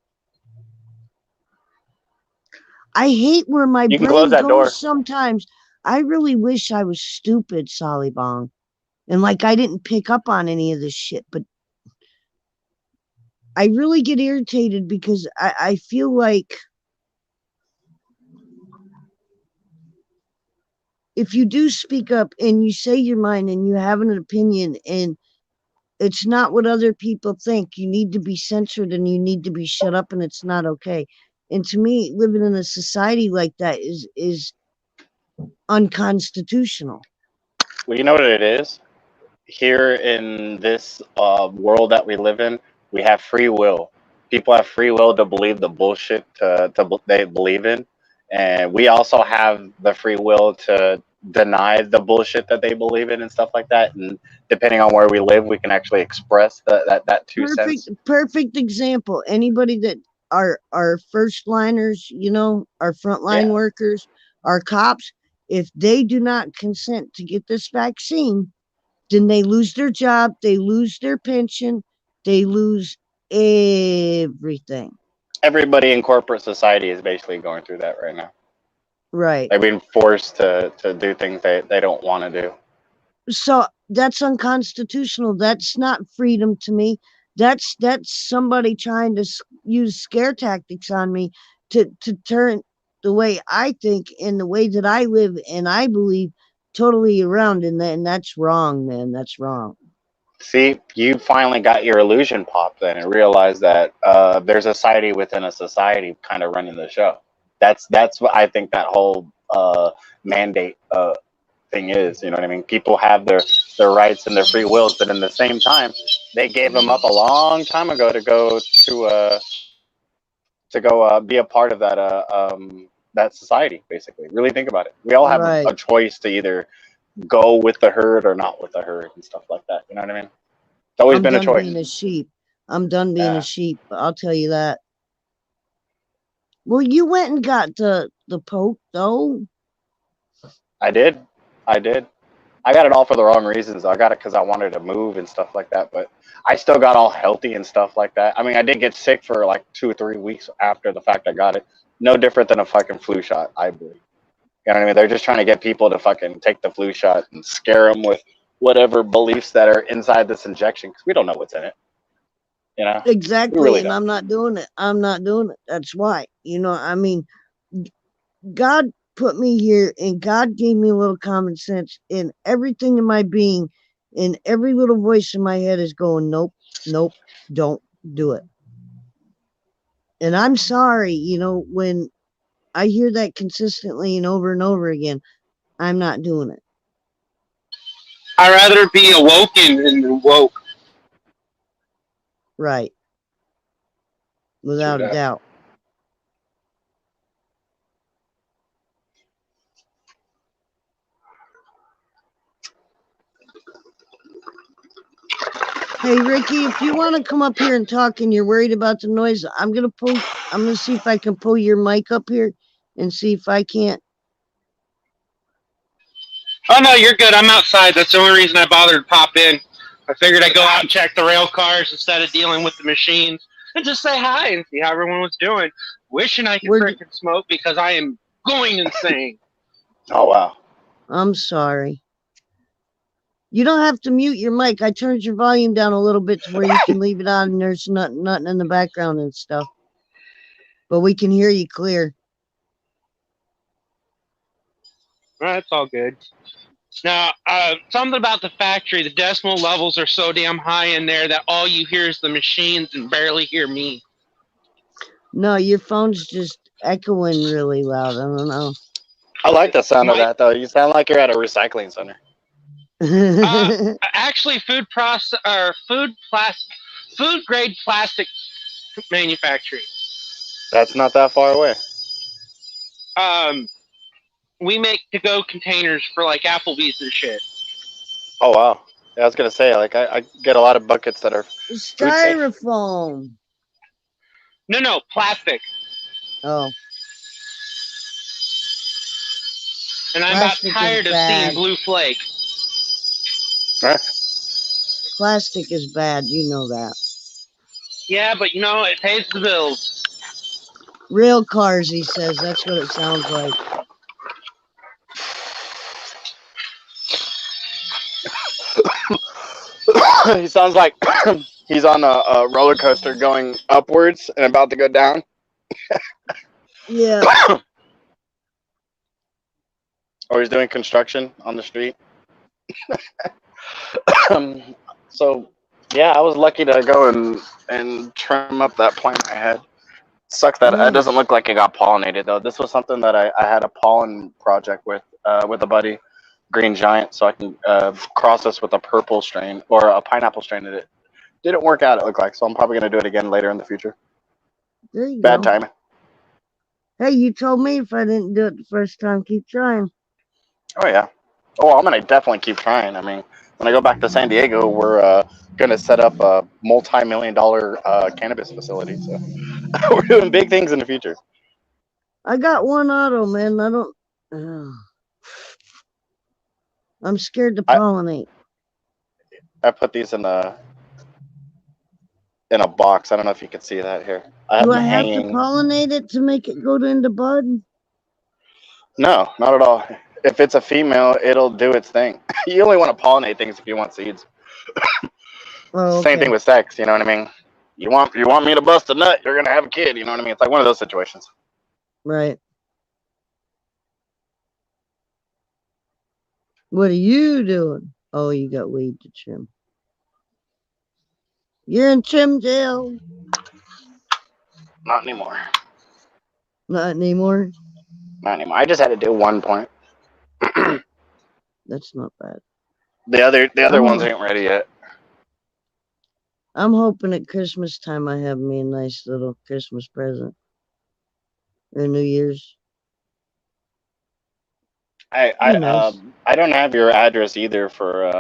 I hate where my brain goes sometimes. I really wish I was stupid, Solly Bong. And like I didn't pick up on any of this shit, but I really get irritated because I feel like if you do speak up and you say your mind and you have an opinion and it's not what other people think, you need to be censored and you need to be shut up and it's not okay. And to me, living in a society like that is unconstitutional. Well, you know what it is? Here in this world that we live in, we have free will. People have free will to believe the bullshit they believe in. And we also have the free will to deny the bullshit that they believe in and stuff like that. And depending on where we live, we can actually express that 2 cents. Perfect example. Anybody that are first liners, our frontline workers, our cops, if they do not consent to get this vaccine, then they lose their job, they lose their pension, they lose everything. Everybody in corporate society is basically going through that right now. Right. They're being forced to do things they don't want to do. So that's unconstitutional. That's not freedom to me. That's somebody trying to use scare tactics on me to turn the way I think and the way that I live and I believe totally around. And that's wrong, man. That's wrong. See, you finally got your illusion popped then and realized that there's a society within a society kind of running the show. That's what I think that whole mandate thing is. You know what I mean? People have their rights and their free wills, but in the same time, they gave them up a long time ago to go be a part of that society. Basically, really think about it. We all have a choice to either go with the herd or not with the herd and stuff like that. You know what I mean? It's always been a choice. I'm done being a sheep. I'll tell you that. Well, you went and got the poke though. I did. I got it all for the wrong reasons. I got it because I wanted to move and stuff like that, but I still got all healthy and stuff like that. I mean, I did get sick for like 2 or 3 weeks after the fact I got it. No different than a fucking flu shot, I believe. You know what I mean? They're just trying to get people to fucking take the flu shot and scare them with whatever beliefs that are inside this injection, because we don't know what's in it. You know? Exactly, really and don't. I'm not doing it. I'm not doing it. That's why. You know, I mean, God put me here, and God gave me a little common sense, and everything in my being, and every little voice in my head is going, nope, nope, don't do it. And I'm sorry, you know, when I hear that consistently and over again, I'm not doing it. I'd rather be awoken than woke. Right. Without a doubt. Hey Ricky, if you want to come up here and talk and you're worried about the noise, I'm gonna see if I can pull your mic up here and see if I can't. Oh no, you're good. I'm outside. That's the only reason I bothered to pop in. I figured I'd go out and check the rail cars instead of dealing with the machines and just say hi and see how everyone was doing. Wishing I could frickin' smoke because I am going insane. Oh wow. I'm sorry. You don't have to mute your mic. I turned your volume down a little bit to where you can leave it on and there's nothing in the background and stuff. But we can hear you clear. That's all good. Now, something about the factory, the decimal levels are so damn high in there that all you hear is the machines and barely hear me. No, your phone's just echoing really loud. I don't know. I like the sound of that though. You sound like you're at a recycling center. Actually, food grade plastic manufacturing. That's not that far away. We make to-go containers for like Applebee's and shit. Oh wow. Yeah, I was gonna say, like I get a lot of buckets that are styrofoam. No, plastic. Oh. And I'm Plastic about tired of seeing blue flake. Plastic is bad, you know that. Yeah, but you know, it pays the bills. Rail cars, he says. That's what it sounds like. He sounds like he's on a roller coaster going upwards and about to go down. Yeah. Or he's doing construction on the street. So, yeah, I was lucky to go and trim up that plant I had. Sucks that it doesn't look like it got pollinated though. This was something that I had a pollen project with a buddy, Green Giant, so I can cross this with a purple strain or a pineapple strain. And it didn't work out, it looked like, so I'm probably gonna do it again later in the future. There you Bad go. timing. Hey, you told me if I didn't do it the first time, keep trying. Oh yeah. Oh, I'm gonna definitely keep trying. I mean, when I go back to San Diego, we're gonna set up a multi-million-dollar cannabis facility. So we're doing big things in the future. I got one auto, man. I don't. I'm scared to pollinate. I put these in a box. I don't know if you can see that here. Do I have to pollinate it to make it go into bud? No, not at all. If it's a female, it'll do its thing. You only want to pollinate things if you want seeds. Oh, Same thing with sex, you know what I mean? You want me to bust a nut, you're gonna have a kid, you know what I mean? It's like one of those situations. Right. What are you doing? Oh, you got weed to trim. You're in trim jail. Not anymore. Not anymore? Not anymore. I just had to do 1 point. That's not bad. The other ones ain't ready yet. I'm hoping at Christmas time I have me a nice little Christmas present. Or New Year's. I don't have your address either for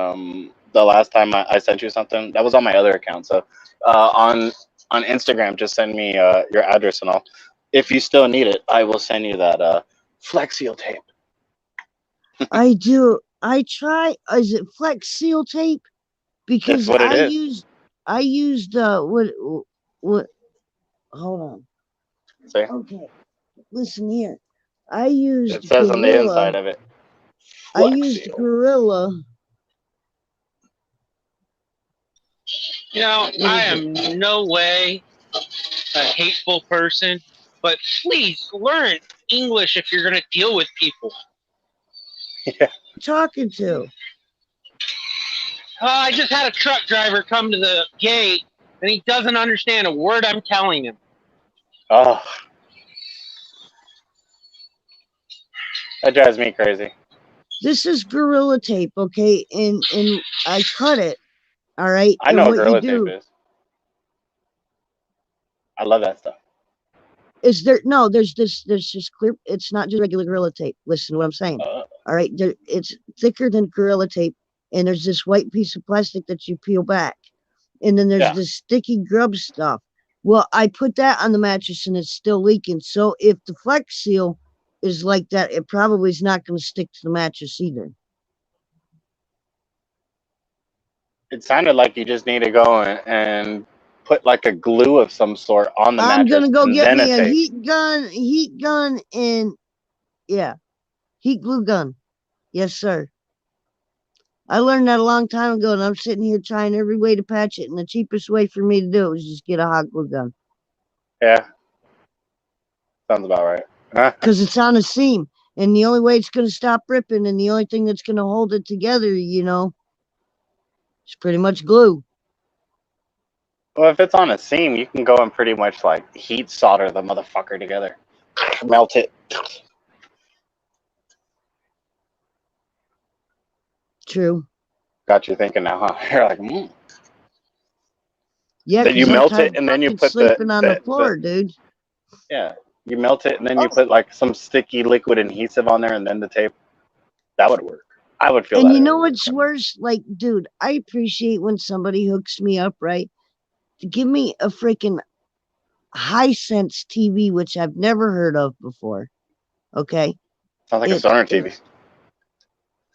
the last time I sent you something. That was on my other account. So on Instagram, just send me your address and all. If you still need it, I will send you that Flex Seal tape. I do. I try. Is it Flex Seal tape? Because That's what it is. I used what? Hold on. Say. Okay. Listen here. I used It says on the Gorilla. inside of it. I used Gorilla. You know, I am no way a hateful person, but please learn English if you're going to deal with people. Yeah. Talking to? I just had a truck driver come to the gate, and he doesn't understand a word I'm telling him. Oh. That drives me crazy. This is Gorilla Tape, okay? And I cut it, all right? I know what Gorilla Tape is. I love that stuff. Is there there's just clear, it's not just regular Gorilla Tape. Listen to what I'm saying. All right, it's thicker than Gorilla Tape, and there's this white piece of plastic that you peel back, and then there's this sticky grub stuff. Well, I put that on the mattress and it's still leaking. So if the Flex Seal is like that, it probably is not going to stick to the mattress either. It sounded like you just need to go and put like a glue of some sort on the mattress. I'm gonna go get me a tape. heat gun, and heat glue gun. Yes, sir. I learned that a long time ago, and I'm sitting here trying every way to patch it, and the cheapest way for me to do it was just get a hot glue gun. Yeah. Sounds about right. Because it's on a seam, and the only way it's going to stop ripping, and the only thing that's going to hold it together, is pretty much glue. Well, if it's on a seam, you can go and pretty much like heat solder the motherfucker together. Melt it. True. Got you thinking now, huh? You're like, Yeah, then you melt it and then you put sleeping on the floor, dude. Yeah, you melt it and then you put like some sticky liquid adhesive on there and then the tape. That would work. I would feel. And that you know what's worse? Like, dude, I appreciate when somebody hooks me up, right? To give me a freaking Hisense TV, which I've never heard of before. Okay. Sounds like a Sonar TV.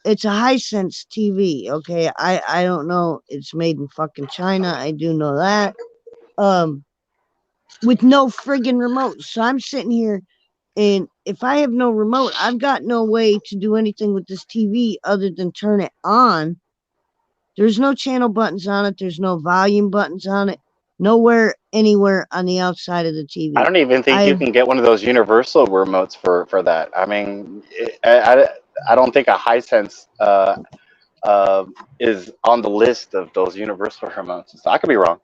It's a Hisense TV, okay? I don't know. It's made in fucking China. I do know that. With no friggin' remote. So I'm sitting here, and if I have no remote, I've got no way to do anything with this TV other than turn it on. There's no channel buttons on it. There's no volume buttons on it. Nowhere, anywhere on the outside of the TV. I don't even think you can get one of those universal remotes for that. I mean, I don't think a Hisense is on the list of those universal remotes. So I could be wrong.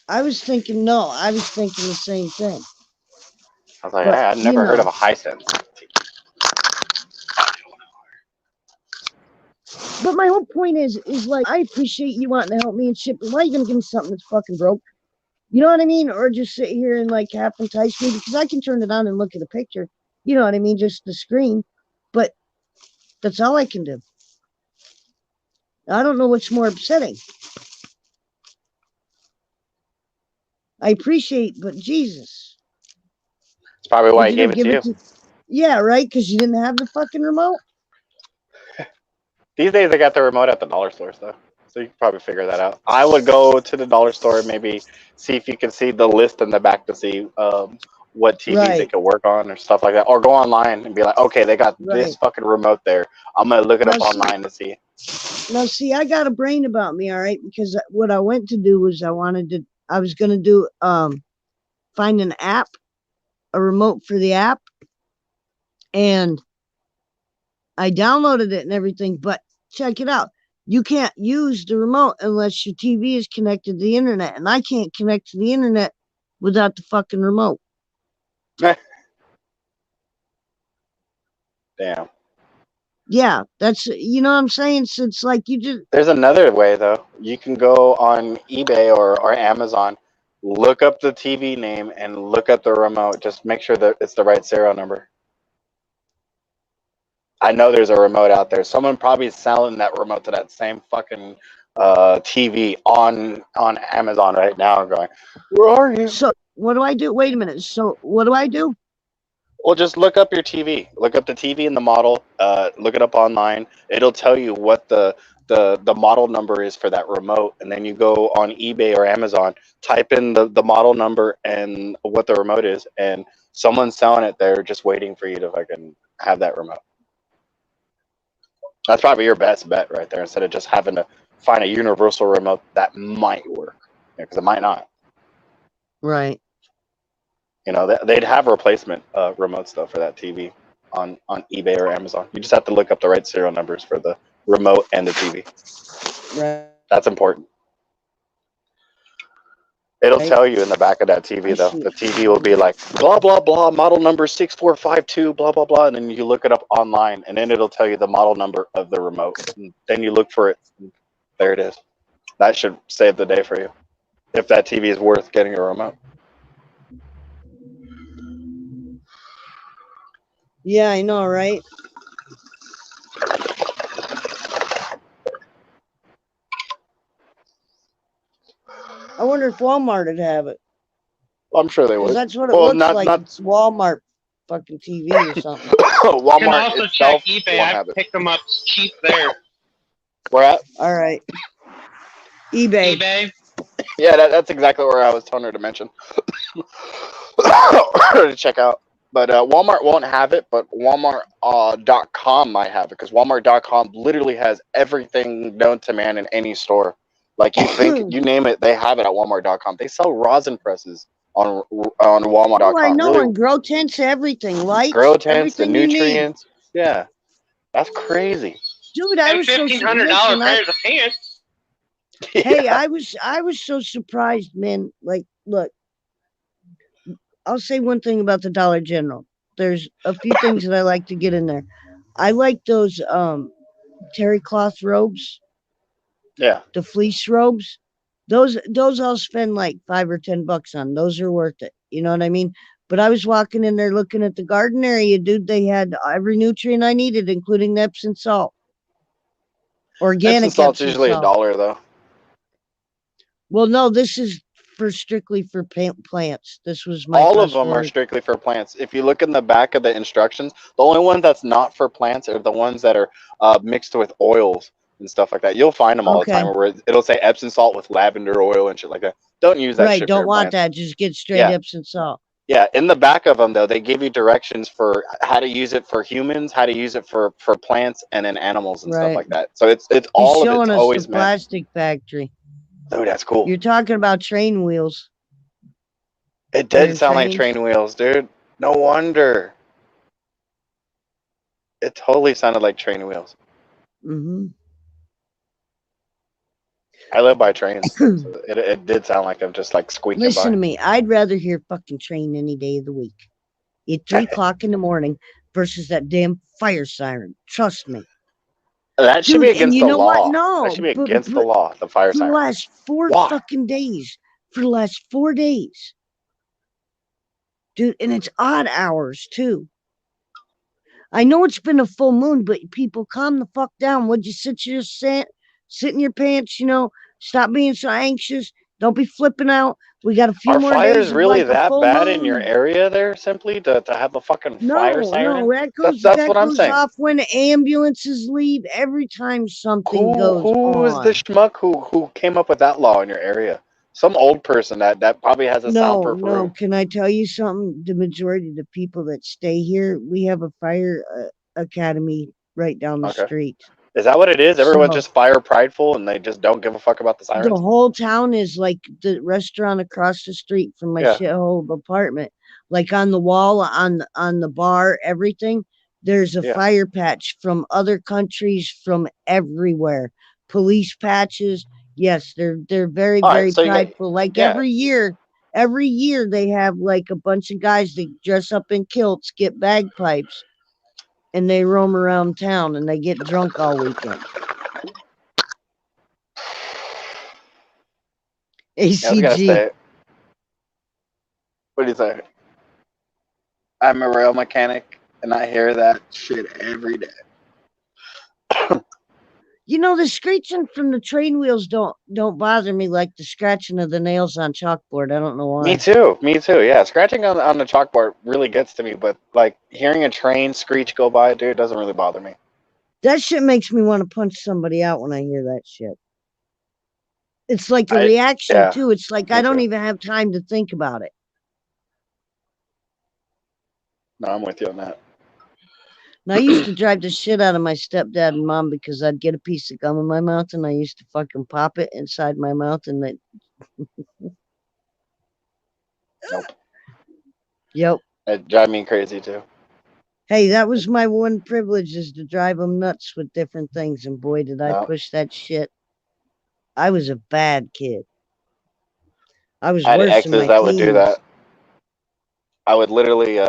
I was thinking the same thing. I was like, hey, I've never heard of a Hisense. But my whole point is like, I appreciate you wanting to help me and shit, but why are you gonna give me something that's fucking broke? You know what I mean? Or just sit here and like half entice me, because I can turn it on and look at a picture. You know what I mean? Just the screen. But that's all I can do. I don't know what's more upsetting. I appreciate, but Jesus. That's probably why he gave it to you. Yeah, right? Because you didn't have the fucking remote? These days, they got the remote at the dollar stores, though. So you can probably figure that out. I would go to the dollar store, maybe see if you can see the list in the back to see what TVs they could work on or stuff like that. Or go online and be like, okay, they got this fucking remote there. I'm going to look it up online to see. Now, see, I got a brain about me, all right? Because what I went to do was I was going to do, find an app, a remote for the app. And I downloaded it and everything, but check it out. You can't use the remote unless your TV is connected to the internet, and I can't connect to the internet without the fucking remote. Damn. Yeah, that's, you know what I'm saying? So it's like you just... There's another way, though. You can go on eBay or Amazon, look up the TV name, and look up the remote. Just make sure that it's the right serial number. I know there's a remote out there. Someone probably is selling that remote to that same fucking TV on Amazon right now. Going, where are you? So what do I do? Wait a minute. So what do I do? Well, just look up your TV. Look up the TV and the model. Look it up online. It'll tell you what the model number is for that remote, and then you go on eBay or Amazon, type in the model number and what the remote is, and Someone's selling it there, just waiting for you to fucking have that remote. That's probably your best bet right there, instead of just having to find a universal remote that might work, because it might not. Right. You know, they'd have replacement remotes though for that TV on eBay or Amazon. You just have to look up the right serial numbers for the remote and the TV. Right. That's important. It'll tell you in the back of that TV though. The TV will be like blah blah blah, model number 6452, blah blah blah, and then you look it up online, and then it'll tell you the model number of the remote. And then you look for it. There it is. That should save the day for you, if that TV is worth getting a remote. Yeah, I know, right? I wonder if Walmart would have it. I'm sure they would. That's what it looks like. It's Walmart fucking TV or something. Walmart You can also itself check eBay. won't I have it. picked them up cheap there. Where at? All right. eBay. eBay. Yeah, that's exactly where I was telling her to mention. To check out. But Walmart won't have it, but Walmart.com might have it, because Walmart.com literally has everything known to man in any store. Like, you think, you name it, they have it at Walmart.com. They sell rosin presses on Walmart.com. Oh, I know, really, and grow tents, everything. Lights, grow tents, the everything you need. nutrients. Yeah, that's crazy. Dude, I was so $1,500 pairs of pants. Hey, I was so surprised, man. Like, look, I'll say one thing about the Dollar General. There's a few things that I like to get in there. I like those terry cloth robes. Yeah. The fleece robes. Those I'll spend like $5 or $10 on. Those are worth it. You know what I mean? But I was walking in there looking at the garden area, dude. They had every nutrient I needed, including the Epsom salt. Organic Epsom salt's Epsom usually salt. $1 though. Well, no, this is strictly for plants. This was my All of them are strictly for plants. If you look in the back of the instructions, the only one that's not for plants are the ones that are mixed with oils and stuff like that. You'll find them all the time where it'll say Epsom salt with lavender oil and shit like that. Don't use that shit. Right, don't want that. Just get straight Epsom salt. Yeah, in the back of them though, they give you directions for how to use it for humans, how to use it for plants, and then animals and stuff like that. So it's all of it's always the plastic factory. Oh, that's cool. You're talking about train wheels. It did sound like train wheels, dude. No wonder. It totally sounded like train wheels. Mm-hmm. I live by trains. So it did sound like I'm just like squeaking by. Listen to me. I'd rather hear fucking train any day of the week. At 3 o'clock in the morning versus that damn fire siren. Trust me. That should be against the law. What? No, that should be against the law, the fire siren. For the last 4 fucking days. For the last 4 days. Dude, and it's odd hours too. I know it's been a full moon, but people calm the fuck down. Would you sit in your pants, you know, stop being so anxious. Don't be flipping out. We got a few more days. Are fires really that bad in your area there, simply to have a fucking fire siren? No, that goes, that's what I'm saying. Off when ambulances leave every time something goes on. Who is the schmuck who came up with that law in your area? Some old person that probably has a soundproof room. No, can I tell you something? The majority of the people that stay here, we have a fire academy right down the street. Is that what it is? Everyone's just fire prideful and they just don't give a fuck about the sirens? The whole town is like the restaurant across the street from my shithole apartment. Like on the wall, on the bar, everything. There's a fire patch from other countries, from everywhere. Police patches. Yes, they're very, very prideful. Every year they have like a bunch of guys that dress up in kilts, get bagpipes, and they roam around town and they get drunk all weekend. ACG. What do you say? I'm a rail mechanic and I hear that shit every day. You know, the screeching from the train wheels don't bother me like the scratching of the nails on chalkboard. I don't know why. Me too. Yeah, scratching on the chalkboard really gets to me, but like hearing a train screech go by, dude, doesn't really bother me. That shit makes me want to punch somebody out when I hear that shit. It's like a reaction too. It's like I don't even have time to think about it. No, I'm with you on that. And I used to drive the shit out of my stepdad and mom because I'd get a piece of gum in my mouth and I used to fucking pop it inside my mouth and they. Nope. Yep. It drive me crazy too. Hey, that was my one privilege, is to drive them nuts with different things. And boy, did I push that shit. I was a bad kid. I was I had worse in exes my that would do teens. that. I would literally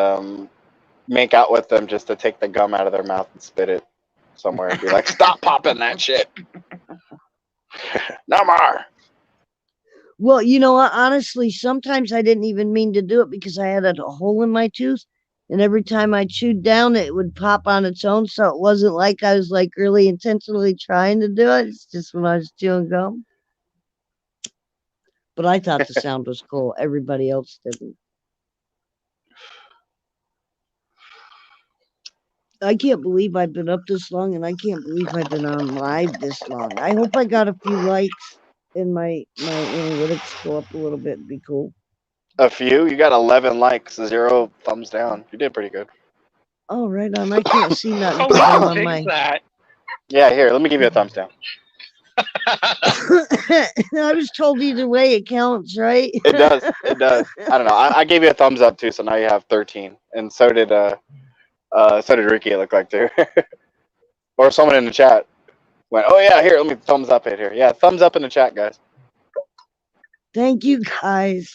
make out with them just to take the gum out of their mouth and spit it somewhere and be like, stop popping that shit. No more. Well, you know what? Honestly, sometimes I didn't even mean to do it because I had a hole in my tooth. And every time I chewed down, it would pop on its own. So it wasn't like I was like really intentionally trying to do it. It's just when I was chewing gum. But I thought the sound was cool. Everybody else didn't. I can't believe I've been up this long, and I can't believe I've been on live this long. I hope I got a few likes and my analytics go up a little bit. It'd be cool. A few? You got 11 likes, 0 thumbs down. You did pretty good. Oh, right on. I can't see nothing. Oh, I'm wow, on my... that. Yeah, here, let me give you a thumbs down. I was told either way it counts, right? It does. It does. I don't know. I gave you a thumbs up too, so now you have 13. And so did Ricky, it looked like too. Or someone in the chat went, oh yeah, here, let me thumbs up it here. Yeah, thumbs up in the chat, guys. Thank you, guys.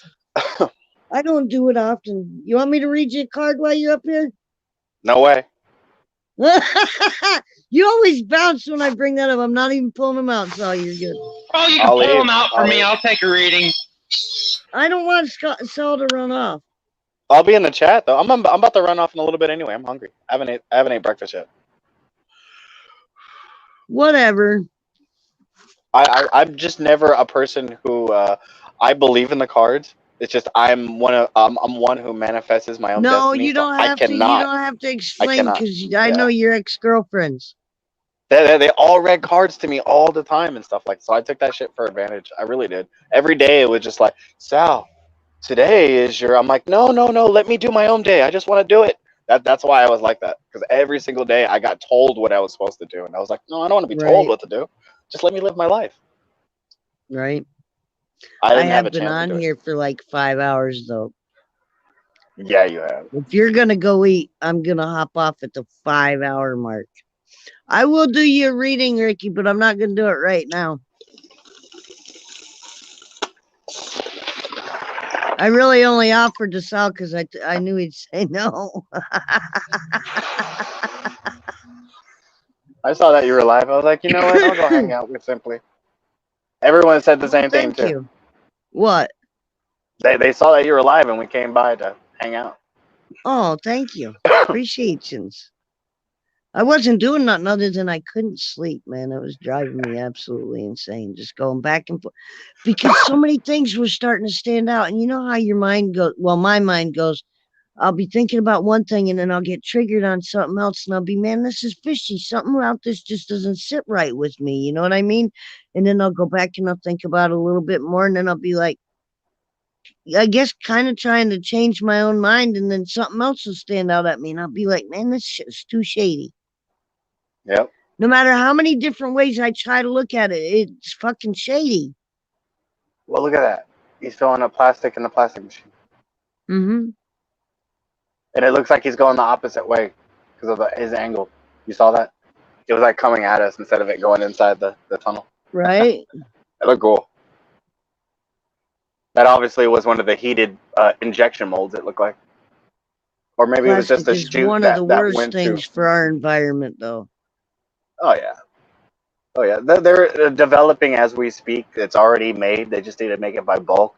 I don't do it often. You want me to read you a card while you're up here? No way. You always bounce when I bring that up. I'm not even pulling them out, so you're good. Oh, you can pull them out for me. I'll take a reading. I don't want Saul to run off. I'll be in the chat though. I'm about to run off in a little bit anyway. I'm hungry. I haven't ate breakfast yet. Whatever. I'm just never a person who I believe in the cards. It's just I'm one who manifests my own destiny. No, you don't have to. You don't have to explain because I know your ex-girlfriends. They all read cards to me all the time and stuff like that. So I took that shit for advantage. I really did. Every day it was just like, Sal, today is your. I'm like, no. Let me do my own day. I just want to do it. That's why I was like that, because every single day I got told what I was supposed to do, and I was like, no, I don't want to be told what to do. Just let me live my life. Right. I have been on here for like 5 hours though. Yeah, you have. If you're gonna go eat, I'm gonna hop off at the 5-hour mark. I will do you a reading, Ricky, but I'm not gonna do it right now. I really only offered to Sal because I knew he'd say no. I saw that you were live. I was like, you know what? I'll go hang out with Simply. Everyone said the same thing too. Thank you. What? They saw that you were live and we came by to hang out. Oh, thank you. Appreciations. I wasn't doing nothing other than I couldn't sleep, man. It was driving me absolutely insane, just going back and forth. Because so many things were starting to stand out. And you know how your mind goes, well, my mind goes, I'll be thinking about one thing and then I'll get triggered on something else and I'll be, man, this is fishy. Something about this just doesn't sit right with me. You know what I mean? And then I'll go back and I'll think about it a little bit more and then I'll be like, I guess kind of trying to change my own mind, and then something else will stand out at me and I'll be like, man, this shit is too shady. Yep. No matter how many different ways I try to look at it, it's fucking shady. Well, look at that. He's filling up plastic in the plastic machine. Mm-hmm. And it looks like he's going the opposite way because of his angle. You saw that? It was like coming at us instead of it going inside the tunnel. Right. It looked cool. That obviously was one of the heated injection molds, it looked like. Or maybe Plastic it was just a is chute one that of the worst went things for our environment, though. Oh, yeah. Oh, yeah. They're developing as we speak. It's already made. They just need to make it by bulk.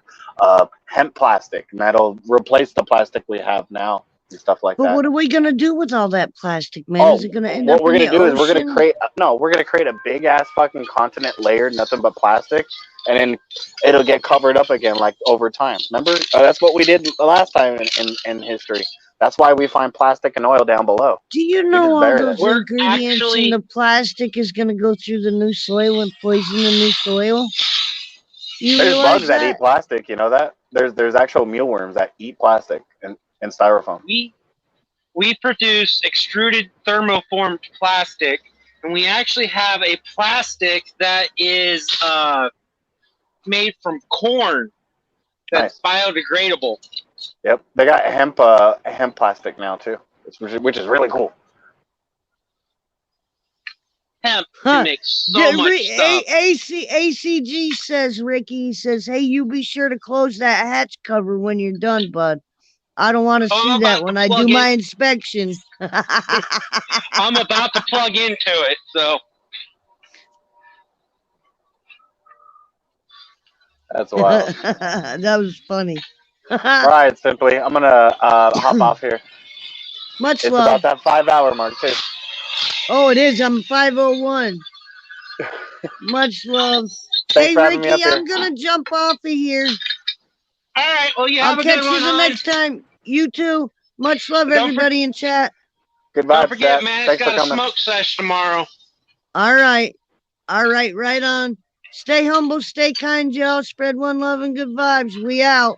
Hemp plastic, and that'll replace the plastic we have now and stuff like that. But what are we going to do with all that plastic, man? Is it going to end up in the ocean? What we're going to do is we're going to create a big-ass fucking continent layered, nothing but plastic, and then it'll get covered up again, like, over time. Remember? That's what we did the last time in history. That's why we find plastic and oil down below. Do you know all those ingredients in the plastic is going to go through the new soil and poison the new soil? There's bugs that eat plastic, you know that? There's actual mealworms that eat plastic and styrofoam. we produce extruded thermoformed plastic, and we actually have a plastic that is made from corn that's biodegradable. Yep, they got hemp plastic now too, which is really cool. Hemp can make so much stuff. ACG says, Ricky says, hey, you be sure to close that hatch cover when you're done, bud. I don't want to see that when I do my inspection. I'm about to plug into it, so. That's wild. That was funny. All right, Simply. I'm gonna hop off here. Much it's love. It's about that 5-hour mark too. Oh, it is. I'm 5:01. Much love. Thanks hey, Ricky, I'm gonna jump off of here. All right. Well, you have I'll catch you the next time. You too. Much love, everybody in chat. Goodbye. Don't forget, man. It's got a smoke sesh tomorrow. All right. Right on. Stay humble, stay kind, y'all. Spread one love and good vibes. We out.